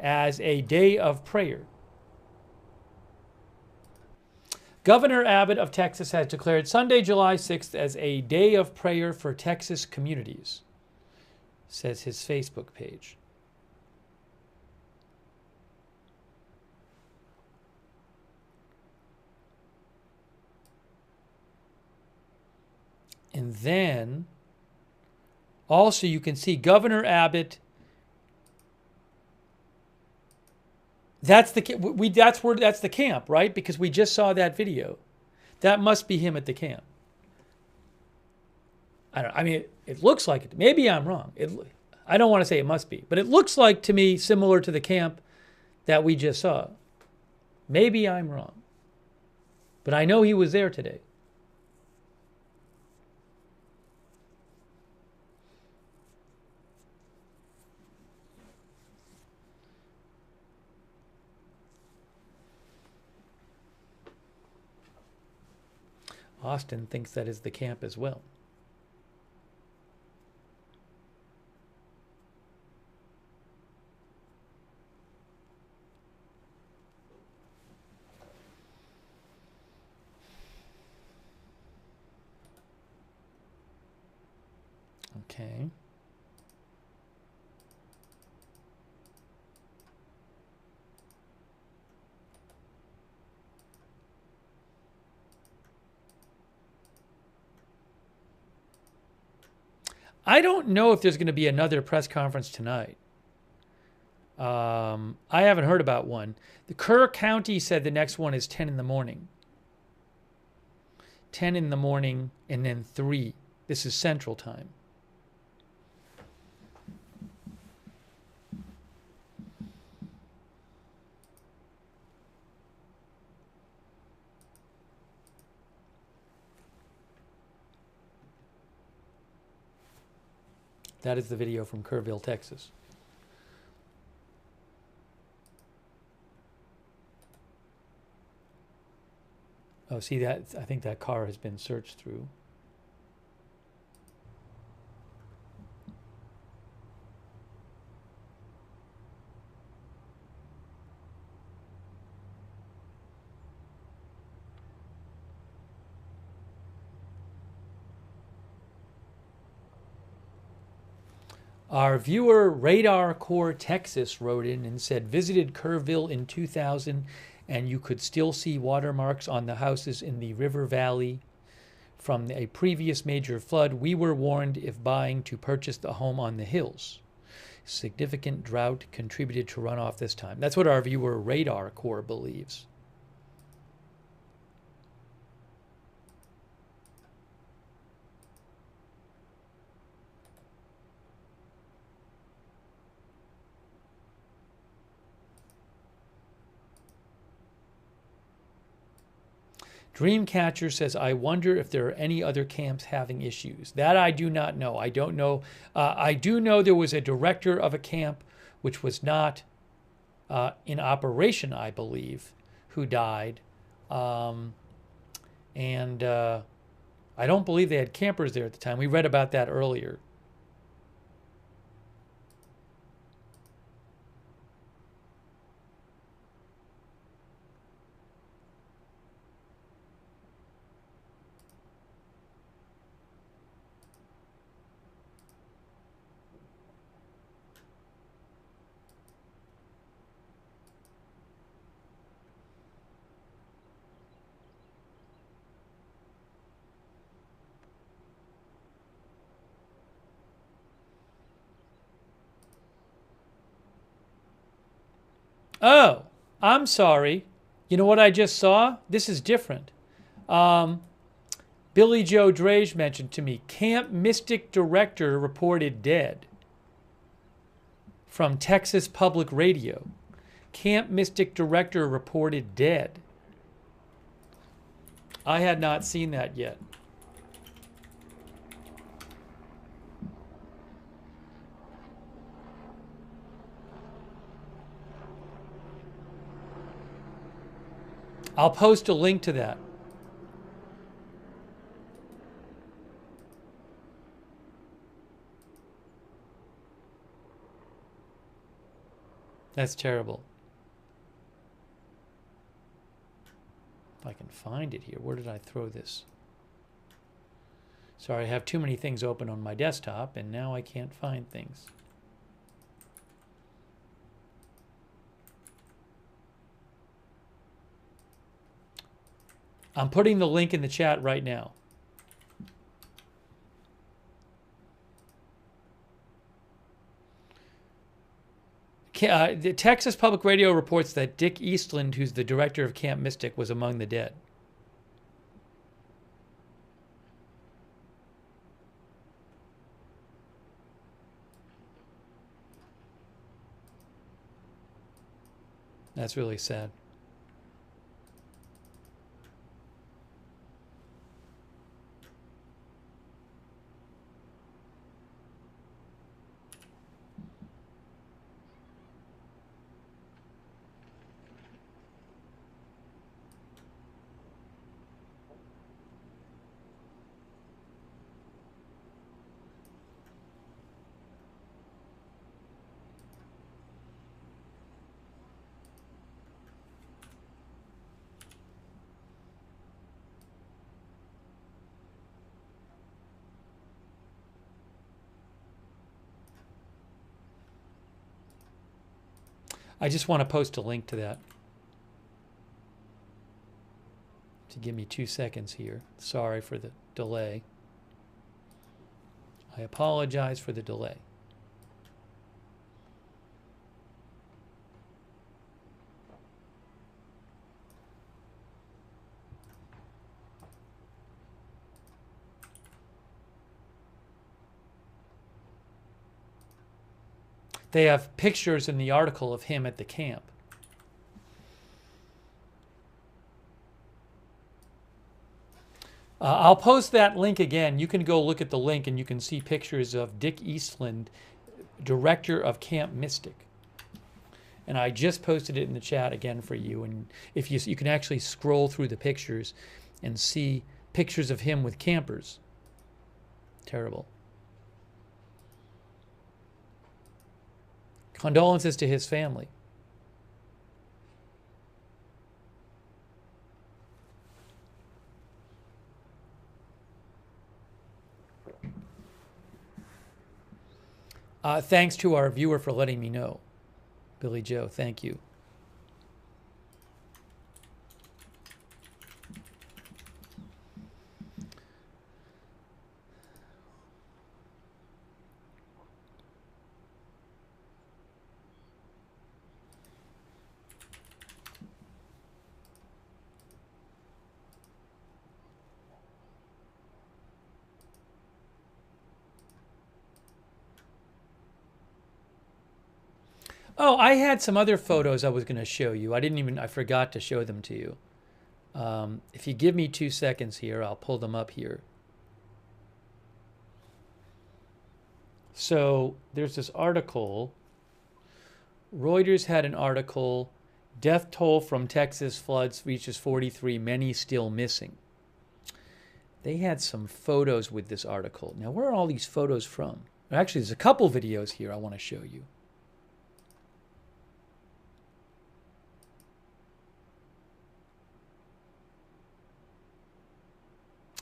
as a day of prayer. Governor Abbott of Texas has declared Sunday, July 6th as a day of prayer for Texas communities, says his Facebook page. And then also you can see Governor Abbott. That's the camp, right? Because we just saw that video. That must be him at the camp. It looks like it. Maybe I'm wrong. I don't want to say it must be, but it looks like to me similar to the camp that we just saw. Maybe I'm wrong. But I know he was there today. Austin thinks that is the camp as well. Okay. I don't know if there's going to be another press conference tonight. I haven't heard about one. The Kerr County said the next one is 10 in the morning. 10 in the morning and then 3. This is Central Time. That is the video from Kurville, Texas. Oh, see that? I think that car has been searched through. Our viewer Radar Core Texas wrote in and said, visited Kurville in 2000 and you could still see watermarks on the houses in the river valley from a previous major flood. We were warned if buying to purchase the home on the hills. Significant drought contributed to runoff this time. That's what our viewer Radar Core believes. Dreamcatcher says, I wonder if there are any other camps having issues. That I do not know. I don't know. I do know there was a director of a camp which was not in operation, I believe, who died. I don't believe they had campers there at the time. We read about that earlier. Oh, I'm sorry. You know what I just saw? This is different. Billy Joe Drage mentioned to me, Camp Mystic director reported dead. From Texas Public Radio. Camp Mystic director reported dead. I had not seen that yet. I'll post a link to that. That's terrible. If I can find it here. Where did I throw this? Sorry, I have too many things open on my desktop, and now I can't find things. I'm putting the link in the chat right now. The Texas Public Radio reports that Dick Eastland, who's the director of Camp Mystic, was among the dead. That's really sad. I just want to post a link to that. To give me 2 seconds here. Sorry for the delay. I apologize for the delay. They have pictures in the article of him at the camp. I'll post that link again. You can go look at the link and you can see pictures of Dick Eastland, director of Camp Mystic. And I just posted it in the chat again for you. And if you can actually scroll through the pictures and see pictures of him with campers. Terrible. Condolences to his family. Thanks to our viewer for letting me know. Billy Joe, thank you. Oh, I had some other photos I was going to show you. I forgot to show them to you. If you give me 2 seconds here, I'll pull them up here. So there's this article. Reuters had an article, death toll from Texas floods reaches 43, many still missing. They had some photos with this article. Now, where are all these photos from? Actually, there's a couple videos here I want to show you.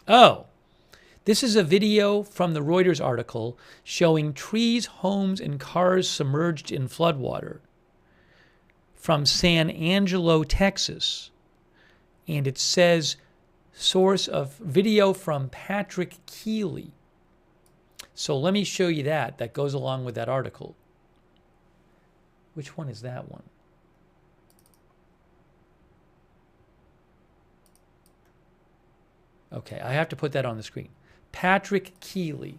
Oh, this is a video from the Reuters article showing trees, homes, and cars submerged in floodwater from San Angelo, Texas. And it says, source of video from Patrick Keeley. So let me show you that. That goes along with that article. Which one is that one? Okay, I have to put that on the screen. Patrick Keeley.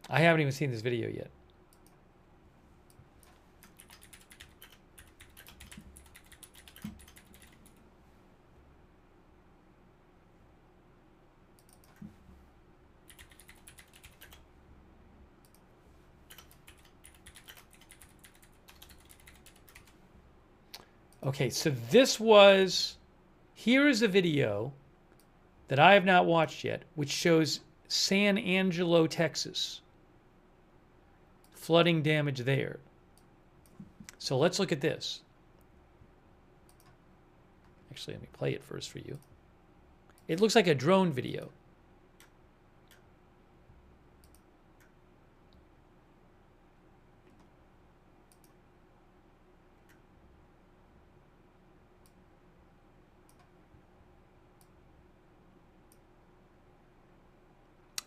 I haven't even seen this video yet. Okay, so here is a video that I have not watched yet, which shows San Angelo, Texas. Flooding damage there. So let's look at this. Actually, let me play it first for you. It looks like a drone video.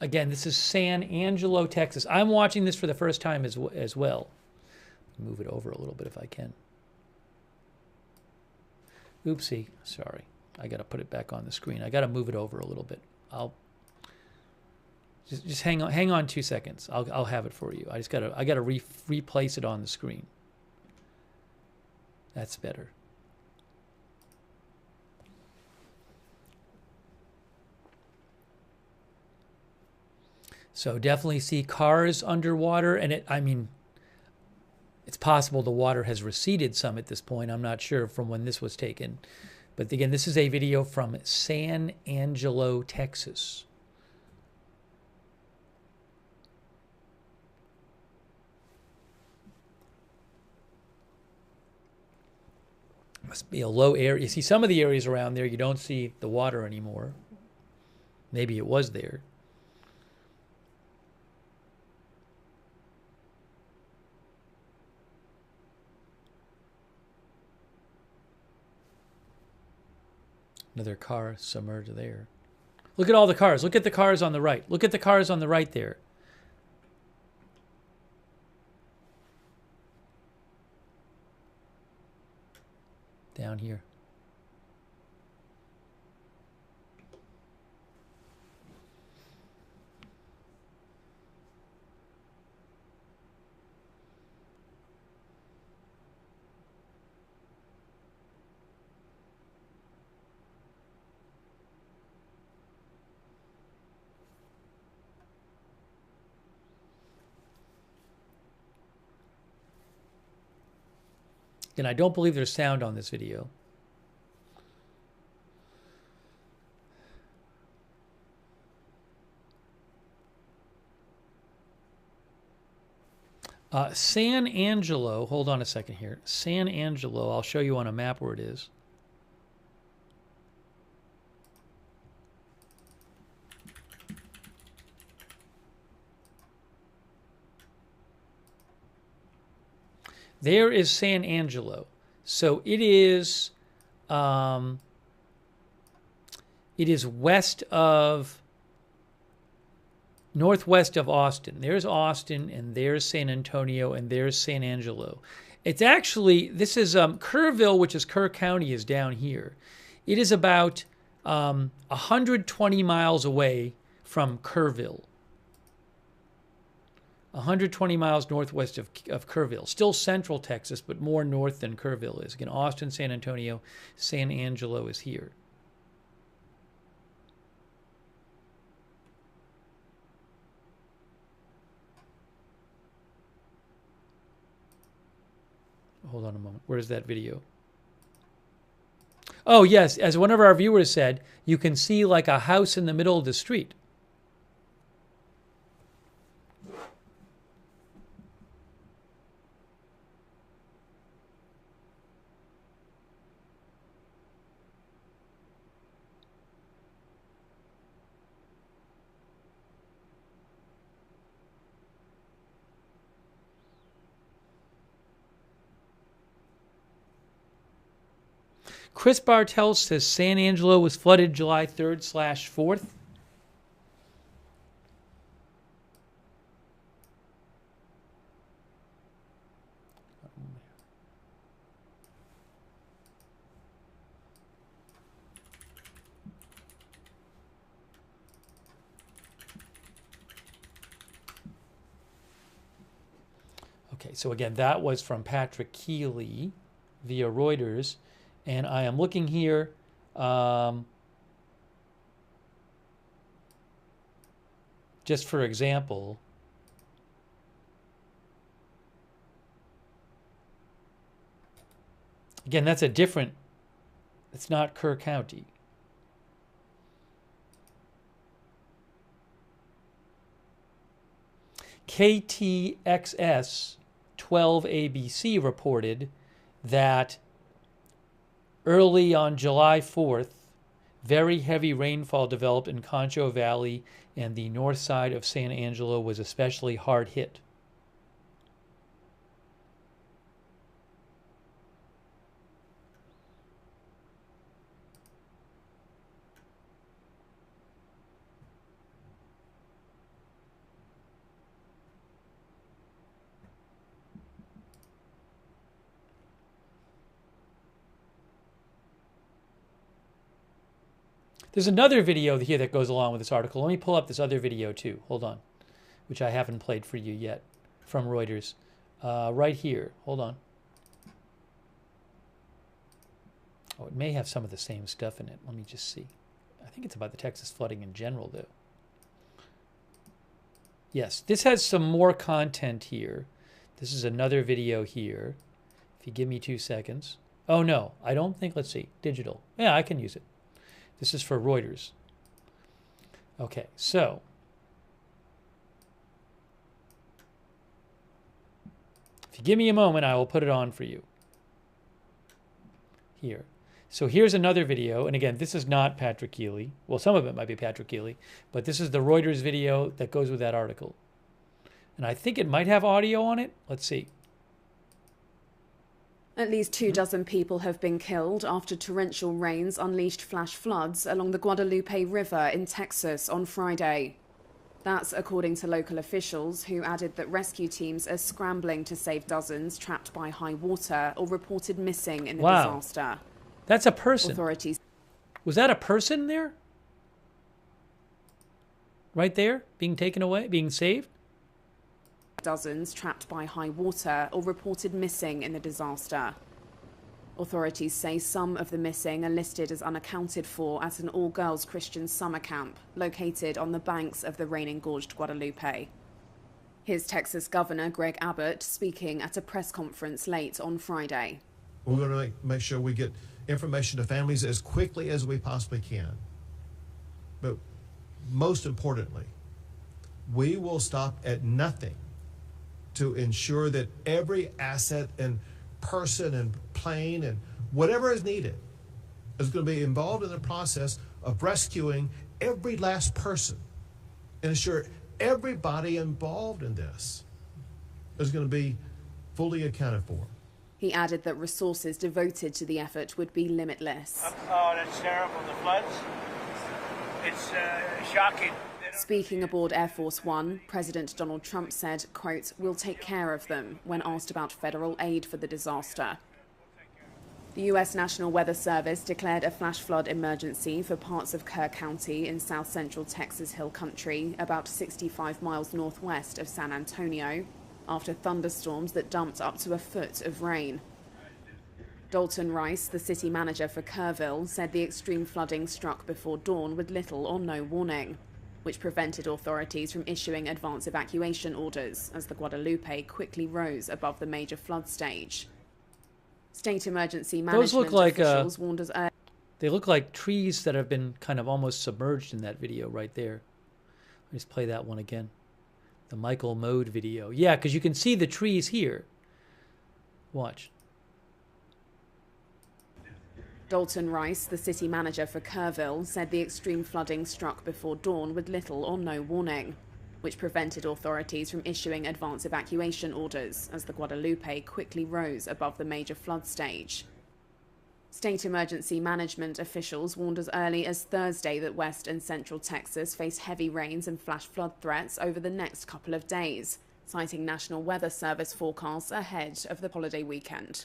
Again, this is San Angelo, Texas. I'm watching this for the first time as well. Move it over a little bit if I can. Oopsie, sorry. I got to put it back on the screen. I got to move it over a little bit. I'll just hang on 2 seconds. I'll have it for you. I got to replace it on the screen. That's better. So definitely see cars underwater, and it's possible the water has receded some at this point. I'm not sure from when this was taken. But again, this is a video from San Angelo, Texas. Must be a low area. You see some of the areas around there, you don't see the water anymore. Maybe it was there. Another car submerged there. Look at all the cars. Look at the cars on the right. Look at the cars on the right there. Down here. And I don't believe there's sound on this video. San Angelo, hold on a second here. San Angelo, I'll show you on a map where it is. There is San Angelo. So it is west of, northwest of Austin. There's Austin, and there's San Antonio, and there's San Angelo. It's actually, this is Kurville, which is Kerr County, is down here. It is about 120 miles away from Kurville. 120 miles northwest of Kurville. Still central Texas, but more north than Kurville is. Again, Austin, San Antonio, San Angelo is here. Hold on a moment. Where's that video? Oh, yes. As one of our viewers said, you can see like a house in the middle of the street. Chris Bartels says San Angelo was flooded July 3rd/4th. Okay, so again, that was from Patrick Keeley via Reuters. And I am looking here. Just for example, again, that's a different, it's not Kerr County. KTXS 12ABC reported that early on July 4th, very heavy rainfall developed in Concho Valley, and the north side of San Angelo was especially hard hit. There's another video here that goes along with this article. Let me pull up this other video too. Hold on, which I haven't played for you yet, from Reuters. Right here. Hold on. Oh, it may have some of the same stuff in it. Let me just see. I think it's about the Texas flooding in general, though. Yes, this has some more content here. This is another video here. If you give me 2 seconds. Oh, no, I don't think, let's see, digital. Yeah, I can use it. This is for Reuters. Okay, so if you give me a moment, I will put it on for you. Here. So here's another video, and again, this is not Patrick Keeley. Well, some of it might be Patrick Keeley, but this is the Reuters video that goes with that article. And I think it might have audio on it. Let's see. At least 24 people have been killed after torrential rains unleashed flash floods along the Guadalupe River in Texas on Friday. That's according to local officials, who added that rescue teams are scrambling to save dozens trapped by high water or reported missing in the disaster. That's a person. Authorities. Was that a person there? Right there, being taken away, being saved? Dozens trapped by high water or reported missing in the disaster. Authorities say some of the missing are listed as unaccounted for at an all-girls Christian summer camp located on the banks of the rain-engorged Guadalupe. Here's Texas Governor Greg Abbott speaking at a press conference late on Friday. We're going to make sure we get information to families as quickly as we possibly can. But most importantly, we will stop at nothing to ensure that every asset and person and plane and whatever is needed is going to be involved in the process of rescuing every last person and ensure everybody involved in this is going to be fully accounted for. He added that resources devoted to the effort would be limitless. Oh, that's terrible. The floods. It's shocking. Speaking aboard Air Force One, President Donald Trump said, quote, "We'll take care of them," when asked about federal aid for the disaster. The U.S. National Weather Service declared a flash flood emergency for parts of Kerr County in south central Texas Hill Country, about 65 miles northwest of San Antonio, after thunderstorms that dumped up to a foot of rain. Dalton Rice, the city manager for Kurville, said the extreme flooding struck before dawn with little or no warning, which prevented authorities from issuing advance evacuation orders as the Guadalupe quickly rose above the major flood stage. State emergency management officials warned us earlier. They look like trees that have been kind of almost submerged in that video right there. Let's play that one again. The Michael Mode video. Yeah, because you can see the trees here. Watch. Dalton Rice, the city manager for Kurville, said the extreme flooding struck before dawn with little or no warning, which prevented authorities from issuing advance evacuation orders as the Guadalupe quickly rose above the major flood stage. State emergency management officials warned as early as Thursday that west and central Texas face heavy rains and flash flood threats over the next couple of days, citing National Weather Service forecasts ahead of the holiday weekend.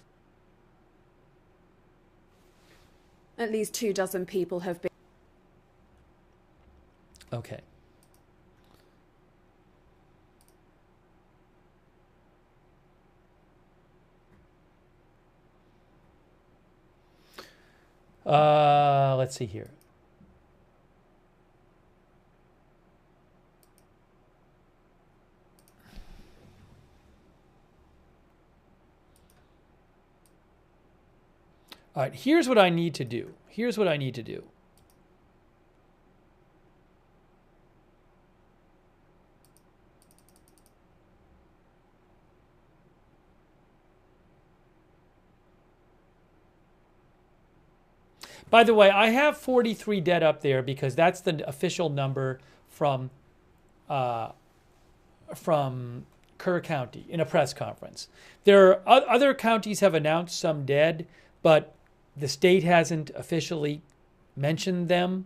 At least 24 people have been... Okay. Let's see here. All right, here's what I need to do. Here's what I need to do. By the way, I have 43 dead up there because that's the official number from Kerr County in a press conference. There are other counties have announced some dead, but the state hasn't officially mentioned them.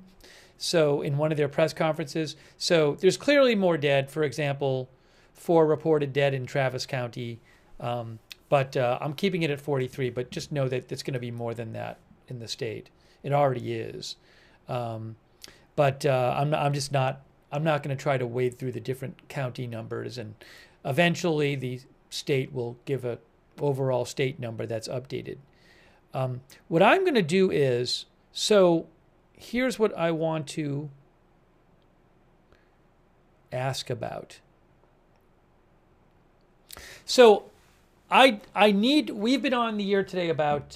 So in one of their press conferences, so there's clearly more dead. For example, 4 reported dead in Travis County, but I'm keeping it at 43. But just know that it's going to be more than that in the state. It already is, but I'm not going to try to wade through the different county numbers, and eventually the state will give a overall state number that's updated. What I'm going to do is, so here's what I want to ask about. So we've been on the air today about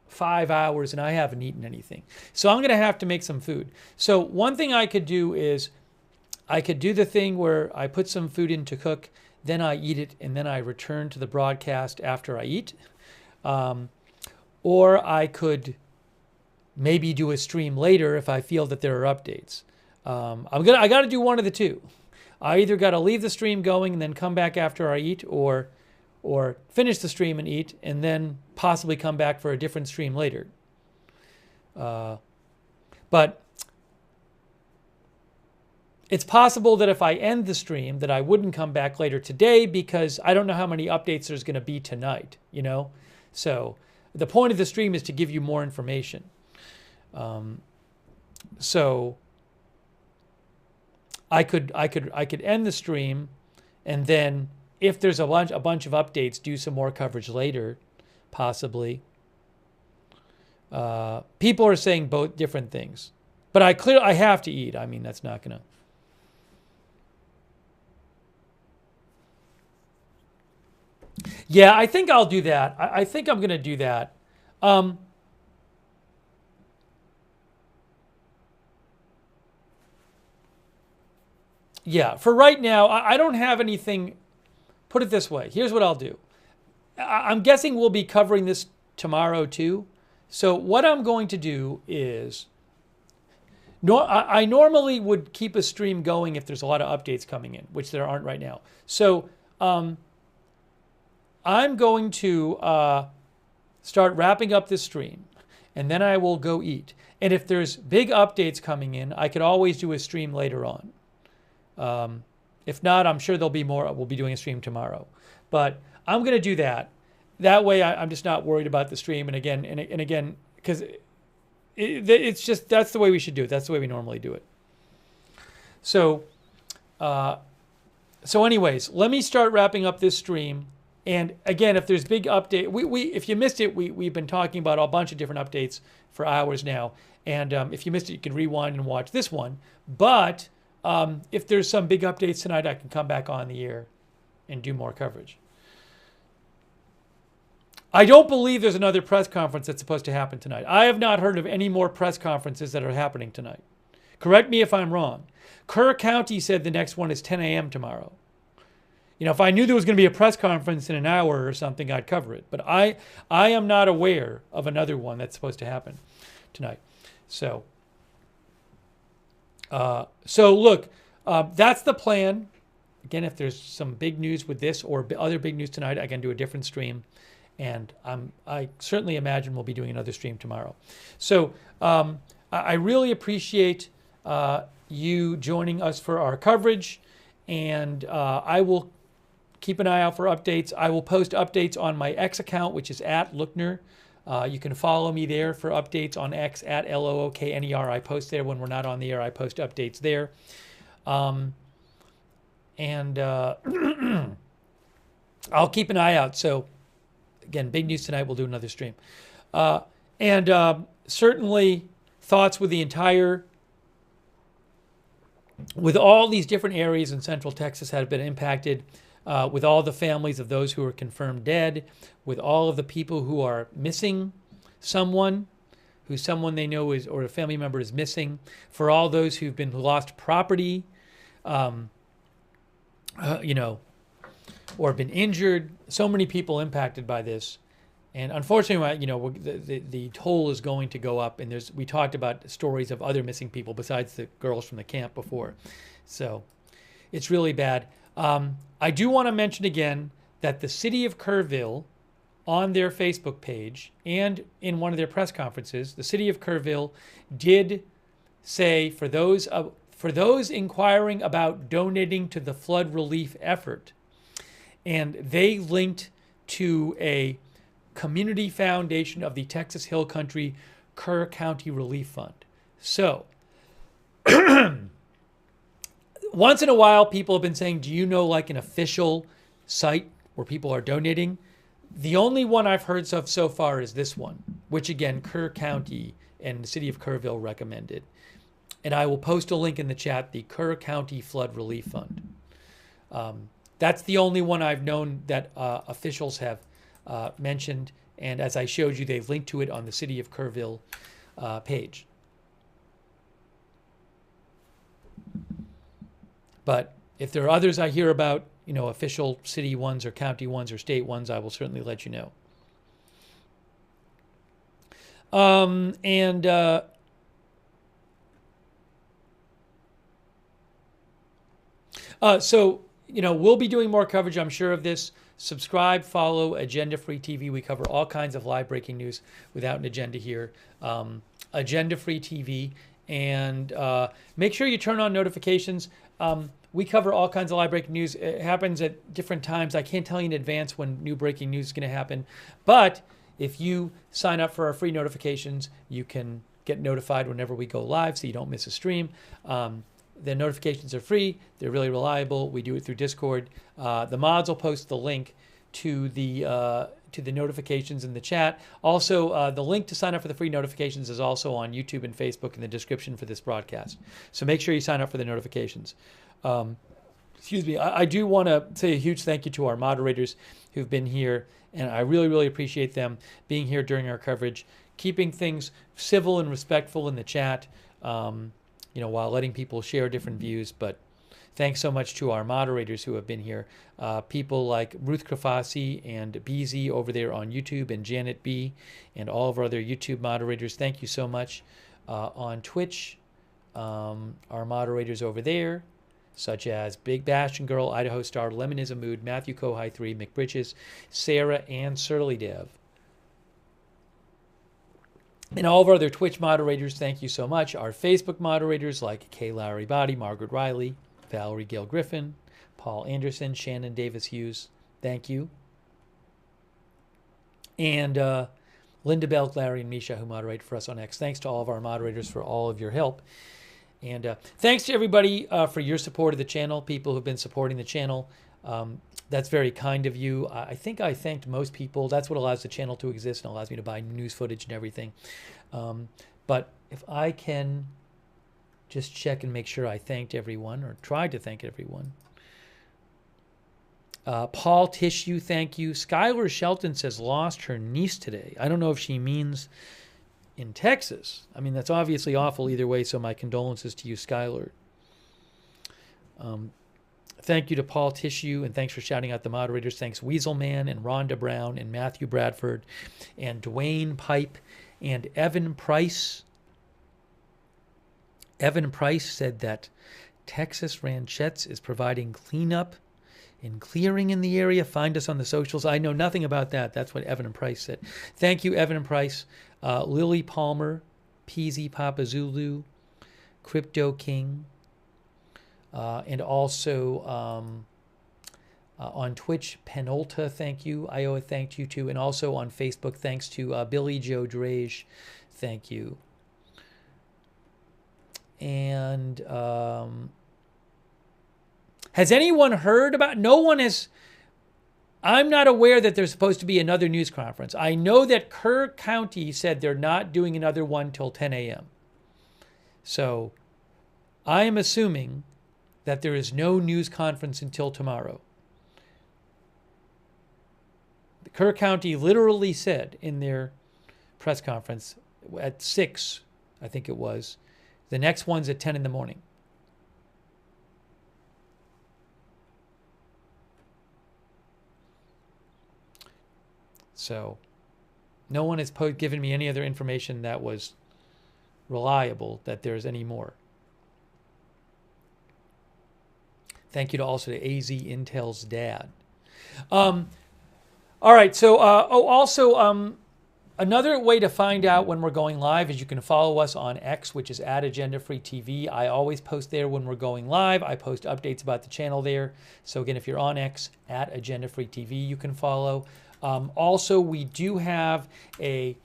5 hours and I haven't eaten anything. So I'm going to have to make some food. So one thing I could do is I could do the thing where I put some food in to cook, then I eat it, and then I return to the broadcast after I eat. Or I could maybe do a stream later if I feel that there are updates. I got to do one of the two. I either got to leave the stream going and then come back after I eat, or finish the stream and eat, and then possibly come back for a different stream later. But it's possible that if I end the stream that I wouldn't come back later today because I don't know how many updates there's going to be tonight, you know? So the point of the stream is to give you more information. So I could end the stream, and then if there's a bunch of updates, do some more coverage later, possibly. People are saying both different things, but I have to eat. I mean, that's not gonna. Yeah, I think I'll do that. I think I'm going to do that. Yeah, for right now, I don't have anything. Put it this way. Here's what I'll do. I'm guessing we'll be covering this tomorrow too. So what I'm going to do is, I normally would keep a stream going if there's a lot of updates coming in, which there aren't right now. So I'm going to start wrapping up this stream, and then I will go eat. And if there's big updates coming in, I could always do a stream later on. If not, I'm sure there'll be more. We'll be doing a stream tomorrow. But I'm going to do that. That way I'm just not worried about the stream. And again, because it's just, that's the way we should do it. That's the way we normally do it. So anyways, let me start wrapping up this stream. And again, if there's big update, if you missed it, we've been talking about a bunch of different updates for hours now. And if you missed it, you can rewind and watch this one. But if there's some big updates tonight, I can come back on the air and do more coverage. I don't believe there's another press conference that's supposed to happen tonight. I have not heard of any more press conferences that are happening tonight. Correct me if I'm wrong. Kerr County said the next one is 10 a.m. tomorrow. You know, if I knew there was going to be a press conference in an hour or something, I'd cover it. But I am not aware of another one that's supposed to happen tonight. So look, that's the plan. Again, if there's some big news with this or other big news tonight, I can do a different stream. And I certainly imagine we'll be doing another stream tomorrow. So I really appreciate you joining us for our coverage. And I will keep an eye out for updates. I will post updates on my X account, which is @Lookner. You can follow me there for updates on X @LOOKNER. I post there when we're not on the air. I post updates there. I'll keep an eye out. So again, big news tonight. We'll do another stream. Certainly thoughts with all these different areas in Central Texas have been impacted, with all the families of those who are confirmed dead, with all of the people who are missing someone, someone they know is, or a family member is missing, for all those who lost property, or been injured. So many people impacted by this. And unfortunately, the toll is going to go up. And we talked about stories of other missing people besides the girls from the camp before. So it's really bad. I do want to mention again that the city of Kurville, on their Facebook page and in one of their press conferences, the city of Kurville did say for those inquiring about donating to the flood relief effort, and they linked to a community foundation of the Texas Hill Country Kerr County Relief Fund. So once in a while, people have been saying, do you know like an official site where people are donating? The only one I've heard of so far is this one, which again, Kerr County and the city of Kurville recommended. And I will post a link in the chat, the Kerr County Flood Relief Fund. That's the only one I've known that officials have mentioned. And as I showed you, they've linked to it on the city of Kurville page. But if there are others I hear about, official city ones or county ones or state ones, I will certainly let you know. So we'll be doing more coverage, I'm sure, of this. Subscribe, follow Agenda Free TV. We cover all kinds of live breaking news without an agenda here. Agenda Free TV. And make sure you turn on notifications. We cover all kinds of live breaking news. It happens at different times. I can't tell you in advance when new breaking news is going to happen. But if you sign up for our free notifications, you can get notified whenever we go live so you don't miss a stream. The notifications are free. They're really reliable. We do it through Discord. The mods will post the link to the notifications in the chat. Also, the link to sign up for the free notifications is also on YouTube and Facebook in the description for this broadcast. So make sure you sign up for the notifications. excuse me, I do want to say a huge thank you to our moderators who've been here, and I really, really appreciate them being here during our coverage, keeping things civil and respectful in the chat, while letting people share different views. But thanks so much to our moderators who have been here. People like Ruth Krafasi and BZ over there on YouTube, and Janet B, and all of our other YouTube moderators. Thank you so much. On Twitch, our moderators over there, such as Big Bastion Girl, Idaho Star, Lemon is a Mood, Matthew Kohai 3, McBritches, Sarah, and Surly Dev. And all of our other Twitch moderators, thank you so much. Our Facebook moderators like Kay Lowry Body, Margaret Riley, Valerie Gale Griffin, Paul Anderson, Shannon Davis Hughes, thank you. And Linda Belk, Larry, and Misha, who moderate for us on X. Thanks to all of our moderators for all of your help. And thanks to everybody for your support of the channel, people who've been supporting the channel. That's very kind of you. I think I thanked most people. That's what allows the channel to exist and allows me to buy news footage and everything. But if I can just check and make sure I thanked everyone, or tried to thank everyone. Paul Tissue, thank you. Skylar Shelton says lost her niece today. I don't know if she means in Texas. I mean, that's obviously awful either way, so my condolences to you, Skylar. Thank you to Paul Tissue, and thanks for shouting out the moderators. Thanks Weaselman and Rhonda Brown and Matthew Bradford and Dwayne Pipe and Evan Price. Evan Price said that Texas Ranchettes is providing cleanup and clearing in the area. Find us on the socials. I know nothing about that. That's what Evan and Price said. Thank you, Evan and Price. Lily Palmer, PZ Papa Zulu, Crypto King, and also on Twitch, Penolta, thank you. Iowa, thank you too. And also on Facebook, thanks to Billy Joe Drage, thank you. And has anyone heard about, no one has, I'm not aware that there's supposed to be another news conference. I know that Kerr County said they're not doing another one till 10 a.m. So I am assuming that there is no news conference until tomorrow. The Kerr County literally said in their press conference at 6, I think it was, the next one's at 10 in the morning. So no one has given me any other information that was reliable that there's any more. Thank you to also to AZ Intel's dad. All right, so another way to find out when we're going live is you can follow us on X, which is @AgendaFreeTV. I always post there when we're going live. I post updates about the channel there. So again, if you're on X, @AgendaFreeTV, you can follow. Also, we do have a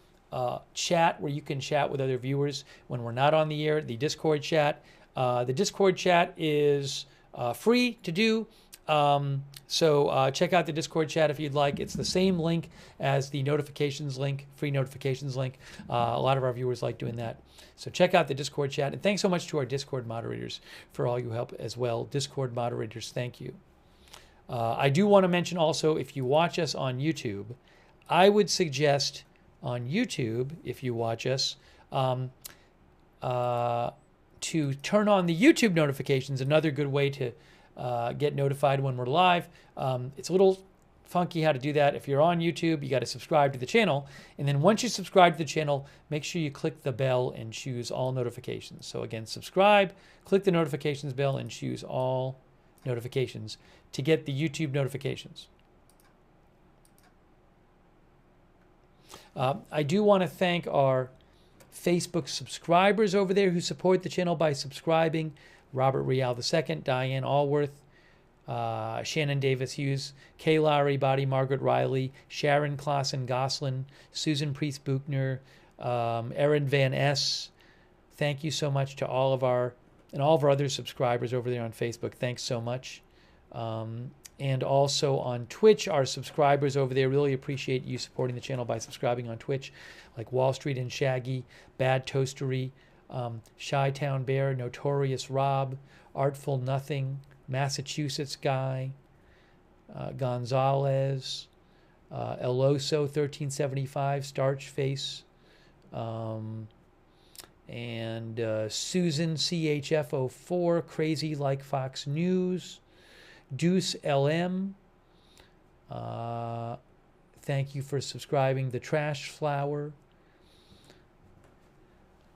chat where you can chat with other viewers when we're not on the air, the Discord chat. The Discord chat is free to do. So check out the Discord chat if you'd like. It's the same link as the notifications link, free notifications link. A lot of our viewers like doing that. So check out the Discord chat. And thanks so much to our Discord moderators for all your help as well. Discord moderators, thank you. I do want to mention also, if you watch us on YouTube, I would suggest on YouTube, if you watch us, to turn on the YouTube notifications. Another good way to get notified when we're live. It's a little funky how to do that. If you're on YouTube, you got to subscribe to the channel. And then once you subscribe to the channel, make sure you click the bell and choose all notifications. So again, subscribe, click the notifications bell, and choose all notifications to get the YouTube notifications. I do want to thank our Facebook subscribers over there who support the channel by subscribing. Robert Real II, Diane Allworth, Shannon Davis Hughes, Kay Lowry Body, Margaret Riley, Sharon Klassen Goslin, Susan Priest Buchner, Erin Van S. Thank you so much to all of our other subscribers over there on Facebook. Thanks so much. And also on Twitch, our subscribers over there, really appreciate you supporting the channel by subscribing on Twitch, like Wall Street and Shaggy, Bad Toastery, Shy Town Bear, Notorious Rob, Artful Nothing, Massachusetts guy, Gonzalez, Eloso 1375, Starch Face, and Susan CHF04, Crazy Like Fox News, Deuce LM, thank you for subscribing, The Trash Flower,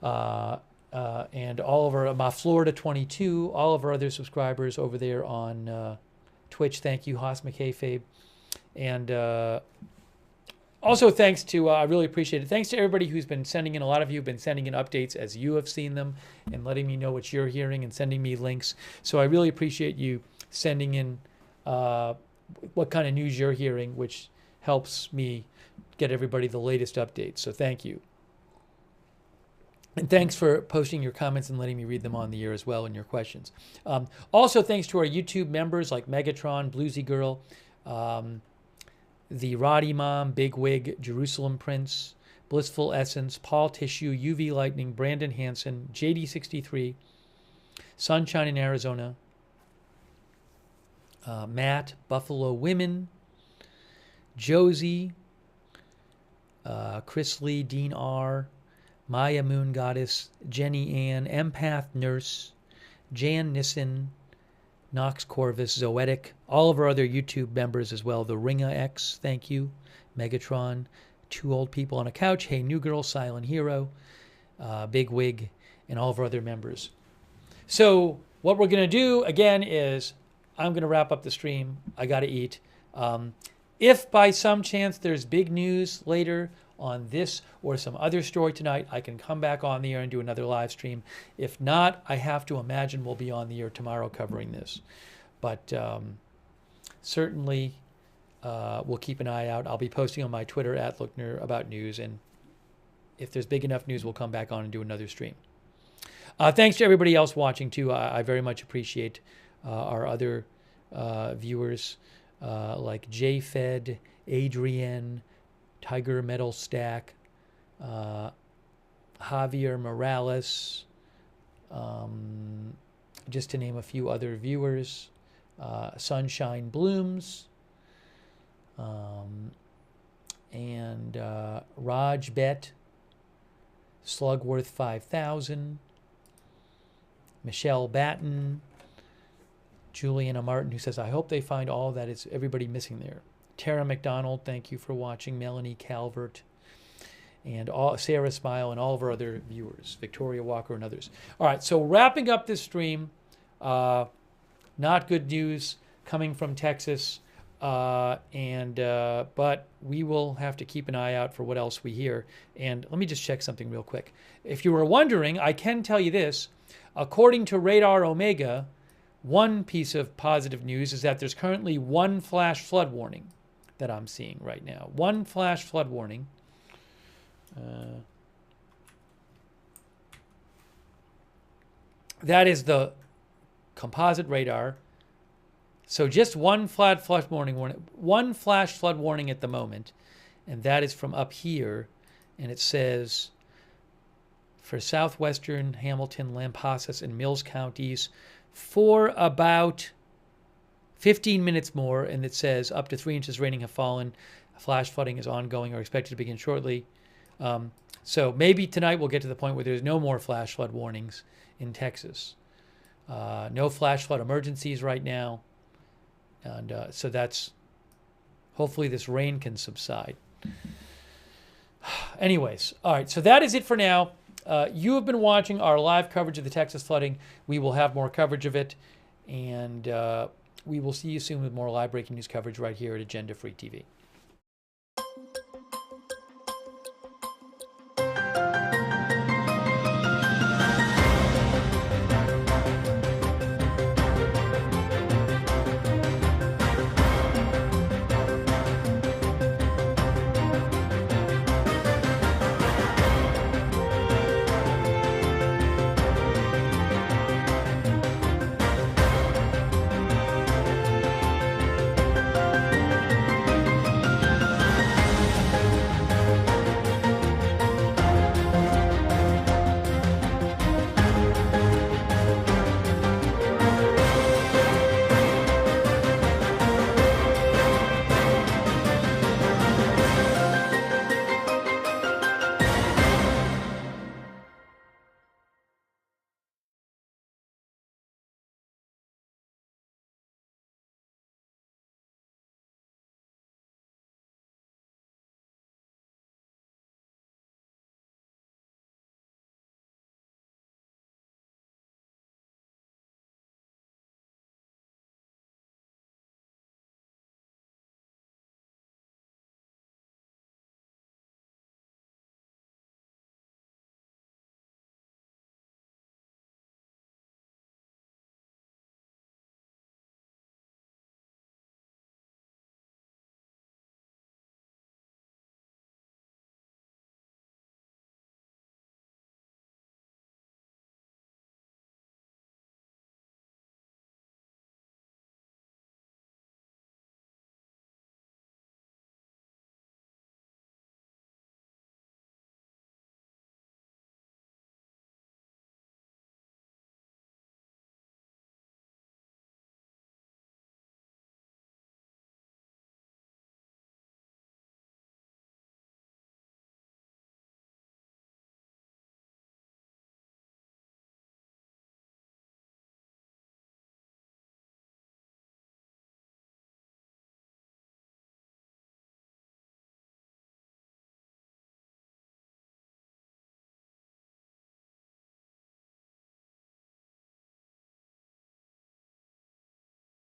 and all of our, Florida 22, all of our other subscribers over there on Twitch. Thank you, Haas McKayfabe. And also thanks to, I really appreciate it. Thanks to everybody who's been sending in. A lot of you have been sending in updates as you have seen them and letting me know what you're hearing and sending me links. So I really appreciate you sending in what kind of news you're hearing, which helps me get everybody the latest updates. So thank you. And thanks for posting your comments and letting me read them on the air as well and your questions. Also, thanks to our YouTube members like Megatron, Bluesy Girl, the Roddy Mom, Big Wig, Jerusalem Prince, Blissful Essence, Paul Tissue, UV Lightning, Brandon Hansen, JD63, Sunshine in Arizona, Matt, Buffalo Women, Josie, Chris Lee, Dean R., Maya Moon Goddess, Jenny Ann, Empath Nurse, Jan Nissen, Knox Corvus, Zoetic, all of our other YouTube members as well. The Ringa X, thank you. Megatron, Two Old People on a Couch, Hey New Girl, Silent Hero, Big Wig, and all of our other members. So what we're going to do, again, is I'm going to wrap up the stream. I got to eat. If by some chance there's big news later on this or some other story tonight, I can come back on the air and do another live stream. If not, I have to imagine we'll be on the air tomorrow covering this. But certainly we'll keep an eye out. I'll be posting on my Twitter @Lookner about news, and if there's big enough news, we'll come back on and do another stream. Thanks to everybody else watching too. I very much appreciate our other viewers like JFed, Adrienne, Tiger Metal Stack, Javier Morales, just to name a few other viewers, Sunshine Blooms, and Raj Bet, Slugworth 5000, Michelle Batten, Juliana Martin, who says, I hope they find all that is everybody missing there. Tara McDonald, thank you for watching. Melanie Calvert, and Sarah Smile, and all of our other viewers, Victoria Walker and others. All right, so wrapping up this stream, not good news coming from Texas, but we will have to keep an eye out for what else we hear. And let me just check something real quick. If you were wondering, I can tell you this. According to Radar Omega, one piece of positive news is that there's currently one flash flood warning that I'm seeing right now. One flash flood warning. That is the composite radar. So just one flash flood warning, one flash flood warning at the moment, and that is from up here, and it says for southwestern Hamilton, Lampasas, and Mills counties for about 15 minutes more, and it says up to 3 inches raining have fallen. Flash flooding is ongoing or expected to begin shortly. So maybe tonight we'll get to the point where there's no more flash flood warnings in Texas. No flash flood emergencies right now. And so that's, hopefully this rain can subside. Anyways, all right, so that is it for now. You have been watching our live coverage of the Texas flooding. We will have more coverage of it, and we will see you soon with more live breaking news coverage right here at Agenda Free TV.